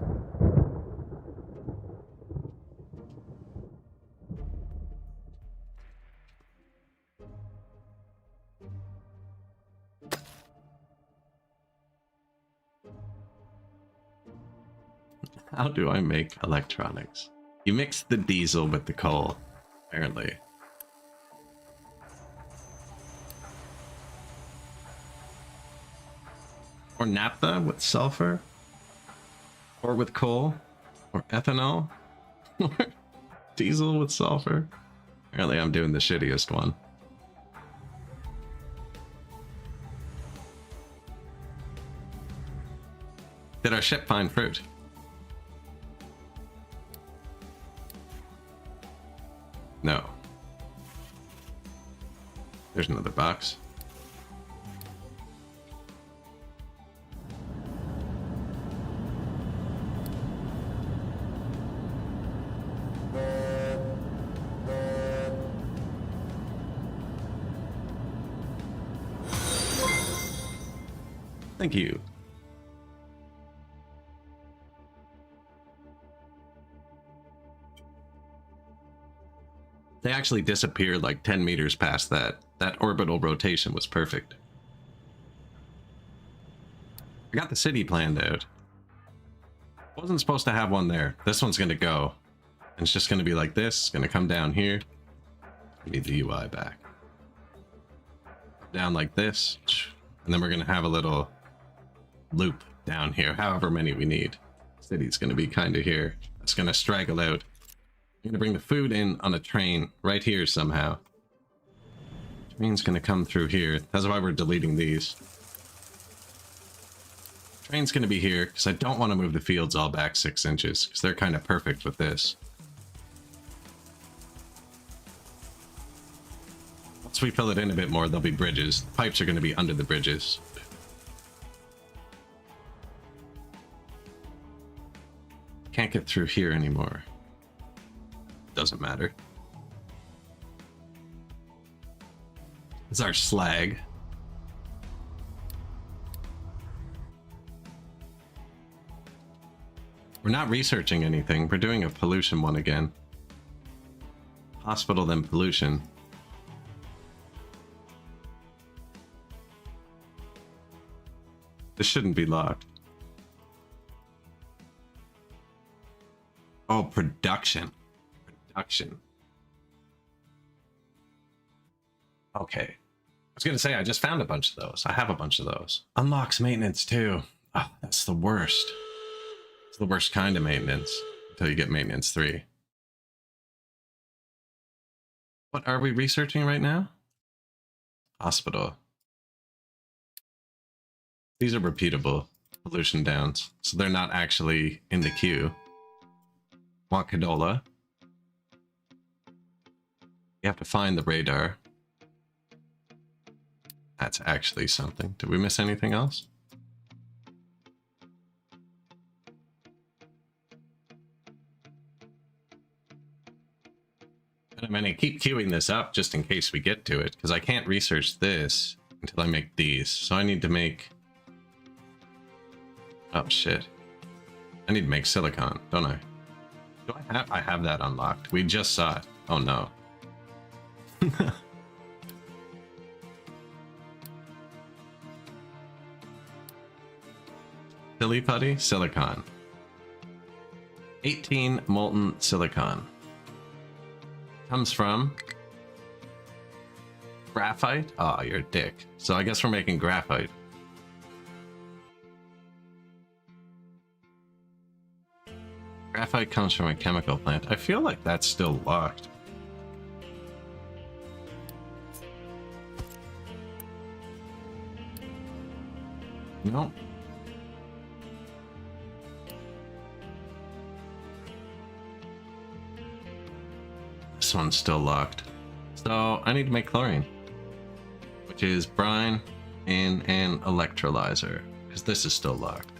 How do I make electronics? You mix the diesel with the coal. Apparently. Or naphtha with sulfur? Or with coal? Or ethanol? Or diesel with sulfur? Apparently I'm doing the shittiest one. Did our ship find fruit? No. There's another box. Thank you. They actually disappeared like 10 meters past that. That orbital rotation was perfect. I got the city planned out. Wasn't supposed to have one there. This one's gonna go. And it's just gonna be like this. It's gonna come down here. I need the UI back. Down like this. And then we're gonna have a little loop down here, however many we need. City's gonna be kind of here. It's gonna straggle out. I'm gonna bring the food in on a train right here somehow. Train's gonna come through here. That's why we're deleting these. Train's gonna be here because I don't want to move the fields all back 6 inches because they're kind of perfect with this. Once we fill it in a bit more, there'll be bridges. The pipes are gonna be under the bridges. Can't get through here anymore. Doesn't matter. It's our slag. We're not researching anything. We're doing a pollution one again. Hospital, then pollution. This shouldn't be locked. Oh, production. Production. Okay. I was going to say, I just found a bunch of those. I have a bunch of those. Unlocks maintenance too. Oh, that's the worst. It's the worst kind of maintenance until you get maintenance 3. What are we researching right now? Hospital. These are repeatable pollution downs, so they're not actually in the queue. Want Cadola. You have to find the radar. That's actually something. Did we miss anything else? And I'm gonna keep queuing this up just in case we get to it, because I can't research this until I make these. So I need to make... Oh shit. I need to make silicon, don't I? Do I have that unlocked? We just saw it. Oh no. Silly putty, silicon. 18 molten silicon. Comes from graphite. Oh, you're a dick. So I guess we're making graphite. Graphite comes from a chemical plant. I feel like that's still locked. Nope. This one's still locked. So I need to make chlorine, which is brine in an electrolyzer, because this is still locked.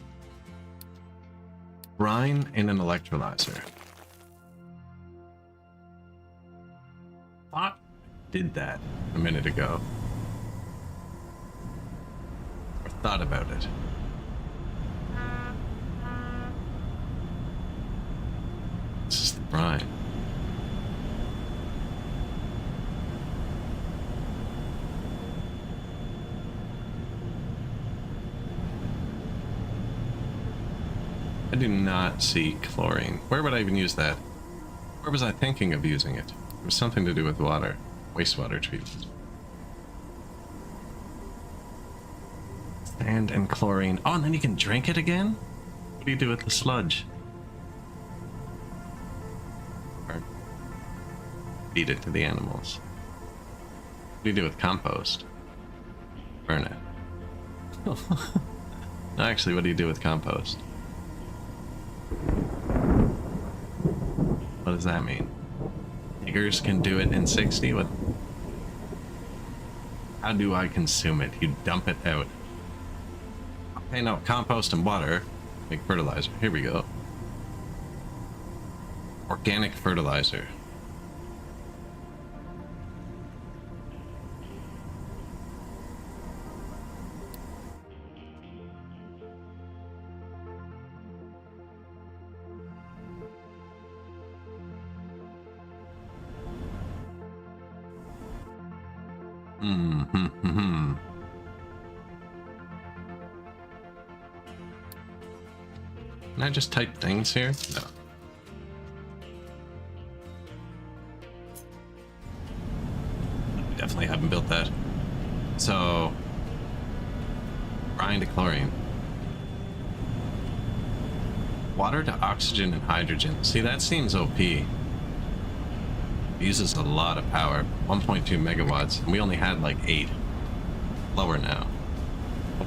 Brine in an electrolyzer. Thought did that a minute ago. Or thought about it. This is the brine. I do not see chlorine. Where would I even use that? Where was I thinking of using it? It was something to do with water. Wastewater treatment. Sand and chlorine. Oh, and then you can drink it again? What do you do with the sludge? Or feed it to the animals. What do you do with compost? Burn it. No, actually, what do you do with compost? What does that mean? Niggers can do it in 60? What? How do I consume it? You dump it out. Okay, no, compost and water make fertilizer. Here we go. Organic fertilizer. Can I just type things here? No. We definitely haven't built that. So, brine to chlorine. Water to oxygen and hydrogen. See, that seems OP. It uses a lot of power. 1.2 megawatts. And we only had like 8. Lower now.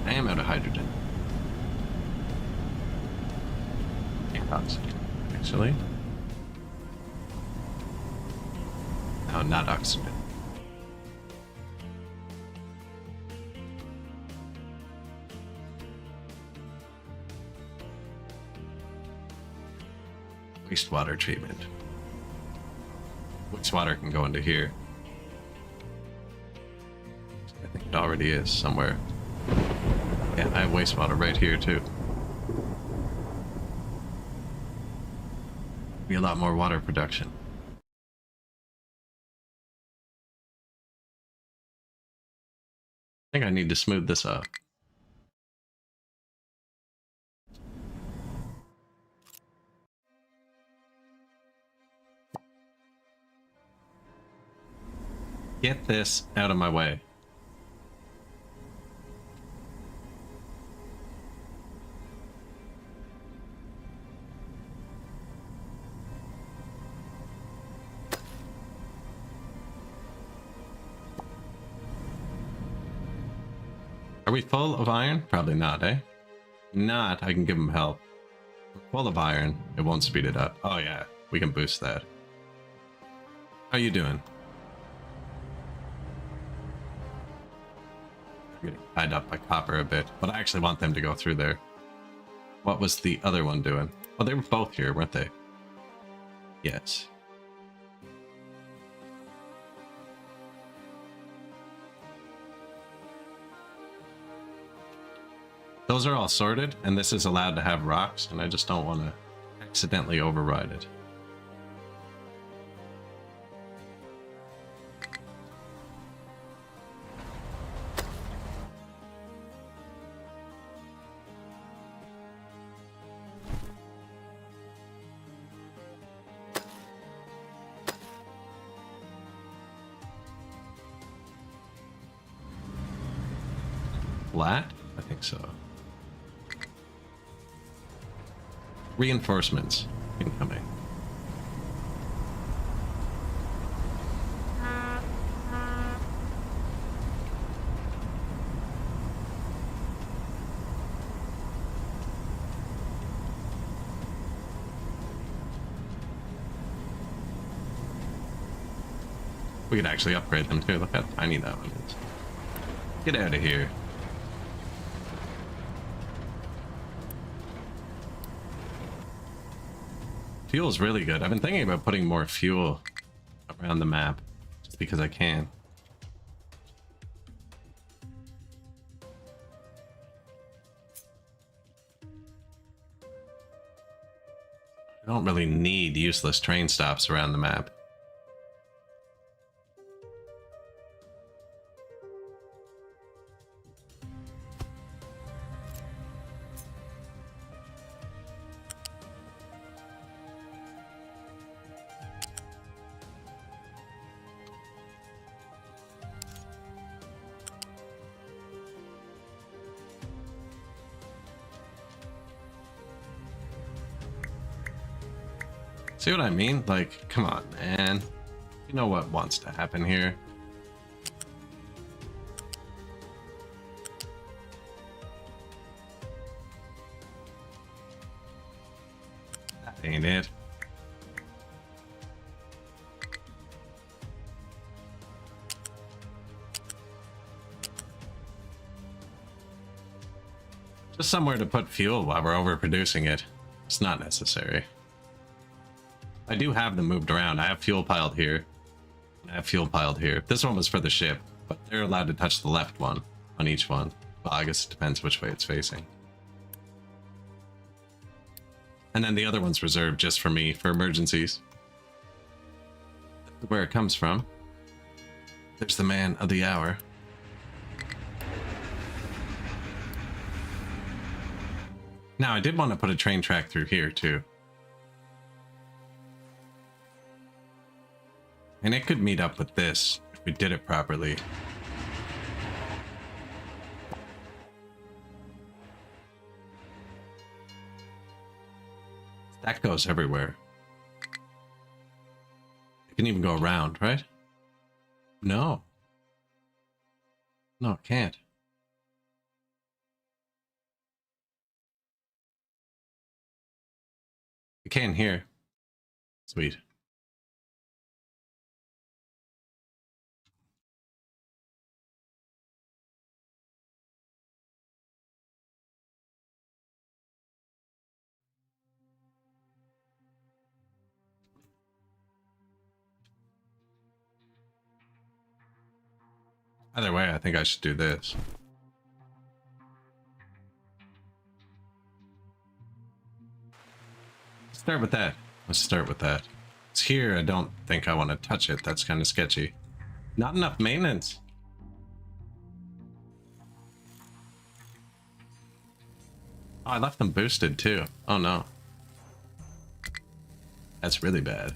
I am out of hydrogen. And oxygen, actually. No, not oxygen. Wastewater treatment. Wastewater can go into here. I think it already is somewhere. Yeah, I have wastewater right here too. Be a lot more water production. I think I need to smooth this up. Get this out of my way. Are we full of iron? Probably not, eh? Not, I can give him help. We're full of iron. It won't speed it up. Oh yeah, we can boost that. How you doing? I'm getting tied up by copper a bit, but I actually want them to go through there. What was the other one doing? Well, they were both here, weren't they? Yes. Those are all sorted, and this is allowed to have rocks, and I just don't want to accidentally override it. Flat? I think so. Reinforcements incoming. We could actually upgrade them too. Look how tiny that one is. Get out of here. Fuel's really good. I've been thinking about putting more fuel around the map just because I can. I don't really need useless train stops around the map. See what I mean? Like, come on, man. You know what wants to happen here. That ain't it. Just somewhere to put fuel while we're overproducing it. It's not necessary. I do have them moved around. I have fuel piled here. I have fuel piled here. This one was for the ship, but they're allowed to touch the left one on each one. Well, I guess it depends which way it's facing. And then the other one's reserved just for me, for emergencies. Where it comes from. There's the man of the hour. Now, I did want to put a train track through here, too. And it could meet up with this, if we did it properly. That goes everywhere. It can even go around, right? No. No, it can't. You can here. Sweet. Either way, I think I should do this. Start with that. Let's start with that. It's here. I don't think I want to touch it. That's kind of sketchy. Not enough maintenance. Oh, I left them boosted too. Oh no. That's really bad.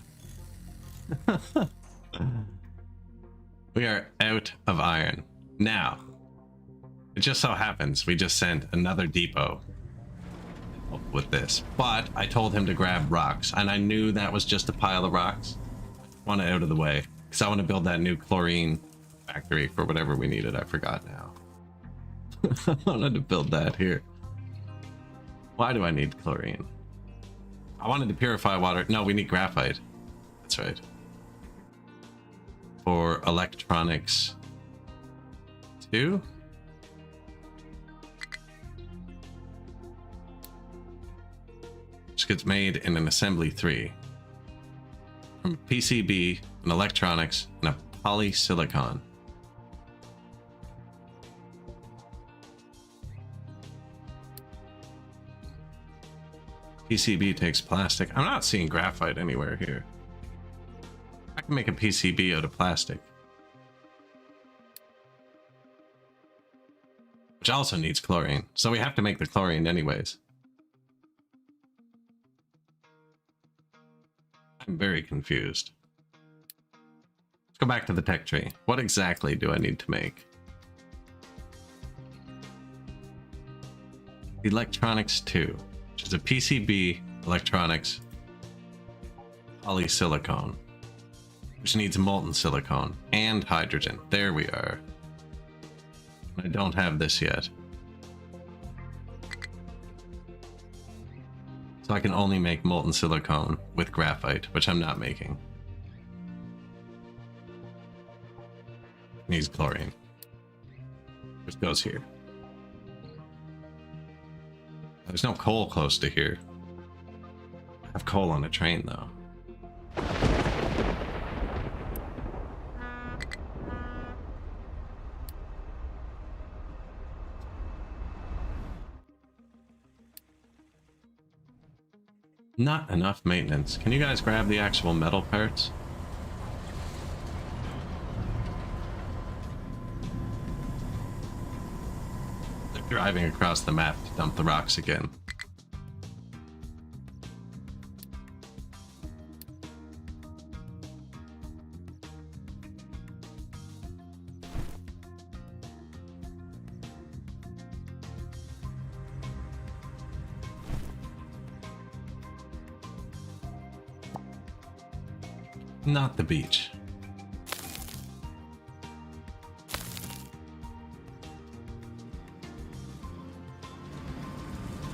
We are out of iron. Now, it just so happens we just sent another depot with this, but I told him to grab rocks, and I knew that was just a pile of rocks. I want it out of the way, because I want to build that new chlorine factory for whatever we needed. I forgot now. I wanted to build that here. Why do I need chlorine? I wanted to purify water. No, we need graphite. That's right. For electronics 2. Which gets made in an assembly 3. From a PCB, an electronics, and a polysilicon. PCB takes plastic. I'm not seeing graphite anywhere here. I can make a PCB out of plastic. Which also needs chlorine. So we have to make the chlorine anyways. I'm very confused. Let's go back to the tech tree. What exactly do I need to make? Electronics 2. Which is a PCB, electronics, polysilicon, which needs molten silicon and hydrogen. There we are. I don't have this yet. So I can only make molten silicon with graphite, which I'm not making. Needs chlorine, which goes here. There's no coal close to here. I have coal on a train, though. Not enough maintenance. Can you guys grab the actual metal parts? Driving across the map to dump the rocks again. Not the beach.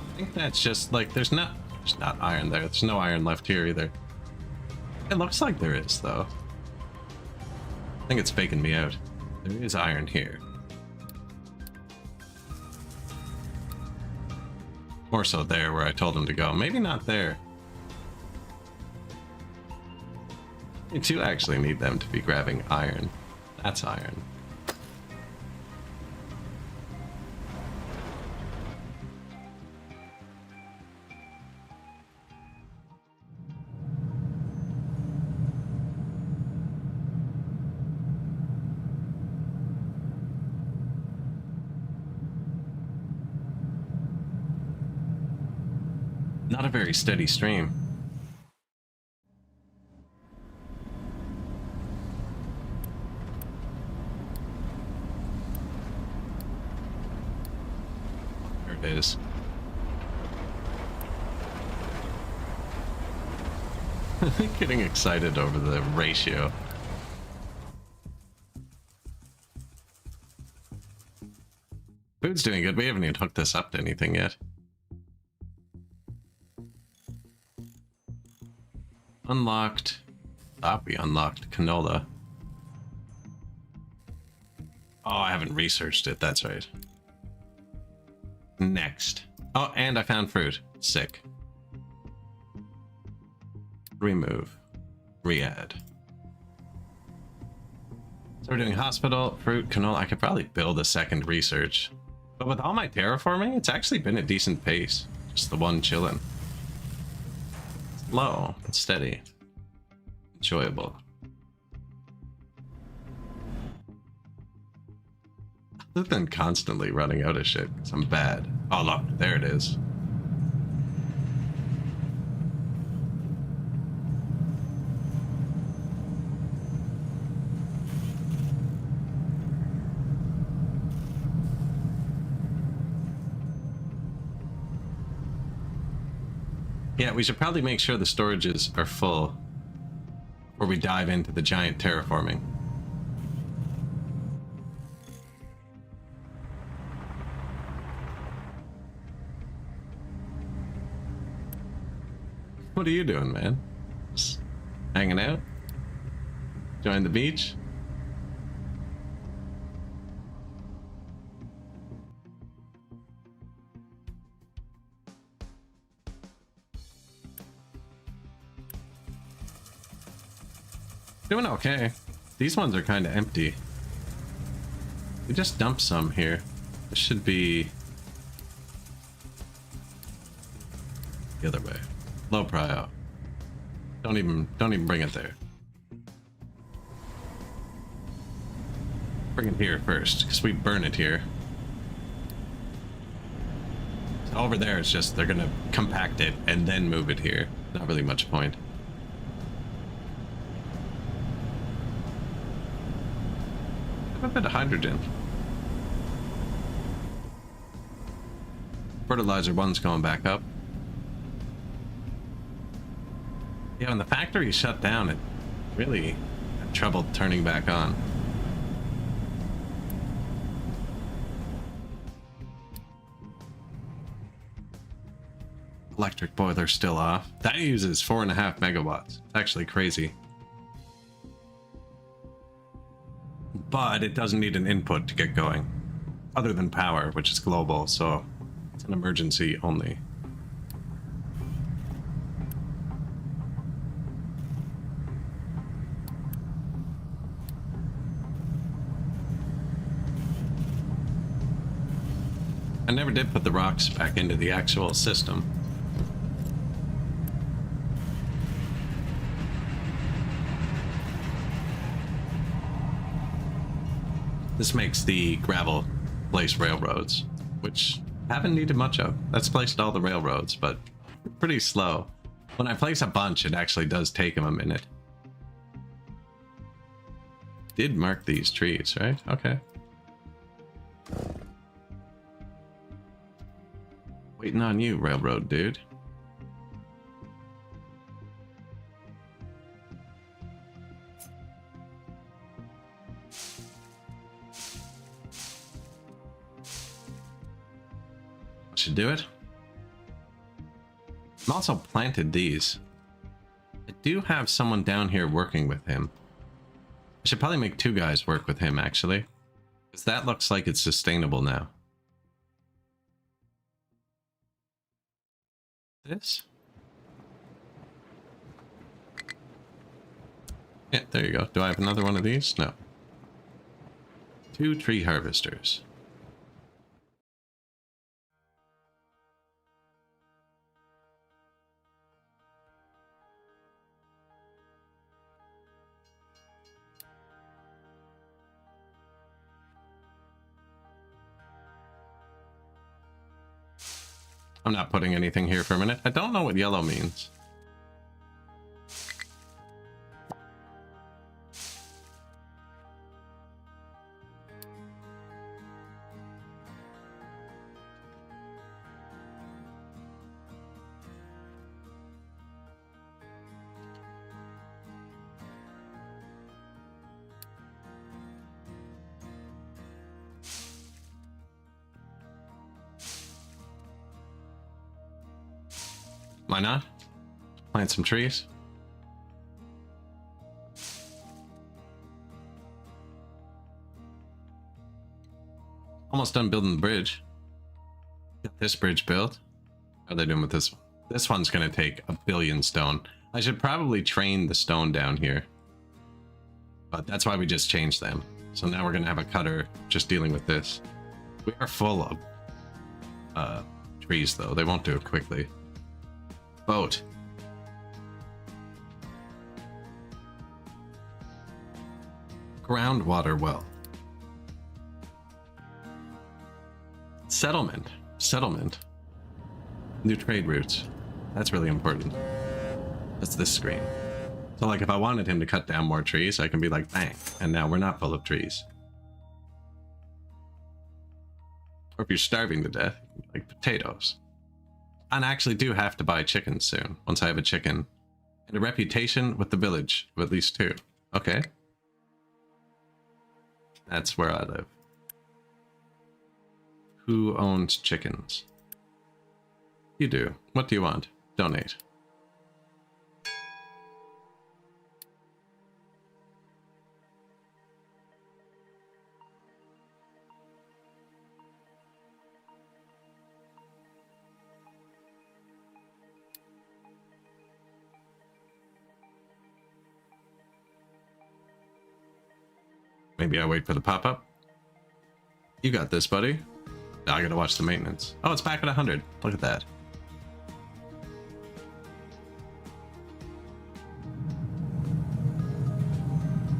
I think that's just like there's not iron there. There's no iron left here either. It looks like there is though. I think it's faking me out. There is iron here. More so there where I told him to go. Maybe not there. You do actually need them to be grabbing iron. That's iron. Not a very steady stream. There it is. Getting excited over the ratio. Food's doing good. We haven't even hooked this up to anything yet. Unlocked. We unlocked canola. Oh, I haven't researched it. That's right. Next. Oh, and I found fruit. Sick. Remove. Re-add. So we're doing hospital, fruit, canola. I could probably build a second research. But with all my terraforming, it's actually been a decent pace. Just the one chilling. Low, but steady. Enjoyable. Other than constantly running out of shit, because I'm bad. Oh look, there it is. Yeah, we should probably make sure the storages are full before we dive into the giant terraforming. What are you doing, man? Just hanging out? Join the beach? Doing okay. These ones are kind of empty. We just dumped some here. This should be the other way. Low prio. Don't even bring it there. Bring it here first, because we burn it here. So over there, it's just they're gonna compact it and then move it here. Not really much point. A bit of hydrogen. Fertilizer one's going back up. Yeah, when the factory shut down, it really had trouble turning back on. Electric boiler still off. That uses 4.5 megawatts. It's actually crazy. But it doesn't need an input to get going, other than power, which is global, so it's an emergency only. I never did put the rocks back into the actual system. This makes the gravel place railroads, which haven't needed much of. That's placed all the railroads, but pretty slow. When I place a bunch, it actually does take them a minute. Did mark these trees, right? Okay. Waiting on you, railroad dude. Should do it. I'm also planted these. I do have someone down here working with him. I should probably make 2 guys work with him, actually. Because that looks like it's sustainable now. This? Yeah, there you go. Do I have another one of these? No. 2 tree harvesters. I'm not putting anything here for a minute. I don't know what yellow means. Why not? Plant some trees. Almost done building the bridge. Got this bridge built. How are they doing with this one? This one's gonna take 1 billion stone. I should probably train the stone down here. But that's why we just changed them. So now we're gonna have a cutter just dealing with this. We are full of trees though. They won't do it quickly. Boat. Groundwater well. Settlement. Settlement. New trade routes. That's really important. That's this screen. So like if I wanted him to cut down more trees, I can be like, bang. And now we're not full of trees. Or if you're starving to death, like potatoes. And I actually do have to buy chickens soon, once I have a chicken. And a reputation with the village of at least 2. Okay. That's where I live. Who owns chickens? You do. What do you want? Donate. Maybe I wait for the pop-up. You got this, buddy. Now I gotta watch the maintenance. Oh, it's back at 100. Look at that.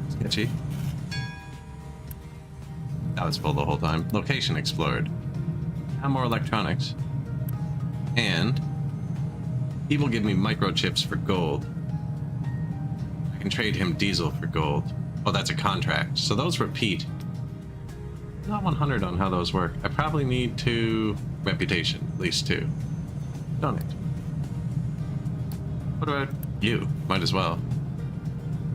Sketchy. That was full the whole time. Location explored. Now more electronics. And he will give me microchips for gold. I can trade him diesel for gold. Oh, that's a contract. So those repeat. Not 100 on how those work. I probably need 2 reputation, at least 2. Donate. What about you? Might as well.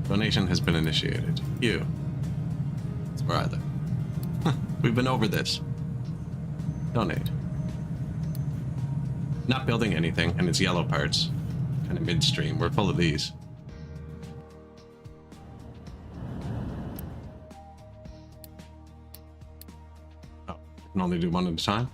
Donation has been initiated. You. That's where I live. We've been over this. Donate. Not building anything, and it's yellow parts. Kind of midstream. We're full of these. Can only do 1 at a time.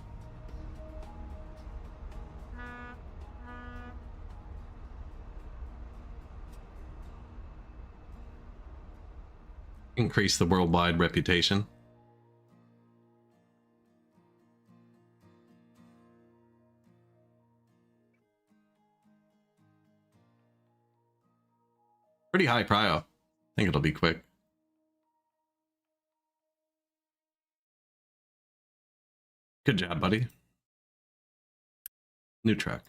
Increase the worldwide reputation. Pretty high prio. I think it'll be quick. Good job, buddy. New truck.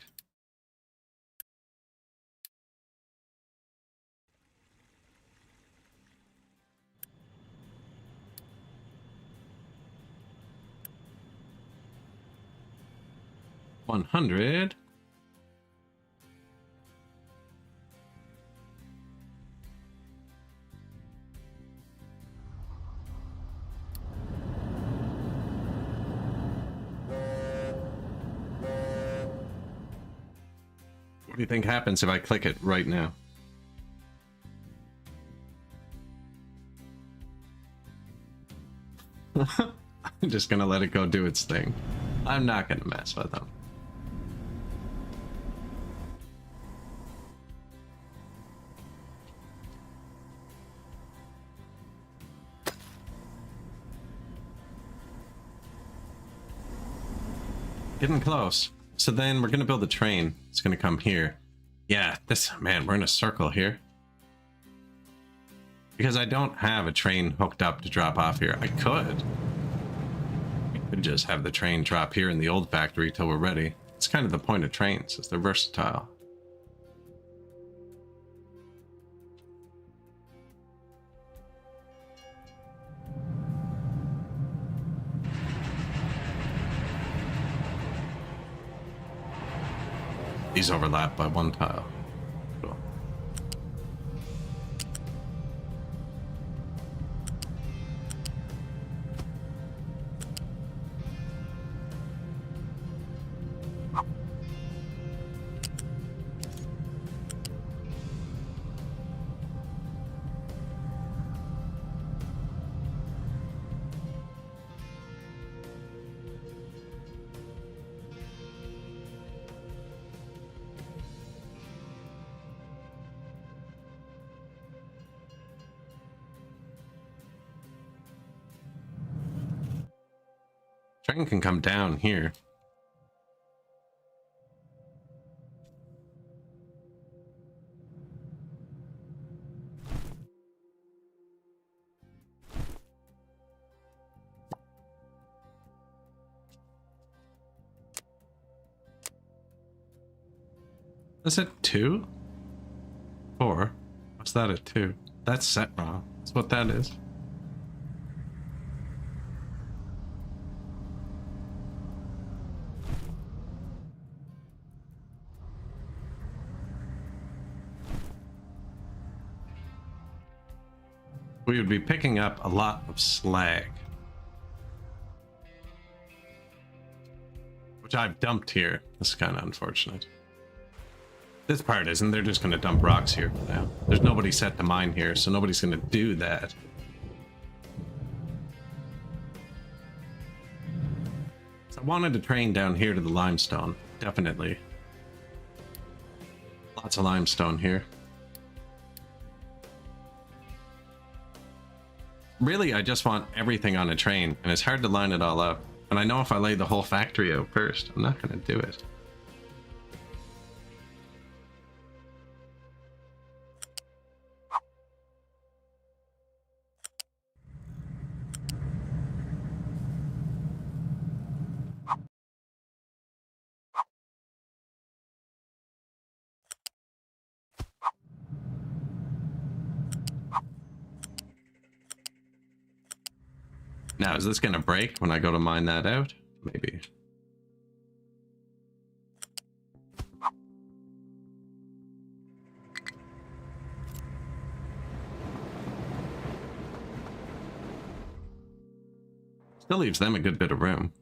$100. do you think happens if I click it right now? I'm just gonna let it go do its thing. I'm not gonna mess with them. Getting close. So then we're gonna build a train. It's gonna come here. Yeah, man, we're in a circle here. Because I don't have a train hooked up to drop off here. I could just have the train drop here in the old factory till we're ready. It's kind of the point of trains, is they're versatile. These overlap by one tile. Cool. Train can come down here. Is it 2? 4? What's that at 2? That's set wrong. That's what that is. We would be picking up a lot of slag, which I've dumped here. This is kind of unfortunate. This part isn't. They're just going to dump rocks here for now. There's nobody set to mine here, so nobody's going to do that. So I wanted to train down here to the limestone. Definitely. Lots of limestone here. Really, I just want everything on a train, and it's hard to line it all up. And I know if I lay the whole factory out first, I'm not going to do it. Now, is this going to break when I go to mine that out? Maybe. Still leaves them a good bit of room.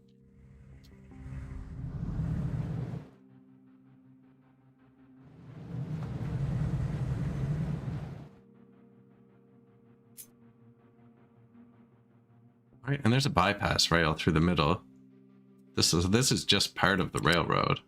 Right, and there's a bypass rail through the middle. This is just part of the railroad.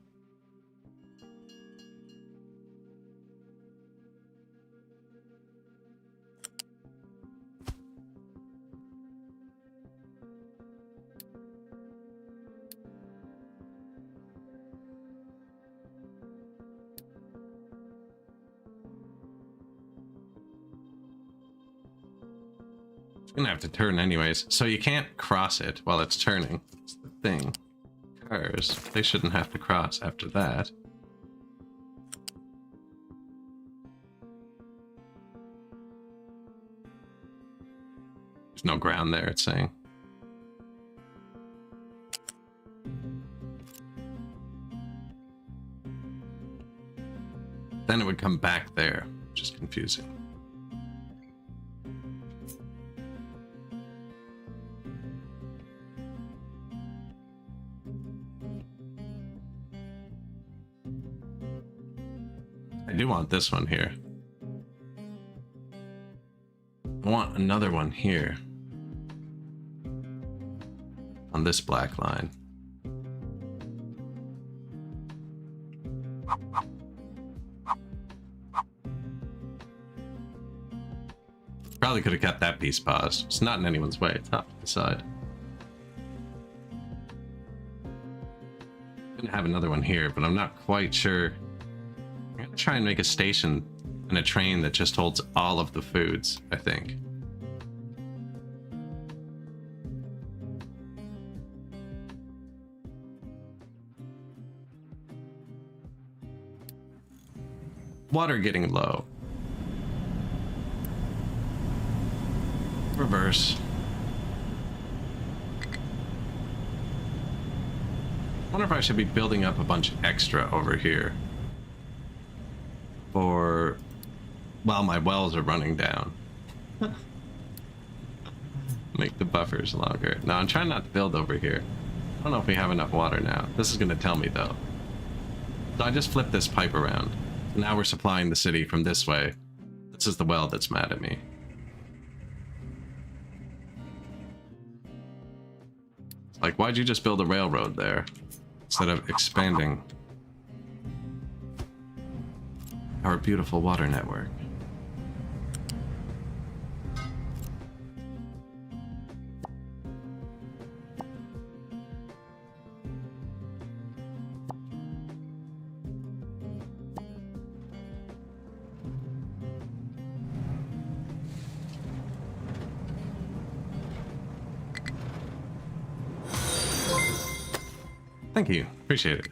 It's gonna have to turn anyways, so you can't cross it while it's turning. That's the thing. Cars, they shouldn't have to cross after that. There's no ground there, it's saying. Then it would come back there, which is confusing. I do want this one here. I want another one here. On this black line. Probably could have kept that piece paused. It's not in anyone's way. It's not to the side. I'm gonna have another one here, but I'm not quite sure. I'm gonna try and make a station and a train that just holds all of the foods, I think. Water getting low. Reverse. I wonder if I should be building up a bunch extra over here. For while my wells are running down. Make the buffers longer. No, I'm trying not to build over here. I don't know if we have enough water now. This is going to tell me though. So I just flipped this pipe around. Now we're supplying the city from this way. This is the well that's mad at me. It's like, why'd you just build a railroad there instead of expanding our beautiful water network? Thank you. Appreciate it.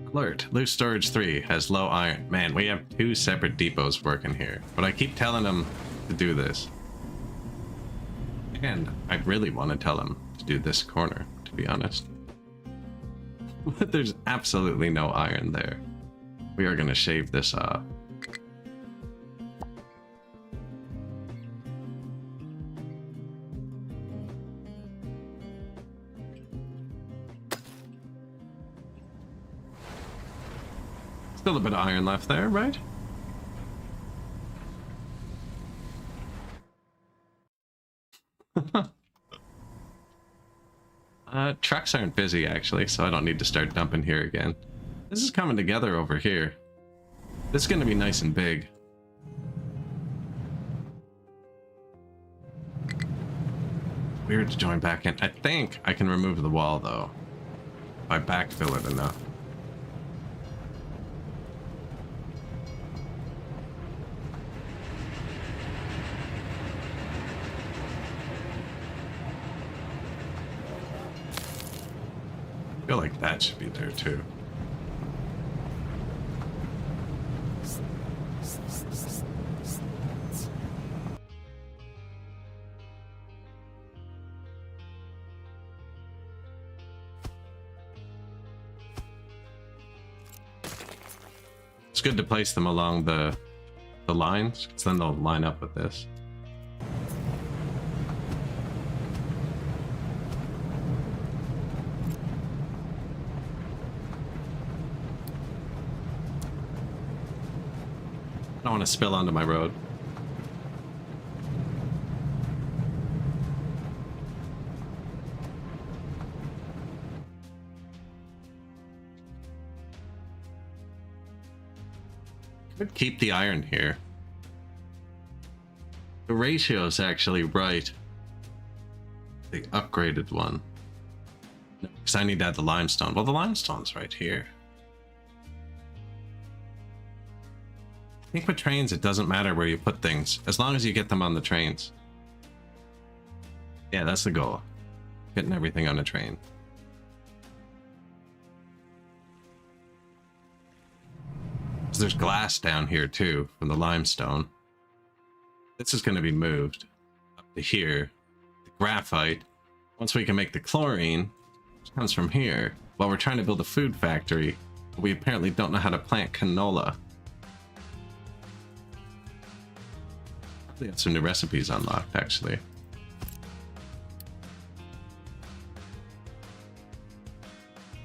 Alert. Loose storage 3 has low iron. Man, we have 2 separate depots working here. But I keep telling them to do this. And I really want to tell them to do this corner, to be honest. But there's absolutely no iron there. We are going to shave this off. Still a bit of iron left there, right? Trucks aren't busy actually, so I don't need to start dumping here again. This is coming together over here. This is going to be nice and big. Weird to join back in. I think I can remove the wall though. If I backfill it enough. I feel like that should be there too. It's good to place them along the lines, because then they'll line up with this. I don't want to spill onto my road. Could keep the iron here. The ratio is actually right. The upgraded one. Because I need to add the limestone. Well, the limestone's right here. I think with trains, it doesn't matter where you put things, as long as you get them on the trains. Yeah, that's the goal. Getting everything on a train. So there's glass down here too, from the limestone. This is going to be moved up to here. The graphite, once we can make the chlorine, which comes from here, while we're trying to build a food factory, we apparently don't know how to plant canola. They got some new recipes unlocked, actually.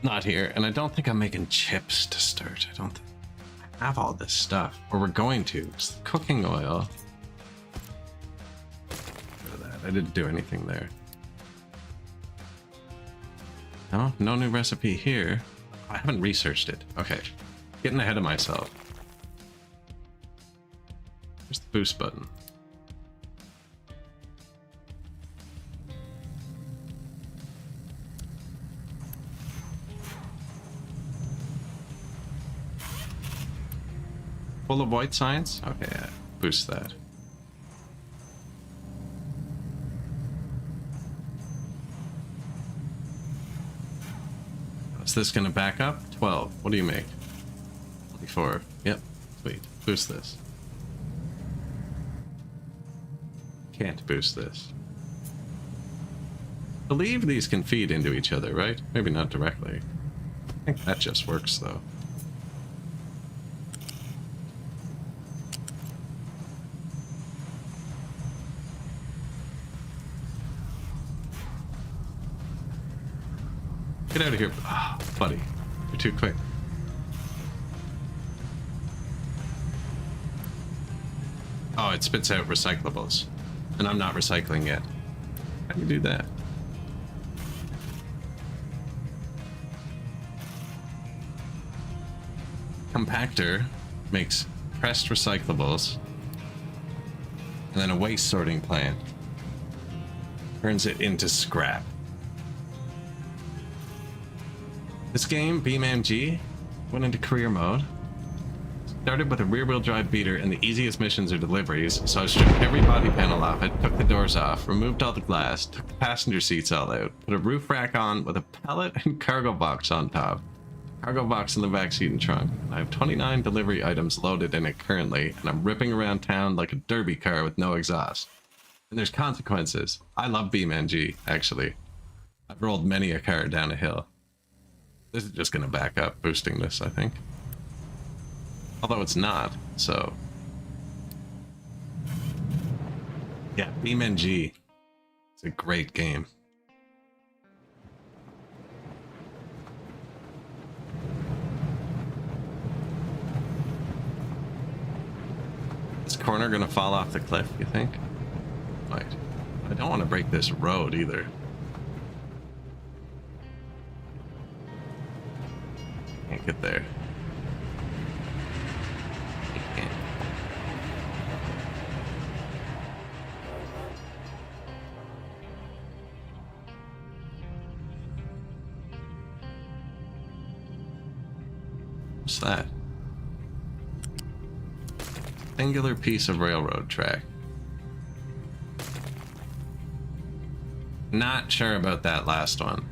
Not here, and I don't think I'm making chips to start. I don't think I have all this stuff, or we're going to. It's cooking oil. Look at that. I didn't do anything there. No, no new recipe here. I haven't researched it. Okay, getting ahead of myself. Where's the boost button? Full of white science? Okay, yeah. Boost that. Is this gonna back up? 12. What do you make? 24. Yep. Sweet. Boost this. Can't boost this. I believe these can feed into each other, right? Maybe not directly. I think that just works though. Get out of here. Oh, buddy. You're too quick. Oh, it spits out recyclables. And I'm not recycling yet. How do you do that? Compactor makes pressed recyclables. And then a waste sorting plant turns it into scrap. This game, BeamNG, went into career mode. Started with a rear-wheel drive beater, and the easiest missions are deliveries, so I stripped every body panel off it, took the doors off, removed all the glass, took the passenger seats all out, put a roof rack on with a pallet and cargo box on top. Cargo box in the backseat and trunk. I have 29 delivery items loaded in it currently, and I'm ripping around town like a derby car with no exhaust. And there's consequences. I love BeamNG, actually. I've rolled many a car down a hill. This is just going to back up, boosting this, I think. Although it's not, so... Yeah, BeamNG. It's a great game. Is this corner going to fall off the cliff, you think? Might. I don't want to break this road, either. Can't get there. I can't. What's that? Angular piece of railroad track. Not sure about that last one.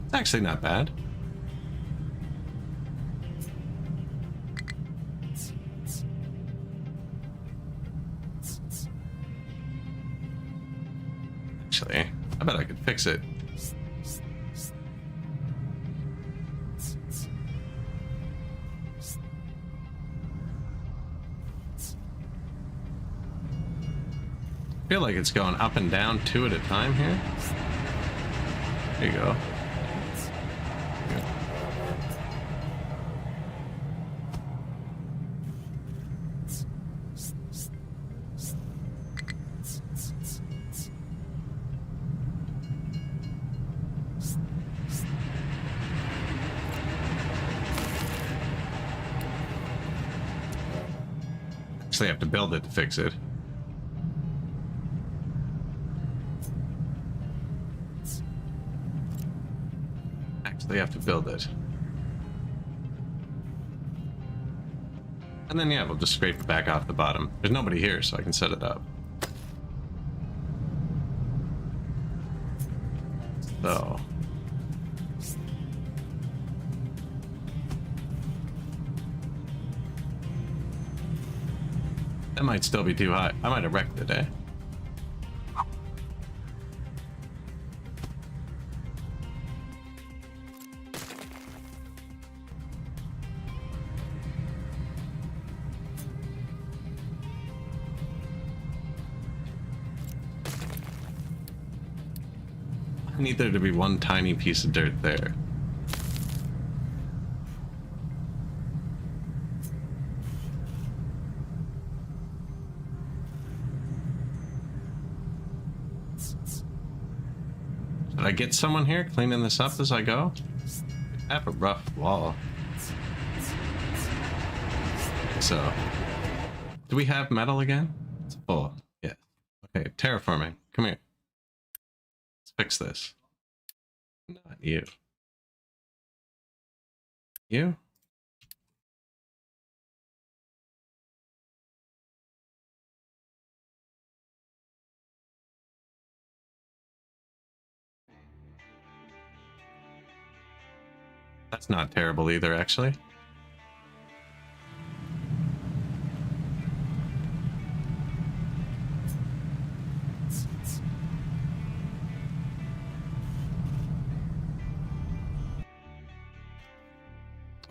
It's actually not bad. Actually, I bet I could fix it. I feel like it's going up and down 2 at a time here. There you go. Actually, I have to build it to fix it. Actually, have to build it. And then, yeah, we'll just scrape it back off the bottom. There's nobody here, so I can set it up. So... that might still be too high. I might have wrecked it, eh? I need there to be one tiny piece of dirt there. Should I get someone here cleaning this up as I go? I have a rough wall. So, do we have metal again? It's full. Yeah. Okay, terraforming. Come here. Let's fix this. Not you. You? That's not terrible either, actually.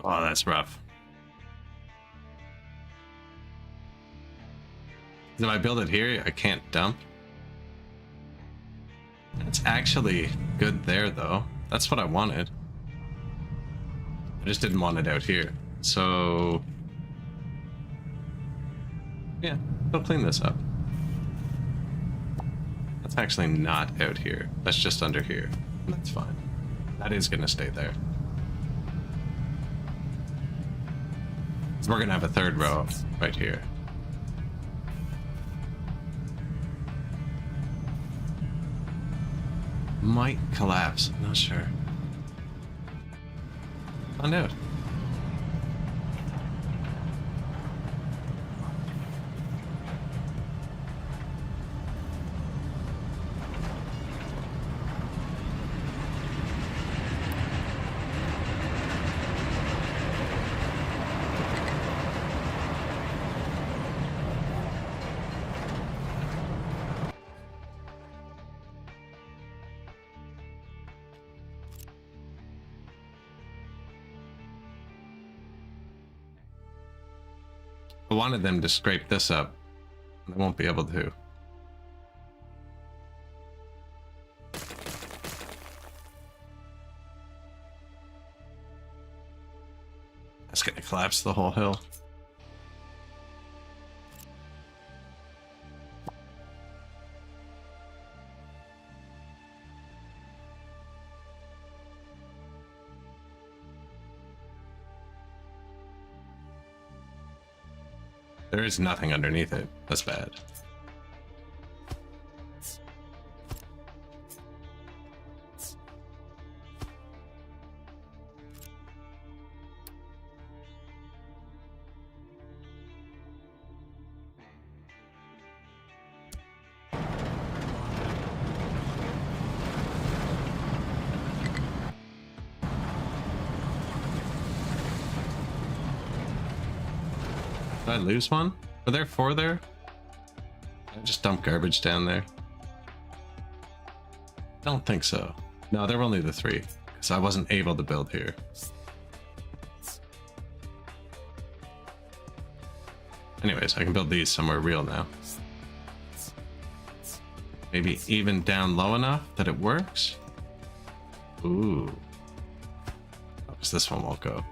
Oh, that's rough. If I build it here, I can't dump. It's actually good there, though. That's what I wanted. I just didn't want it out here. So, yeah, they'll clean this up. That's actually not out here. That's just under here. That's fine. That is going to stay there. So we're going to have a third row right here. Might collapse. I'm not sure. Find out. I wanted them to scrape this up. They won't be able to. That's gonna collapse the whole hill. There is nothing underneath it. That's bad. Did I lose one? Were there 4 there? I just dumped garbage down there. Don't think so. No, there were only the 3, because I wasn't able to build here. Anyways, I can build these somewhere real now. Maybe even down low enough that it works? Ooh. Oh, 'cause this one won't go.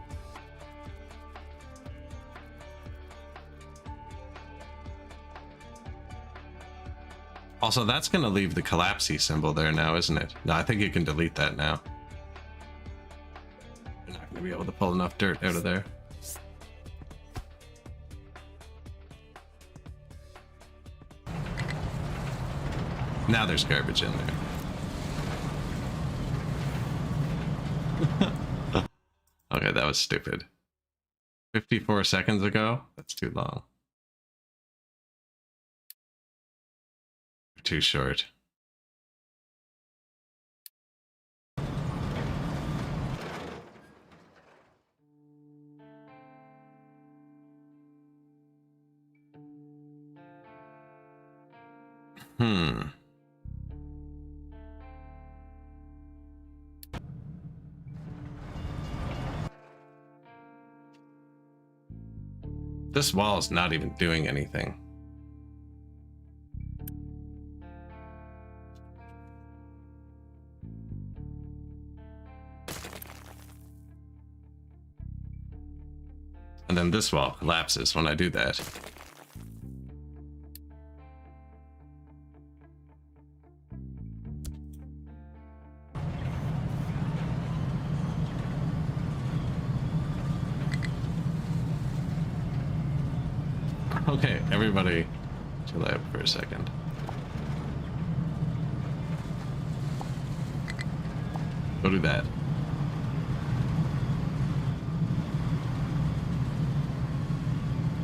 Also, that's going to leave the collapsey symbol there now, isn't it? No, I think you can delete that now. You're not going to be able to pull enough dirt out of there. Now there's garbage in there. Okay, that was stupid. 54 seconds ago? That's too long. Too short. This wall is not even doing anything. And then this wall collapses when I do that. Okay, everybody chill out for a second. Go do that.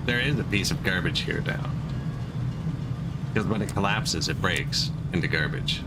There is a piece of garbage here now. Because when it collapses, it breaks into garbage.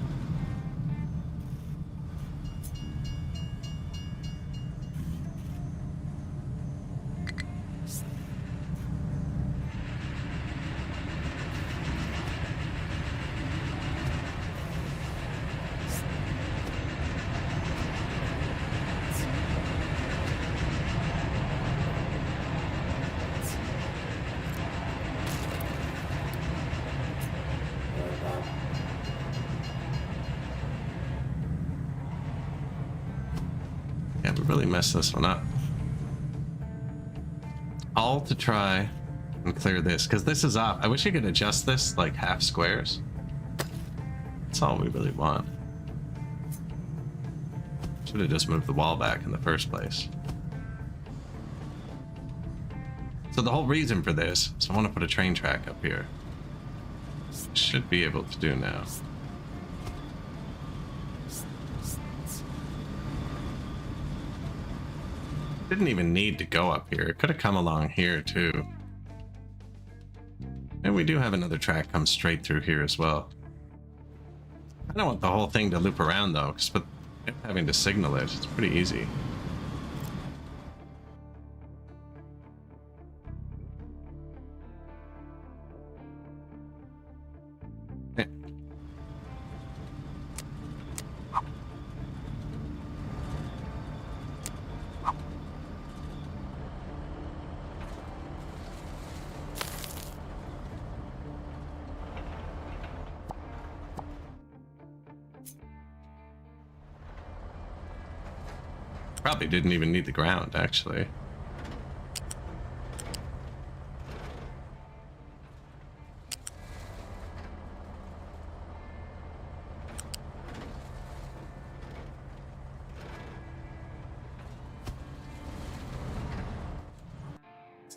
Yeah, we really messed this one up. All to try and clear this, because this is off. I wish you could adjust this like half squares. That's all we really want. Should have just moved the wall back in the first place. So the whole reason for this is I want to put a train track up here. Should be able to do now. Didn't even need to go up here. It could have come along here too. And we do have another track come straight through here as well. I don't want the whole thing to loop around though, because with having to signal it, it's pretty easy. Yeah. Probably didn't even need the ground, actually.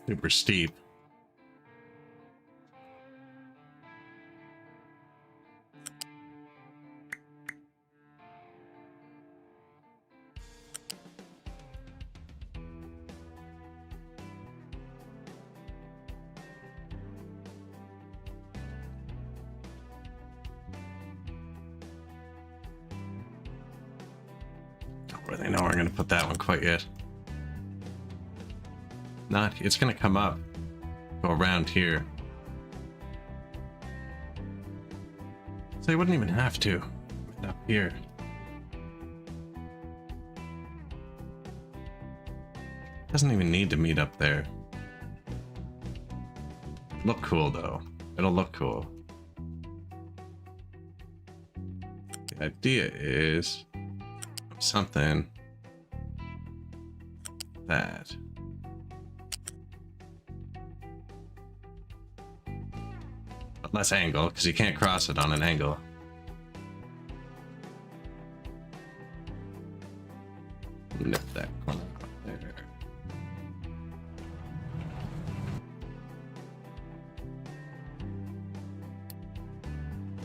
Super steep. Don't really know where I'm going to put that one quite yet. Not, it's going to come up, go around here. So you wouldn't even have to up here. Doesn't even need to meet up there. Look cool though. It'll look cool. The idea is something that but less angle, because you can't cross it on an angle. Nip that corner up there.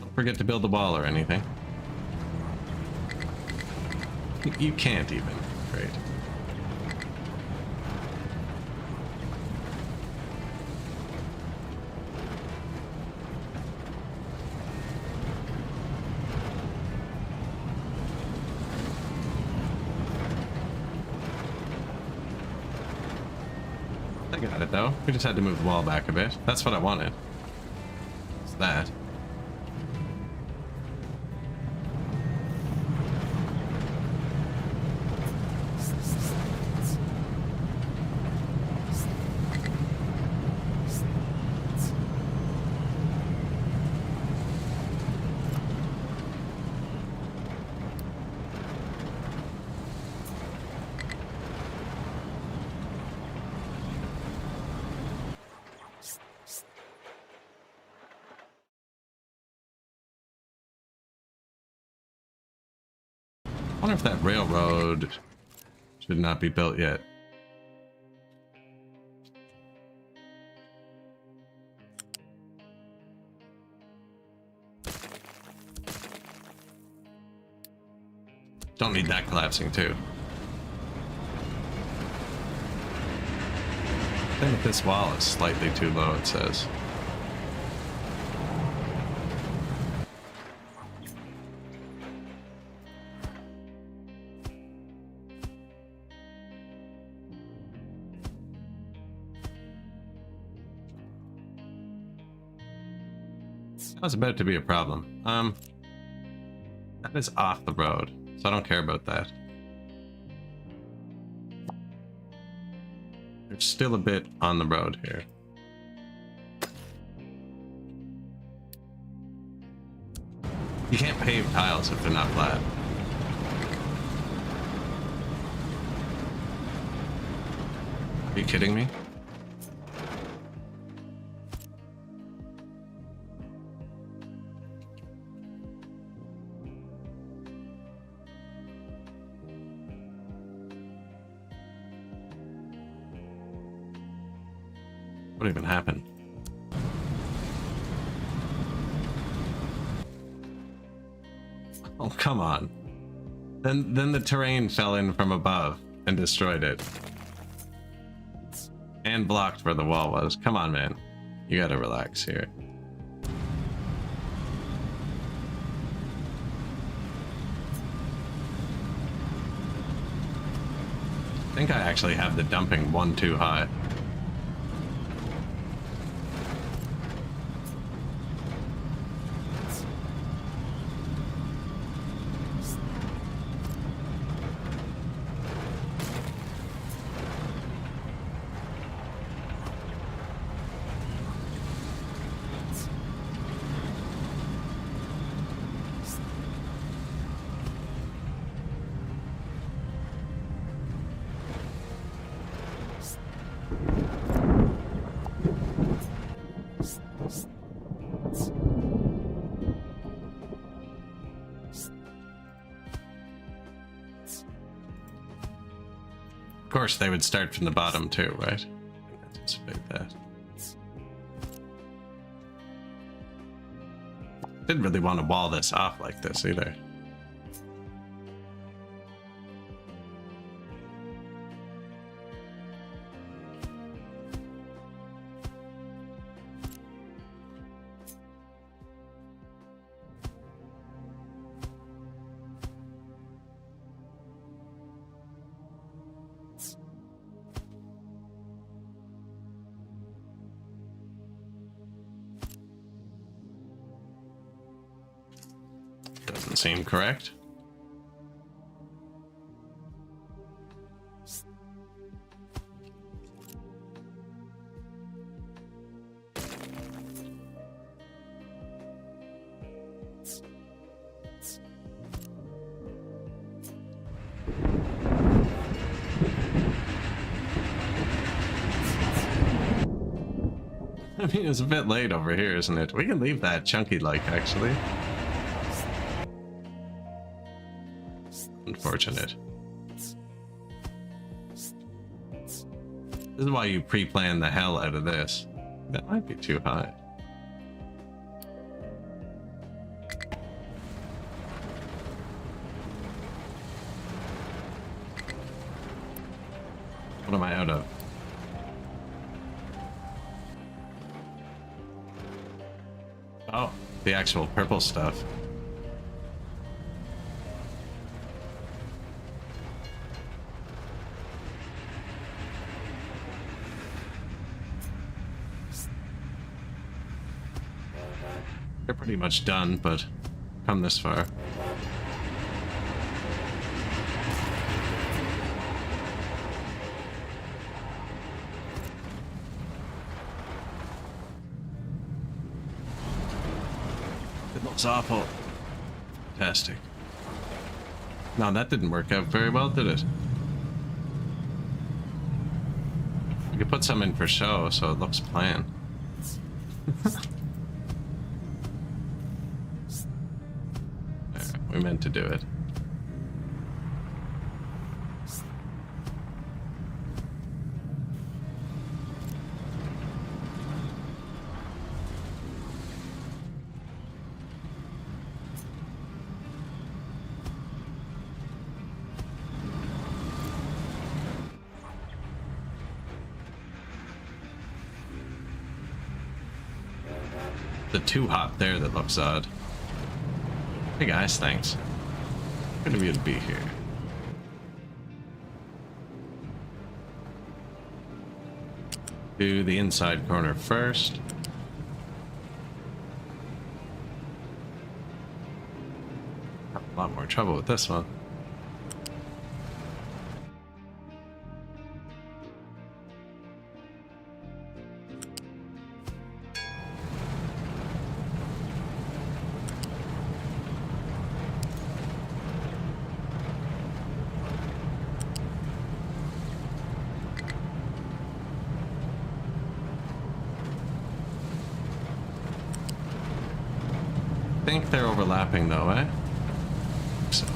Don't forget to build the wall or anything. You can't even. Great. I got it though. We just had to move the wall back a bit. That's what I wanted. It's that. wonder if that railroad should not be built yet. Don't need that collapsing too. I think this wall is slightly too low, it says. That's about to be a problem. That is off the road, so I don't care about that. There's still a bit on the road here. You can't pave tiles if they're not flat. Are you kidding me? What even happened? Oh, come on. Then the terrain fell in from above and destroyed it. And blocked where the wall was. Come on, man. You gotta relax here. I think I actually have the dumping one too high. Of course, they would start from the bottom too, right? Anticipate that. Didn't really want to wall this off like this either. Doesn't seem correct. I mean, it's a bit late over here, isn't it? We can leave that chunky like, actually. Unfortunate. This is why you pre-plan the hell out of this. That might be too high. What am I out of? Oh, the actual purple stuff. They're pretty much done, but come this far. It looks awful. Fantastic. No, that didn't work out very well, did it? You could put some in for show, so it looks plain. We meant to do it. the two hop there that looks odd. Hey guys, thanks. Good of you to be here. Do the inside corner first. Have a lot more trouble with this one. I think they're overlapping though, eh? So.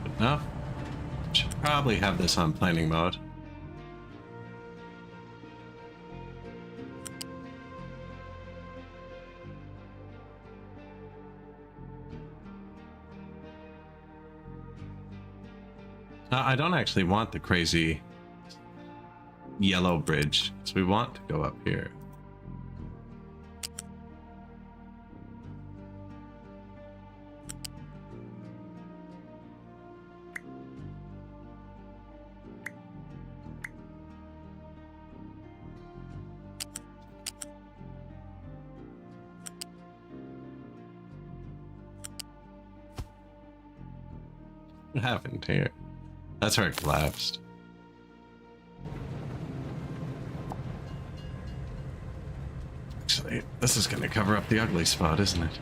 Good enough. Should probably have this on planning mode. I don't actually want the crazy yellow bridge, so we want to go up here. What happened here? That's where it collapsed. Actually, this is going to cover up the ugly spot, isn't it?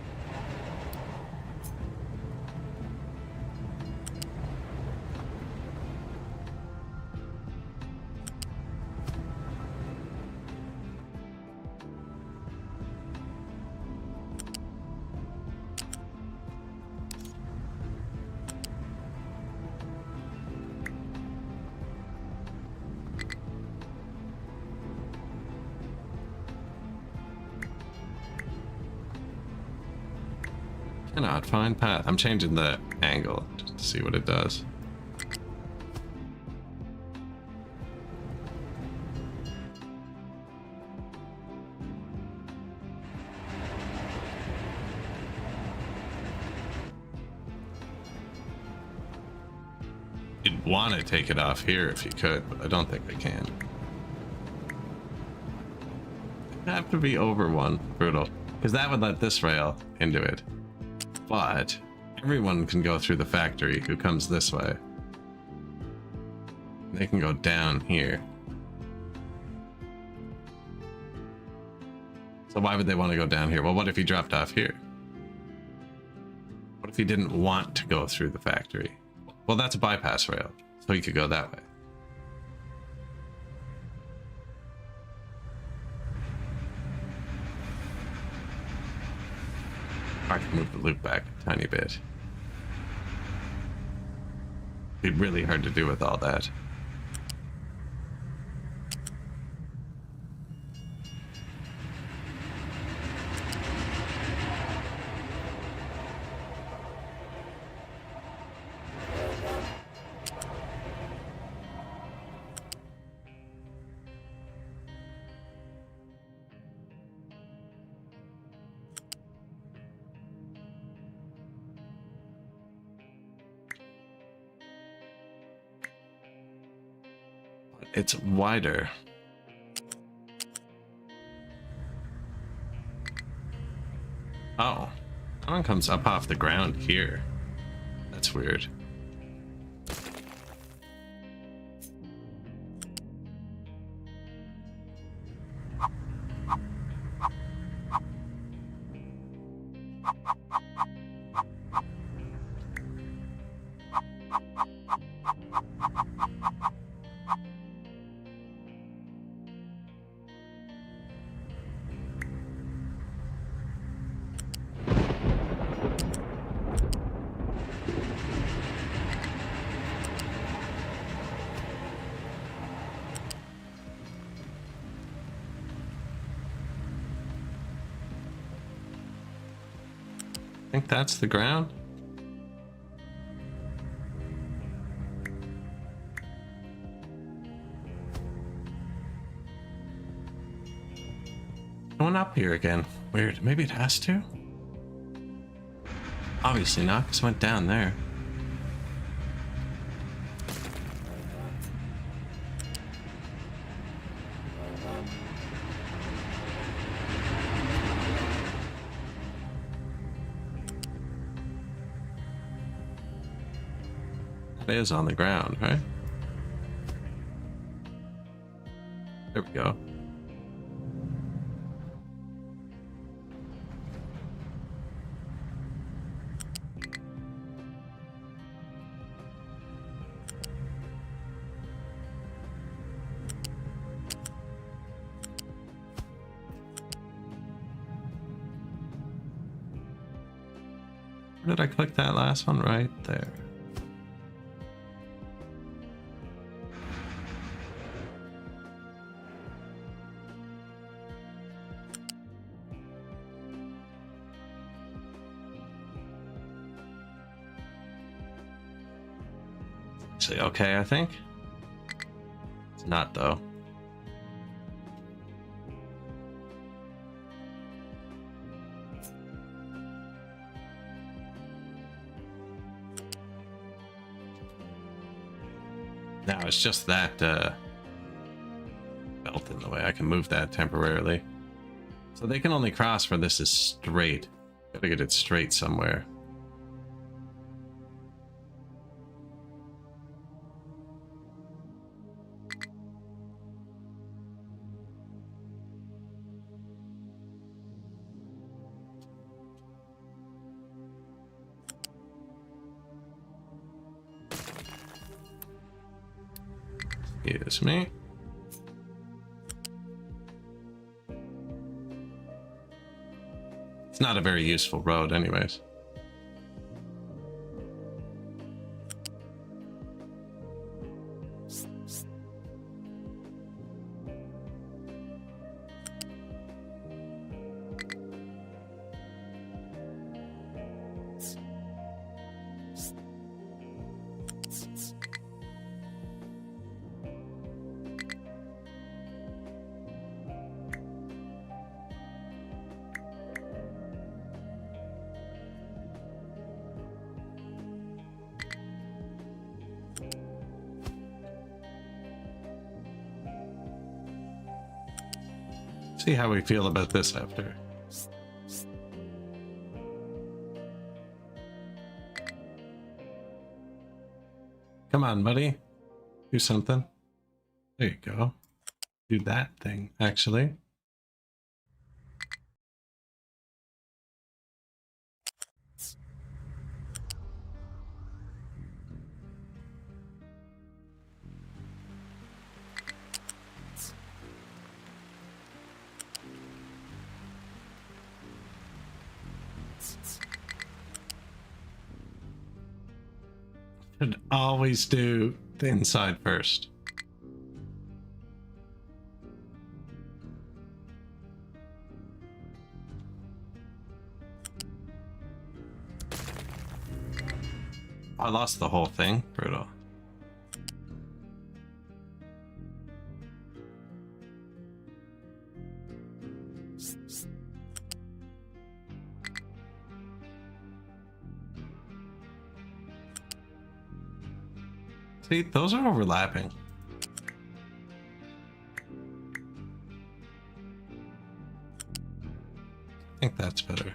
Cannot find path. I'm changing the angle just to see what it does. You'd want to take it off here if you could, but I don't think I can. It'd have to be over one brutal, because that would let this rail into it. But everyone can go through the factory who comes this way. They can go down here. So why would they want to go down here? Well, what if he dropped off here? What if he didn't want to go through the factory? Well, that's a bypass rail, so he could go that way. I can move the loop back a tiny bit. It'd be really hard to do with all that. It's wider. Oh, that one comes up off the ground here. That's weird. think that's the ground. Going up here again. Weird. Maybe it has to? Obviously not, because it went down there. It is on the ground, right? There we go. Where did I click that last one? Right there. Actually, okay, I think. It's not though. Now it's just that belt in the way. I can move that temporarily. So they can only cross where this is straight. Gotta get it straight somewhere. Excuse me. It's not a very useful road anyways. See how we feel about this after. Come on, buddy. Do something. There you go. Do that thing, actually. Should always do the inside first. I lost the whole thing. Brutal. See, those are overlapping. I think that's better.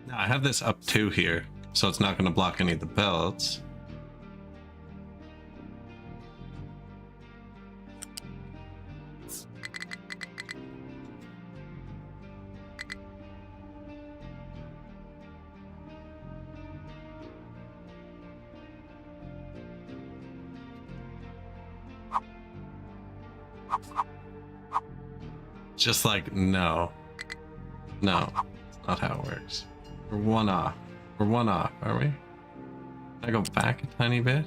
Now I have this up 2 here, so it's not going to block any of the belts. Just like, no. No, that's not how it works. We're one off. We're one off, are we? Can I go back a tiny bit?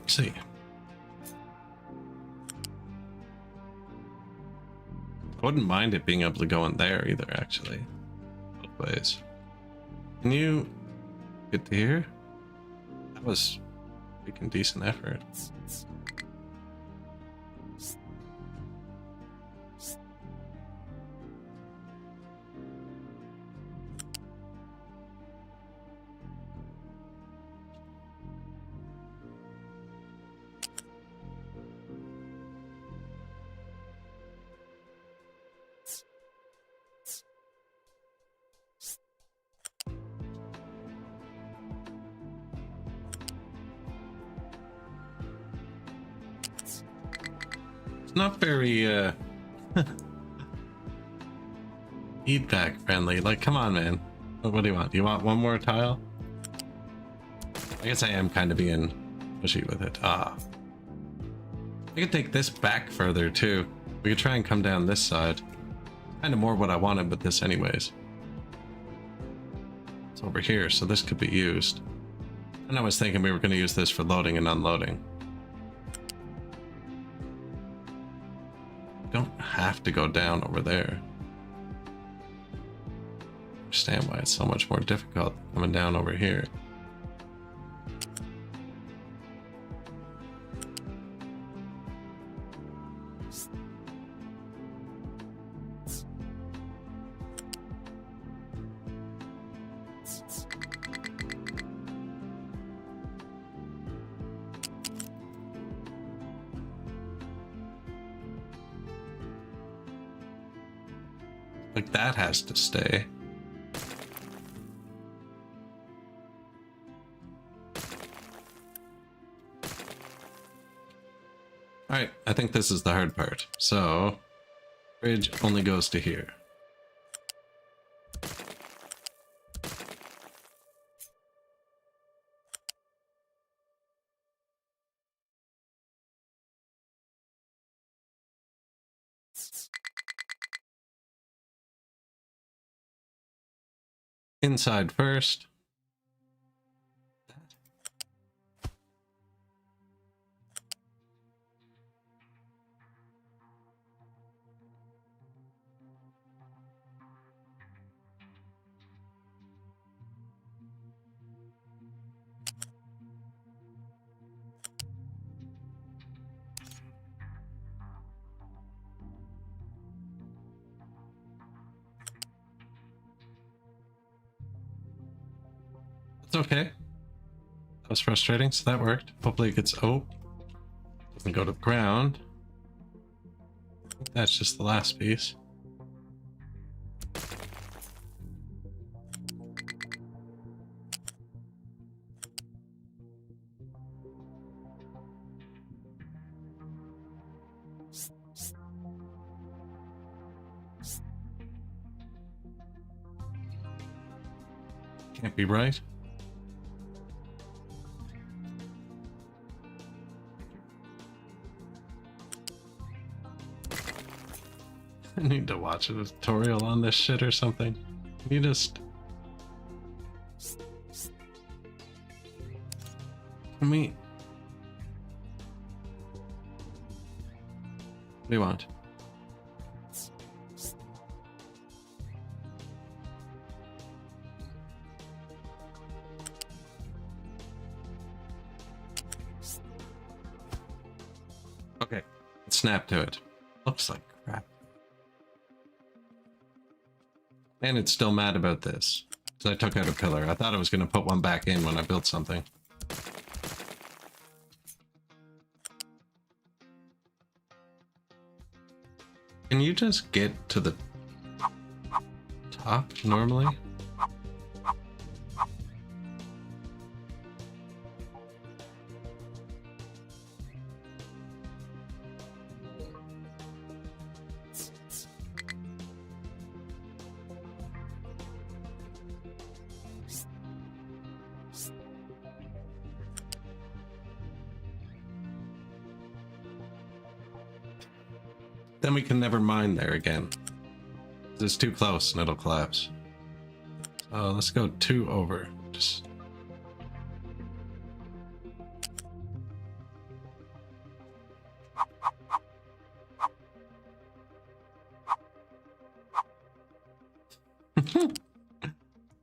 See. I wouldn't mind it being able to go in there either, actually. Both ways. Can you get to here? That was freaking decent effort. It's not very feedback friendly. Like, come on, man. What do you want? Do you want one more tile? I guess I am kind of being pushy with it. I could take this back further too. We could try and come down this side. Kind of more what I wanted with this anyways. It's over here, so this could be used. And I was thinking we were going to use this for loading and unloading. Don't have to go down over there. Understand why it's so much more difficult coming down over here. Like that has to stay. Alright, I think this is the hard part. So, bridge only goes to here. Inside first. It's okay. That was frustrating, so that worked. Hopefully it gets... Oh. Doesn't go to the ground. That's just the last piece. Can't be right. I need to watch a tutorial on this shit or something. You just... I mean... What do you want? Okay, let's snap to it. Looks like crap. And it's still mad about this. Because I took out a pillar. I thought I was going to put one back in when I built something. Can you just get to the top normally? then we can never mine there again. It's too close and it'll collapse. So let's go 2 over. Just...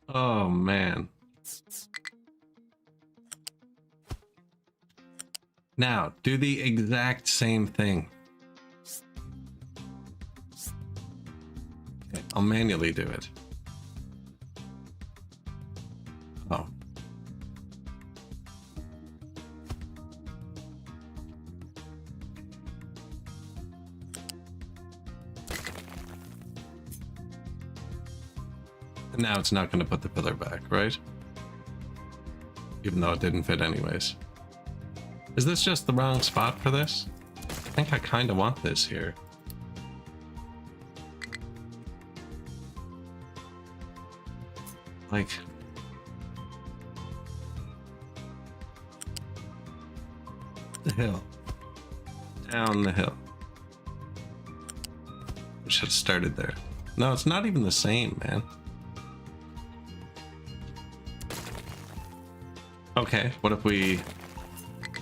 Oh man. Now, do the exact same thing. Okay, I'll manually do it. Oh. And now it's not going to put the pillar back, right? Even though it didn't fit anyways. Is this just the wrong spot for this? I think I kind of want this here. Like... the hill. Down the hill. We should have started there. No, it's not even the same, man. Okay, what if we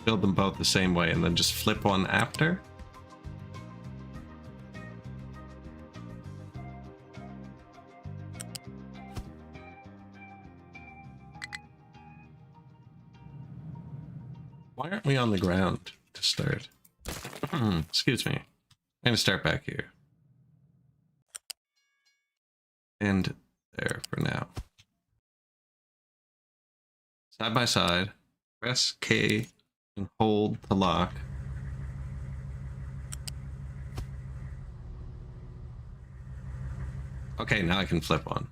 build them both the same way and then just flip one after? Why aren't we on the ground to start? Excuse me. I'm gonna start back here. And there for now. Side by side. Press K and hold to lock. Okay, now I can flip one.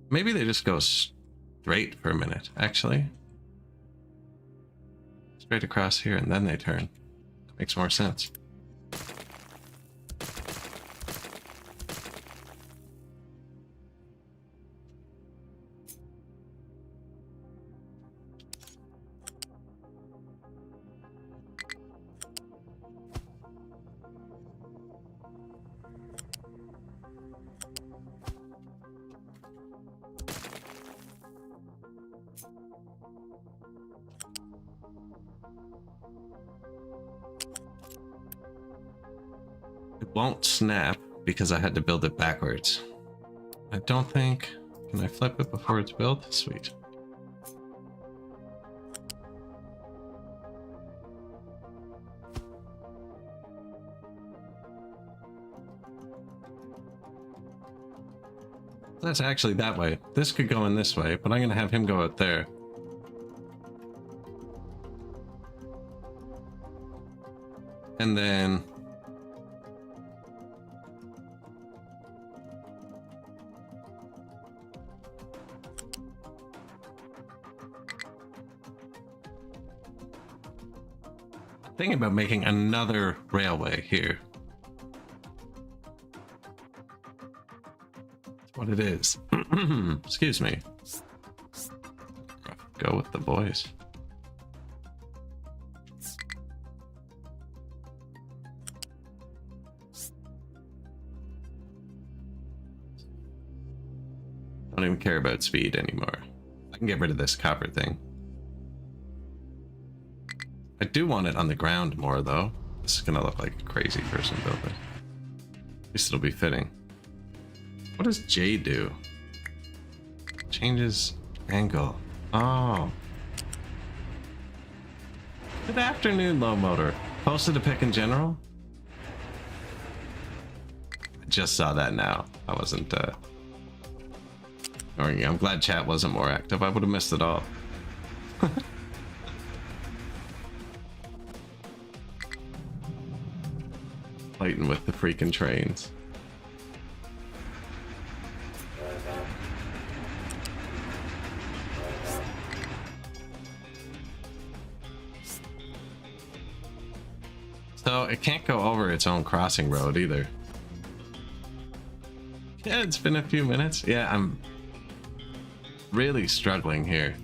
Maybe they just go straight for a minute, actually. Straight across here and then they turn. Makes more sense. It won't snap because I had to build it backwards. I don't think... Can I flip it before it's built? Sweet. That's actually that way. This could go in this way, but I'm going to have him go out there. And then... thinking about making another railway here. That's what it is. Excuse me. Go with the voice. Don't even care about speed anymore. I can get rid of this copper thing. I do want it on the ground more, though. This is gonna look like a crazy person building. At least it'll be fitting. What does J do? Changes angle. Oh. Good afternoon, Low Motor. Posted a pic in general? I just saw that now. I wasn't, ignoring you. I'm glad chat wasn't more active. I would have missed it all. Fighting with the freaking trains. So it can't go over its own crossing road either. Yeah, it's been a few minutes. Yeah, I'm really struggling here.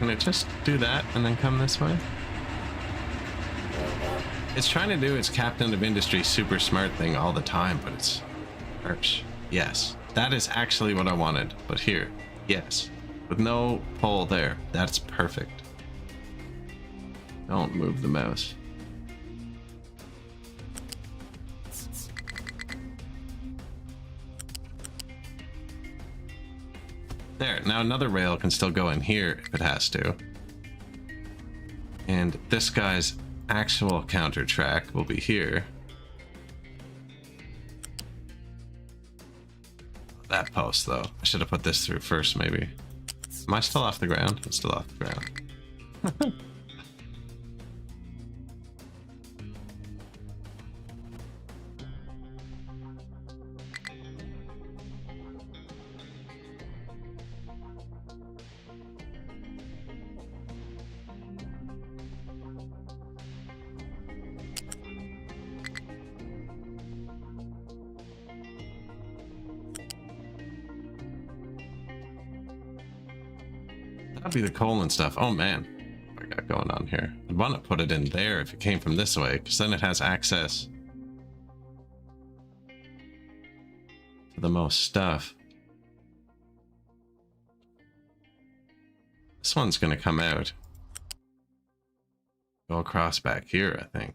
Can it just do that and then come this way? It's trying to do its captain of industry super smart thing all the time, but it's harsh. Yes, that is actually what I wanted. But here, yes, with no pole there, that's perfect. Don't move the mouse. There, now another rail can still go in here if it has to. And this guy's actual counter track will be here. That post, though. I should have put this through first, maybe. Am I still off the ground? I'm still off the ground. That'd be the coal and stuff. Oh man, what I got going on here. I'd want to put it in there if it came from this way, because then it has access to the most stuff. This one's gonna come out. Go across back here, I think.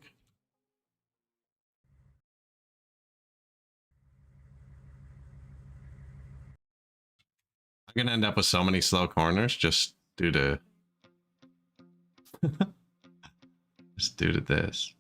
I'm gonna end up with so many slow corners just due to just due to this.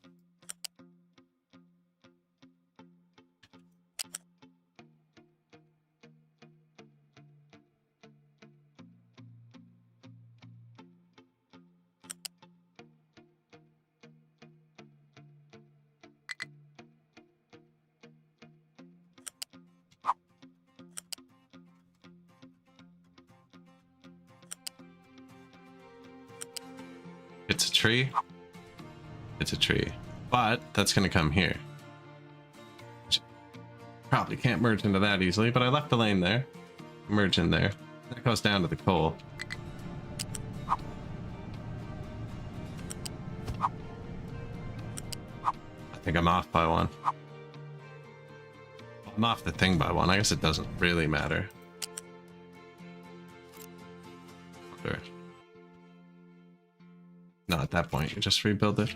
It's a tree. It's a tree. But that's going to come here. Probably can't merge into that easily, but I left the lane there. Merge in there. That goes down to the coal. I think I'm off by one. I'm off the thing by one. I guess it doesn't really matter. Sure. No, at that point, you just rebuild it.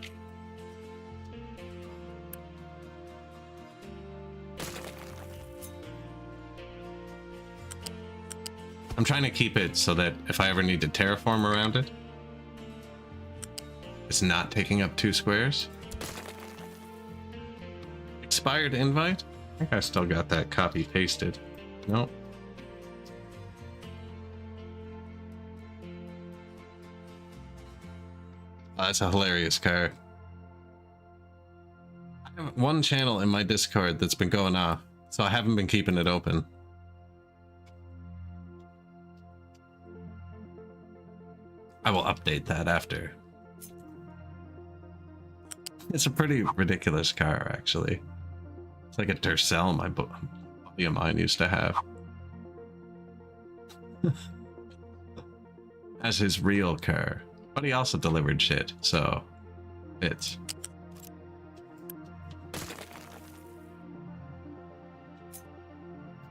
I'm trying to keep it so that if I ever need to terraform around it, it's not taking up 2 squares. Expired invite? I think I still got that copy pasted. Nope. That's a hilarious car. I have one channel in my Discord that's been going off, so I haven't been keeping it open. I will update that after. It's a pretty ridiculous car, actually. It's like a Tercel my buddy of mine used to have. As his real car. But he also delivered shit, so it's...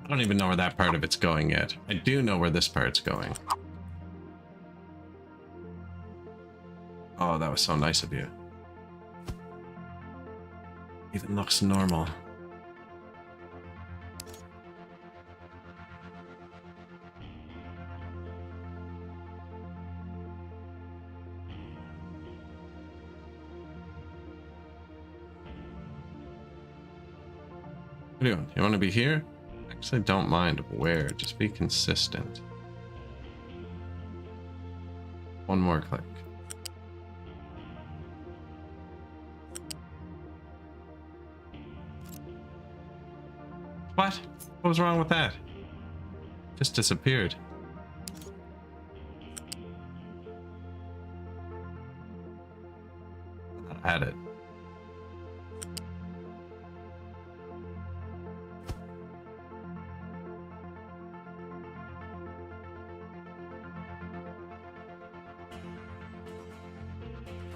I don't even know where that part of it's going yet. I do know where this part's going. Oh, that was so nice of you. Even looks normal. What are you doing? You want to be here? Actually, don't mind where. Just be consistent. One more click. What? What was wrong with that? Just disappeared. I had it.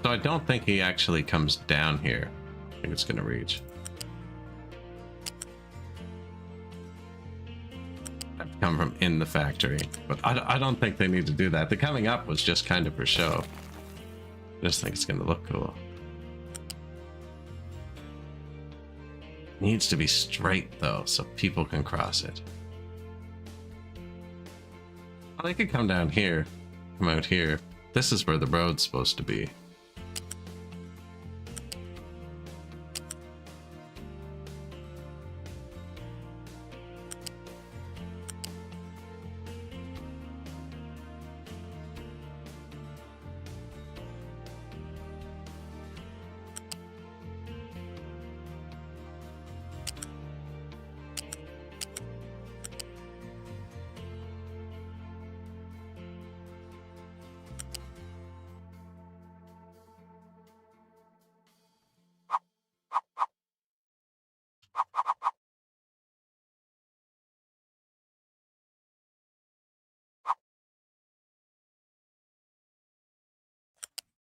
So I don't think he actually comes down here. I think it's gonna reach. Have to come from in the factory, but I don't think they need to do that. The coming up was just kind of for show. I just think it's gonna look cool. Needs to be straight though, so people can cross it. Well, they could come down here, come out here. This is where the road's supposed to be.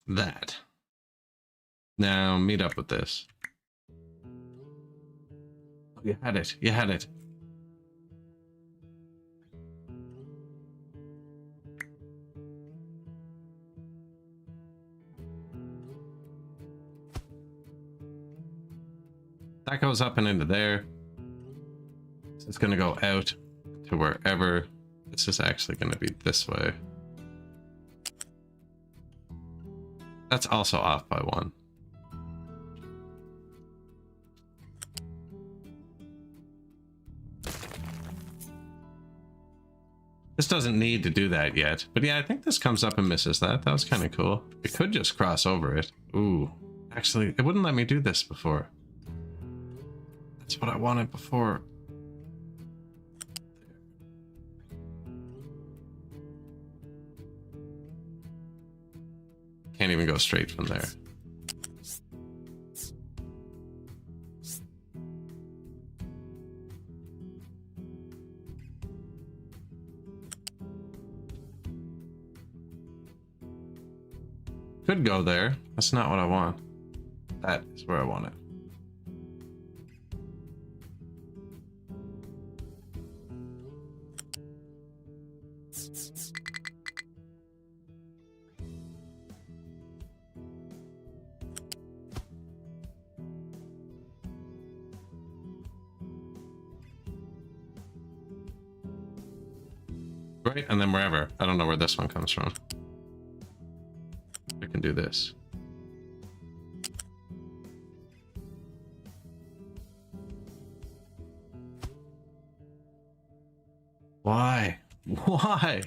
That. Now meet up with this. You had it. You had it. That goes up and into there. So it's going to go out to wherever. This is actually going to be this way. That's also off by 1. This doesn't need to do that yet. But yeah, I think this comes up and misses that. That was kind of cool. It could just cross over it. Ooh. Actually, it wouldn't let me do this before. That's what I wanted before. Can't even go straight from there. Could go there. That's not what I want. That is where I want it. Right, and then wherever. I don't know where this one comes from. We can do this. Why? Why?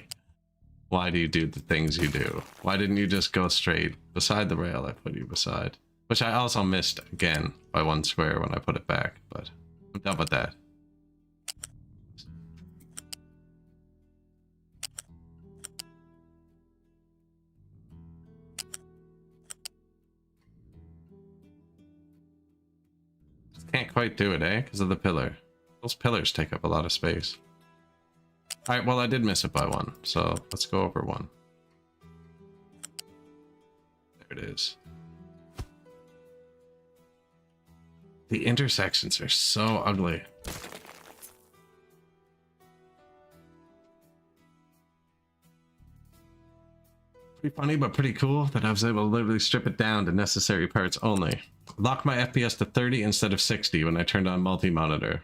Why do you do the things you do? Why didn't you just go straight beside the rail I put you beside? Which I also missed again by 1 square when I put it back, but I'm done with that. Can't quite do it, eh? Because of the pillar. Those pillars take up a lot of space. Alright, well I did miss it by 1, so let's go over 1. There it is. The intersections are so ugly. Pretty funny, but pretty cool that I was able to literally strip it down to necessary parts only. Lock my FPS to 30 instead of 60 when I turned on multi-monitor.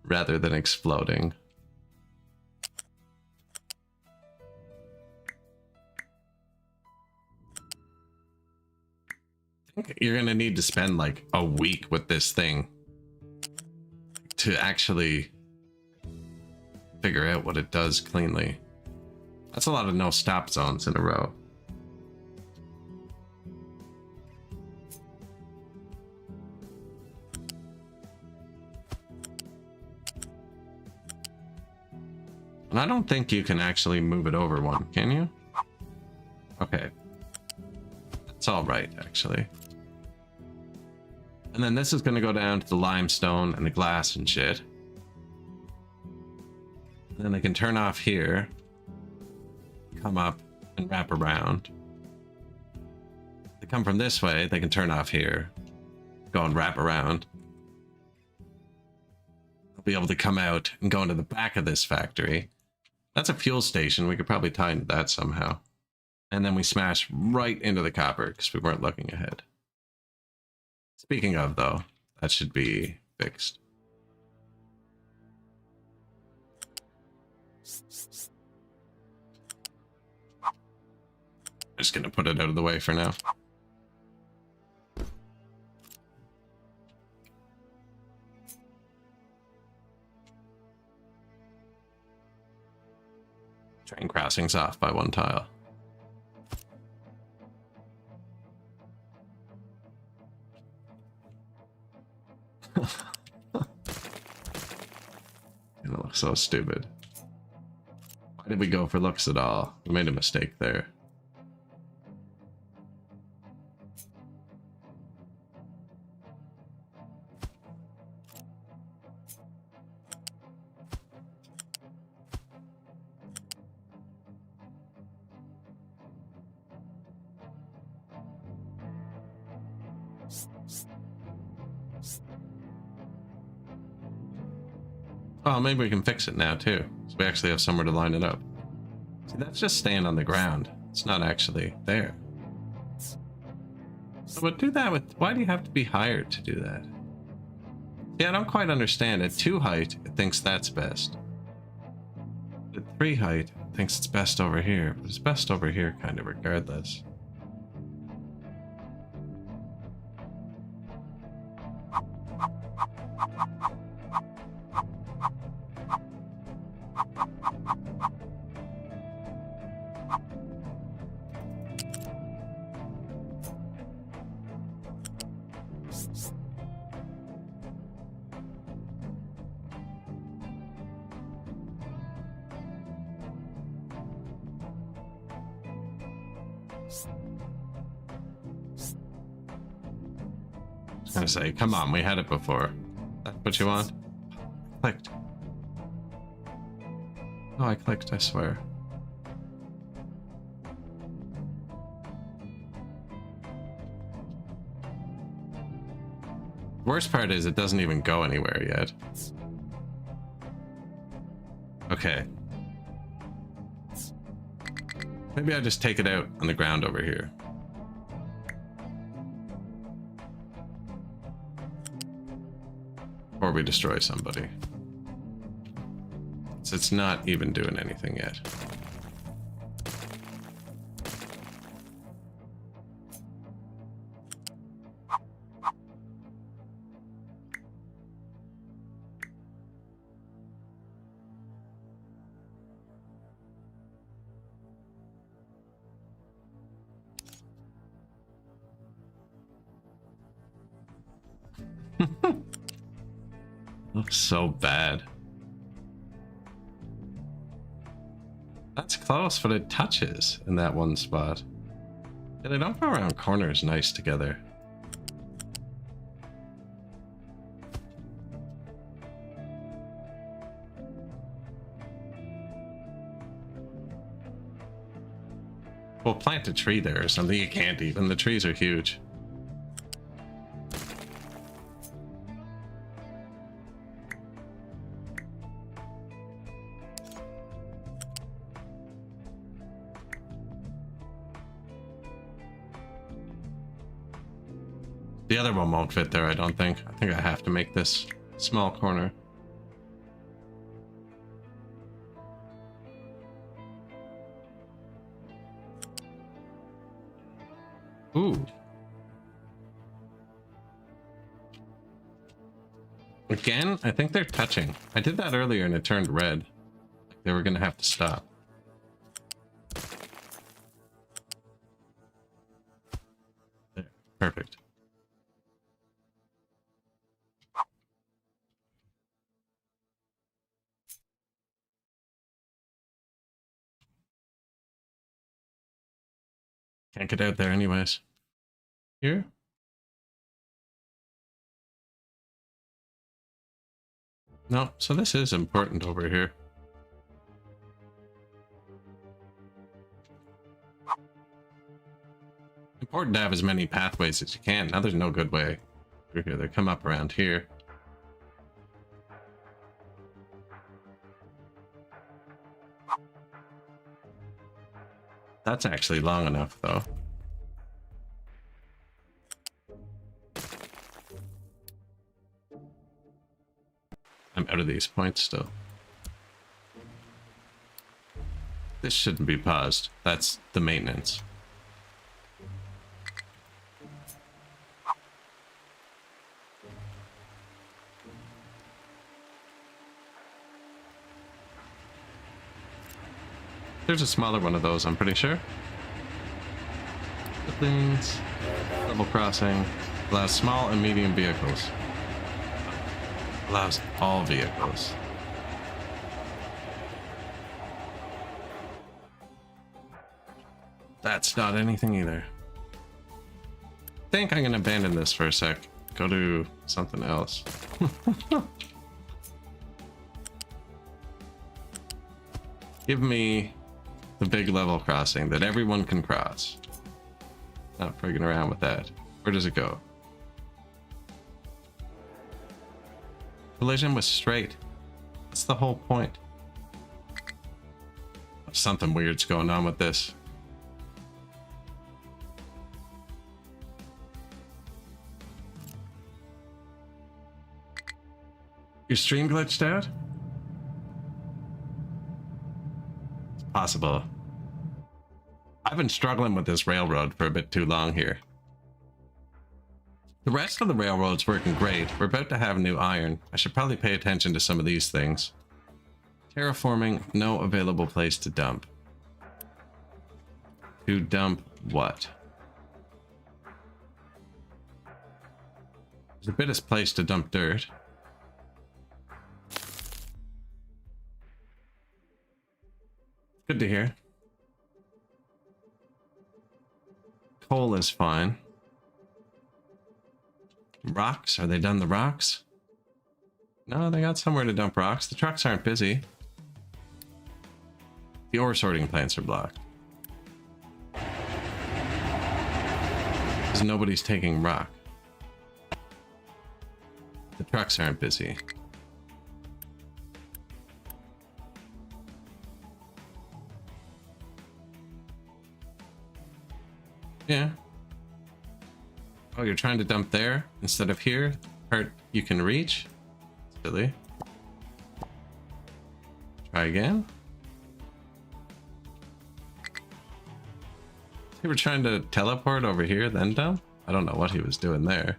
Rather than exploding. I think you're gonna need to spend like a week with this thing to actually figure out what it does cleanly. That's a lot of no stop zones in a row. And I don't think you can actually move it over 1, can you? Okay. That's all right, actually. And then this is going to go down to the limestone and the glass and shit. And then I can turn off here. Come up and wrap around. If they come from this way, they can turn off here, go and wrap around. They'll be able to come out and go into the back of this factory. That's a fuel station. We could probably tie into that somehow. And then we smash right into the copper because we weren't looking ahead. Speaking of, though, that should be fixed. I'm just gonna put it out of the way for now. Train crossings off by 1 tile. It looks so stupid. Why did we go for looks at all? We made a mistake there. Oh, maybe we can fix it now too, so we actually have somewhere to line it up. See, that's just staying on the ground. It's not actually there. So, but do that with, why do you have to be hired to do that? See, I don't quite understand. At 2 height, it thinks that's best. At 3 height, it thinks it's best over here, but it's best over here kind of regardless. I was gonna say, come on, we had it before. That's what you want? I clicked. Oh, I clicked, I swear. Worst part is it doesn't even go anywhere yet. Okay. Maybe I just take it out on the ground over here. Or we destroy somebody. So it's not even doing anything yet. Looks so bad. That's close, but it touches in that one spot. Yeah, they don't go around corners nice together. Well, plant a tree there or something. You can't even. The trees are huge. The other one won't fit there, I don't think. I think I have to make this small corner. Ooh. Again, I think they're touching. I did that earlier and it turned red. They were gonna have to stop. There, perfect. Can't get out there anyways. Here? No, so this is important over here. Important to have as many pathways as you can. Now there's no good way through here. They come up around here. That's actually long enough, though. I'm out of these points still. This shouldn't be paused. That's the maintenance. There's a smaller one of those, I'm pretty sure. Things, level crossing, allows small and medium vehicles. Allows all vehicles. That's not anything either. I think I'm gonna abandon this for a sec. Go do something else. Give me the big level crossing that everyone can cross. Not frigging around with that. Where does it go? Collision was straight. That's the whole point. Something weird's going on with this. Your stream glitched out? It's possible. I've been struggling with this railroad for a bit too long here. The rest of the railroad's working great. We're about to have new iron. I should probably pay attention to some of these things. Terraforming, no available place to dump. To dump what? There's a bit of place to dump dirt. Good to hear. Coal is fine. Rocks? Are they done the rocks? No, they got somewhere to dump rocks. The trucks aren't busy. The ore sorting plants are blocked. Because nobody's taking rock. The trucks aren't busy. Yeah. Oh, you're trying to dump there instead of here? Part you can reach? Silly. Try again. He were trying to teleport over here, then dump? I don't know what he was doing there.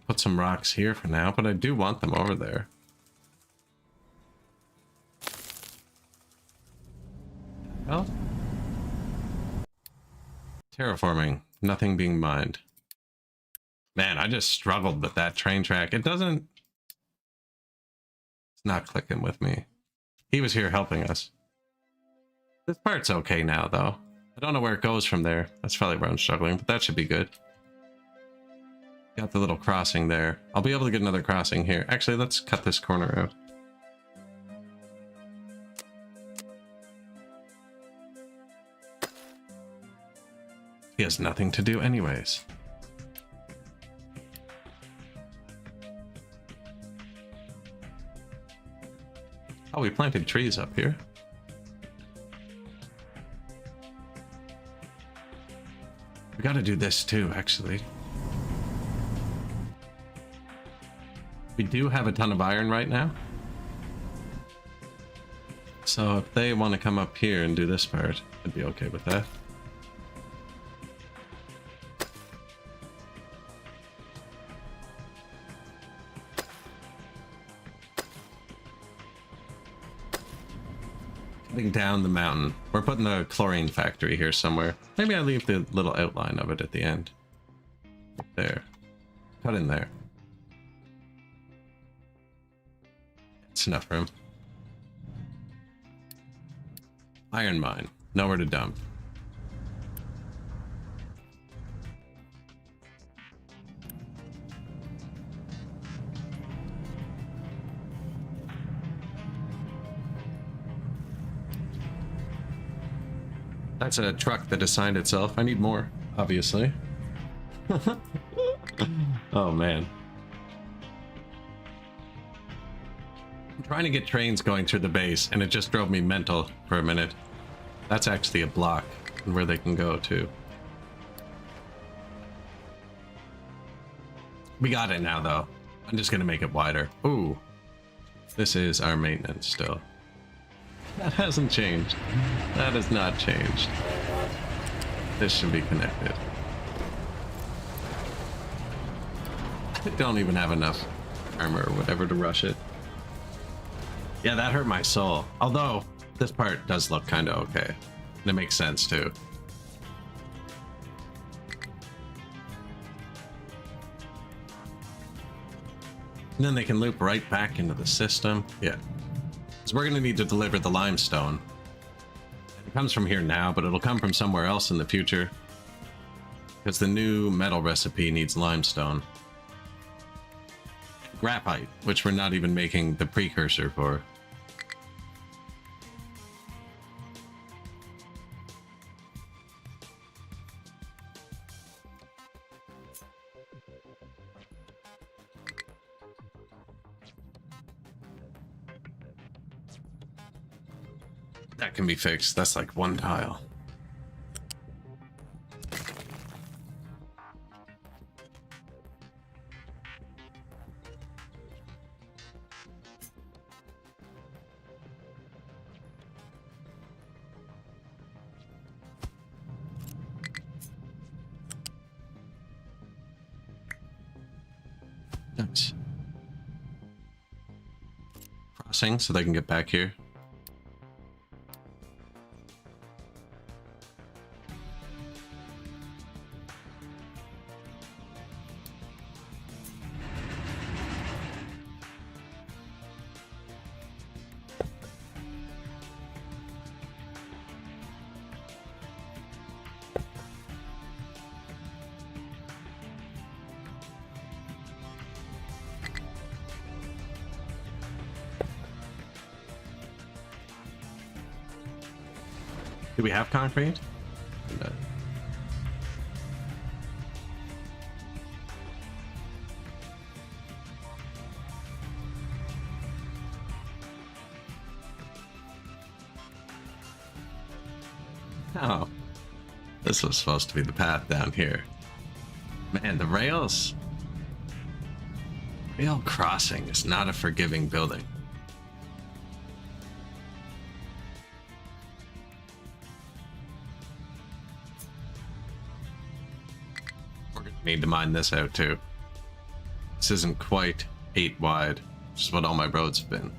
Put some rocks here for now, but I do want them over there. Well, terraforming, nothing being mined. Man, I just struggled with that train track. It's not clicking with me. He was here helping us. This part's okay now, though. I don't know where it goes from there. That's probably where I'm struggling, but that should be good. Got the little crossing there. I'll be able to get another crossing here. Actually, let's cut this corner out. He has nothing to do anyways. Oh, we planted trees up here. We gotta do this too, actually. We do have a ton of iron right now. So if they want to come up here and do this part, I'd be okay with that. Down the mountain. We're putting a chlorine factory here somewhere. Maybe I leave the little outline of it at the end. There. Cut in there. It's enough room. Iron mine. Nowhere to dump. That's a truck that assigned itself. I need more, obviously. Oh man. I'm trying to get trains going through the base, and it just drove me mental for a minute. That's actually a block and where they can go to. We got it now, though. I'm just gonna make it wider. Ooh. This is our maintenance still. That hasn't changed. That has not changed. This should be connected. I don't even have enough armor or whatever to rush it. Yeah, that hurt my soul. Although, this part does look kind of okay. And it makes sense, too. And then they can loop right back into the system. Yeah. So we're going to need to deliver the limestone. It comes from here now, but it'll come from somewhere else in the future. Because the new metal recipe needs limestone. Graphite, which we're not even making the precursor for. That can be fixed. That's like one tile. Nice. Crossing so they can get back here. Do we have concrete? No. Oh, this was supposed to be the path down here. Man, the rails. Rail crossing is not a forgiving building. Need to mine this out too. This isn't quite 8 wide, which is what all my roads have been.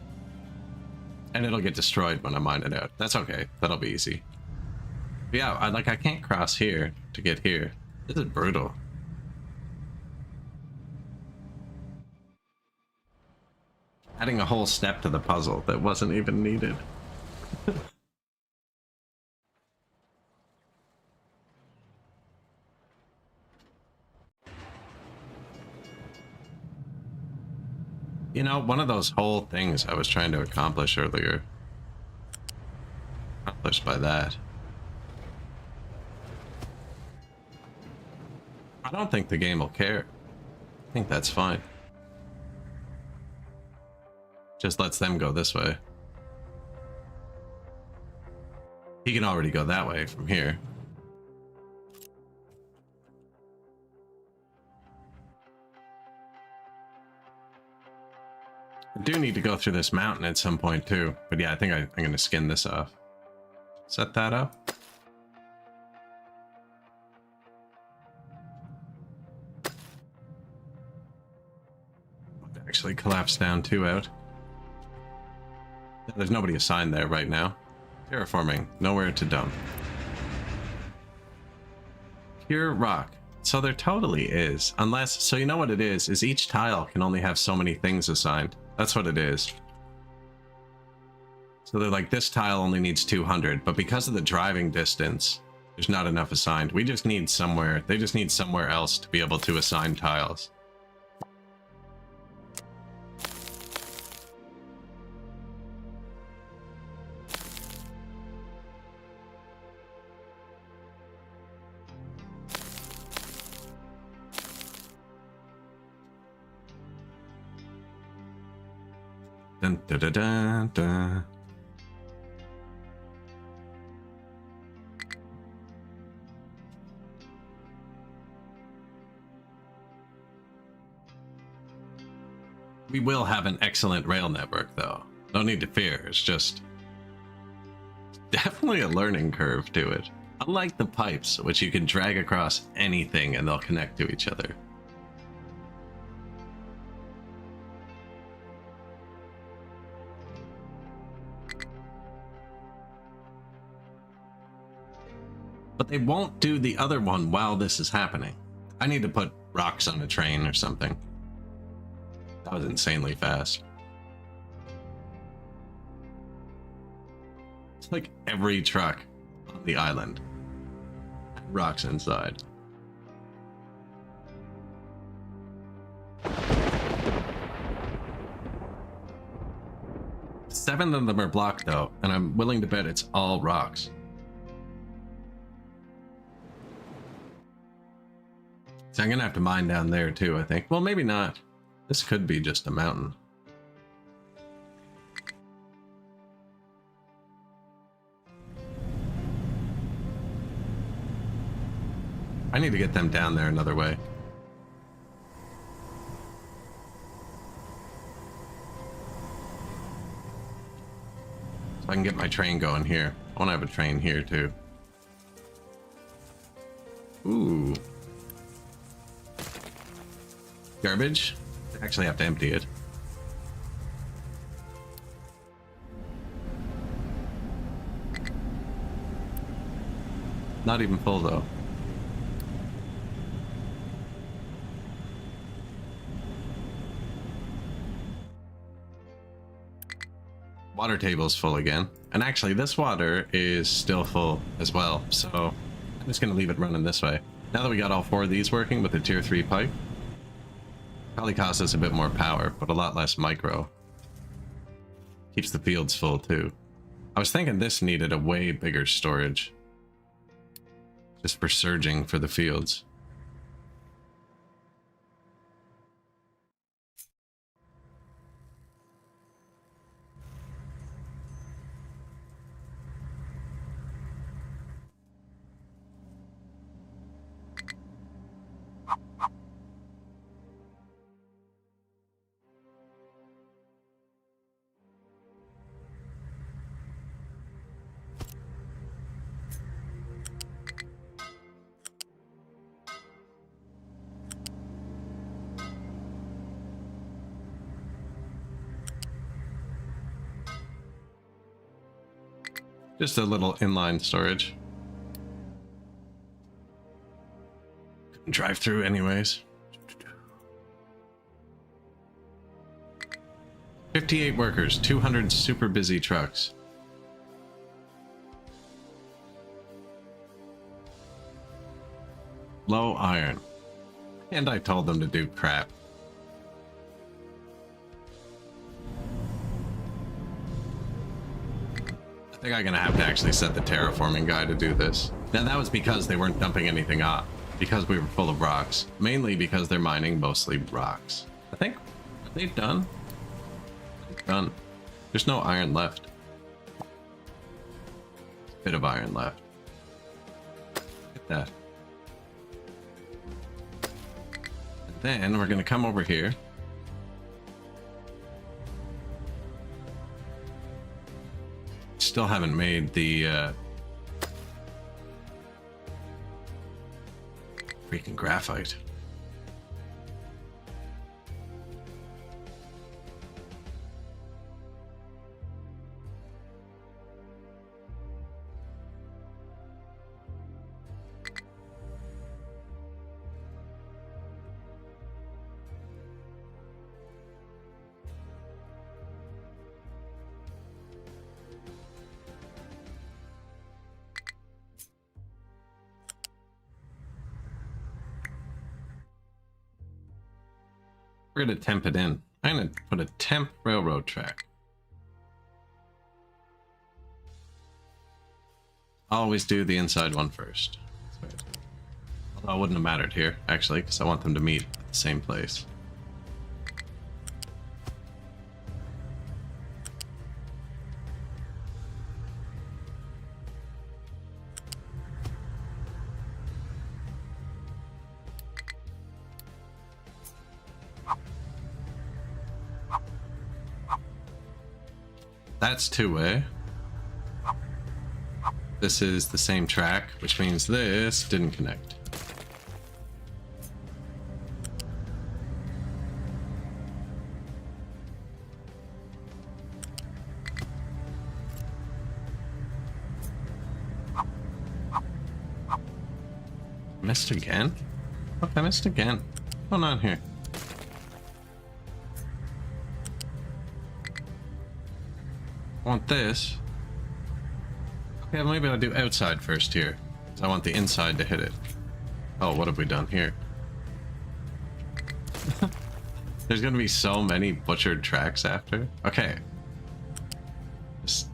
And it'll get destroyed when I mine it out. That's okay. That'll be easy. But yeah, I can't cross here to get here. This is brutal. Adding a whole step to the puzzle that wasn't even needed. You know, one of those whole things I was trying to accomplish earlier. Accomplished by that. I don't think the game will care. I think that's fine. Just lets them go this way. He can already go that way from here. I do need to go through this mountain at some point too, but yeah, I think I'm gonna skin this off. Set that up. Actually collapse down 2 out. There's nobody assigned there right now. Terraforming, nowhere to dump. Pure rock. So there totally is, unless, so you know what it is each tile can only have so many things assigned. That's what it is. So they're like, this tile only needs 200, but because of the driving distance, there's not enough assigned. We just need somewhere, they just need somewhere else to be able to assign tiles. Dun, dun, dun, dun, dun. We will have an excellent rail network, though. No need to fear. It's just definitely a learning curve to it. Unlike the pipes, which you can drag across anything and they'll connect to each other. But they won't do the other one while this is happening. I need to put rocks on a train or something. That was insanely fast. It's like every truck on the island. Rocks inside. Seven of them are blocked though, and I'm willing to bet it's all rocks. So I'm gonna have to mine down there too, I think. Well, maybe not. This could be just a mountain. I need to get them down there another way. So I can get my train going here. I want to have a train here too. Ooh. Garbage. I actually have to empty it. Not even full though. Water table's full again. And actually this water is still full as well. So I'm just gonna leave it running this way. Now that we got all four of these working with the tier 3 pipe, probably costs us a bit more power, but a lot less micro. Keeps the fields full too. I was thinking this needed a way bigger storage. Just for surging for the fields. Just a little inline storage. Couldn't drive through anyways. 58 workers, 200 super busy trucks. Low iron. And I told them to do crap. I think I'm gonna have to actually set the terraforming guy to do this. Now that was because they weren't dumping anything off, because we were full of rocks. Mainly because they're mining mostly rocks. I think, are they done? They're done. There's no iron left. Bit of iron left. Look at that. And then we're gonna come over here. Still haven't made the freaking graphite. We're gonna temp it in. I'm gonna put a temp railroad track. Always do the inside one first. Although it wouldn't have mattered here, actually, because I want them to meet at the same place. that's two-way. This is the same track, which means this didn't connect. Missed again? Oh, I missed again. What's going on here? I want this. Okay, maybe I'll do outside first here. So I want the inside to hit it. Oh, what have we done here? There's gonna be so many butchered tracks after. Okay. Just...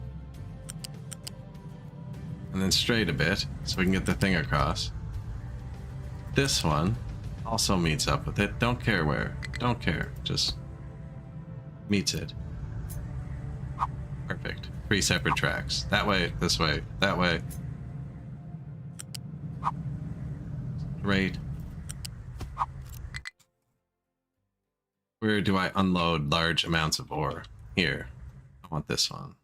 And then straight a bit, so we can get the thing across. This one also meets up with it. Don't care where. Don't care. Just meets it. Perfect. 3 separate tracks. That way, this way, that way. Great. Where do I unload large amounts of ore? Here. I want this one.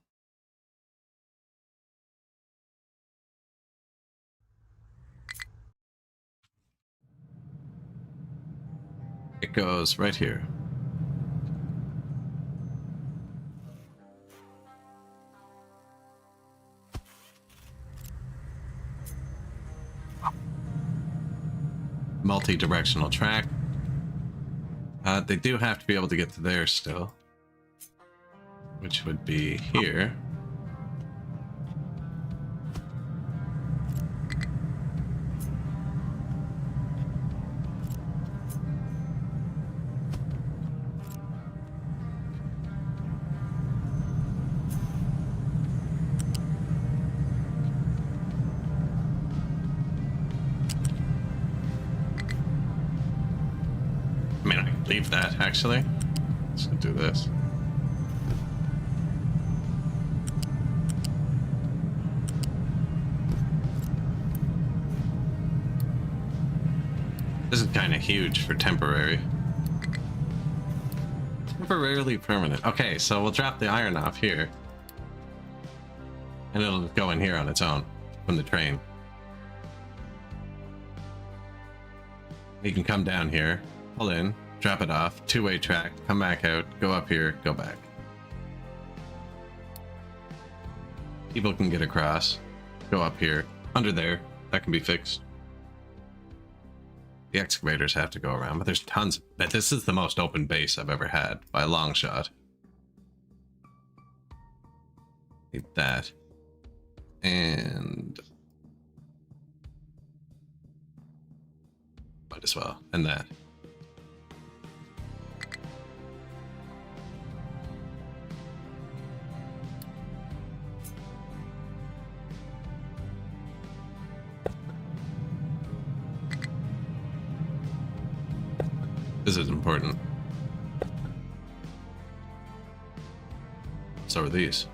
It goes right here. Multi-directional track. They do have to be able to get to there still, which would be here. I mean, I can leave that, actually. Let's do this. This is kind of huge for temporary. Temporarily permanent. Okay, so we'll drop the iron off here. And it'll go in here on its own from the train. You can come down here. Pull in, drop it off, 2-way track, come back out, go up here, go back. People can get across, go up here, under there, that can be fixed. The excavators have to go around, but there's tons. But this is the most open base I've ever had, by a long shot. Need that. And... might as well, and that. This is important. So are these.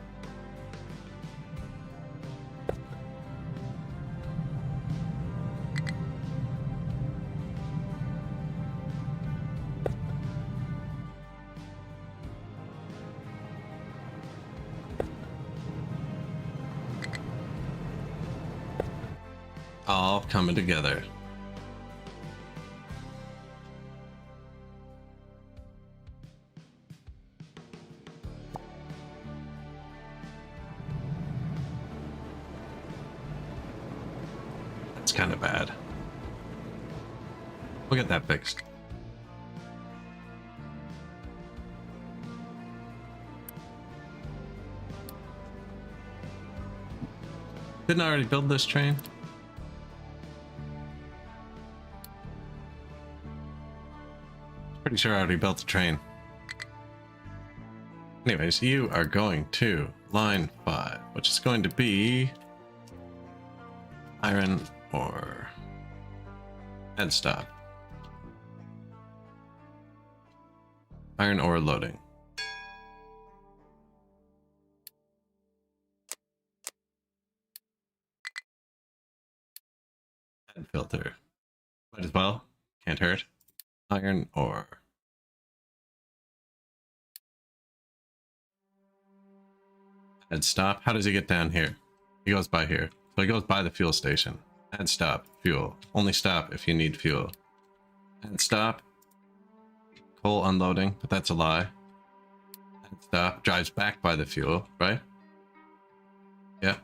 All coming together. That's kind of bad. We'll get that fixed. Didn't I already build this train? Pretty sure I already built the train. Anyways, you are going to line 5, which is going to be iron ore. And stop. Iron ore loading. And filter. Might as well. Can't hurt. Iron ore. Add stop. How does he get down here? He goes by here. So he goes by the fuel station. Add stop. Fuel. Only stop if you need fuel. Add stop. Coal unloading, but that's a lie. Add stop. Drives back by the fuel, right? Yeah.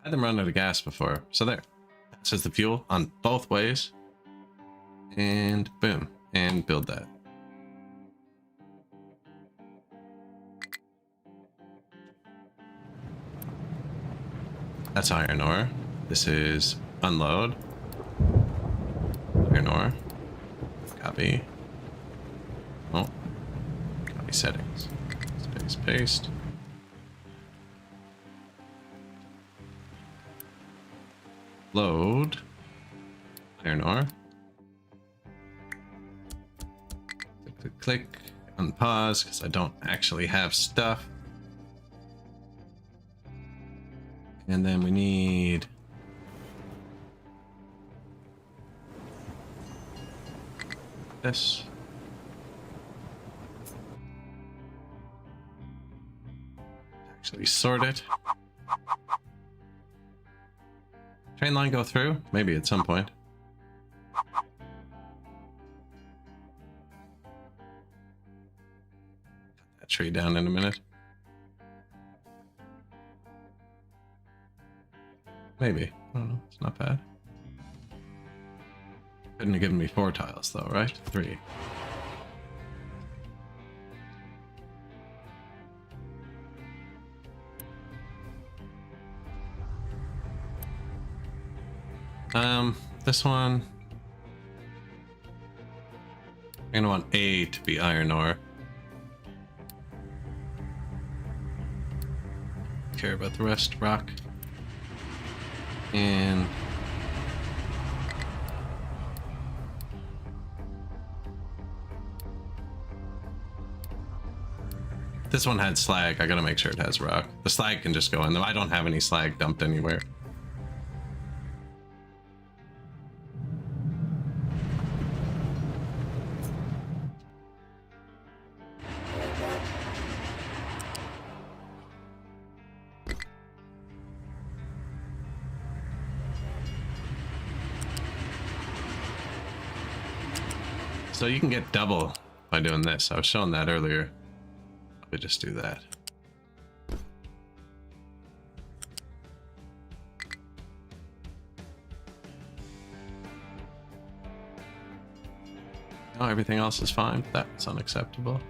I had them run out of gas before. So there. That says the fuel on both ways. And boom. And build that. That's iron ore. This is unload. Iron ore. Copy. Oh. Copy settings. Space paste. Load. Iron ore. Click. Unpause because I don't actually have stuff. And then we need this. Actually sort it. Train line go through? Maybe at some point. Cut that tree down in a minute. Maybe. I don't know. It's not bad. Couldn't have given me 4 tiles though, right? 3. This one. I'm gonna want A to be iron ore. Care about the rest, rock. And this one had slag. I gotta make sure it has rock. The slag can just go in, though I don't have any slag dumped anywhere. So you can get double by doing this. I was showing that earlier. We just do that. Oh, everything else is fine. That's unacceptable.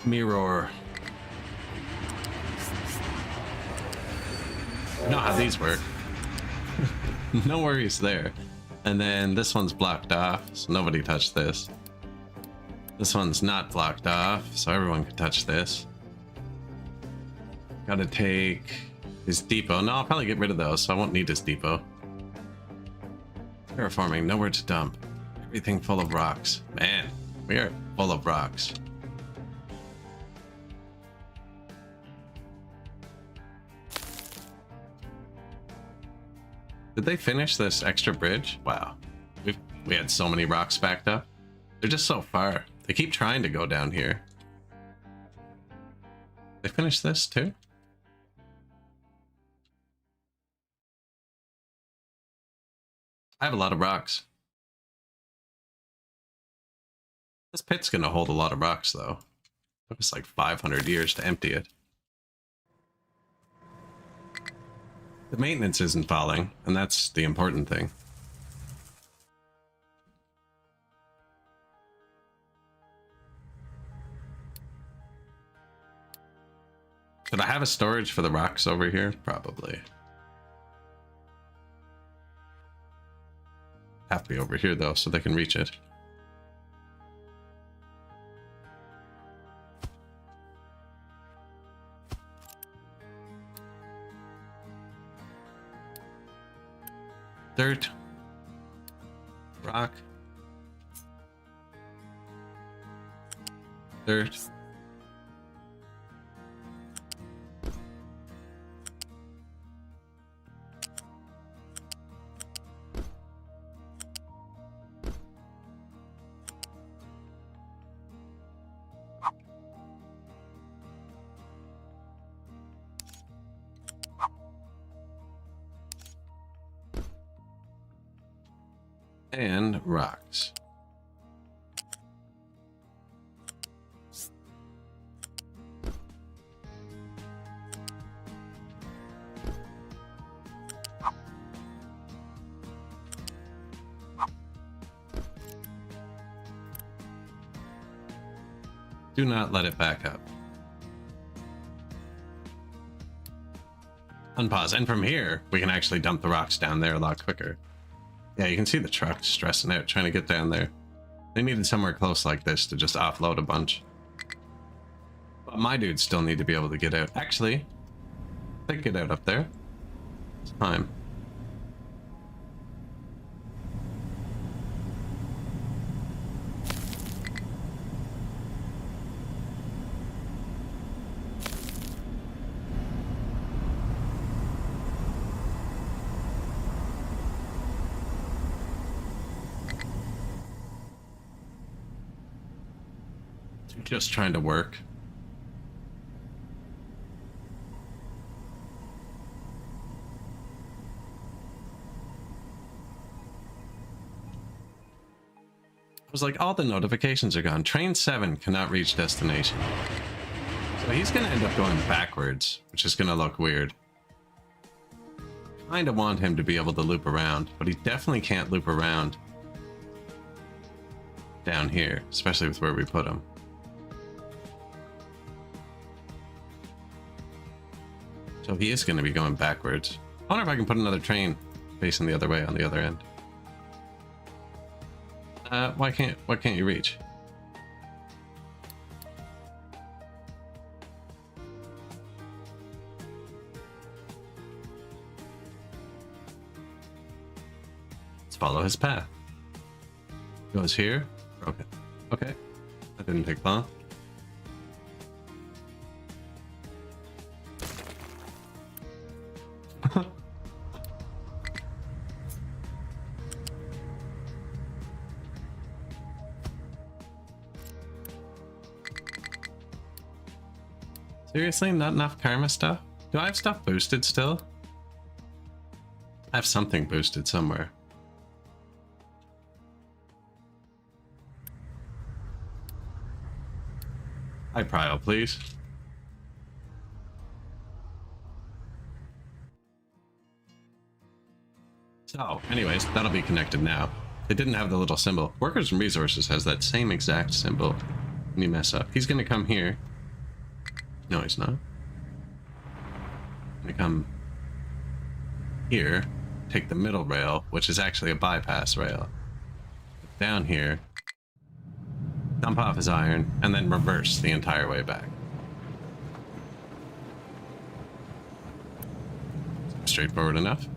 Mirror. I know how these work. No worries there. And then this one's blocked off, so nobody touched this. This one's not blocked off, so everyone can touch this. Gotta take his depot. No, I'll probably get rid of those, so I won't need his depot. Terraforming, nowhere to dump. Everything full of rocks. Man, we are full of rocks. Did they finish this extra bridge? Wow. We had so many rocks backed up. They're just so far. They keep trying to go down here. They finished this too? I have a lot of rocks. This pit's gonna hold a lot of rocks though. Took us like 500 years to empty it. The maintenance isn't falling, and that's the important thing. Should I have a storage for the rocks over here? Probably. Have to be over here though, so they can reach it. Dirt. Rock. Dirt. And rocks. Do not let it back up. Unpause. And from here, we can actually dump the rocks down there a lot quicker. Yeah, you can see the truck stressing out, trying to get down there. They needed somewhere close like this to just offload a bunch. But my dudes still need to be able to get out. Actually, they get out up there. It's time. Just trying to work. I was like, all the notifications are gone. Train 7 cannot reach destination. So he's gonna end up going backwards, which is gonna look weird. Kinda want him to be able to loop around, but he definitely can't loop around down here, especially with where we put him. So he is going to be going backwards. I wonder if I can put another train facing the other way on the other end. Why can't you reach? Let's follow his path. Goes here. Okay. Okay. That didn't take long. Seriously, not enough karma stuff? Do I have stuff boosted still? I have something boosted somewhere. Hi, Prio, please. So, anyways, that'll be connected now. It didn't have the little symbol. Workers and Resources has that same exact symbol when you mess up. He's gonna come here. No, he's not. Gonna come here, take the middle rail, which is actually a bypass rail. Down here, dump off his iron, and then reverse the entire way back. Straightforward enough.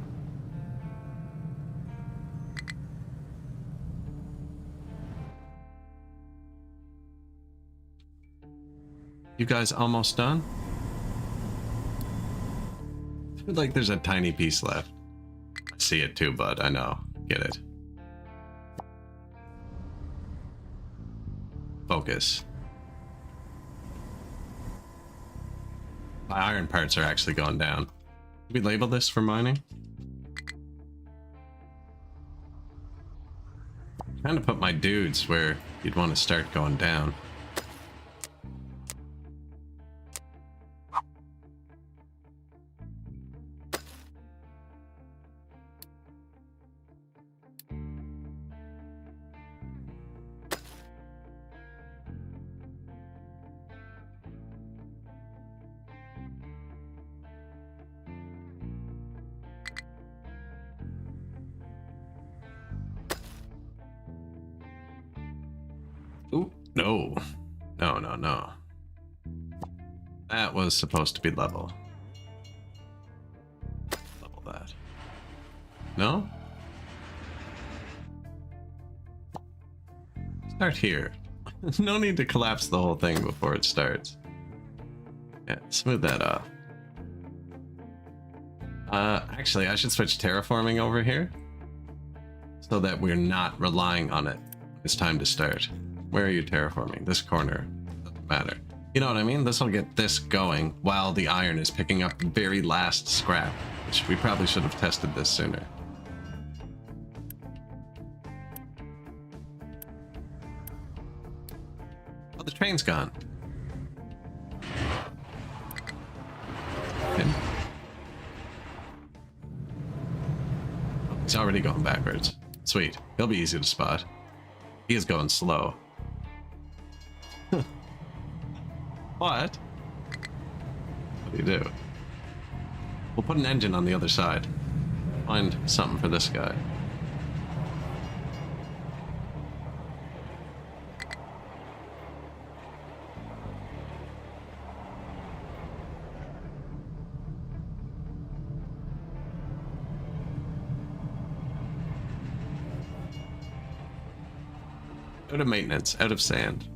You guys almost done? I feel like there's a tiny piece left. I see it too, bud. I know. Get it. Focus. My iron parts are actually going down. Did we label this for mining? I'm trying to put my dudes where you'd want to start going down. Ooh, no. No, no, no. That was supposed to be level. Level that. No? Start here. No need to collapse the whole thing before it starts. Yeah, smooth that off. Actually, I should switch terraforming over here so that we're not relying on it. It's time to start. Where are you terraforming? This corner. Doesn't matter. You know what I mean? This will get this going while the iron is picking up the very last scrap, which we probably should have tested this sooner. Train's gone. Okay. He's already going backwards. Sweet. He'll be easy to spot. He is going slow. What? What do you do? We'll put an engine on the other side. Find something for this guy. Out of maintenance, out of sand.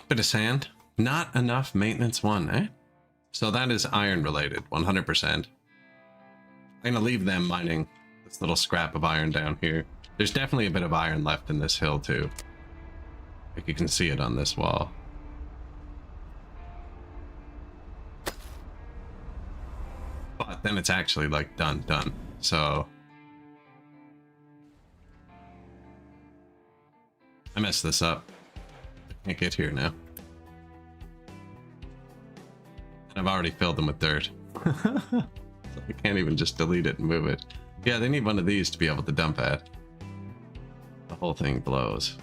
Bit of sand. Not enough maintenance 1, eh? So that is iron related, 100%. I'm gonna leave them mining this little scrap of iron down here. There's definitely a bit of iron left in this hill too. Like you can see it on this wall. But then it's actually like done. So I messed this up. I can't get here now. And I've already filled them with dirt. So I can't even just delete it and move it. Yeah, they need one of these to be able to dump at. The whole thing blows.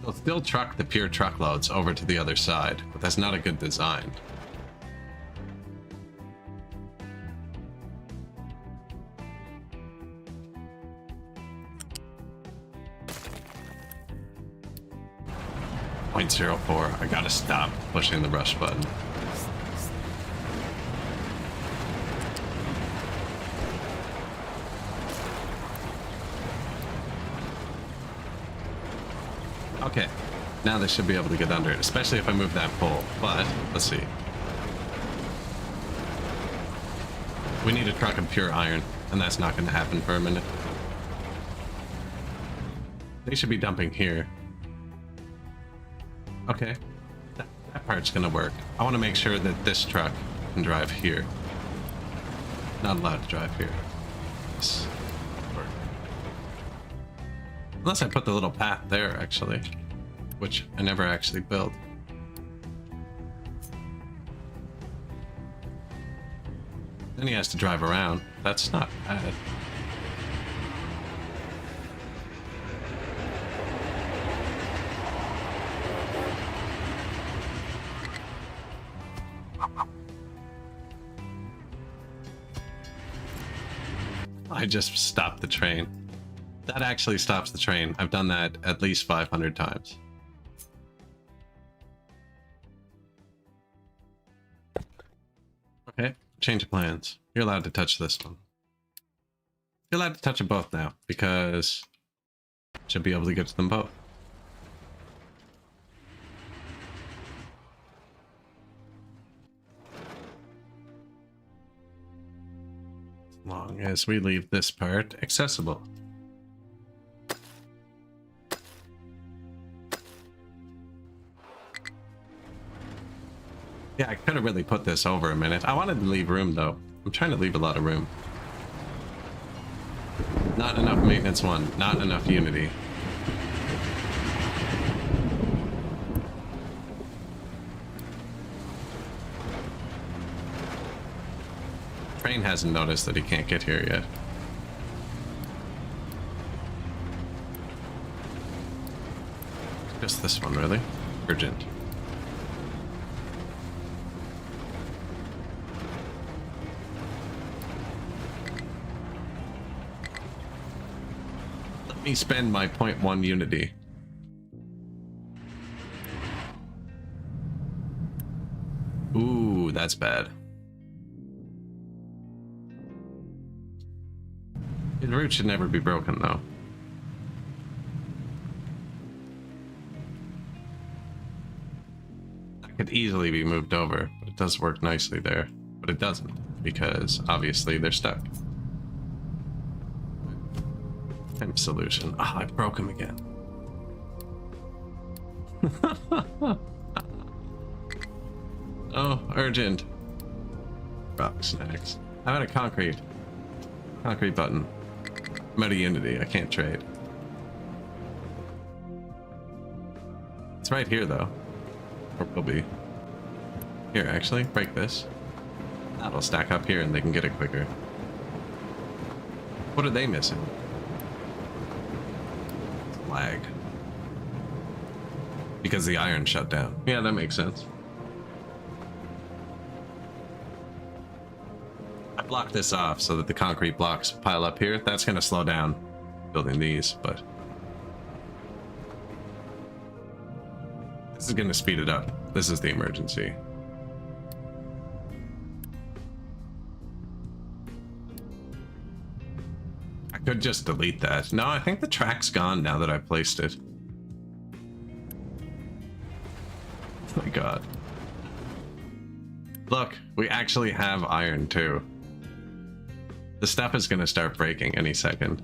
They'll still truck the pure truckloads over to the other side, but that's not a good design. .04. I gotta stop pushing the rush button. Okay, now they should be able to get under it, especially if I move that pole. But let's see. We need a truck of pure iron, and that's not going to happen for a minute. They should be dumping here. Okay, that part's going to work. I want to make sure that this truck can drive here. Not allowed to drive here. Yes. Unless I put the little path there, actually, which I never actually built. Then he has to drive around. That's not bad. I just stopped the train. That actually stops the train. I've done that at least 500 times. Okay, change of plans. You're allowed to touch this one. You're allowed to touch them both now, because should be able to get to them both. As long as we leave this part accessible. Yeah, I could have really put this over a minute. I wanted to leave room, though. I'm trying to leave a lot of room. Not enough maintenance 1. Not enough unity. Train hasn't noticed that he can't get here yet. Just this one, really? Urgent. Let me spend my 0.1 unity. Ooh, that's bad. The route should never be broken, though. That could easily be moved over, but it does work nicely there. But it doesn't, because obviously they're stuck. Time solution. Oh, I broke him again. Oh, urgent. Rock snacks. I'm out of concrete. Concrete button. I'm out of Unity. I can't trade. It's right here, though. Or will be. Here, actually, break this. That'll stack up here and they can get it quicker. What are they missing? Lag. Because the iron shut down. Yeah, that makes sense. I blocked this off so that the concrete blocks pile up here. That's going to slow down building these, but this is going to speed it up. This is the emergency. I could just delete that. No, I think the track's gone now that I placed it. Oh my god. Look, we actually have iron too. The stuff is going to start breaking any second.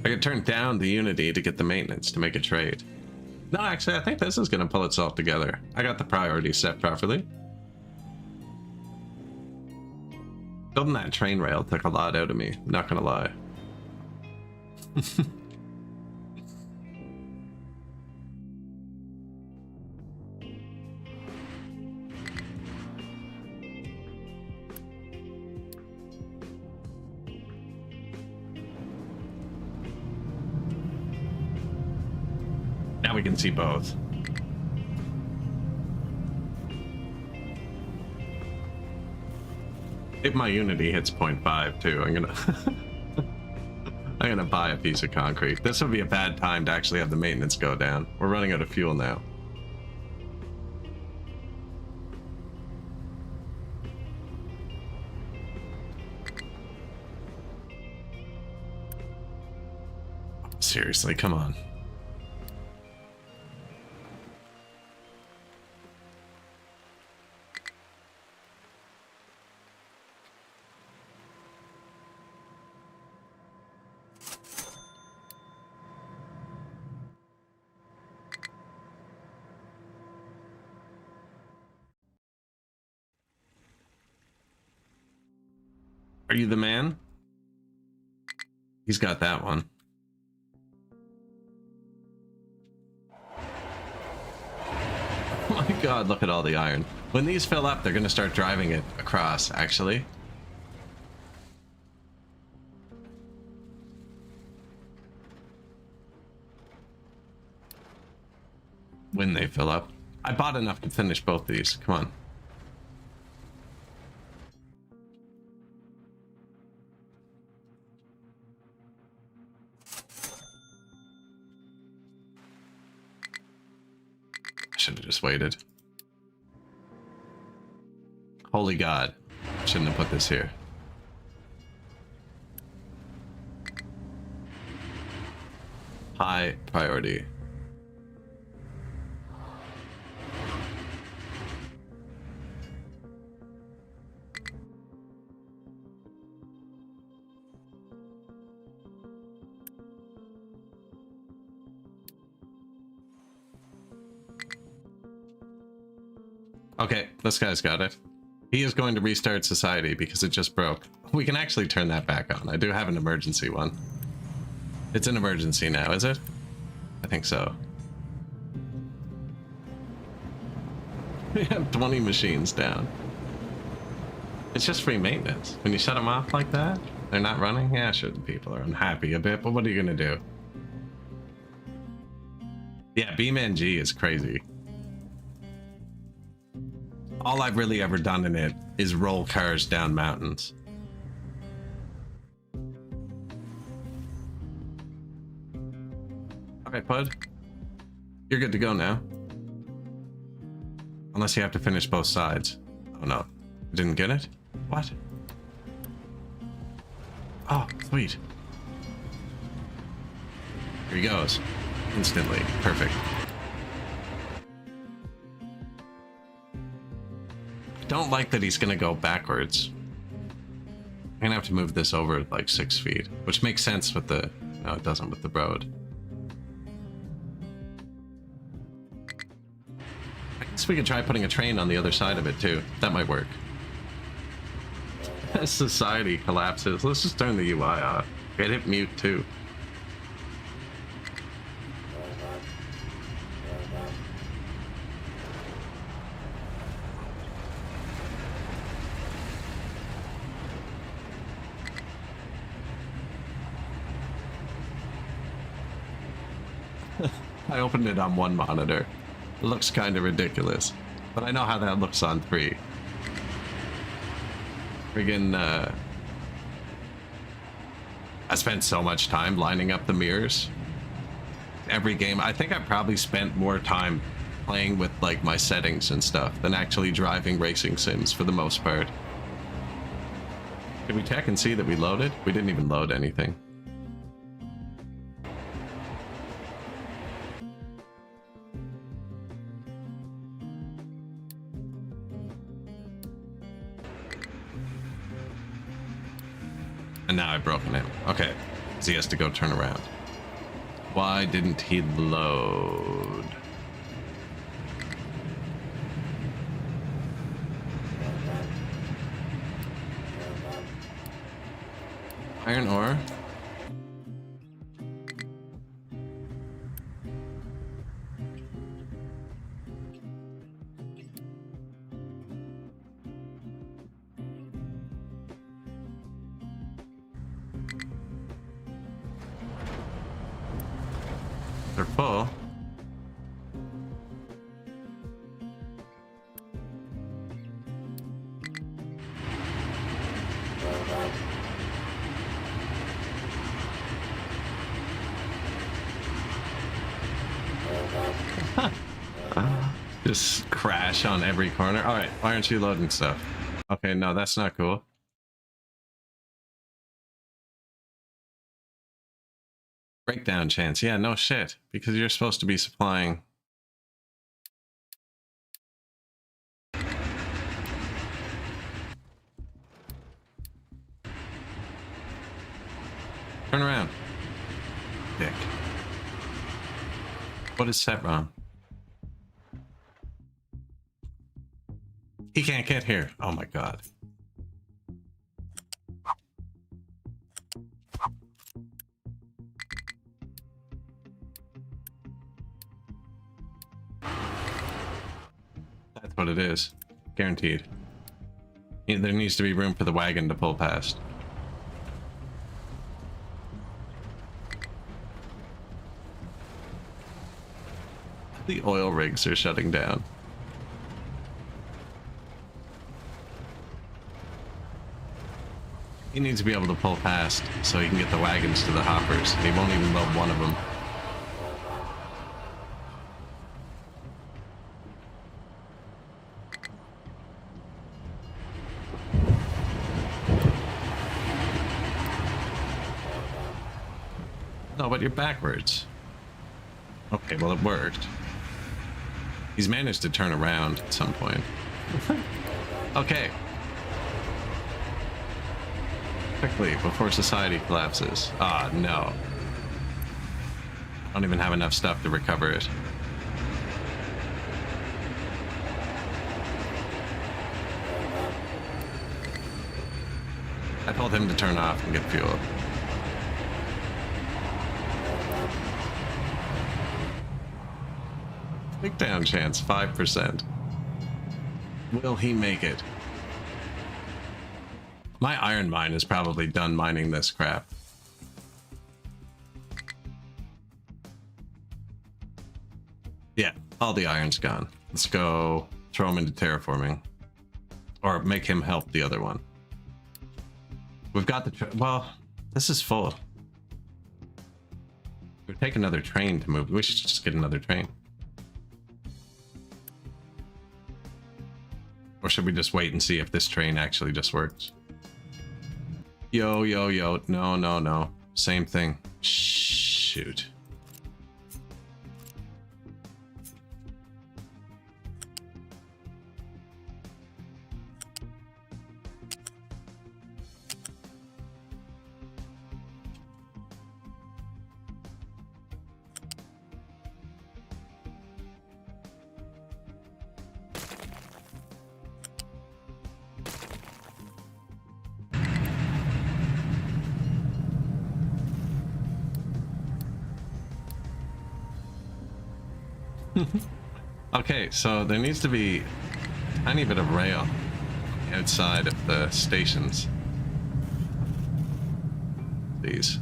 I could turn down the Unity to get the maintenance to make a trade. No, actually, I think this is going to pull itself together. I got the priorities set properly. Building that train rail took a lot out of me, not gonna lie. Now we can see both. If my Unity hits 0.5 too, I'm gonna buy a piece of concrete. This would be a bad time to actually have the maintenance go down. We're running out of fuel now. Seriously, come on. Are you the man? He's got that one. Oh my god, look at all the iron. When these fill up, they're going to start driving it across, actually. When they fill up. I bought enough to finish both these. Come on. Should have just waited. Holy God. Shouldn't have put this here. High priority. Okay, this guy's got it. He is going to restart society because it just broke. We can actually turn that back on. I do have an emergency one. It's an emergency now, is it? I think so. We have 20 machines down. It's just free maintenance. When you shut them off like that, they're not running. Yeah, sure, the people are unhappy a bit, but what are you gonna do? Yeah, BeamNG is crazy. All I've really ever done in it is roll cars down mountains. Alright, bud. You're good to go now. Unless you have to finish both sides. Oh no. Didn't get it? What? Oh, sweet. Here he goes. Instantly. Perfect. Don't like that he's gonna go backwards. I'm gonna have to move this over like 6 feet, which makes sense with the... No, it doesn't with the road. I guess we could try putting a train on the other side of it too. That might work. As society collapses, let's just turn the UI off. Get hit mute too. I opened it on one monitor. It looks kind of ridiculous, but I know how that looks on 3. Friggin', I spent so much time lining up the mirrors. Every game, I think I probably spent more time playing with like my settings and stuff than actually driving racing sims for the most part. Did we check and see that we loaded? We didn't even load anything. And now I've broken it. Okay. So he has to go turn around. Why didn't he load? Iron ore. They're full. Just crash on every corner. All right, why aren't you loading stuff? Okay, no, that's not cool. Breakdown chance. Yeah, no shit. Because you're supposed to be supplying. Turn around. Dick. What is set wrong? He can't get here. Oh my god. That's what it is. Guaranteed. There needs to be room for the wagon to pull past. The oil rigs are shutting down. He needs to be able to pull past so he can get the wagons to the hoppers. He won't even load one of them. No, but you're backwards. Okay, well it worked. He's managed to turn around at some point. Okay. Quickly, before society collapses. Ah, no. I don't even have enough stuff to recover it. I told him to turn off and get fuel. Takedown chance, 5%. Will he make it? My iron mine is probably done mining this crap. Yeah, all the iron's gone. Let's go throw him into terraforming. Or make him help the other one. We've got the... well, this is full. We'll take another train to move. We should just get another train. Or should we just wait and see if this train actually just works? Yo, yo, yo. No, no, no. Same thing. Shoot. Okay, so there needs to be a tiny bit of rail outside of the stations. These.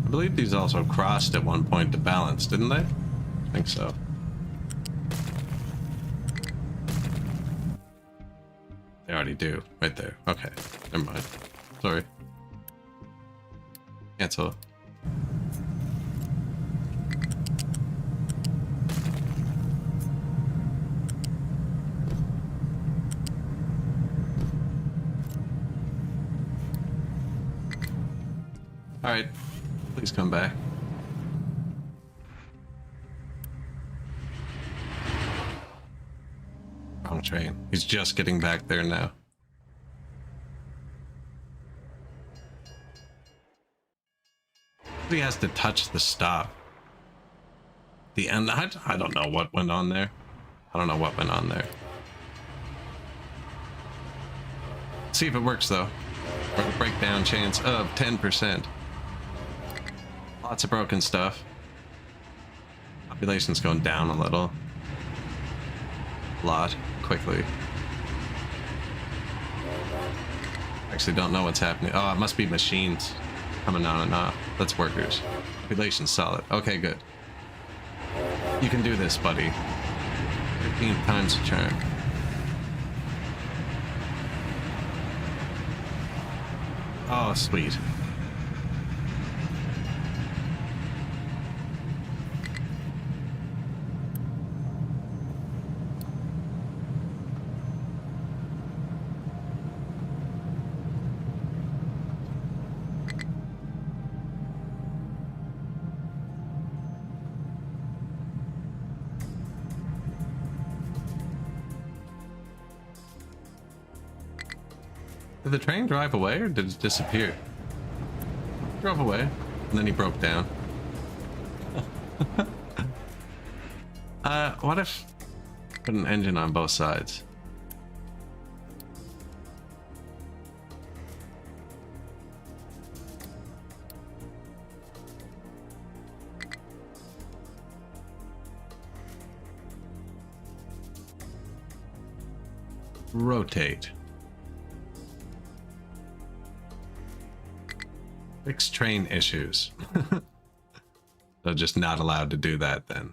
I believe these also crossed at one point to balance, didn't they? I think so. They already do, right there. Okay, never mind. Sorry. Cancel. Alright, please come back. Wrong train. He's just getting back there now. He has to touch the stop. The end. I don't know what went on there. I don't know what went on there. See if it works though. Breakdown chance of 10%. Lots of broken stuff. Population's going down a little. A lot. Quickly. Actually don't know what's happening. Oh, it must be machines coming on and off. That's workers. Population's solid. Okay, good. You can do this, buddy. 15 times the charm. Oh, sweet. Did the train drive away or did it disappear? Drove away, and then he broke down. What if put an engine on both sides? Rotate. Fix train issues. They're just not allowed to do that then.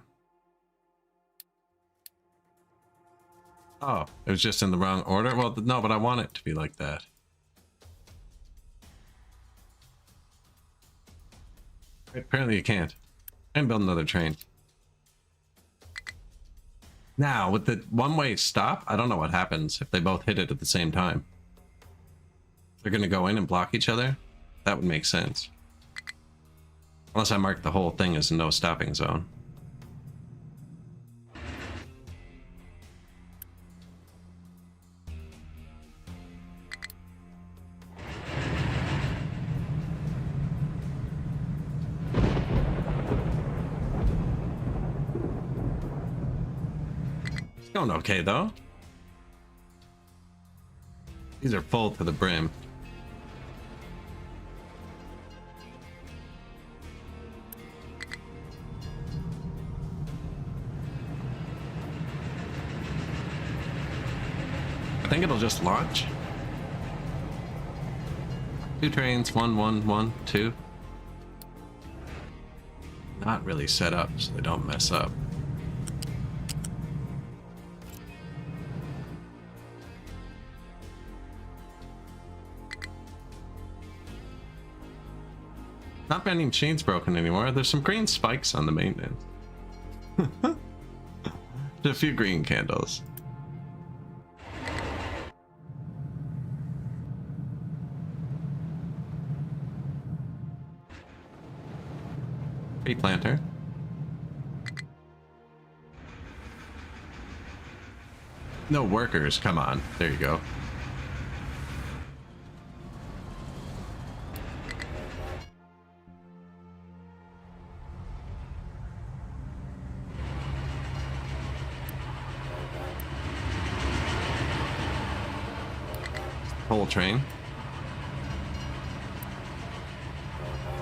Oh, it was just in the wrong order? Well, no, but I want it to be like that. Apparently you can't. And build another train. Now, with the one-way stop, I don't know what happens if they both hit it at the same time. They're going to go in and block each other? That would make sense. Unless I mark the whole thing as a no stopping zone. It's going okay though. These are full to the brim. I think it'll just launch. 2 trains, 1, 1, 1, 2. Not really set up so they don't mess up. Not many machines broken anymore. There's some green spikes on the maintenance. There's a few green candles. Tree planter. No workers, come on. There you go. Coal train.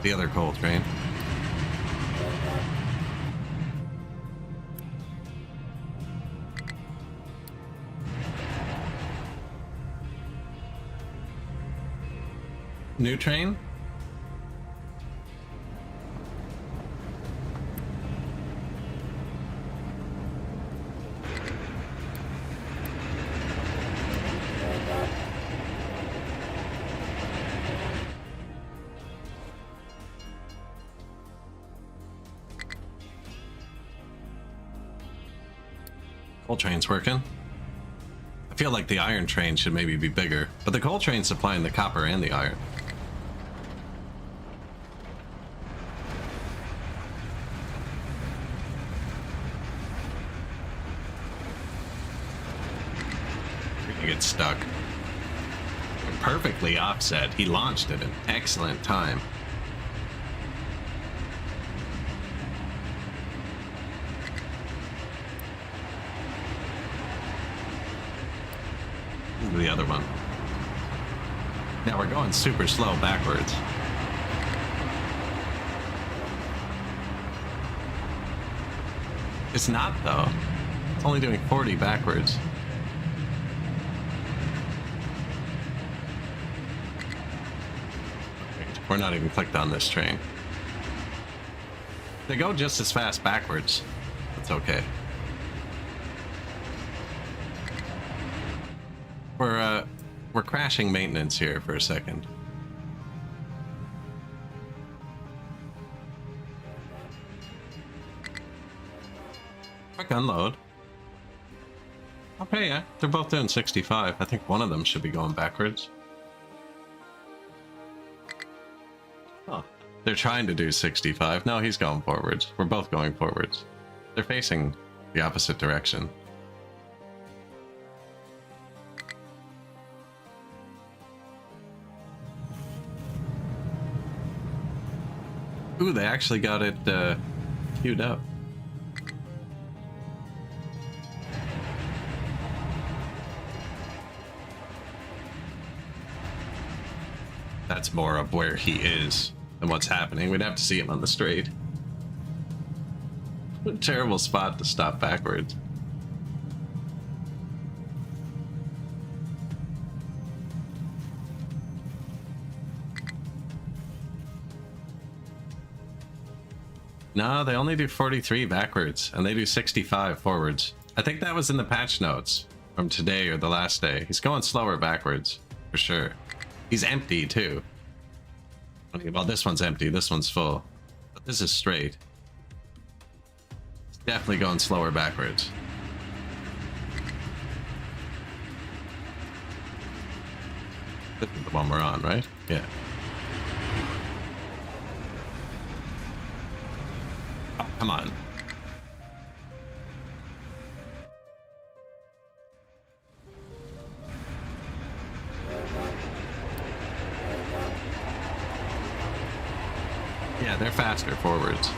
The other coal train. New train? Coal train's working. I feel like the iron train should maybe be bigger, but the coal train's supplying the copper and the iron. You get stuck. Perfectly offset. He launched at an excellent time. The other one. Now we're going super slow backwards. It's not though. It's only doing 40 backwards. We're not even clicked on this train. They go just as fast backwards. That's okay. We're crashing maintenance here for a second. Quick unload. Okay, yeah, they're both doing 65. I think one of them should be going backwards. Oh, they're trying to do 65. No, he's going forwards. We're both going forwards. They're facing the opposite direction. Ooh, they actually got it queued up. That's more of where he is than what's happening. We'd have to see him on the straight. What a terrible spot to stop backwards. No, they only do 43 backwards, and they do 65 forwards. I think that was in the patch notes from today or the last day. He's going slower backwards, for sure. He's empty, too. Well, this one's empty, this one's full. But this is straight. It's definitely going slower backwards. This is the one we're on, right? Yeah. Come on. Yeah, they're faster forwards.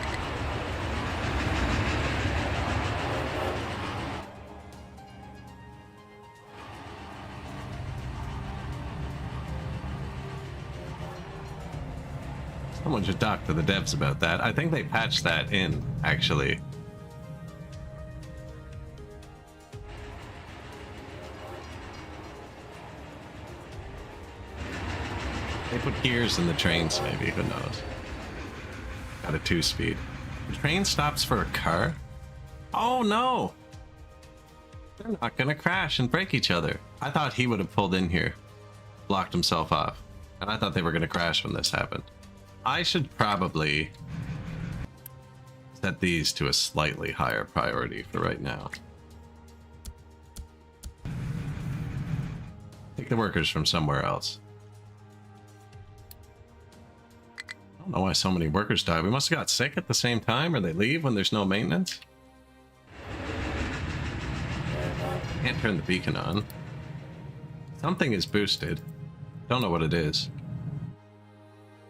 Someone should talk to the devs about that. I think they patched that in, actually. They put gears in the trains, maybe. Who knows? Got a 2-speed. The train stops for a car? Oh, no! They're not gonna crash and break each other. I thought he would have pulled in here. Blocked himself off. And I thought they were gonna crash when this happened. I should probably set these to a slightly higher priority for right now. Take the workers from somewhere else. I don't know why so many workers died. We must have got sick at the same time, or they leave when there's no maintenance. Can't turn the beacon on. Something is boosted. Don't know what it is.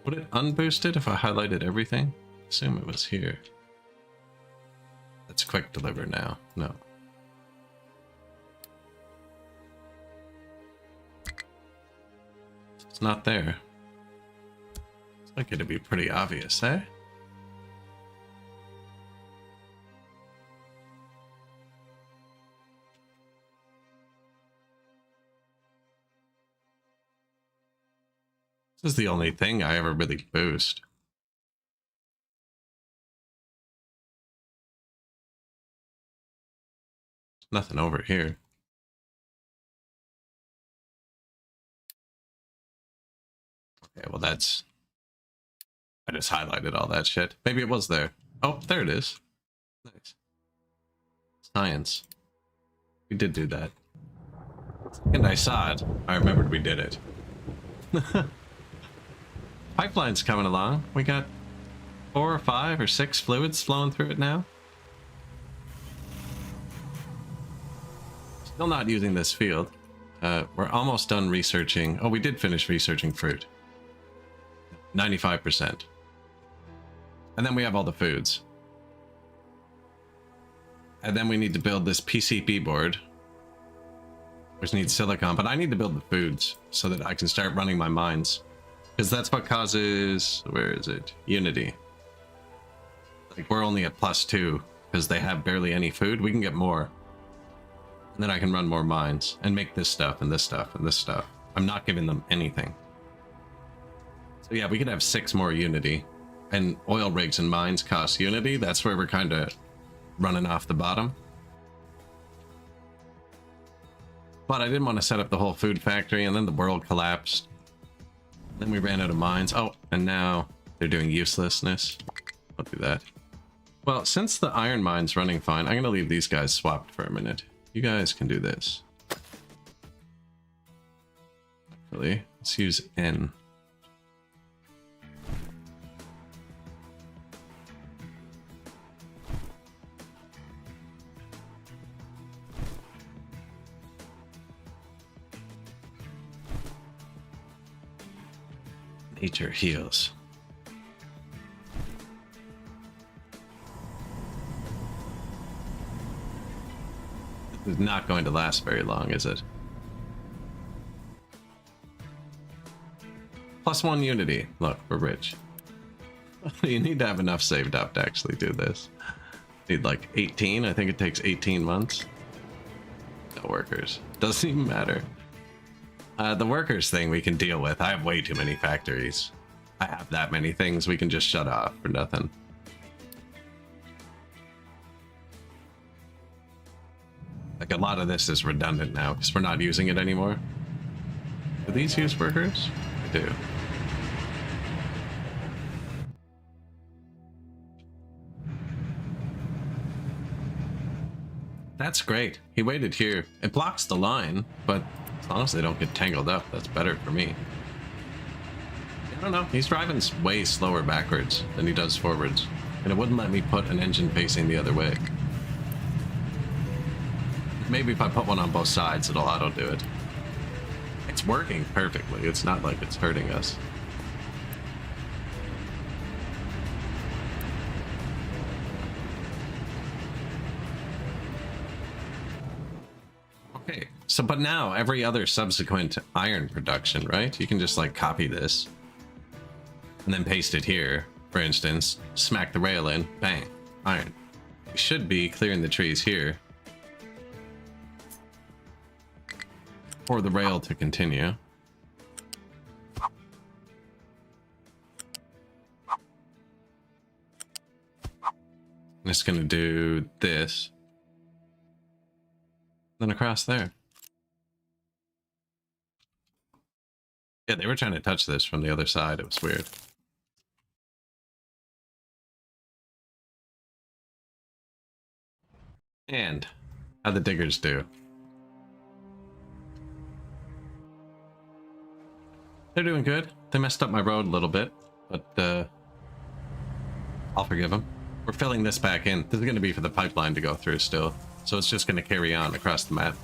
Would it unboosted if I highlighted everything? Assume it was here. It's quick deliver now. No. It's not there. It's like it'd be pretty obvious, eh? This is the only thing I ever really boost. Nothing over here. Okay, well that's... I just highlighted all that shit. Maybe it was there. Oh, there it is. Nice. Science. We did do that. And I saw it. I remembered we did it. Pipeline's coming along. We got 4 or 5 or 6 fluids flowing through it now. Still not using this field. We're almost done researching. Oh, we did finish researching fruit. 95%. And then we have all the foods. And then we need to build this PCB board, which needs silicon, but I need to build the foods so that I can start running my mines. Because that's what causes, where is it? Unity. Like, we're only at +2 because they have barely any food. We can get more. And then I can run more mines and make this stuff and this stuff and this stuff. I'm not giving them anything. So yeah, we could have 6 more Unity. And oil rigs and mines cost Unity. That's where we're kind of running off the bottom. But I didn't want to set up the whole food factory, and then the world collapsed. Then we ran out of mines. Oh, and now they're doing uselessness. I'll do that. Well, since the iron mine's running fine, I'm going to leave these guys swapped for a minute. You guys can do this. Actually, let's use N. Nature heals. This is not going to last very long, is it? +1 Unity. Look, we're rich. You need to have enough saved up to actually do this. Need like 18. I think it takes 18 months. No workers. Doesn't even matter. The workers thing we can deal with. I have way too many factories. I have that many things we can just shut off for nothing. Like, a lot of this is redundant now because we're not using it anymore. Do these use workers? They do. That's great. He waited here. It blocks the line, but as long as they don't get tangled up, that's better for me. I don't know. He's driving way slower backwards than he does forwards. And it wouldn't let me put an engine facing the other way. Maybe if I put one on both sides, it'll auto-do it. It's working perfectly. It's not like it's hurting us. Okay, so but now every other subsequent iron production, right? You can just like copy this and then paste it here, for instance, smack the rail in, bang, iron. We should be clearing the trees here for the rail to continue. I'm just gonna do this. Then across there. Yeah, they were trying to touch this from the other side. It was weird. And how'd the diggers do? They're doing good. They messed up my road a little bit, but I'll forgive them. We're filling this back in. This is going to be for the pipeline to go through still. So it's just going to carry on across the map.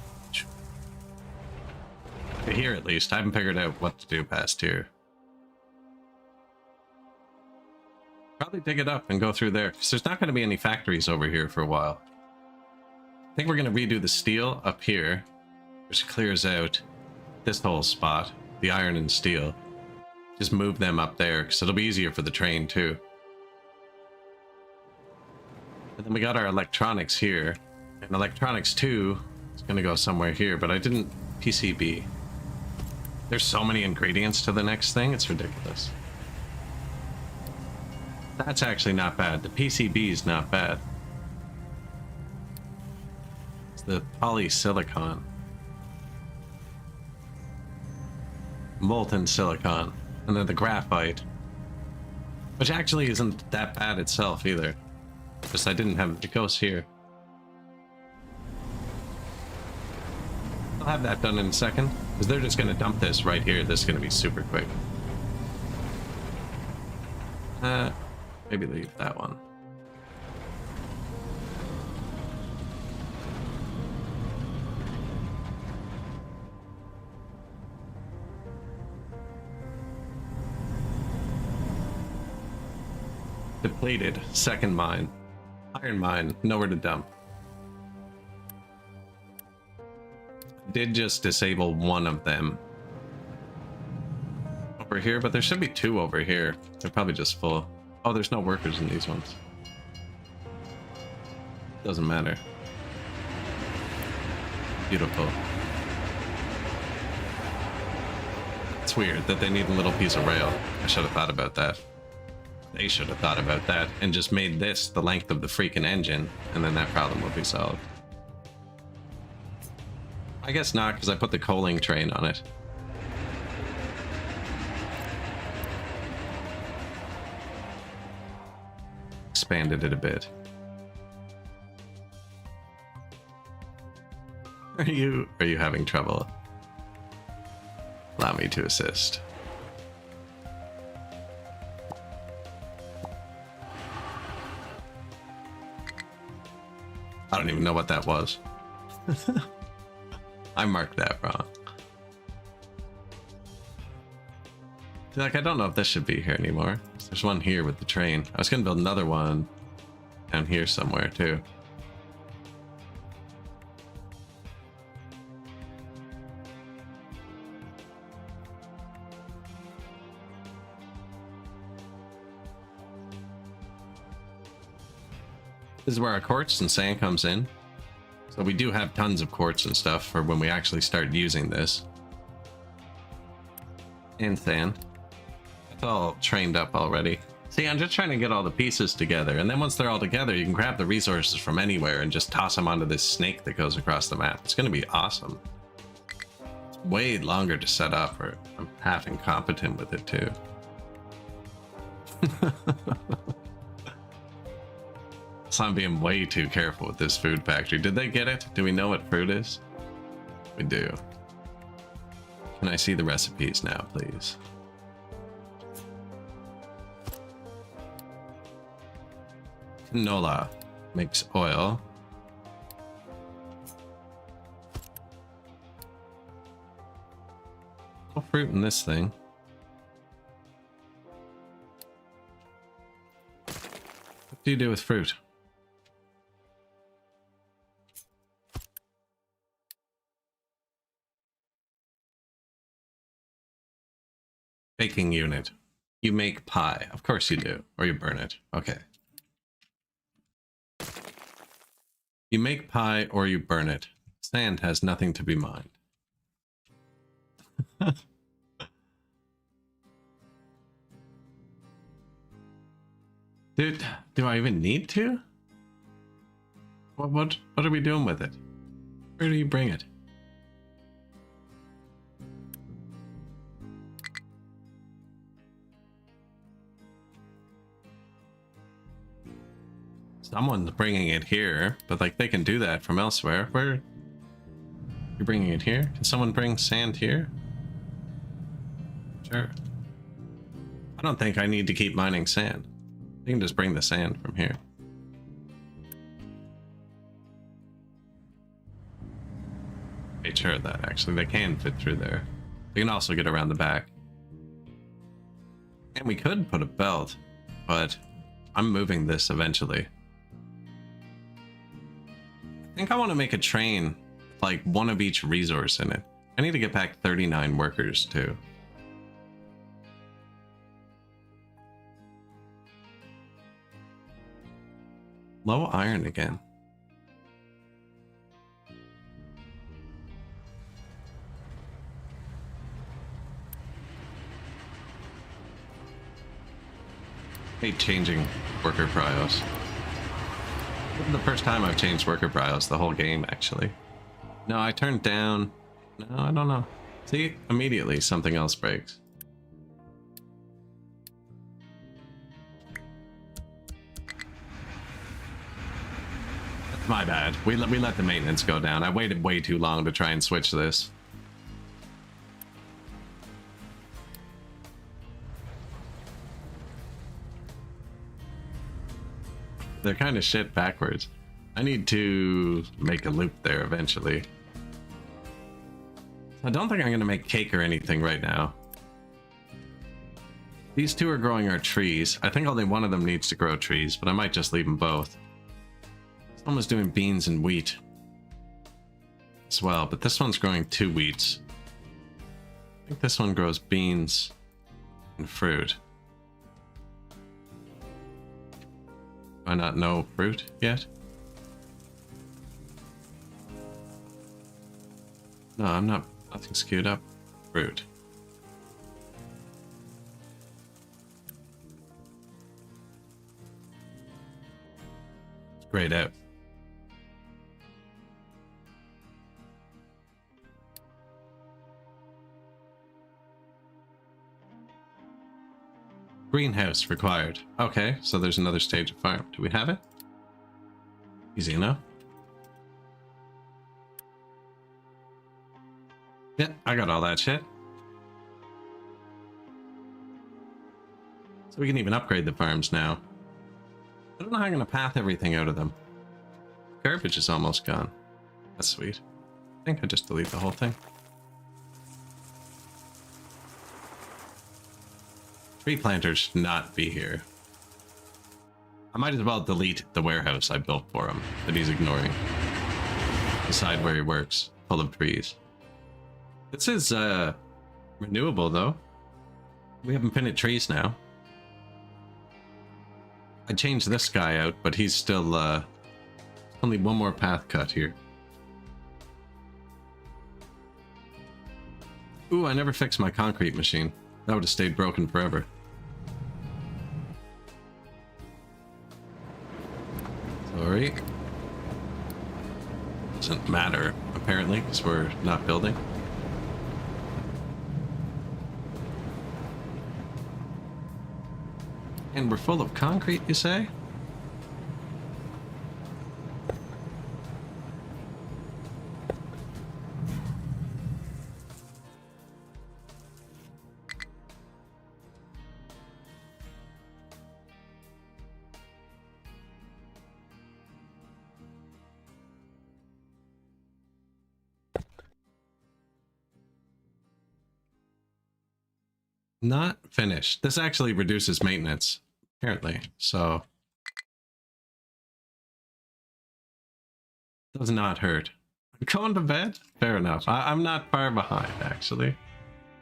Here at least. I haven't figured out what to do past here. Probably dig it up and go through there, because there's not going to be any factories over here for a while. I think we're going to redo the steel up here, which clears out this whole spot, the iron and steel. Just move them up there, because it'll be easier for the train too. And then we got our electronics here, and electronics 2 is going to go somewhere here, but I didn't PCB. There's so many ingredients to the next thing, it's ridiculous. That's actually not bad. The PCB is not bad. It's the polysilicon. Molten silicon. And then the graphite. Which actually isn't that bad itself either. Just I didn't have it goes here. I'll have that done in a second. Because they're just going to dump this right here. This is going to be super quick. Maybe leave that one. Depleted. Second mine. Iron mine. Nowhere to dump. Did just disable one of them over here, but there should be 2 over here. They're probably just full. Oh, there's no workers in these ones. Doesn't matter. Beautiful. It's weird that they need a little piece of rail. I should have thought about that. They should have thought about that and just made this the length of the freaking engine, and then that problem would be solved. I guess not, because I put the coaling train on it. Expanded it a bit. Are you having trouble? Allow me to assist. I don't even know what that was. I marked that wrong. Like, I don't know if this should be here anymore. There's one here with the train. I was gonna build another one down here somewhere too. This is where our quartz and sand comes in. So we do have tons of quartz and stuff for when we actually start using this. And sand. It's all trained up already. See, I'm just trying to get all the pieces together, and then once they're all together, you can grab the resources from anywhere and just toss them onto this snake that goes across the map. It's going to be awesome. It's way longer to set up, or I'm half incompetent with it too. So I'm being way too careful with this food factory. Did they get it? Do we know what fruit is? We do. Can I see the recipes now, please? Canola makes oil. No fruit in this thing. What do you do with fruit? Baking unit. You make pie. Of course you do. Or you burn it. Okay. You make pie or you burn it. Sand has nothing to be mined. Dude, do I even need to? What are we doing with it? Where do you bring it? Someone's bringing it here, but like they can do that from elsewhere. Where? You're bringing it here? Can someone bring sand here? Sure. I don't think I need to keep mining sand. You can just bring the sand from here. Made sure of that, actually. They can fit through there. We can also get around the back. And we could put a belt, but I'm moving this eventually. I think I want to make a train, like one of each resource in it. I need to get back 39 workers too. Low iron again. I hate changing worker prios. This is the first time I've changed worker prios the whole game, actually. No, I turned down... No, I don't know. See, immediately something else breaks. That's my bad. We let the maintenance go down. I waited way too long to try and switch this. They're kind of shit backwards. I need to make a loop there eventually. I don't think I'm going to make cake or anything right now. These two are growing our trees. I think only one of them needs to grow trees, but I might just leave them both. Someone's doing beans and wheat as well, but this one's growing 2 wheats. I think this one grows beans and fruit. Do I not know fruit yet? No, I'm not. Nothing skewed up. Fruit. It's grayed out. Greenhouse required. Okay, so there's another stage of farm. Do we have it? Easy enough. Yeah, I got all that shit. So we can even upgrade the farms now. I don't know how I'm gonna path everything out of them. Garbage is almost gone. That's sweet. I think I just delete the whole thing. Tree planters should not be here. I might as well delete the warehouse I built for him that he's ignoring. The side where he works, full of trees. This is renewable though. We have infinite trees now. I changed this guy out, but he's still only one more path cut here. Ooh, I never fixed my concrete machine. That would have stayed broken forever. Sorry. Doesn't matter, apparently, because we're not building. And we're full of concrete, you say? Not finished. This actually reduces maintenance, apparently, so does not hurt. Going to bed? Fair enough. I'm not far behind, actually.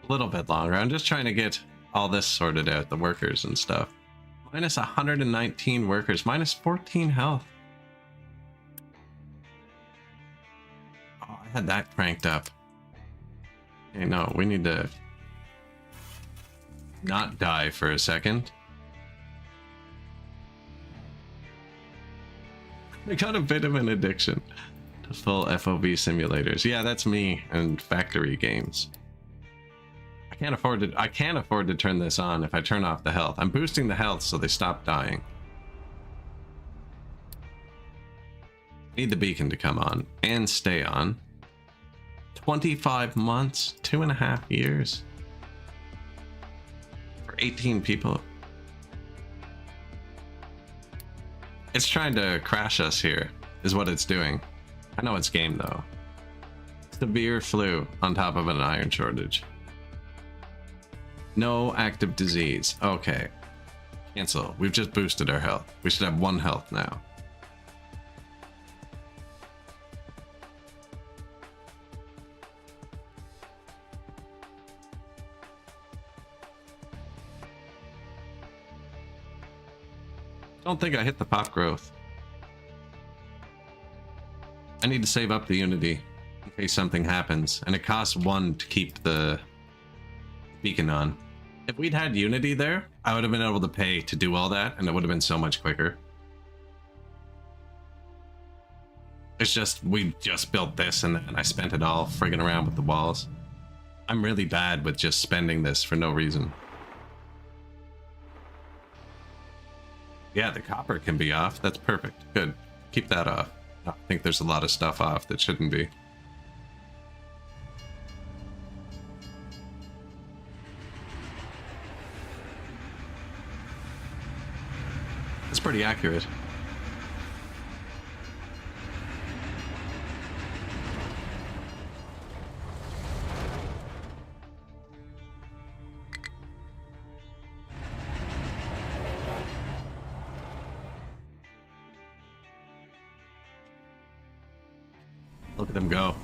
A little bit longer. I'm just trying to get all this sorted out, the workers and stuff. Minus 119 workers, minus 14 health. Oh, I had that cranked up. Okay, no, we need to not die for a second. I got a bit of an addiction to full FOV simulators. Yeah, that's me and factory games. I can't afford to turn this on if I turn off the health. I'm boosting the health so they stop dying. Need the beacon to come on and stay on. 25 months, 2.5 years. For 18 people. It's trying to crash us here, is what it's doing. I know it's game though. Severe flu on top of an iron shortage. No active disease. Okay. Cancel. We've just boosted our health. We should have 1 health now. Don't think I hit the pop growth. I need to save up the Unity in case something happens, and it costs 1 to keep the beacon on. If we'd had Unity there, I would have been able to pay to do all that, and it would have been so much quicker. It's just, we just built this, and I spent it all friggin' around with the walls. I'm really bad with just spending this for no reason. Yeah, the copper can be off. That's perfect. Good. Keep that off. I think there's a lot of stuff off that shouldn't be. That's pretty accurate. Look at them go.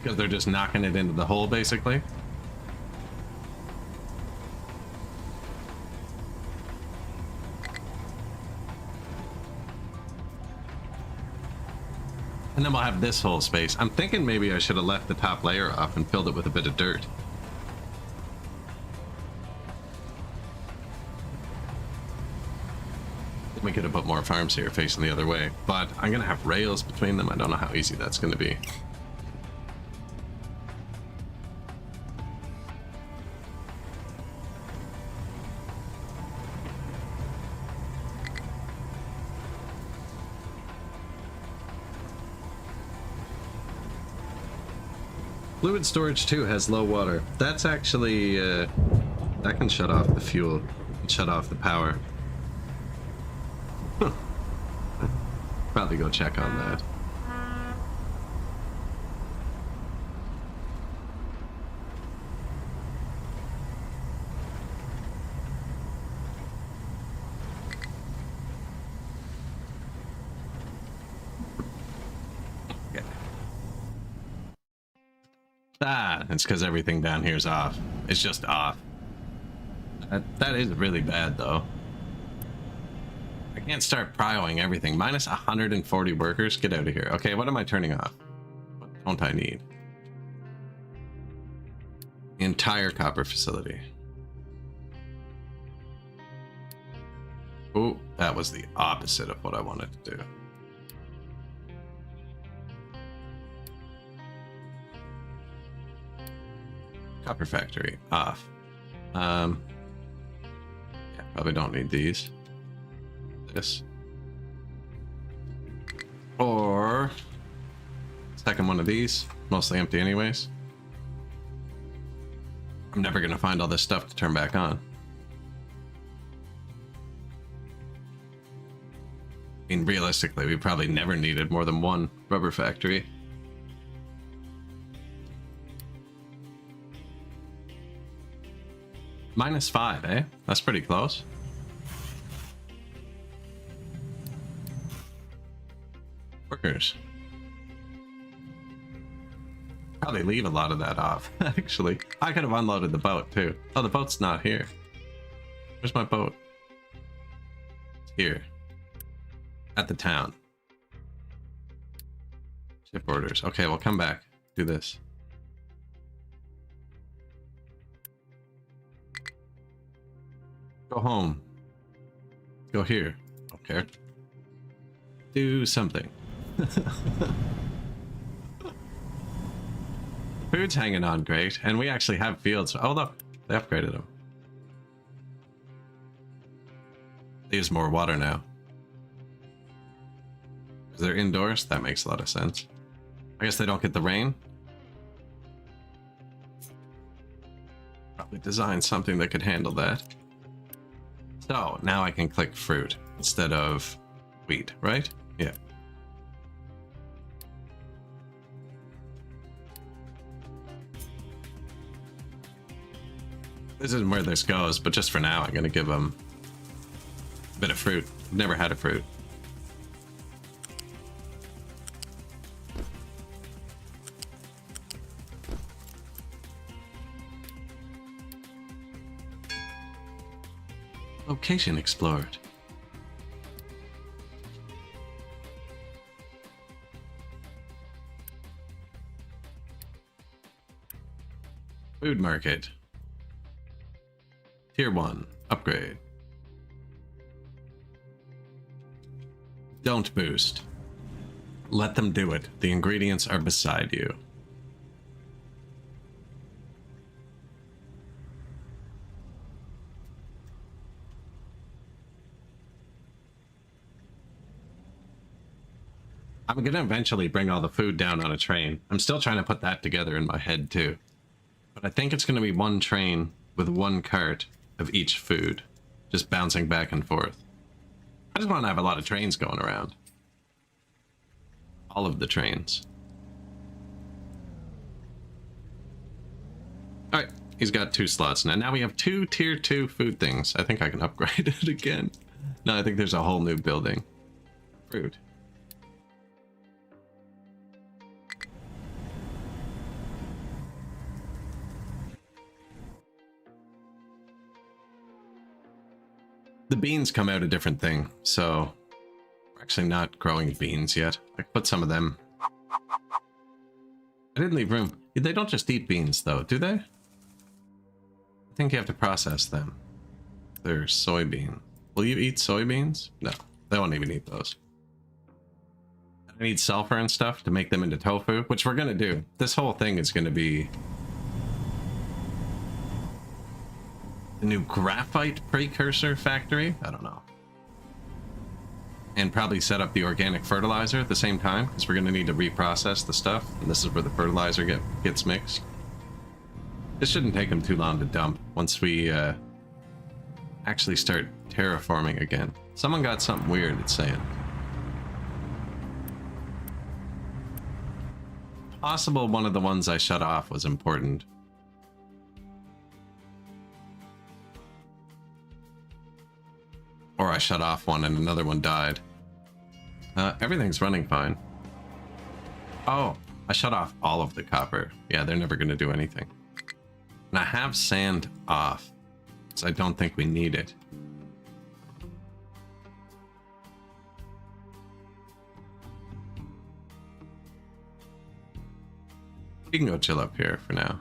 Because they're just knocking it into the hole, basically. And then we'll have this whole space. I'm thinking maybe I should have left the top layer off and filled it with a bit of dirt. We could have put more farms here facing the other way, but I'm gonna have rails between them. I don't know how easy that's gonna be. Fluid storage too has low water. That's actually that can shut off the fuel and shut off the power. Probably go check on that. Okay. It's because everything down here is off. It's just off. That is really bad though. I can't start prioing everything. Minus 140 workers. Get out of here. Okay, what am I turning off? What don't I need? The entire copper facility. Oh, that was the opposite of what I wanted to do. Copper factory off. Yeah, probably don't need these. This. Or second one of these, mostly empty anyways. I'm never gonna find all this stuff to turn back on. I mean, realistically, we probably never needed more than 1 rubber factory. -5, eh? That's pretty close. Workers. Probably leave a lot of that off, actually. I could have unloaded the boat, too. Oh, the boat's not here. Where's my boat? It's here. At the town. Ship orders. Okay, we'll come back. Do this. Go home. Go here. Don't care. Do something. Food's hanging on great, and we actually have fields. Oh look, they upgraded them. They use more water now. Because they're indoors, that makes a lot of sense. I guess they don't get the rain. Probably design something that could handle that. So now I can click fruit instead of wheat, right? Yeah. This isn't where this goes, but just for now, I'm gonna give him a bit of fruit. I've never had a fruit. Location explored. Food market. Tier 1. Upgrade. Don't boost. Let them do it. The ingredients are beside you. I'm gonna eventually bring all the food down on a train. I'm still trying to put that together in my head too. But I think it's gonna be one train with one cart of each food, just bouncing back and forth. I just want to have a lot of trains going around. All of the trains. Alright, he's got 2 slots now. Now we have 2 tier 2 food things. I think I can upgrade it again. No, I think there's a whole new building. Fruit. The beans come out a different thing, so we're actually not growing beans yet. I put some of them. I didn't leave room. They don't just eat beans though, do they? I think you have to process them. They're soybean. Will you eat soybeans? No, they won't even eat those. I need sulfur and stuff to make them into tofu, which we're gonna do. This whole thing is gonna be the new graphite precursor factory? I don't know. And probably set up the organic fertilizer at the same time, because we're going to need to reprocess the stuff, and this is where the fertilizer gets mixed. This shouldn't take them too long to dump once we actually start terraforming again. Someone got something weird, it's saying. Possible one of the ones I shut off was important. Or I shut off one and another one died. Everything's running fine. Oh, I shut off all of the copper. Yeah, they're never going to do anything. And I have sand off, so I don't think we need it. You can go chill up here for now.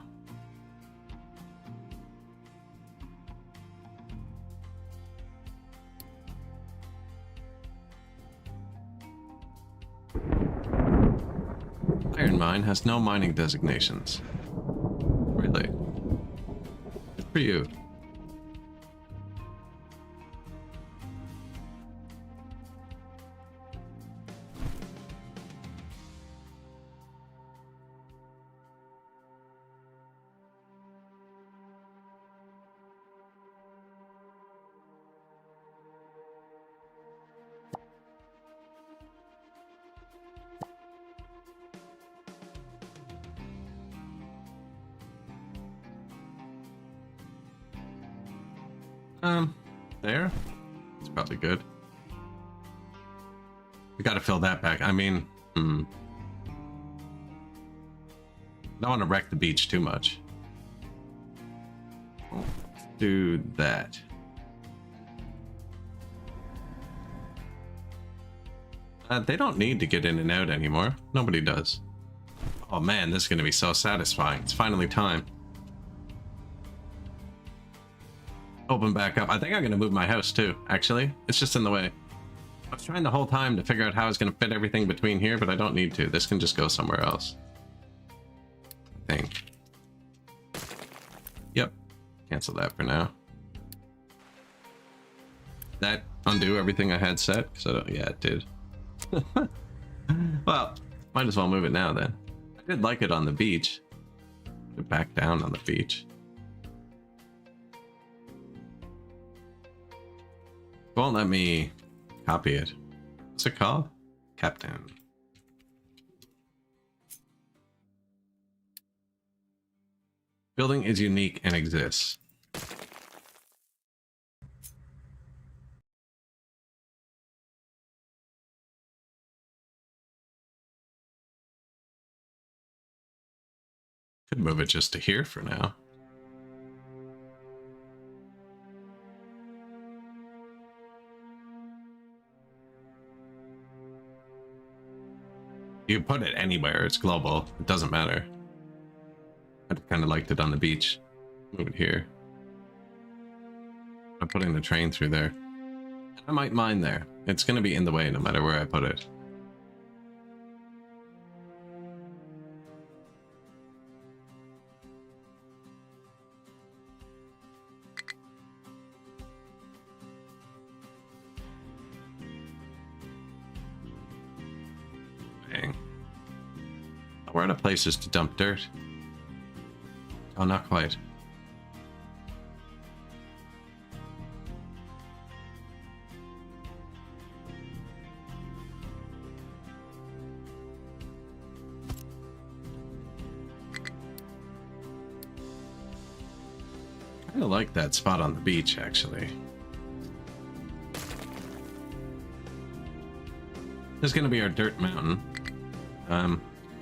Iron mine has no mining designations. Really? Good for you. There? It's probably good. We gotta fill that back. I mean, don't want to wreck the beach too much. Let's do that. They don't need to get in and out anymore. Nobody does. Oh man, this is gonna be so satisfying. It's finally time. Open back up. I think I'm going to move my house too, actually. It's just in the way. I was trying the whole time to figure out how I was going to fit everything between here, but I don't need to. This can just go somewhere else. I think. Yep. Cancel that for now. That undo everything I had set? Because I don't... Yeah, it did. Well, might as well move it now then. I did like it on the beach. Put it back down on the beach. Won't let me copy it. What's it called? Captain. Building is unique and exists. Could move it just to here for now. You put it anywhere, it's global. It doesn't matter. I kind of liked it on the beach. Move it here. I'm putting the train through there. I might mine there. It's going to be in the way no matter where I put it. Dang. We're out of places to dump dirt. Oh, not quite. I kind of like that spot on the beach, actually. This is going to be our dirt mountain.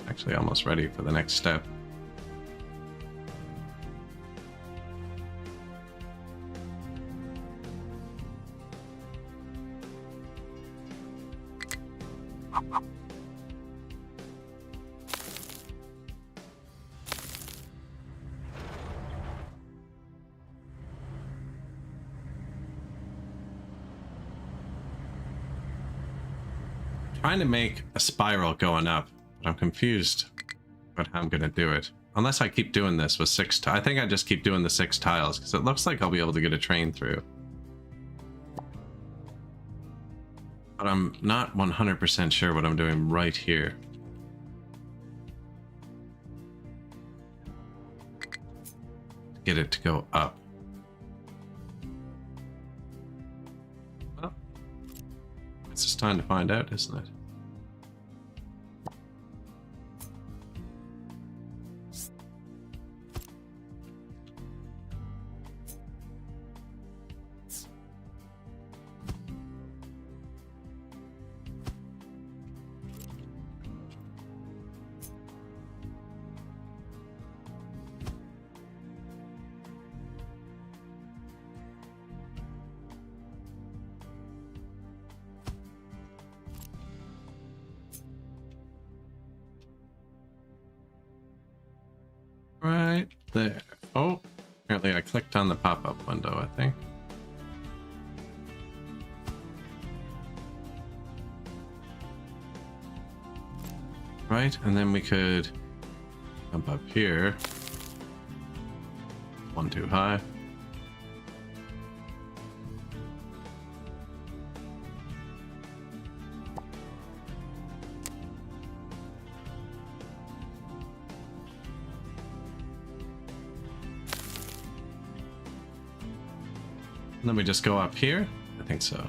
Actually almost ready for the next step. Trying to make a spiral going up, but I'm confused about how I'm gonna do it. Unless I keep doing this with I think I just keep doing the 6 tiles, because it looks like I'll be able to get a train through. But I'm not 100% sure what I'm doing right here. Get it to go up. Well, it's just time to find out, isn't it? Right there. Oh, apparently I clicked on the pop-up window, I think. Right, and then we could jump up here. One too high. And then we just go up here? I think so.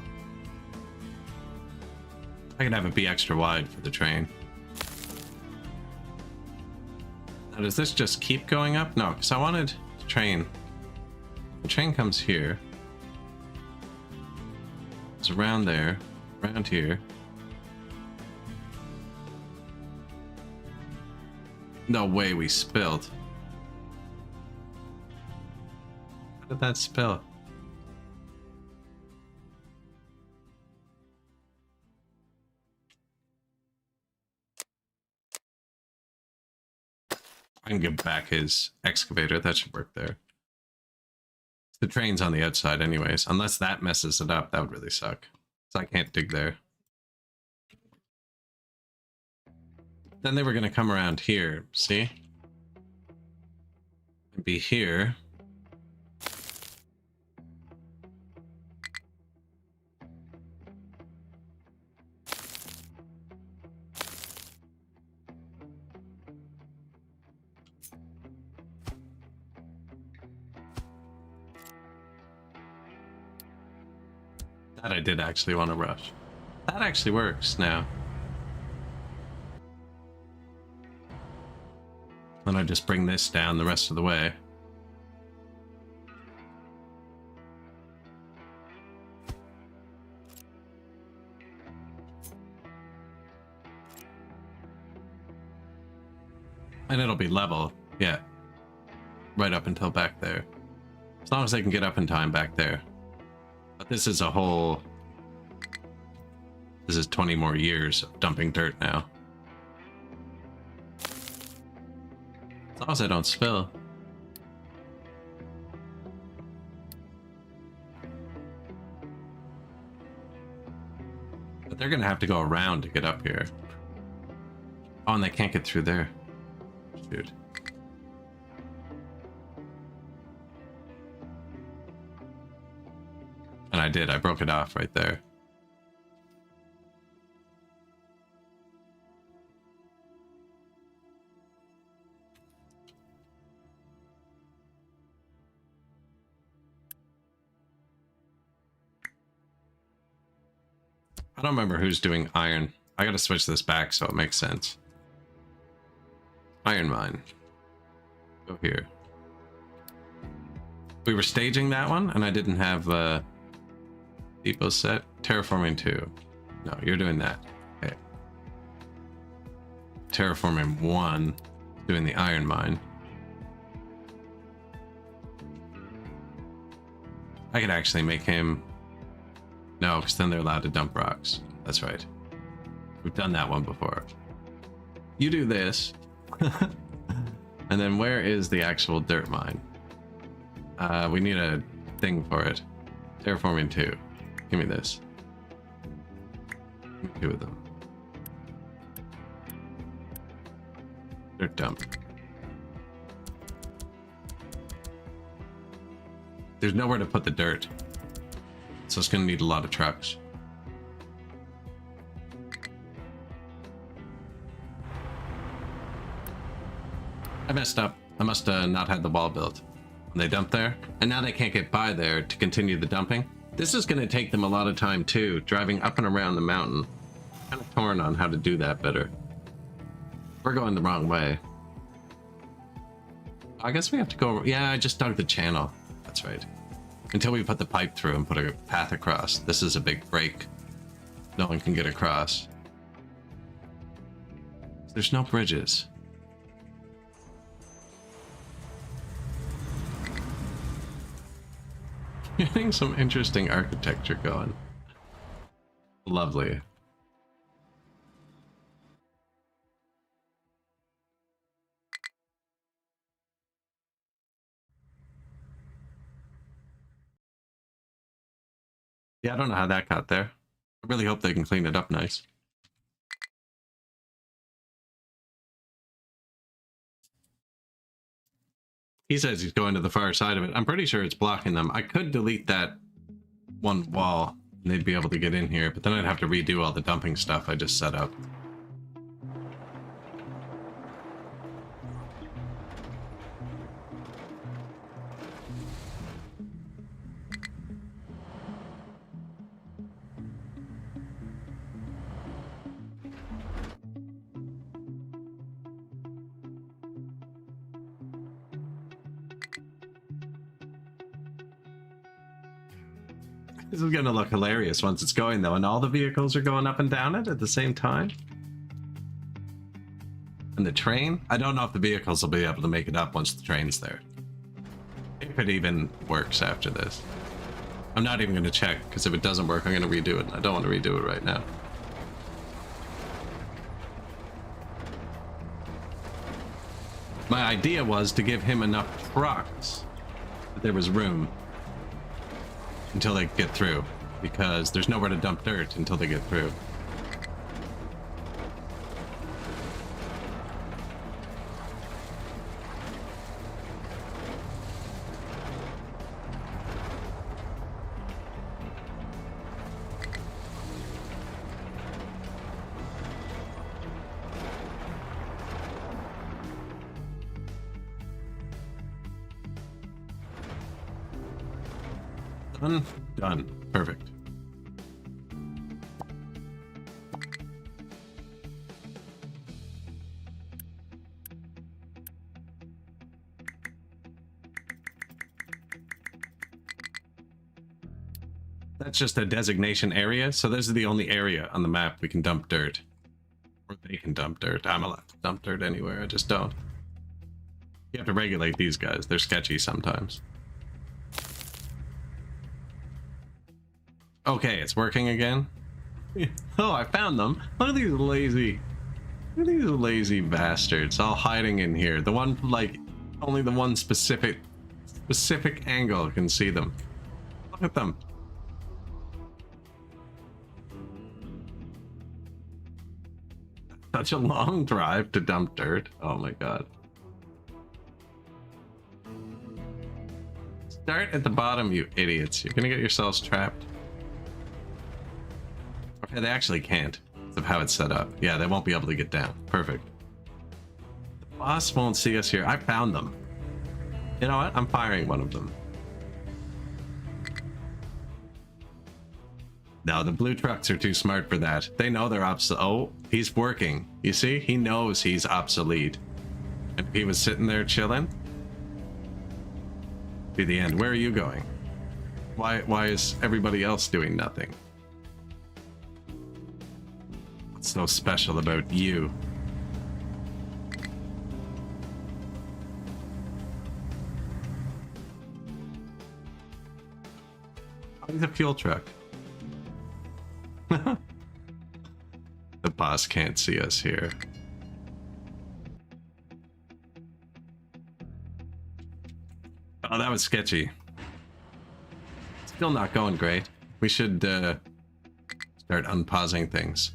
I can have it be extra wide for the train. Now, does this just keep going up? No, because I wanted the train. The train comes here. It's around there, around here. No way we spilled. How did that spill? I can give back his excavator. That should work there. The train's on the outside anyways. Unless that messes it up, that would really suck. So I can't dig there. Then they were going to come around here, see? And be here. That I did actually want to rush. That actually works now. Then I just bring this down the rest of the way. And it'll be level. Yeah. Right up until back there. As long as they can get up in time back there. But this is a whole... This is 20 more years of dumping dirt now. As long as I don't spill. But they're gonna have to go around to get up here. Oh, and they can't get through there. Shoot. And I did. I broke it off right there. I don't remember who's doing iron. I gotta switch this back so it makes sense. Iron mine. Go here. We were staging that one, and I didn't have depot set. Terraforming 2. No, you're doing that. Okay. Terraforming 1. Doing the iron mine. I could actually make him... No, because then they're allowed to dump rocks. That's right. We've done that one before. You do this. And then where is the actual dirt mine? We need a thing for it. Terraforming 2. Give me this. Give me 2 of them. Dirt dump. There's nowhere to put the dirt. So it's going to need a lot of trucks. I messed up. I must have not had the wall built when they dumped there. And now they can't get by there to continue the dumping. This is going to take them a lot of time too, driving up and around the mountain. Kind of torn on how to do that better. We're going the wrong way. I guess we have to go... Yeah, I just dug the channel. That's right. Until we put the pipe through and put a path across. This is a big break. No one can get across. There's no bridges. Getting some interesting architecture going. Lovely. Yeah, I don't know how that got there. I really hope they can clean it up nice. He says he's going to the far side of it. I'm pretty sure it's blocking them. I could delete that one wall and they'd be able to get in here, but then I'd have to redo all the dumping stuff I just set up. This is gonna look hilarious once it's going though, and all the vehicles are going up and down it at the same time. And the train? I don't know if the vehicles will be able to make it up once the train's there. If it even works after this. I'm not even gonna check, because if it doesn't work, I'm gonna redo it, and I don't want to redo it right now. My idea was to give him enough trucks that there was room until they get through, because there's nowhere to dump dirt until they get through. Done. Perfect. That's just a designation area, so this is the only area on the map we can dump dirt. Or they can dump dirt. I'm allowed to dump dirt anywhere, I just don't. You have to regulate these guys. They're sketchy sometimes. Okay, it's working again. Oh, I found them. Look at these lazy bastards all hiding in here. The one, like, only the one specific angle can see them. Look at them. Such a long drive to dump dirt. Oh my god. Start at the bottom, you idiots. You're gonna get yourselves trapped. Okay, they actually can't. Because of how it's set up. Yeah, they won't be able to get down. Perfect. The boss won't see us here. I found them. You know what? I'm firing one of them. No, the blue trucks are too smart for that. They know they're obsolete. Oh, he's working. You see? He knows he's obsolete. And if he was sitting there chilling, be the end. Where are you going? Why is everybody else doing nothing? What's so special about you? Oh, he's a fuel truck. The boss can't see us here. Oh, that was sketchy. Still not going great. We should start unpausing things.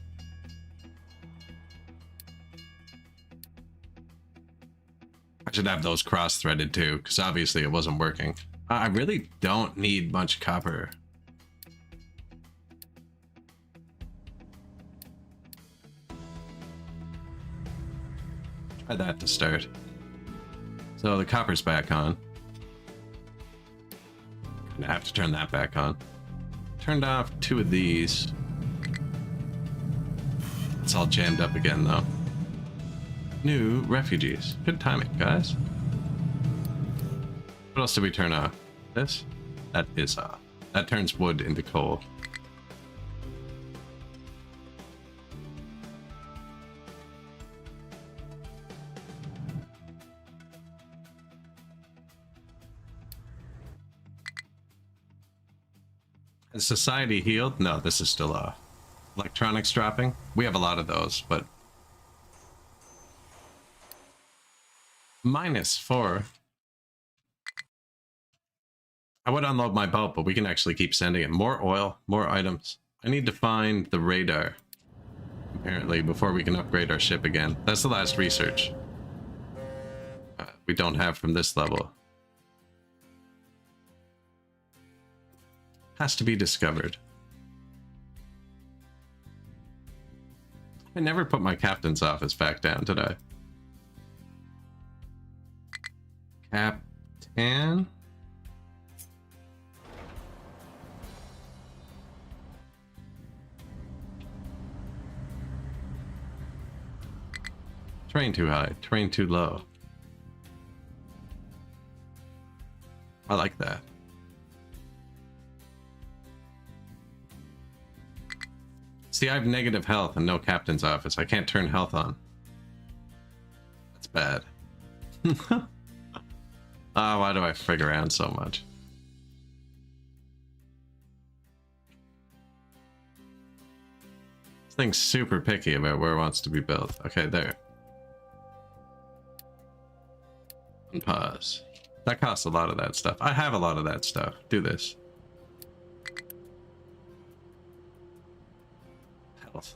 I should have those cross-threaded too, because obviously it wasn't working. I really don't need much copper. Try that to start. So the copper's back on. Gonna have to turn that back on. Turned off 2 of these. It's all jammed up again though. New refugees. Good timing, guys. What else did we turn off? This? That is off. That turns wood into coal. Has society healed? No, this is still off. Electronics dropping? We have a lot of those, but... -4. I would unload my boat, but we can actually keep sending it. More oil, more items. I need to find the radar, apparently, before we can upgrade our ship again. That's the last research we don't have from this level. Has to be discovered. I never put my captain's office back down, did I? Captain? Terrain too high, terrain too low. I like that. See, I have negative health and no captain's office. I can't turn health on. That's bad. Oh, why do I frig around so much? This thing's super picky about where it wants to be built. Okay, there. And pause. That costs a lot of that stuff. I have a lot of that stuff. Do this. Health.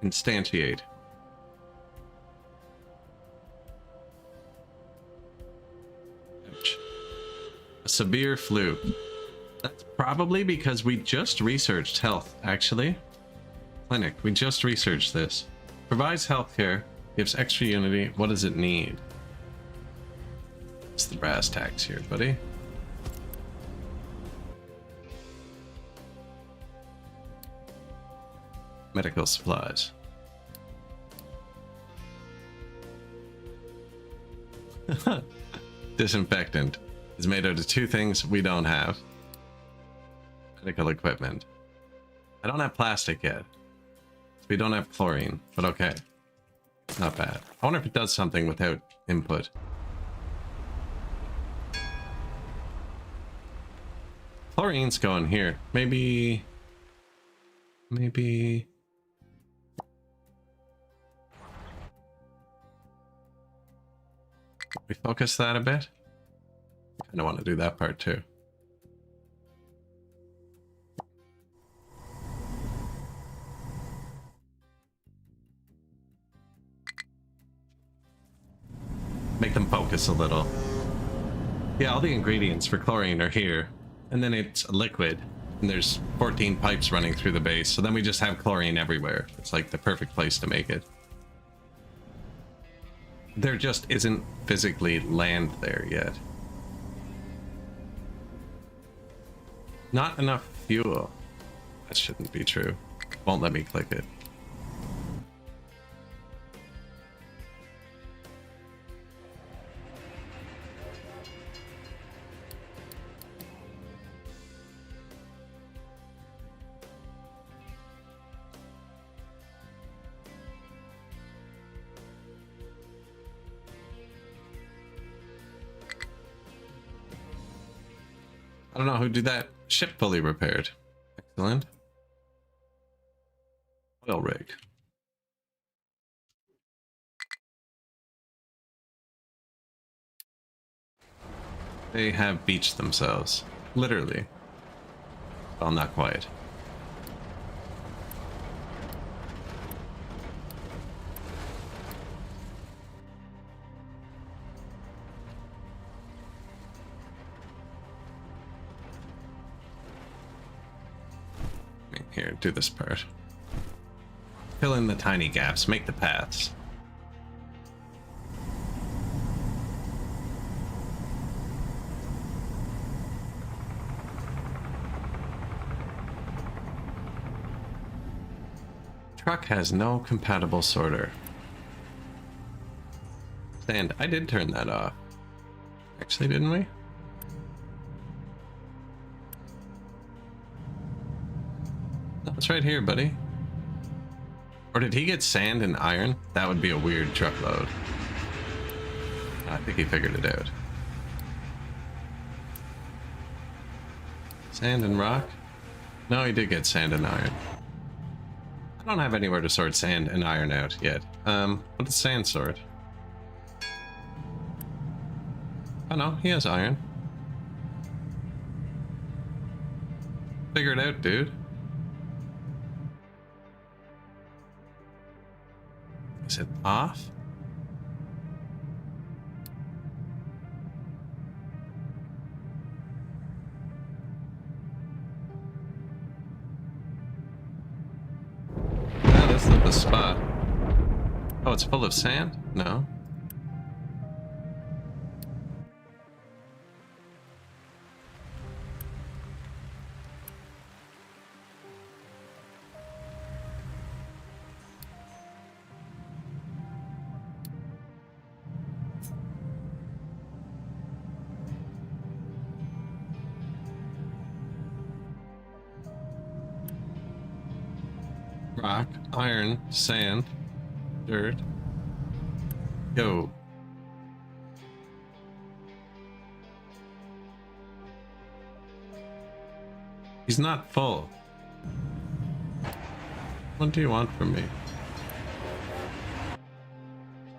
Instantiate. Ouch. A severe flu. That's probably because we just researched health, actually. Clinic. We just researched this. Provides healthcare. Gives extra unity. What does it need? It's the brass tacks here, buddy. Medical supplies. Disinfectant is made out of 2 things we don't have. Medical equipment. I don't have plastic yet. We don't have chlorine, but okay. Not bad. I wonder if it does something without input. Chlorine's going here. Maybe... we focus that a bit. I kind of want to do that part too. Make them focus a little. Yeah, all the ingredients for chlorine are here. And then it's a liquid. And there's 14 pipes running through the base. So then we just have chlorine everywhere. It's like the perfect place to make it. There just isn't physically land there yet. Not enough fuel. That shouldn't be true. Won't let me click it. I don't know who did that. Ship fully repaired. Excellent. Oil rig. They have beached themselves. Literally. Well, not quite. Here, do this part. Fill in the tiny gaps, make the paths. Truck has no compatible sorter. Sand, I did turn that off. Actually, didn't we? It's right here, buddy. Or did he get sand and iron? That would be a weird truckload. I think he figured it out. Sand and rock? No, he did get sand and iron. I don't have anywhere to sort sand and iron out yet. What does sand sort? Oh no, he has iron. Figure it out, dude. Is it off? No, that's not the spot. Oh, it's full of sand? No. Rock, iron, sand, dirt. Go. He's not full. What do you want from me?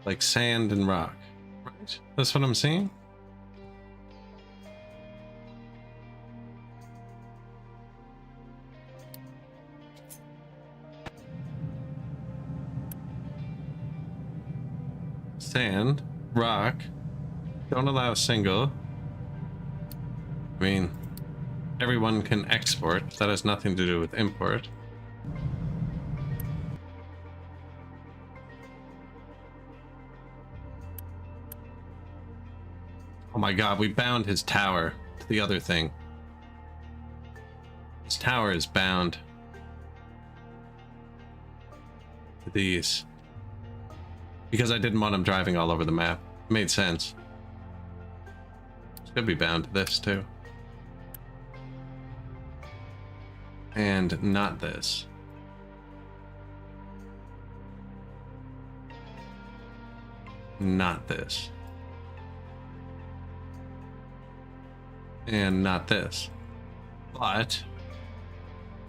Like sand and rock, right? That's what I'm seeing? Sand, rock, don't allow single. I mean, everyone can export. That has nothing to do with import. Oh my god, we bound his tower to the other thing. His tower is bound to these. Because I didn't want him driving all over the map. It made sense. Should be bound to this too. And not this. not this. And not this. But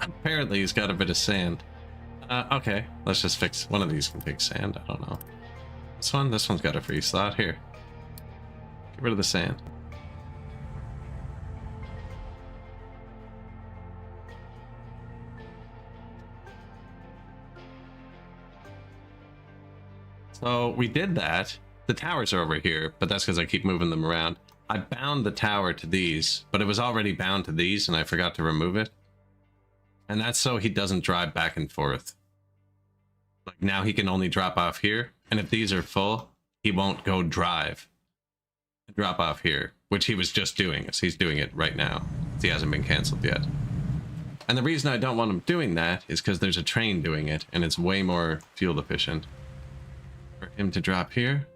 apparently he's got a bit of sand. Okay, let's just fix one of these. Can fix sand. I don't know. This one's got a free slot here. Get rid of the sand. So we did that. The towers are over here, but that's because I keep moving them around. I bound the tower to these, but it was already bound to these and I forgot to remove it. And that's so he doesn't drive back and forth. Like now he can only drop off here. And if these are full, he won't go drop off here, which he was just doing. So he's doing it right now. He hasn't been canceled yet. And the reason I don't want him doing that is because there's a train doing it and it's way more fuel efficient. For him to drop here,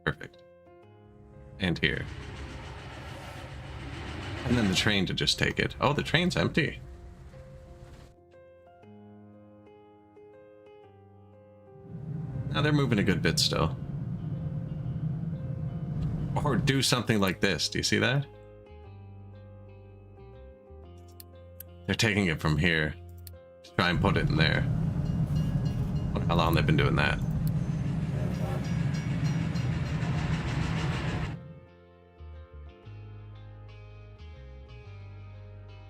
perfect. And here. And then the train to just take it. Oh, the train's empty. Now they're moving a good bit still. Or do something like this. Do you see that? They're taking it from here. Try and put it in there. Wonder how long they've been doing that.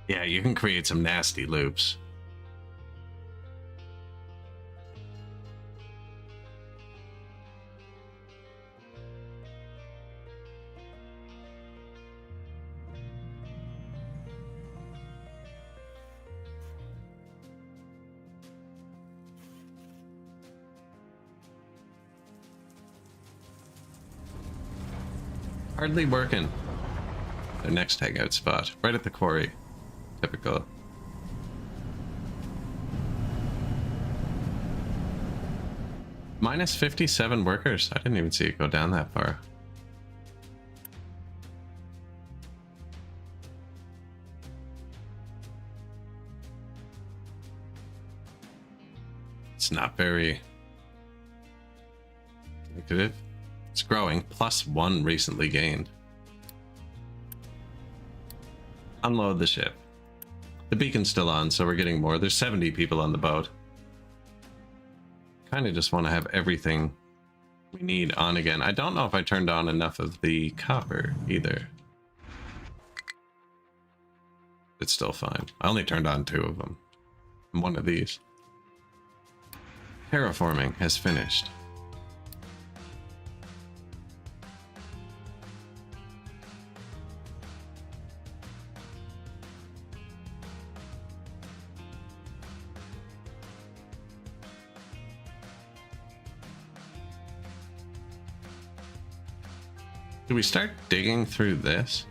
Yeah, you can create some nasty loops. Hardly working. Their next hangout spot, right at the quarry. Typical. Minus 57 workers. I didn't even see it go down that far. It's not very indicative. It's growing. +1 recently gained. Unload the ship. The beacon's still on, so we're getting more. There's 70 people on the boat. Kind of just want to have everything we need on again. I don't know if I turned on enough of the copper either. It's still fine. I only turned on 2 of them. And 1 of these. Terraforming has finished. Do we start digging through this?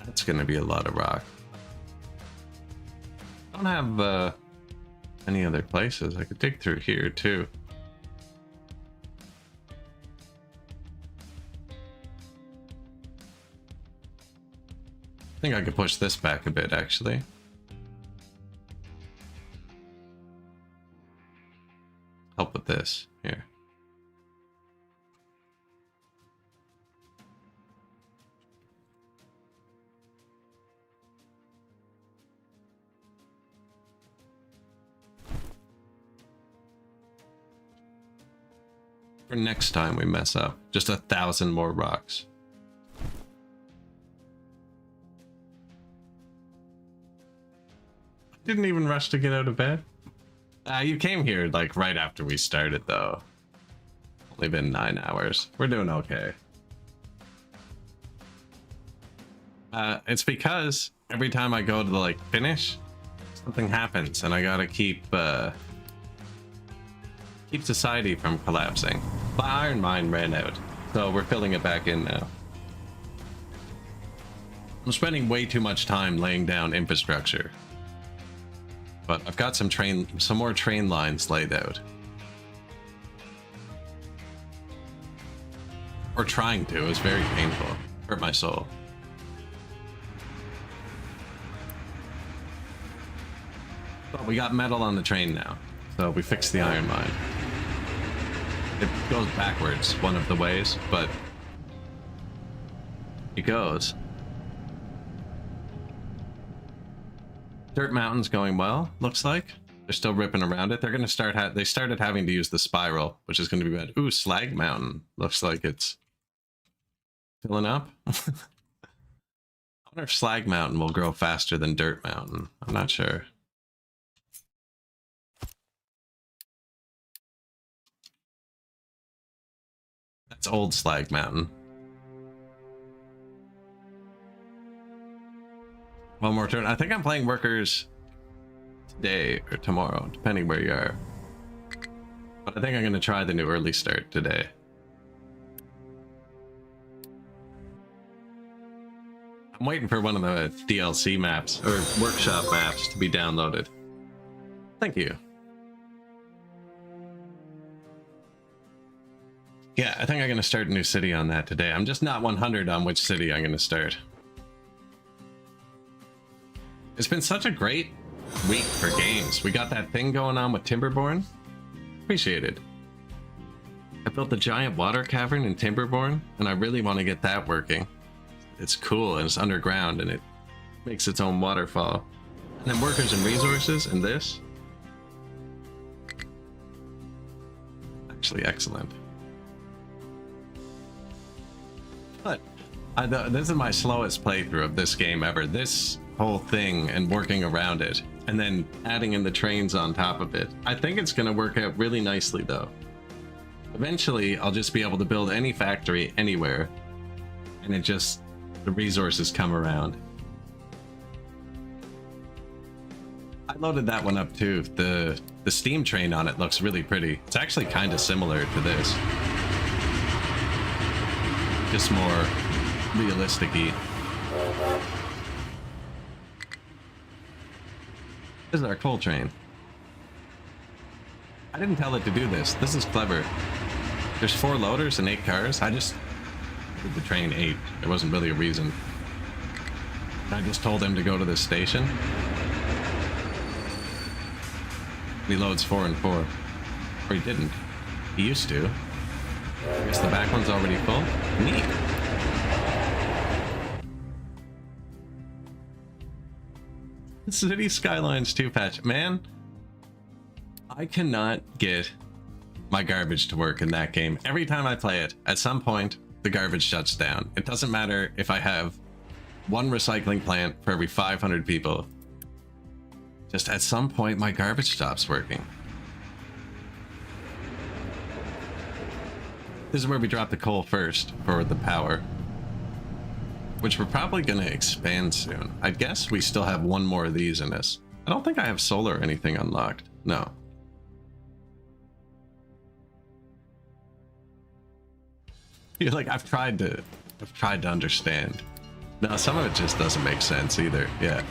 That's gonna be a lot of rock. I don't have any other places. I could dig through here too. I think I could push this back a bit actually. Help with this here. For next time we mess up, just 1,000 more rocks. Didn't even rush to get out of bed. You came here like right after we started though. Only been 9 hours. We're doing okay. It's because every time I go to like finish, something happens and I gotta keep society from collapsing. My iron mine ran out, so we're filling it back in now. I'm spending way too much time laying down infrastructure. But I've got some more train lines laid out. Or trying to. It's very painful. Hurt my soul. So We got metal on the train now, so we fixed the iron mine. It goes backwards one of the ways, but it goes. Dirt Mountain's going well, looks like. They're still ripping around it. They're going to start, they started having to use the spiral, which is going to be bad. Ooh, Slag Mountain. Looks like it's filling up. I wonder if Slag Mountain will grow faster than Dirt Mountain. I'm not sure. That's old Slag Mountain. One more turn. I think I'm playing workers today or tomorrow, depending where you are. But I think I'm going to try the new early start today. I'm waiting for one of the DLC maps or workshop maps to be downloaded. Thank you. Yeah, I think I'm going to start a new city on that today. I'm just not 100 on which city I'm going to start. It's been such a great week for games. We got that thing going on with Timberborn. Appreciate it. I built the giant water cavern in Timberborn, and I really want to get that working. It's cool, and it's underground, and it makes its own waterfall. And then workers and resources, and this. Actually, excellent. But this is my slowest playthrough of this game ever. This whole thing and working around it, and then adding in the trains on top of it. I think it's going to work out really nicely, though. Eventually, I'll just be able to build any factory anywhere, and it just, the resources come around. I loaded that one up too. The steam train on it looks really pretty. It's actually kind of similar to this, just more realistic-y. This is our coal train. I didn't tell it to do this. This is clever. There's 4 loaders and 8 cars. I just did the train 8. There wasn't really a reason. I just told him to go to this station. He loads 4 and 4. Or he didn't. He used to. I guess the back one's already full. Neat. City Skylines 2 patch. Man, I cannot get my garbage to work in that game. Every time I play it, at some point, the garbage shuts down. It doesn't matter if I have 1 recycling plant for every 500 people. Just at some point, my garbage stops working. This is where we drop the coal first for the power, which we're probably going to expand soon. I guess we still have 1 more of these in us. I don't think I have solar or anything unlocked. No. You're like, I've tried to understand. No, some of it just doesn't make sense either. Yeah.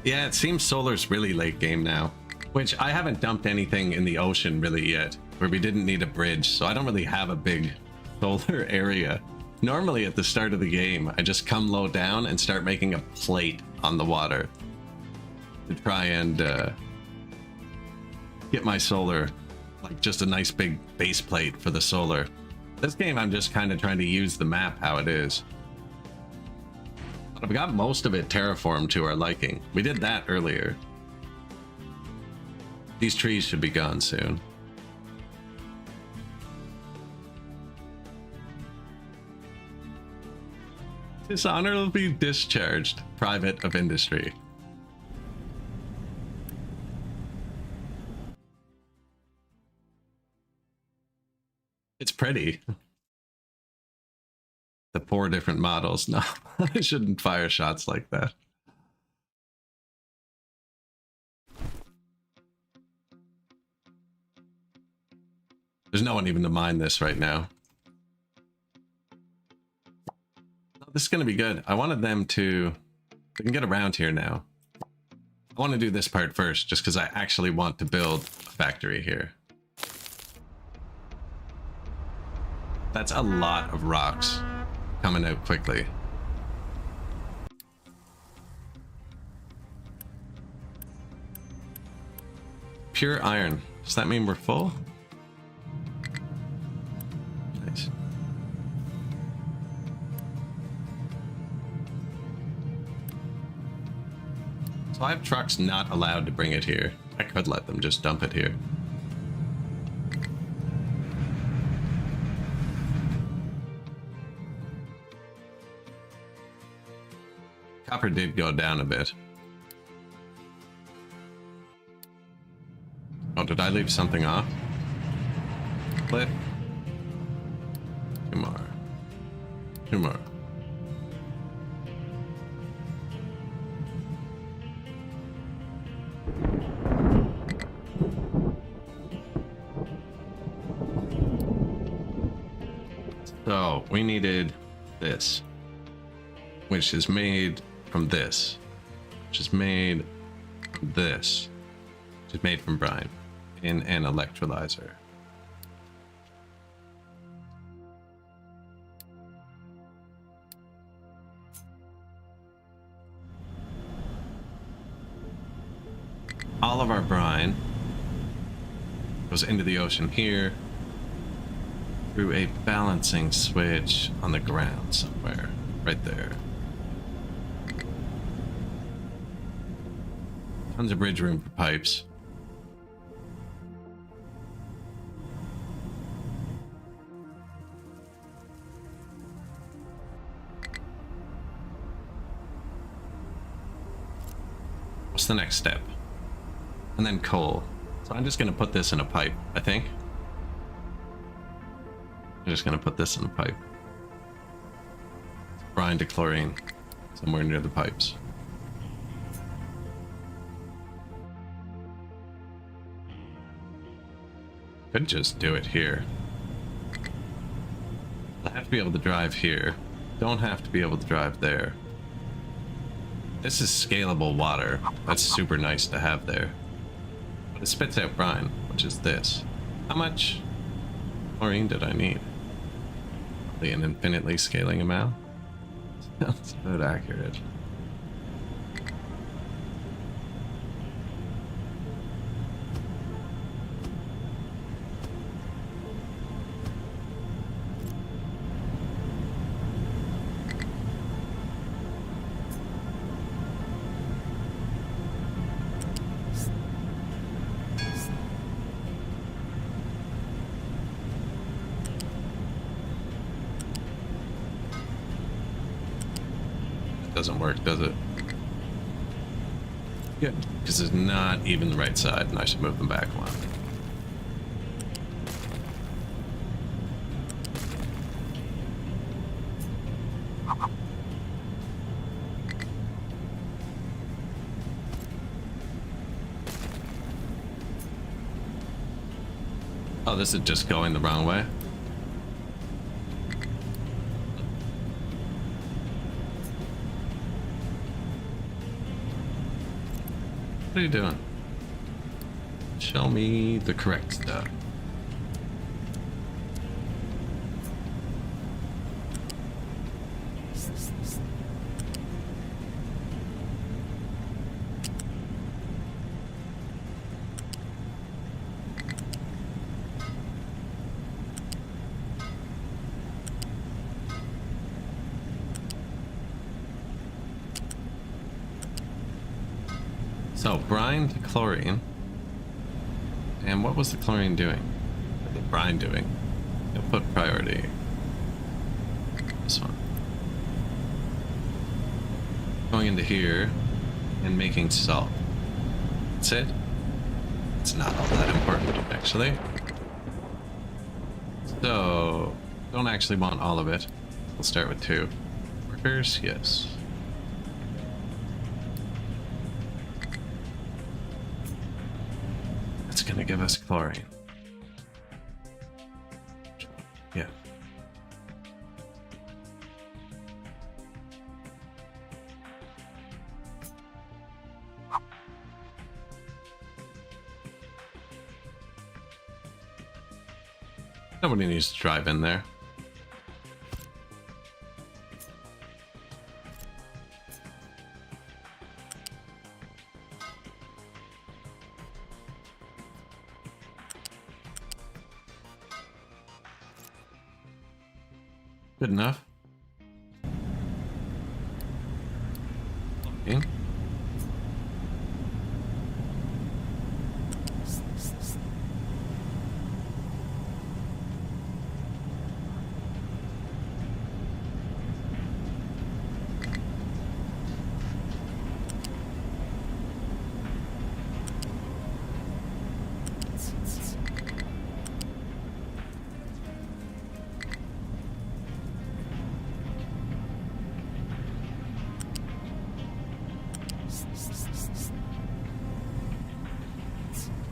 Yeah, it seems solar's really late game now, which I haven't dumped anything in the ocean really yet, where we didn't need a bridge, so I don't really have a big solar area. Normally at the start of the game, I just come low down and start making a plate on the water to try and get my solar, like just a nice big base plate for the solar. This game, I'm just kind of trying to use the map how it is. But I've got most of it terraformed to our liking. We did that earlier. These trees should be gone soon. Dishonorably discharged. Private of industry. It's pretty. The 4 different models. No, I shouldn't fire shots like that. There's no one even to mine this right now. This is going to be good. I wanted them to... They can get around here now. I want to do this part first, just because I actually want to build a factory here. That's a lot of rocks coming out quickly. Pure iron. Does that mean we're full? Nice. So I have trucks not allowed to bring it here. I could let them just dump it here. Copper did go down a bit. Oh, did I leave something off? Cliff. Two more. Two more. So, we needed this, which is made from this, which is made from this, which is made from brine in an electrolyzer. All of our brine goes into the ocean here through a balancing switch on the ground somewhere, right there. Tons of bridge room for pipes. What's the next step? And then coal. So I'm just gonna put this in a pipe, I think. I'm just gonna put this in a pipe. Brine to chlorine, somewhere near the pipes. Could just do it here. I have to be able to drive here. Don't have to be able to drive there. This is scalable water. That's super nice to have there. But it spits out brine, which is this. How much chlorine did I need? Probably an infinitely scaling amount. That's about accurate. Doesn't work, does it? Good, because it's not even the right side, and I should move them back one. Oh, this is just going the wrong way. What are you doing? Show me the correct stuff. So, brine to chlorine. And what was the chlorine doing? What was the brine doing? I'll put priority. This one. Going into here and making salt. That's it. It's not all that important, actually. So, don't actually want all of it. We'll start with 2. Workers, yes. Gonna give us chlorine. Yeah. Nobody needs to drive in there. Good enough. Okay.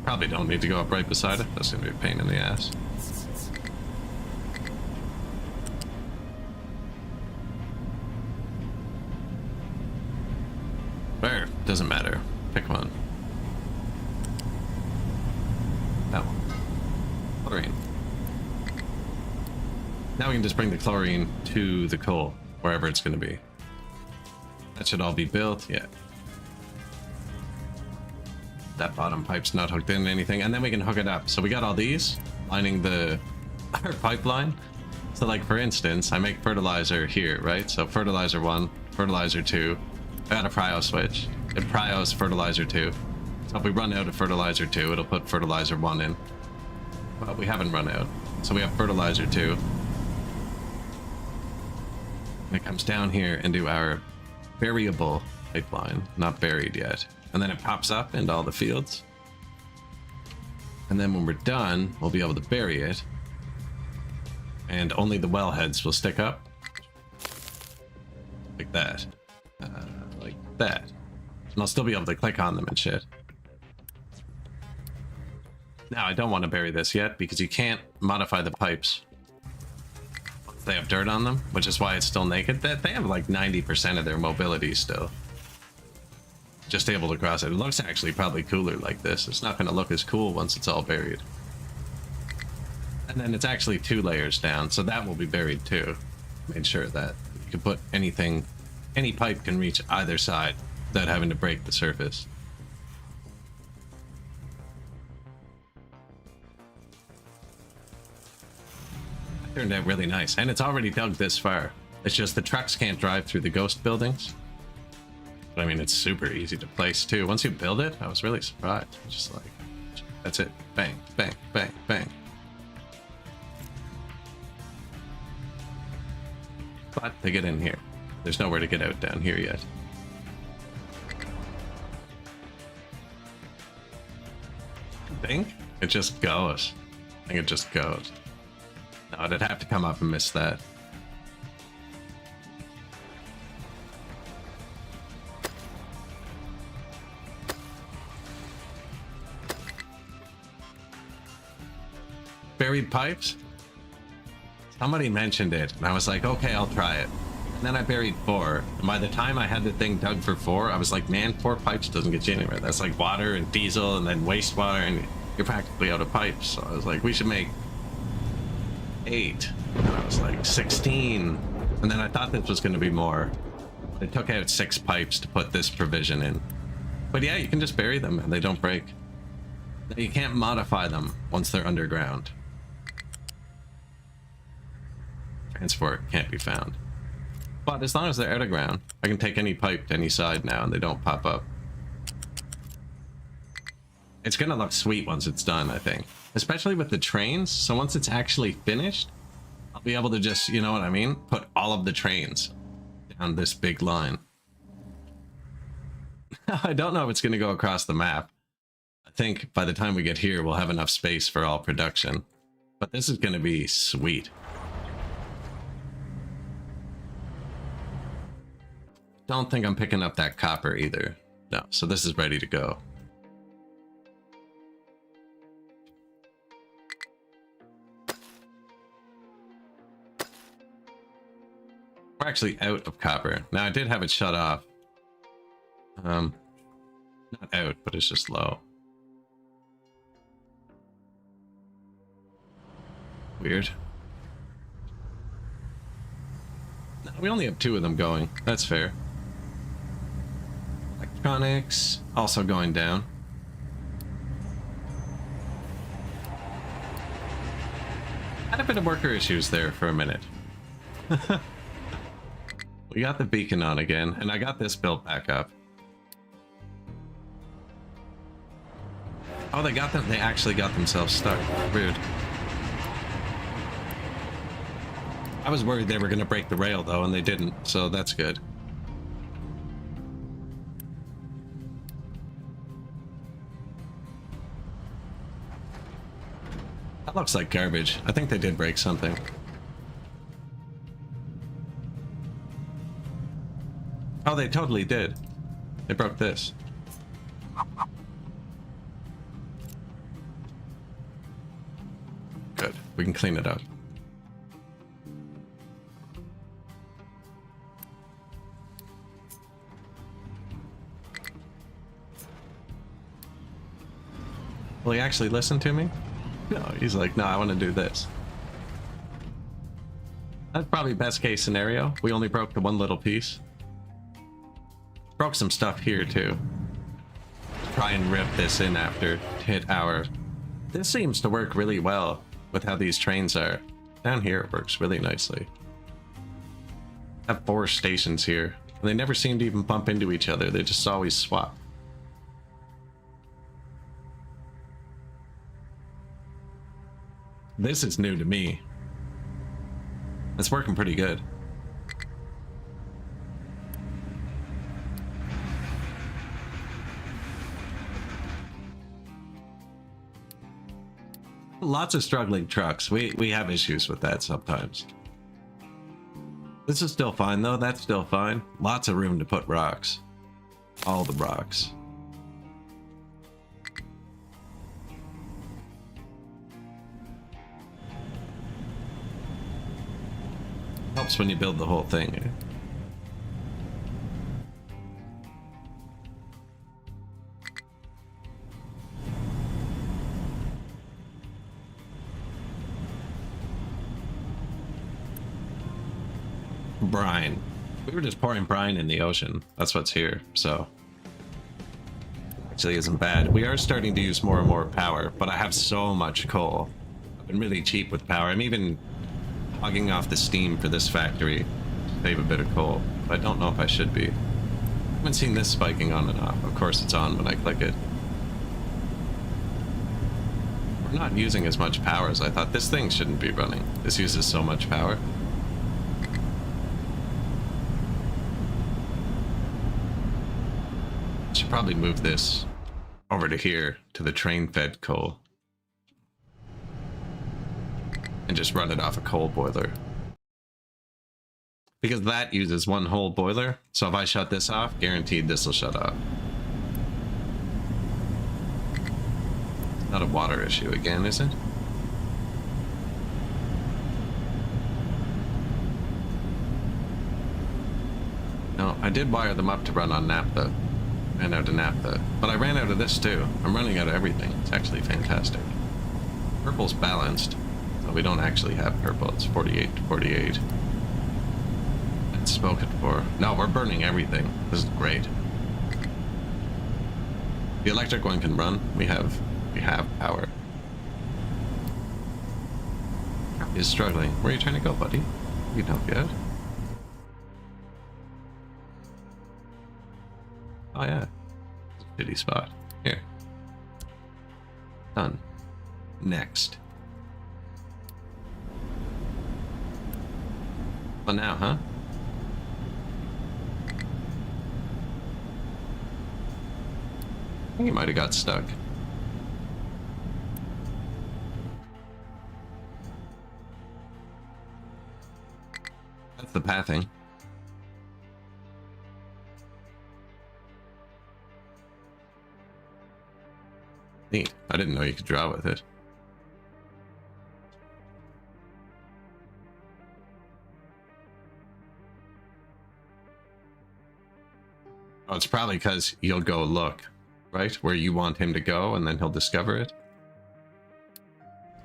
Probably don't need to go up right beside it. That's gonna be a pain in the ass. Where? Doesn't matter. Pick one. That one. Chlorine. Now we can just bring the chlorine to the coal, wherever it's gonna be. That should all be built, yeah. That bottom pipe's not hooked in anything, and then we can hook it up. So we got all these lining the our pipeline. So like for instance, I make fertilizer here, right? So fertilizer 1, fertilizer 2. I got a prio switch. It prios fertilizer 2. So if we run out of fertilizer 2, it'll put fertilizer 1 in. But we haven't run out. So we have fertilizer 2. And it comes down here into our variable pipeline, not buried yet. And then it pops up into all the fields. And then when we're done, we'll be able to bury it. And only the wellheads will stick up. Like that. Like that. And I'll still be able to click on them and shit. Now, I don't want to bury this yet because you can't modify the pipes. They have dirt on them, which is why it's still naked. They have like 90% of their mobility still. Just able to cross it. It looks actually probably cooler like this. It's not going to look as cool once it's all buried. And then it's actually 2 layers down, so that will be buried too. Made sure that you can put anything, any pipe can reach either side without having to break the surface. It turned out really nice, and it's already dug this far. It's just the trucks can't drive through the ghost buildings. But I mean, it's super easy to place too. Once you build it, I was really surprised. Just like, that's it. Bang, bang, bang, bang. But they get in here. There's nowhere to get out down here yet. I think it just goes. I think it just goes. No, I'd have to come up and miss that. Buried pipes? Somebody mentioned it, and I was like, okay, I'll try it. And then I buried 4. And by the time I had the thing dug for 4, I was like, man, 4 pipes doesn't get you anywhere. That's like water and diesel and then wastewater, and you're practically out of pipes. So I was like, we should make 8. And I was like, 16. And then I thought this was going to be more. They took out 6 pipes to put this provision in. But yeah, you can just bury them and they don't break. You can't modify them once they're underground. Transport can't be found. But as long as they're out of ground, I can take any pipe to any side now and they don't pop up. It's gonna look sweet once it's done, I think. Especially with the trains, so once it's actually finished, I'll be able to just, you know what I mean? Put all of the trains down this big line. I don't know if it's gonna go across the map. I think by the time we get here, we'll have enough space for all production. But this is gonna be sweet. Don't think I'm picking up that copper either. No, so this is ready to go. We're actually out of copper. Now I did have it shut off. Not out, but it's just low. Weird. No, we only have 2 of them going. That's fair. Electronics also going down. Had a bit of worker issues there for a minute. We got the beacon on again, and I got this built back up. Oh, they got them. They actually got themselves stuck. Rude. I was worried they were going to break the rail, though, and they didn't, so that's good. That looks like garbage. I think they did break something. Oh, they totally did. They broke this. Good. We can clean it up. Will he actually listen to me? No, he's like, no, I want to do this. That's probably best case scenario. We only broke the one little piece. Broke some stuff here too. Try and rip this in after to hit our... This seems to work really well with how these trains are. Down here it works really nicely. I have 4 stations here, and they never seem to even bump into each other. They just always swap. This is new to me. It's working pretty good. Lots of struggling trucks. We have issues with that sometimes. This is still fine though. That's still fine. Lots of room to put rocks. All the rocks. Helps when you build the whole thing. Brine. We were just pouring brine in the ocean. That's what's here, so actually isn't bad. We are starting to use more and more power, but I have so much coal. I've been really cheap with power. I'm even hogging off the steam for this factory to save a bit of coal, but I don't know if I should be. I haven't seen this spiking on and off. Of course it's on when I click it. We're not using as much power as I thought. This thing shouldn't be running. This uses so much power. Should probably move this over to here to the train fed coal and just run it off a coal boiler, because that uses one whole boiler. So if I shut this off, guaranteed this will shut off. It's not a water issue again, is it? No, I did wire them up to run on naphtha. Ran out of naphtha, but I ran out of this too. I'm running out of everything. It's actually fantastic. Purple's balanced, so we don't actually have purple. It's 48 to 48. It's spoken for. No, we're burning everything. This is great. The electric one can run. We have power. He's struggling. Where are you trying to go, buddy? We can help you out. Oh yeah, shitty spot. Here. Done. Next. Well now, huh? I think he might have got stuck. That's the pathing. Neat. I didn't know you could draw with it. Oh, it's probably because you'll go look, right? Where you want him to go, and then he'll discover it.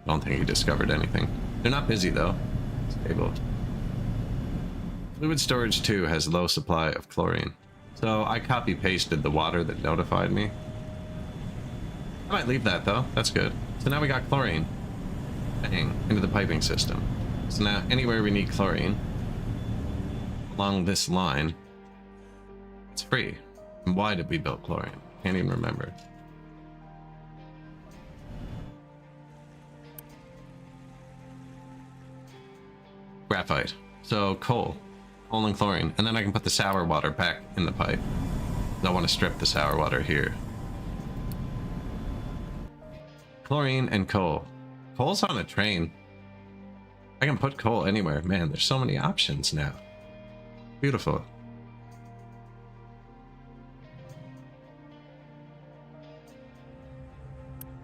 I don't think he discovered anything. They're not busy, though. Stable. Fluid storage 2 has low supply of chlorine. So I copy-pasted the water that notified me. I might leave that though. That's good. So now we got chlorine. Bang. Into the piping system. So now anywhere we need chlorine, along this line, it's free. And why did we build chlorine? Can't even remember. Graphite. So coal and chlorine, and then I can put the sour water back in the pipe. I want to strip the sour water here. Chlorine and coal. Coal's on a train. I can put coal anywhere. Man, there's so many options now. Beautiful.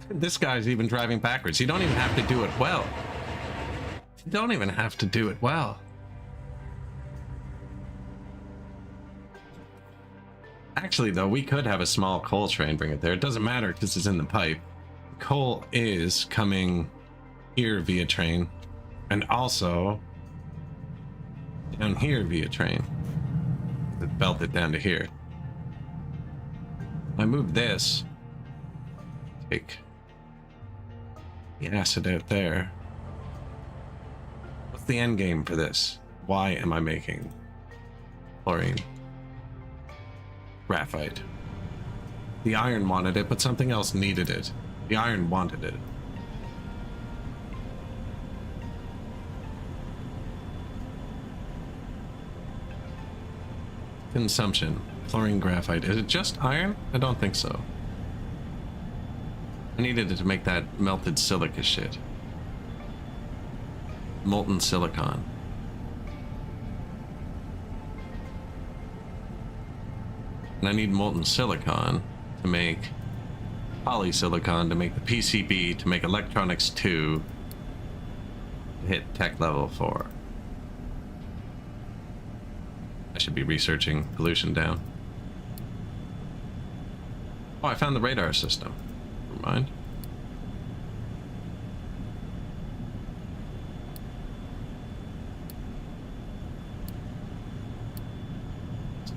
This guy's even driving backwards. You don't even have to do it well. You don't even have to do it well. Actually, though, we could have a small coal train bring it there. It doesn't matter because it's in the pipe. Coal is coming here via train, and also down here via train. Belt it down to here. I move this. Take the acid out there. What's the end game for this? Why am I making chlorine? Graphite. The iron wanted it, but something else needed it. The iron wanted it. Consumption. Chlorine, graphite. Is it just iron? I don't think so. I needed it to make that melted silica shit. Molten silicon. And I need molten silicon to make polysilicon, to make the PCB, to make electronics 2, to hit tech level 4. I should be researching pollution down. Oh, I found the radar system. Never mind.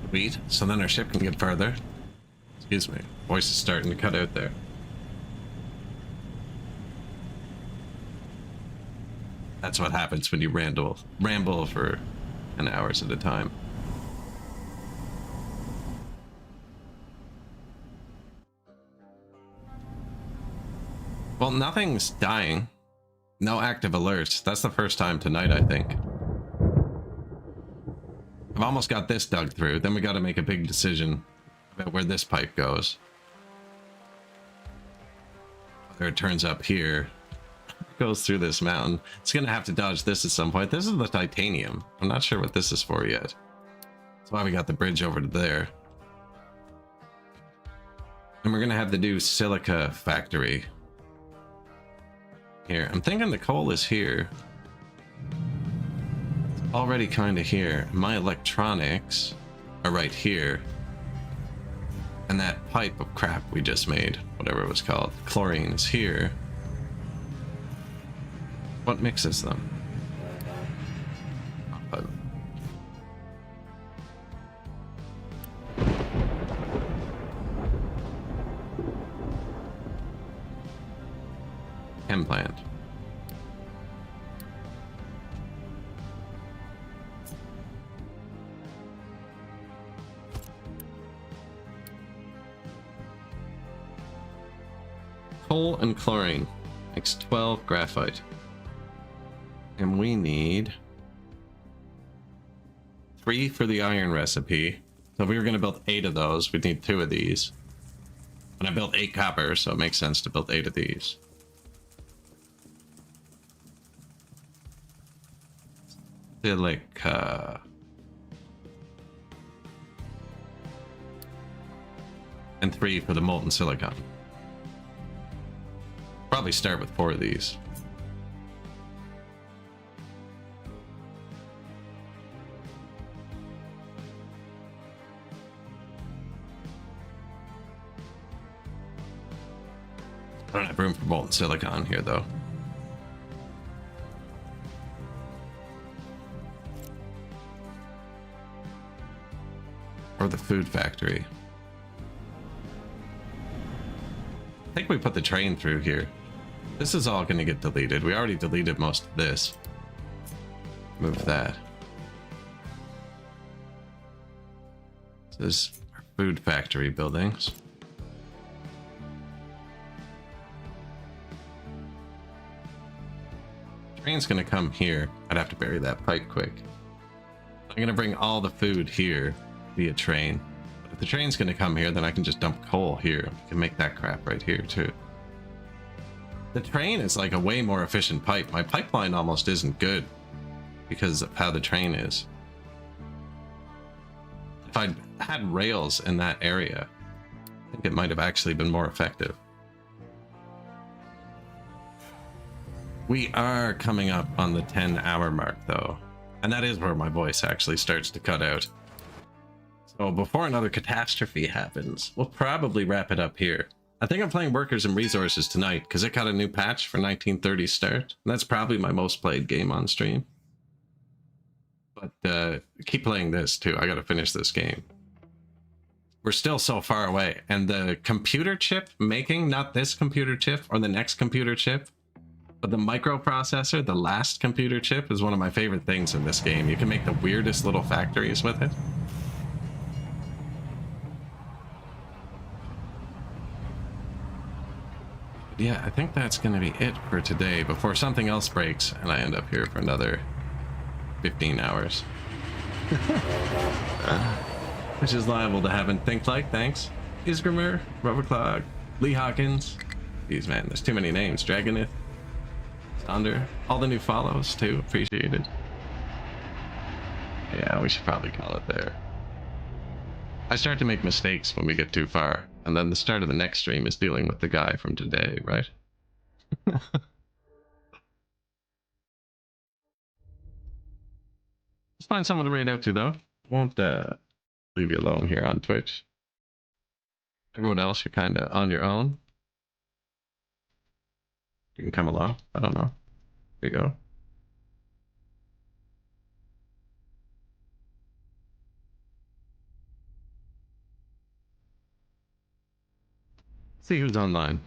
Sweet. So then our ship can get further. Excuse me. Voice is starting to cut out there. That's what happens when you ramble for 10 hours at a time. Well, nothing's dying. No active alerts. That's the first time tonight, I think. I've almost got this dug through. Then we got to make a big decision about where this pipe goes. Whether it turns up here, goes through this mountain. It's going to have to dodge this at some point. This is the titanium. I'm not sure what this is for yet. That's why we got the bridge over to there. And we're going to have to do silica factory. Here. I'm thinking the coal is here. It's already kind of here. My electronics are right here. And that pipe of crap we just made, whatever it was called, chlorine, is here. What mixes them? Chem plant. Coal and chlorine makes 12 graphite. And we need 3 for the iron recipe. So if we were going to build 8 of those, we'd need 2 of these. And I built 8 copper, so it makes sense to build 8 of these. Silica. And 3 for the molten silicon. Probably start with 4 of these. I don't have room for molten silicon here, though. Or the food factory. I think we put the train through here. This is all going to get deleted. We already deleted most of this. Move that. This is our food factory buildings. Train's gonna come here. I'd have to bury that pipe quick. I'm gonna bring all the food here via train. But if the train's gonna come here, then I can just dump coal here. I can make that crap right here too. The train is like a way more efficient pipe. My pipeline almost isn't good because of how the train is. If I'd had rails in that area, I think it might have actually been more effective. We are coming up on the 10-hour mark though, and that is where my voice actually starts to cut out. So before another catastrophe happens, we'll probably wrap it up here. I think I'm playing Workers and Resources tonight because it got a new patch for 1930 start, and that's probably my most played game on stream. But keep playing this too. I gotta finish this game. We're still so far away, and the computer chip making, not this computer chip or the next computer chip, but the microprocessor, the last computer chip, is one of my favorite things in this game. You can make the weirdest little factories with it. But yeah, I think that's gonna be it for today before something else breaks and I end up here for another 15 hours. Which is liable to happen. Think Like, thanks. Isgrimer, Rubberclog, Lee Hawkins. Jeez, man, there's too many names. Dragonith, Thunder, all the new follows too. Appreciated. Yeah, we should probably call it there. I start to make mistakes when we get too far, and then the start of the next stream is dealing with the guy from today, right? Let's find someone to raid out to, though. Won't leave you alone here on Twitch. Everyone else, you're kind of on your own. You can come along. I don't know. Here you go. See who's online.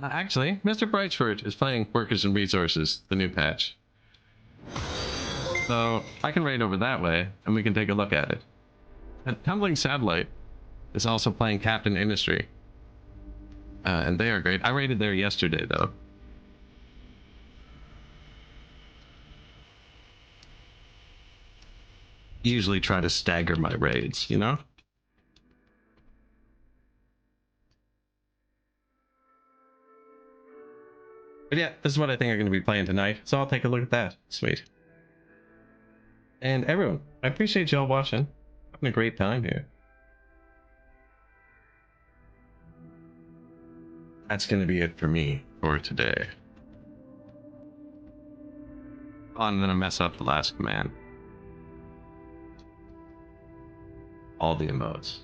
Actually, Mr. Brightford is playing Workers and Resources, the new patch. So I can raid over that way, and we can take a look at it. And Tumbling Satellite is also playing Captain Industry. And they are great. I raided there yesterday, though. Usually try to stagger my raids, you know? But yeah, this is what I think I'm going to be playing tonight, so I'll take a look at that. Sweet. And everyone, I appreciate y'all watching. Having a great time here. That's going to be it for me for today. Oh, I'm going to mess up the last command. All the emotes.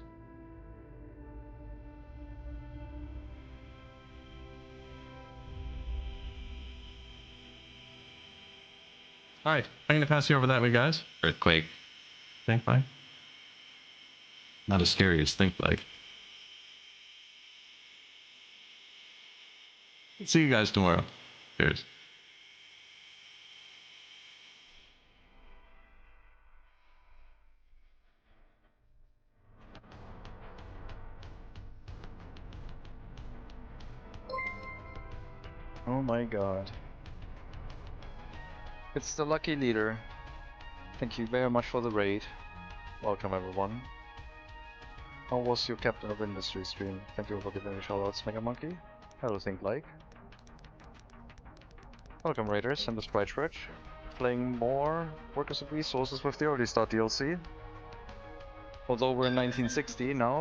Alright, I'm going to pass you over that way, guys. Earthquake. Think like. Not as scary as Think Like. See you guys tomorrow. Cheers. Oh my god. It's the lucky leader. Thank you very much for the raid. Welcome everyone. How was your Captain of Industry stream? Thank you for giving me shoutouts, Mega Monkey. Hello, Think Like. Welcome Raiders and the Sprite Church. Playing more Workers and Resources with the Early Start DLC. Although we're in 1960 now,